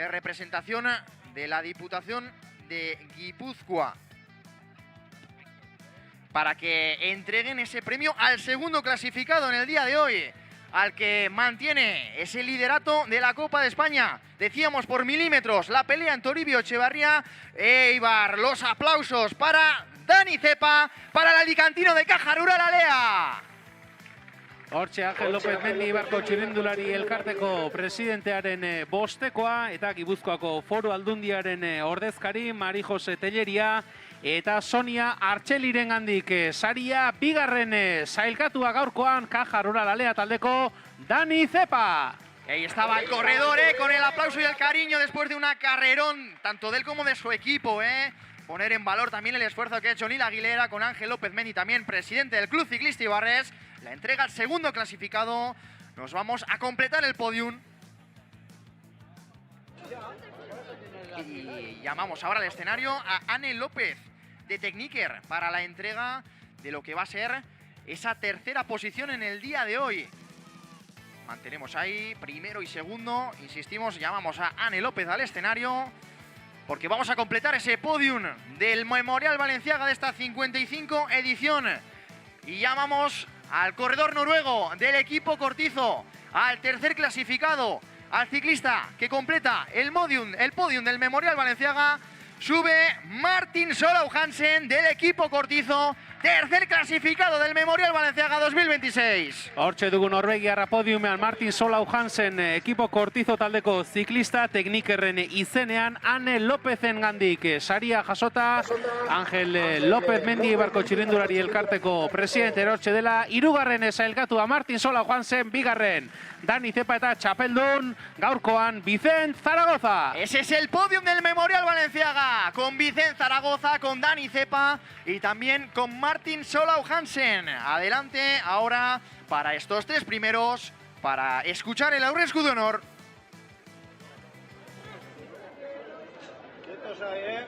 representación de la Diputación de Guipúzcoa, para que entreguen ese premio al segundo clasificado en el día de hoy, al que mantiene ese liderato de la Copa de España. Decíamos por milímetros la pelea en Toribio Echevarría. Eibar, los aplausos para Dani Cepa, para el alicantino de Caja Rural Alea. Hortxe Angel López Mendi Eibarko txirrindulari elkarteko presidentearen bostekoa eta Gipuzkoako Foru Aldundiaren ordezkari Marijose Tellería eta Sonia Artxeliren gandik saria bigarren sailkatua gaurkoan Caja Rural Alea taldeko Dani Cepa. Ahí estaba el corredor, con el aplauso y el cariño después de una carrerón, tanto de él como de su equipo, Poner en valor también el esfuerzo que ha hecho Nil Aguilera con Ángel López Mendi, también presidente del Club Ciclista Ibarres. La entrega al segundo clasificado. Nos vamos a completar el podium. Y llamamos ahora al escenario a Anne López de Techniker para la entrega de lo que va a ser esa tercera posición en el día de hoy. Mantenemos ahí primero y segundo. Insistimos, llamamos a Anne López al escenario porque vamos a completar ese podium del Memorial Balenciaga de esta 55 edición. Y llamamos al corredor noruego del equipo Cortizo, al tercer clasificado, al ciclista que completa el podium del Memorial Balenciaga, sube Martin Solveig Hansen del equipo Cortizo, tercer clasificado del Memorial Balenciaga 2026. Hortxe dugu Norvegiarra podiumean Martin Solveig Hansen, ekipo Cortizo taldeko ziklista, teknikerren izenean Ane Lopezen gandik saria jasota, Angel López Mendi Eibarko txirrindulari elkarteko presidente hortxe dela, hirugarren sailkatua Martin Solveig Hansen, bigarren Dani Zepa eta txapeldun, gaurkoan Vicent Zaragoza. Ese es el podium del Memorial Balenciaga, con Vicent Zaragoza, con Dani Zepa y también con Martin Solveig Hansen. Adelante ahora para estos tres primeros, para escuchar el Aurrescu de Honor. Quietos ahí, ¿eh?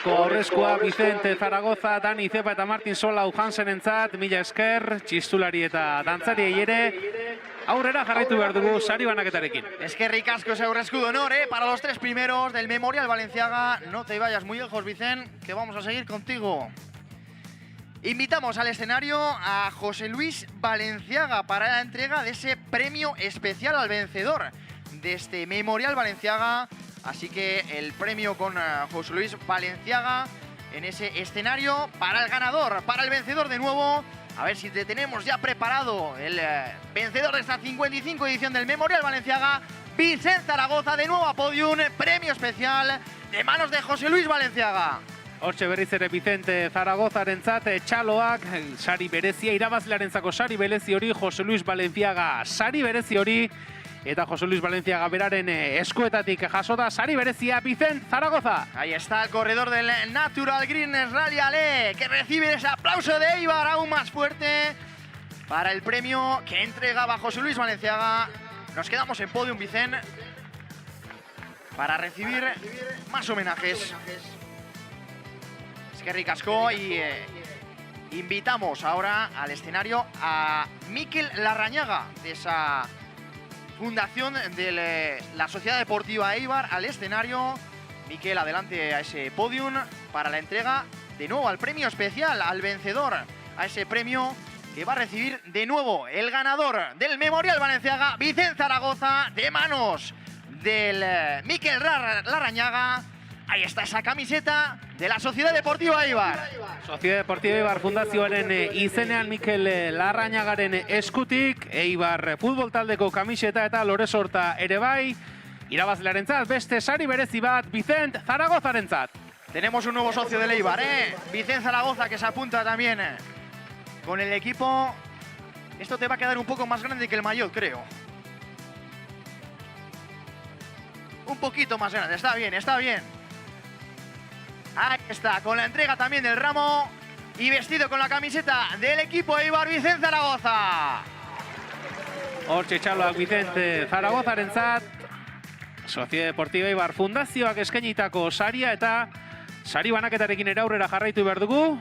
Aurrezkoa Vicente Zaragoza, Dani Zepa eta Martin Solveig Hansenentzat, mila esker, txistulari eta dantzariei ere, aurrera jarraitu behar dugu sari banaketarekin. Eskerrik asko ese Aurrescu de Honor, para los tres primeros del Memorial Balenciaga. No te vayas muy lejos, Vicent, que vamos a seguir contigo. Invitamos al escenario a José Luis Balenciaga para la entrega de ese premio especial al vencedor de este Memorial Balenciaga. Así que el premio con José Luis Balenciaga en ese escenario para el ganador, para el vencedor de nuevo. A ver si te tenemos ya preparado el vencedor de esta 55 edición del Memorial Balenciaga, Vicent Zaragoza, de nuevo a podium, premio especial de manos de José Luis Balenciaga. Hortxe berriz ere Vicente Zaragozarentzat txaloak, sari berezia, irabazlearentzako sari berezi hori, José Luis Balenciaga sari berezi hori, eta José Luis Balenciaga beraren eskuetatik jasota sari berezia Vicent Zaragoza. Ahí está el corredor del Natural Green Rally Ale, que recibe ese aplauso de Eibar aún más fuerte para el premio que entregaba José Luis Balenciaga. Nos quedamos en podium, Vicent, para recibir más homenajes. Eskerrik asko, y invitamos ahora al escenario a Mikel Larrañaga, de esa fundación de la Sociedad Deportiva Eibar, al escenario. Mikel, adelante a ese podium para la entrega de nuevo al premio especial, al vencedor, a ese premio que va a recibir de nuevo el ganador del Memorial Balenciaga, Vicent Zaragoza, de manos del Mikel Larrañaga. Ahí está esa camiseta de la Sociedad Deportiva Eibar. Sociedad Deportiva Eibar fundazioaren izenean Mikel Larrañagaren eskutik, Eibar futbol taldeko kamiseta eta loresorta ere bai, irabazlearentzat beste sari berezi bat Vicent Zaragozarentzat. Tenemos un nuevo socio del Eibar, Vicent Zaragoza, que se apunta también con el equipo. Esto te va a quedar un poco más grande que el maillot, creo. Un poquito más grande, está bien, está bien. Ahí está, con la entrega también del ramo y vestido con la camiseta del equipo Eibar, Vicent Zaragoza. Hortxe txaloak Vicente Zaragozarentzat, Sociedad Deportiva Eibar fundazioak eskainitako saria eta sari banaketarekin ere aurrera jarraitu behar dugu.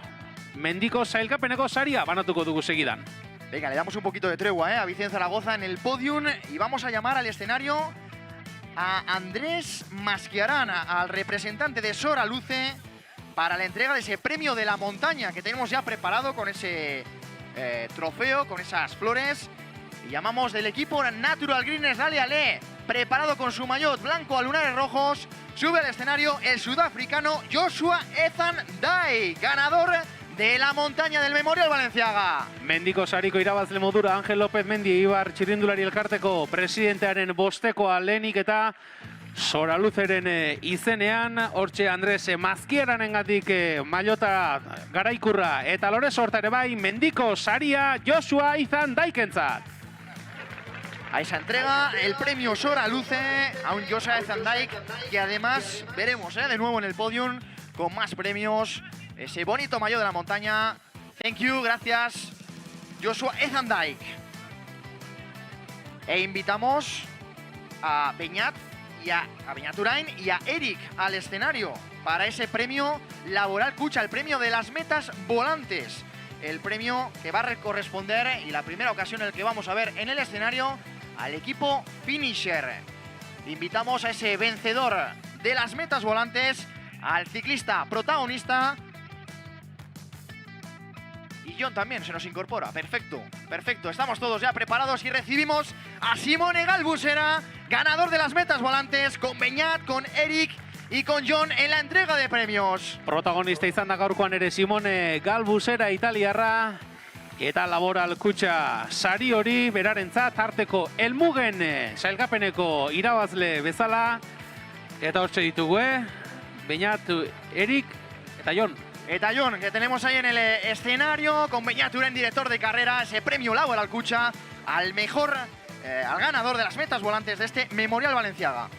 Mendiko sailkapeneko saria banatuko dugu segidan. Venga, le damos un poquito de tregua a Vicent Zaragoza en el podium y vamos a llamar al escenario a Andrés Masquiarán, al representante de Soraluce, para la entrega de ese premio de la montaña que tenemos ya preparado con ese trofeo, con esas flores. Y llamamos del equipo Natural Green Rally Ale, preparado con su maillot blanco a lunares rojos. Sube al escenario el sudafricano Joshua Ethan Dai, ganador de la montaña del Memorial Balenciaga. Mendiko sariko irabazle modura Angel López Mendi Ibar txirrindulari elkarteko presidentearen bostekoa lehenik eta Soraluzeren izenean, hortxe Andres Masquiaranengatik maillota garaikurra eta lorez horta ere bai Mendiko saria Joshua Ethan Daikentzat. A esa entrega el premio Soraluce a un Joshua Ethan Dai, que además veremos de nuevo en el podium con más premios. Ese bonito maillot de la montaña. Thank you, gracias, Joshua Ethan Dai. E invitamos a Beñat Urain y a Eric al escenario para ese premio laboral Cucha, el premio de las metas volantes. El premio que va a corresponder, y la primera ocasión en la que vamos a ver en el escenario, al equipo Finisher. Invitamos a ese vencedor de las metas volantes, al ciclista protagonista. Y John también se nos incorpora. Perfecto, perfecto. Estamos todos ya preparados y recibimos a Simone Galbusera, ganador de las metas volantes, con Beñat, con Eric y con John en la entrega de premios. Protagonista izan da gaurkoan ere Simone Galbusera italiarra. Eta Laboral Kutxa sari hori berarentzat harteko helmugen sailkapeneko irabazle bezala. Eta hortxe ditugu, Beñat, Eric eta Jon. Eta Jon, que tenemos ahí en el escenario con Beñat Urain, director de carrera, ese premio Laboral Kutxa al mejor, al ganador de las metas volantes de este Memorial Balenciaga.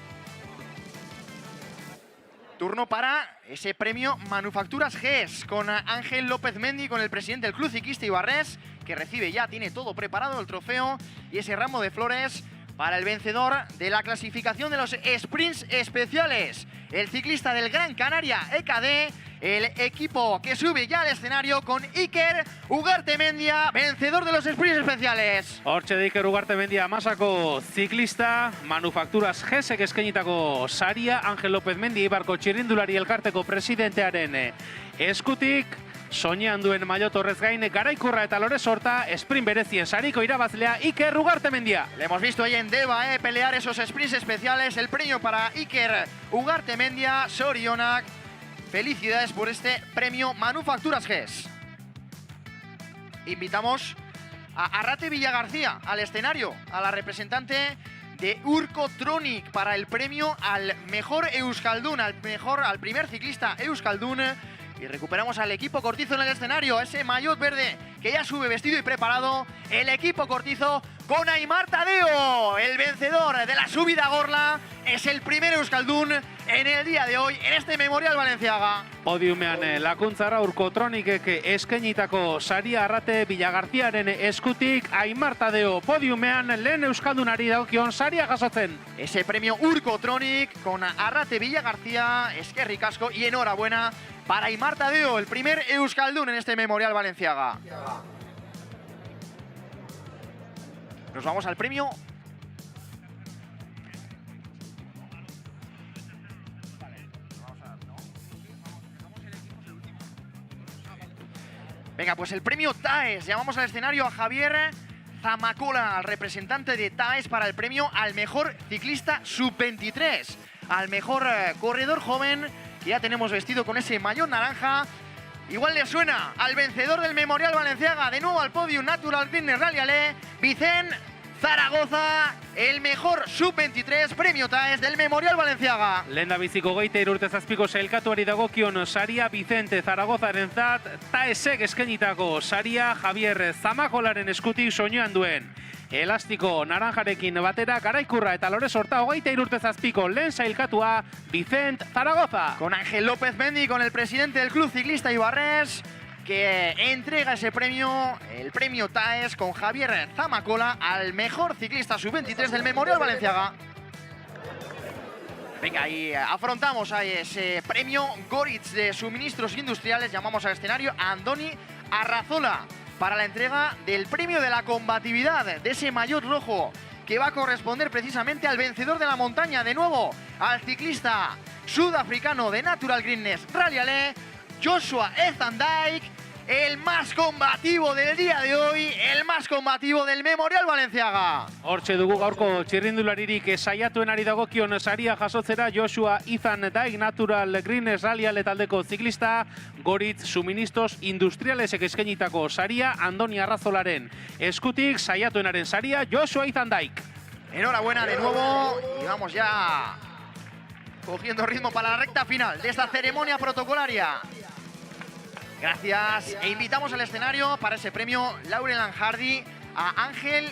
Turno para ese premio Manufacturas GES con Ángel López Mendi, con el presidente del Club Ciclista Ibarres, que recibe ya, tiene todo preparado, el trofeo y ese ramo de flores para el vencedor de la clasificación de los sprints especiales, el ciclista del Gran Canaria EKD, el equipo que sube ya al escenario con Iker Ugartemendia, vencedor de los sprints especiales. Hortxe de Iker Ugartemendia Masako ziklista, Manufakturas GESek eskainitako saria, Ángel López Mendi Ibarko txirrindulari elkarteko presidentearen eskutik, soinean duen maillot horrez gain, garaikurra eta lorez horta, sprint berezien sariko irabazlea Iker Ugartemendia. Le hemos visto ahí en Deva pelear esos sprints especiales, el premio para Iker Ugartemendia, Sorionak. Felicidades por este premio Manufacturas GES. Invitamos a Arrate Villagarcía al escenario, a la representante de Urkotronic para el premio al mejor Euskaldun, al primer ciclista Euskaldun. Y recuperamos al equipo Cortizo en el escenario, ese maillot verde que ya sube vestido y preparado. El equipo Cortizo con Aimar Tadeo, el vencedor de la subida a Gorla. Es el primer Euskaldun en el día de hoy, en este Memorial Balenciaga. Podiumean lakuntzara Urkotronikek eskainitako saria Arrate Villagarziaren eskutik, Aimar Tadeo podiumean lehen euskaldunari dagokion saria jasotzen. Ese premio Urkotronic con Arrate Villagarcía, eskerrik asko y enhorabuena para Aimar Tadeo, el primer euskaldun en este Memorial Balenciaga. Nos vamos al premio. Venga, pues el premio TAES. Llamamos al escenario a Javier Zamacola, al representante de TAES, para el premio al mejor ciclista sub-23, al mejor corredor joven, que ya tenemos vestido con ese maillot naranja. Igual le suena al vencedor del Memorial Balenciaga, de nuevo al podio Natural Green Rally Ale, Vicent Zaragoza, el mejor sub-23 premio TAES del Memorial Balenciaga. Lehendabiziko 23 urte zazpiko sailkatuari dagokion saria Vicente Zaragozarentzat, TAESek eskainitako saria Javier Zamacolaren eskutik soinean duen elastiko naranjarekin batera garaikurra eta lorez horta 23 urte zazpiko lehen sailkatua Vicent Zaragoza. Con Ángel López Mendi, con el presidente del Club Ciclista Ibarres, que entrega ese premio, el premio TAES, con Javier Zamacola al mejor ciclista sub-23 del Memorial Balenciaga. Venga, y afrontamos a ese premio Goritz de suministros industriales. Llamamos al escenario a Andoni Arrazola, para la entrega del premio de la combatividad, de ese maillot rojo que va a corresponder precisamente al vencedor de la montaña, de nuevo al ciclista sudafricano de Natural Greenness Rally Ale, Joshua Ethan Dyke, el más combativo del día de hoy, el más combativo del Memorial Balenciaga. Hortxe dugu gaurko txirrindularirik saiatuen ari dagokion saria jasotzera Joshua Ethan Dyke, Natural Greenness Rally Ale taldeko ziklista, Goritz Suministros Industrialesek eskainitako saria, Andoni Arrazolaren eskutik saiatuenaren saria, Joshua Ethan Dyke. Enhorabuena de nuevo y vamos ya cogiendo ritmo para la recta final de esta ceremonia protocolaria. Gracias e invitamos al escenario para ese premio Laurel and Hardy a Ángel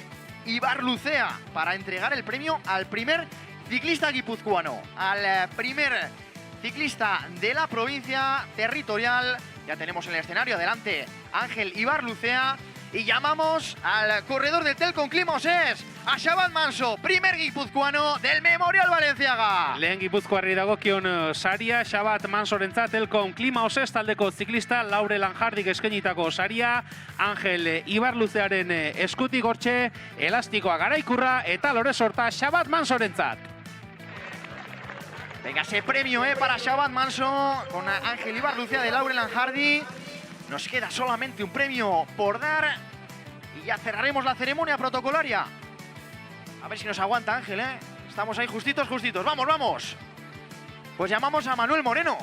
Ibarlucea para entregar el premio al primer ciclista guipuzcoano, al primer ciclista de la provincia territorial. Ya tenemos en el escenario adelante Ángel Ibarlucea y llamamos al corredor del Telcom Clima Osés, a Xabat Manso, primer guipuzcoano del Memorial Balenciaga. Lehen Gipuzkoarri dagokion saria, Xabat Mansorentzat Telkom Klima Osés taldeko ziklista Laurel and Hardyk eskainitako saria, Ángel Ibarluzearen eskutik hortxe, elastikoa garaikurra eta lore sorta Xabat Mansorentzat. Venga, ese premio para Xabat Manso con Ángel Ibarlucea de Laurel and Hardy. Nos queda solamente un premio por dar y ya cerraremos la ceremonia protocolaria. A ver si nos aguanta Ángel, ¿eh? Estamos ahí justitos. ¡Vamos, vamos! Pues llamamos a Manuel Moreno.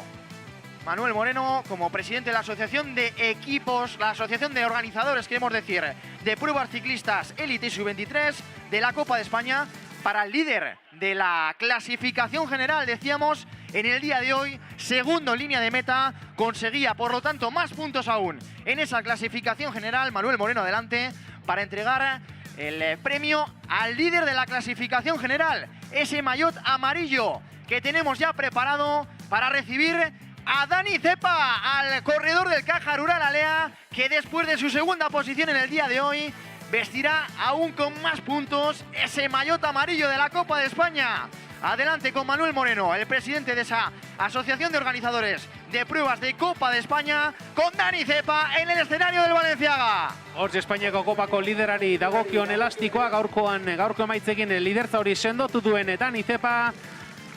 Manuel Moreno, como presidente de la Asociación de Equipos, la Asociación de Organizadores, queremos decir, de pruebas ciclistas Elite y Sub-23 de la Copa de España, para el líder de la clasificación general, decíamos, en el día de hoy, segundo en línea de meta, conseguía, por lo tanto, más puntos aún en esa clasificación general. Manuel Moreno adelante para entregar el premio al líder de la clasificación general, ese maillot amarillo que tenemos ya preparado para recibir a Dani Cepa, al corredor del Caja Rural Alea, que después de su segunda posición en el día de hoy vestirá aún con más puntos ese maillot amarillo de la Copa de España. Adelante con Manuel Moreno, el presidente de esa Asociación de Organizadores de Pruebas de Copa de España, con Dani Cepa en el escenario del Balenciaga. Hortxe Espainiako Kopako liderari dagokion elastikoa, gaurko emaitzekin liderza hori sendotu duen Dani Cepa,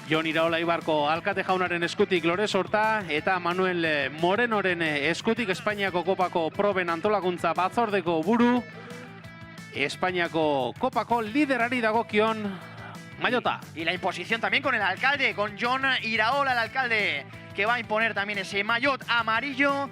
Jon Iraola Ibarko alkate jaunaren eskutik lore sorta eta Manuel Morenoren eskutik Espainiako Kopako proben antolakuntza batzordeko buru, Espainiako Kopako liderari dagokion maillota. Y la imposición también con el alcalde, con Jon Iraola, el alcalde, que va a imponer también ese maillot amarillo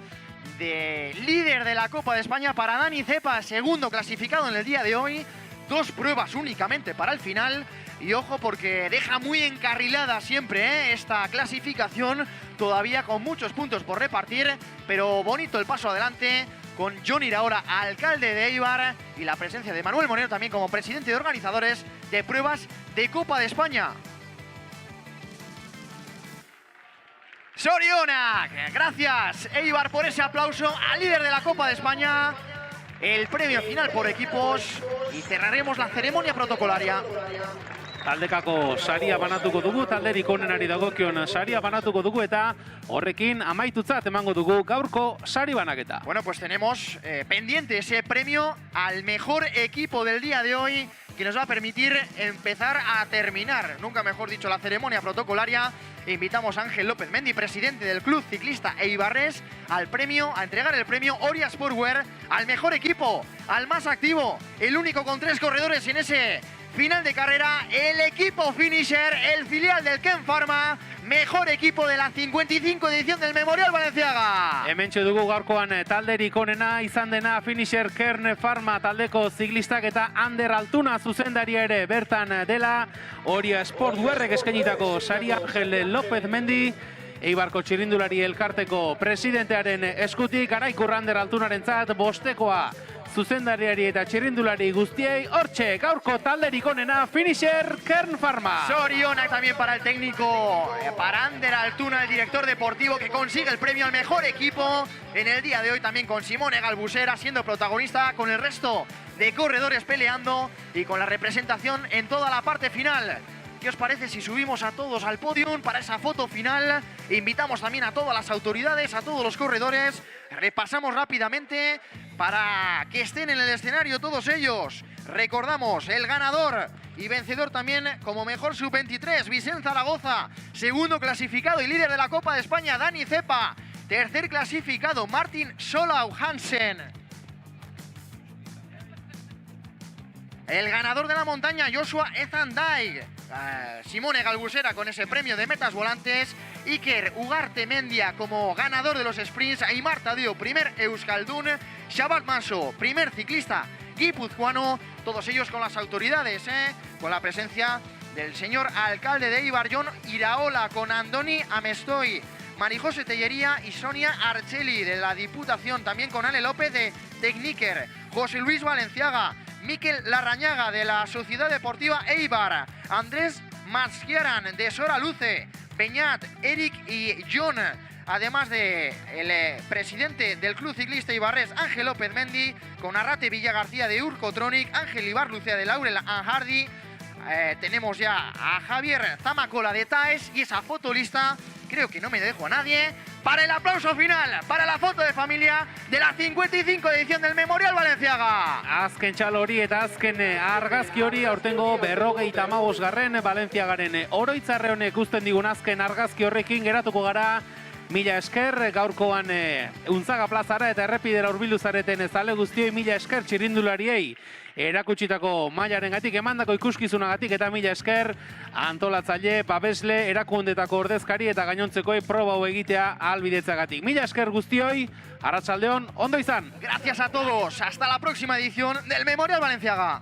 de líder de la Copa de España para Dani Cepa, segundo clasificado en el día de hoy. 2 pruebas únicamente para el final. Y ojo, porque deja muy encarrilada siempre esta clasificación, todavía con muchos puntos por repartir, pero bonito el paso adelante con Jon Iraola, alcalde de Eibar, y la presencia de Manuel Moreno también como presidente de organizadores de pruebas de Copa de España. Sorionak, gracias Eibar por ese aplauso al líder de la Copa de España. El premio final por equipos y cerraremos la ceremonia protocolaria. Taldekako saria banatuko dugu, talderik onenari dagokion saria banatuko dugu eta horrekin amaitutzat emango dugu gaurko sari banaketa. Bueno, pues tenemos pendiente ese premio al mejor equipo del día de hoy, que nos va a permitir empezar a terminar, nunca mejor dicho, la ceremonia protocolaria. Invitamos a Ángel López Mendi, presidente del Club Ciclista Eibarres, al premio, a entregar el premio Oria Sportwear al mejor equipo, al más activo, el único con 3 corredores en ese final de carrera, el equipo Finisher, el filial del Ken Pharma, mejor equipo de la 55 edición del Memorial Balenciaga. Hementxe dugu gaurkoan talderik onena izan dena Finisher Ken Pharma taldeko ziklistak eta Ander Altuna zuzendaria ere bertan dela. Oria Sportwearrek eskainitako saria Ángel López Mendi, Eibarko txirrindulari elkarteko presidentearen eskutik, Garaikurra Ander Altunarentzat bostekoa zuzendariari eta txirrindulari guztiei, hortxe gaurko talderik onena Finisher Ken Pharma. Sorionak también para el técnico, para Ander Altuna, el director deportivo, que consigue el premio al mejor equipo en el día de hoy, también con Simone Galbusera siendo protagonista, con el resto de corredores peleando y con la representación en toda la parte final ¿Qué os parece si subimos a todos al podium para esa foto final? Invitamos también a todas las autoridades, a todos los corredores. Repasamos rápidamente para que estén en el escenario todos ellos. Recordamos, el ganador y vencedor también como mejor sub-23, Vicente Zaragoza. Segundo clasificado y líder de la Copa de España, Dani Cepa. Tercer clasificado, Martin Solau Hansen. El ganador de la montaña, Joshua Ethan Dijk. Simone Galbusera con ese premio de metas volantes. Iker Ugarte Mendia como ganador de los sprints. Aimar Tadeo, primer euskaldun. Shabat Manso, primer ciclista guipuzcoano. Todos ellos con las autoridades, con la presencia del señor alcalde de Eibar, Jon Iraola, con Andoni Amestoy, Marijose Tellería y Sonia Archeli de la Diputación, también con Ale López de Tecniker, José Luis Valenciaga, Miquel Larrañaga de la Sociedad Deportiva Eibar, Andrés Masquiaran de Sora Luce, Peñat, Eric y John, además de el presidente del Club Ciclista Ibarres, Ángel López Mendi, con Arrate Villagarcía de Urcotronic, Ángel Ibarlucea de Laurel and Hardy. Tenemos ya a Javier Zamacola de TAES y esa fotolista, creo que no me dejo a nadie, para el aplauso final, para la foto de familia de la 55 edición del Memorial Balenciaga. Azken txalo hori eta azken argazki hori aurtengo 55. Balentziagaren oroitzarre honek usten digun azken argazki horrekin geratuko gara. Mila esker, gaurkoan Unzaga plazara eta errepidera hurbildu zareten zale guztioi, mila esker txirrindulariei erakutsitako mailarengatik, emandako ikuskizunagatik, eta mila esker antolatzaile, babesle, erakundetako ordezkari eta gainontzekoei proba hau egitea ahalbidetzagatik. Mila esker guztioi, arratsaldeon, ondo izan! Gracias a todos, hasta la próxima edición del Memorial Balenciaga.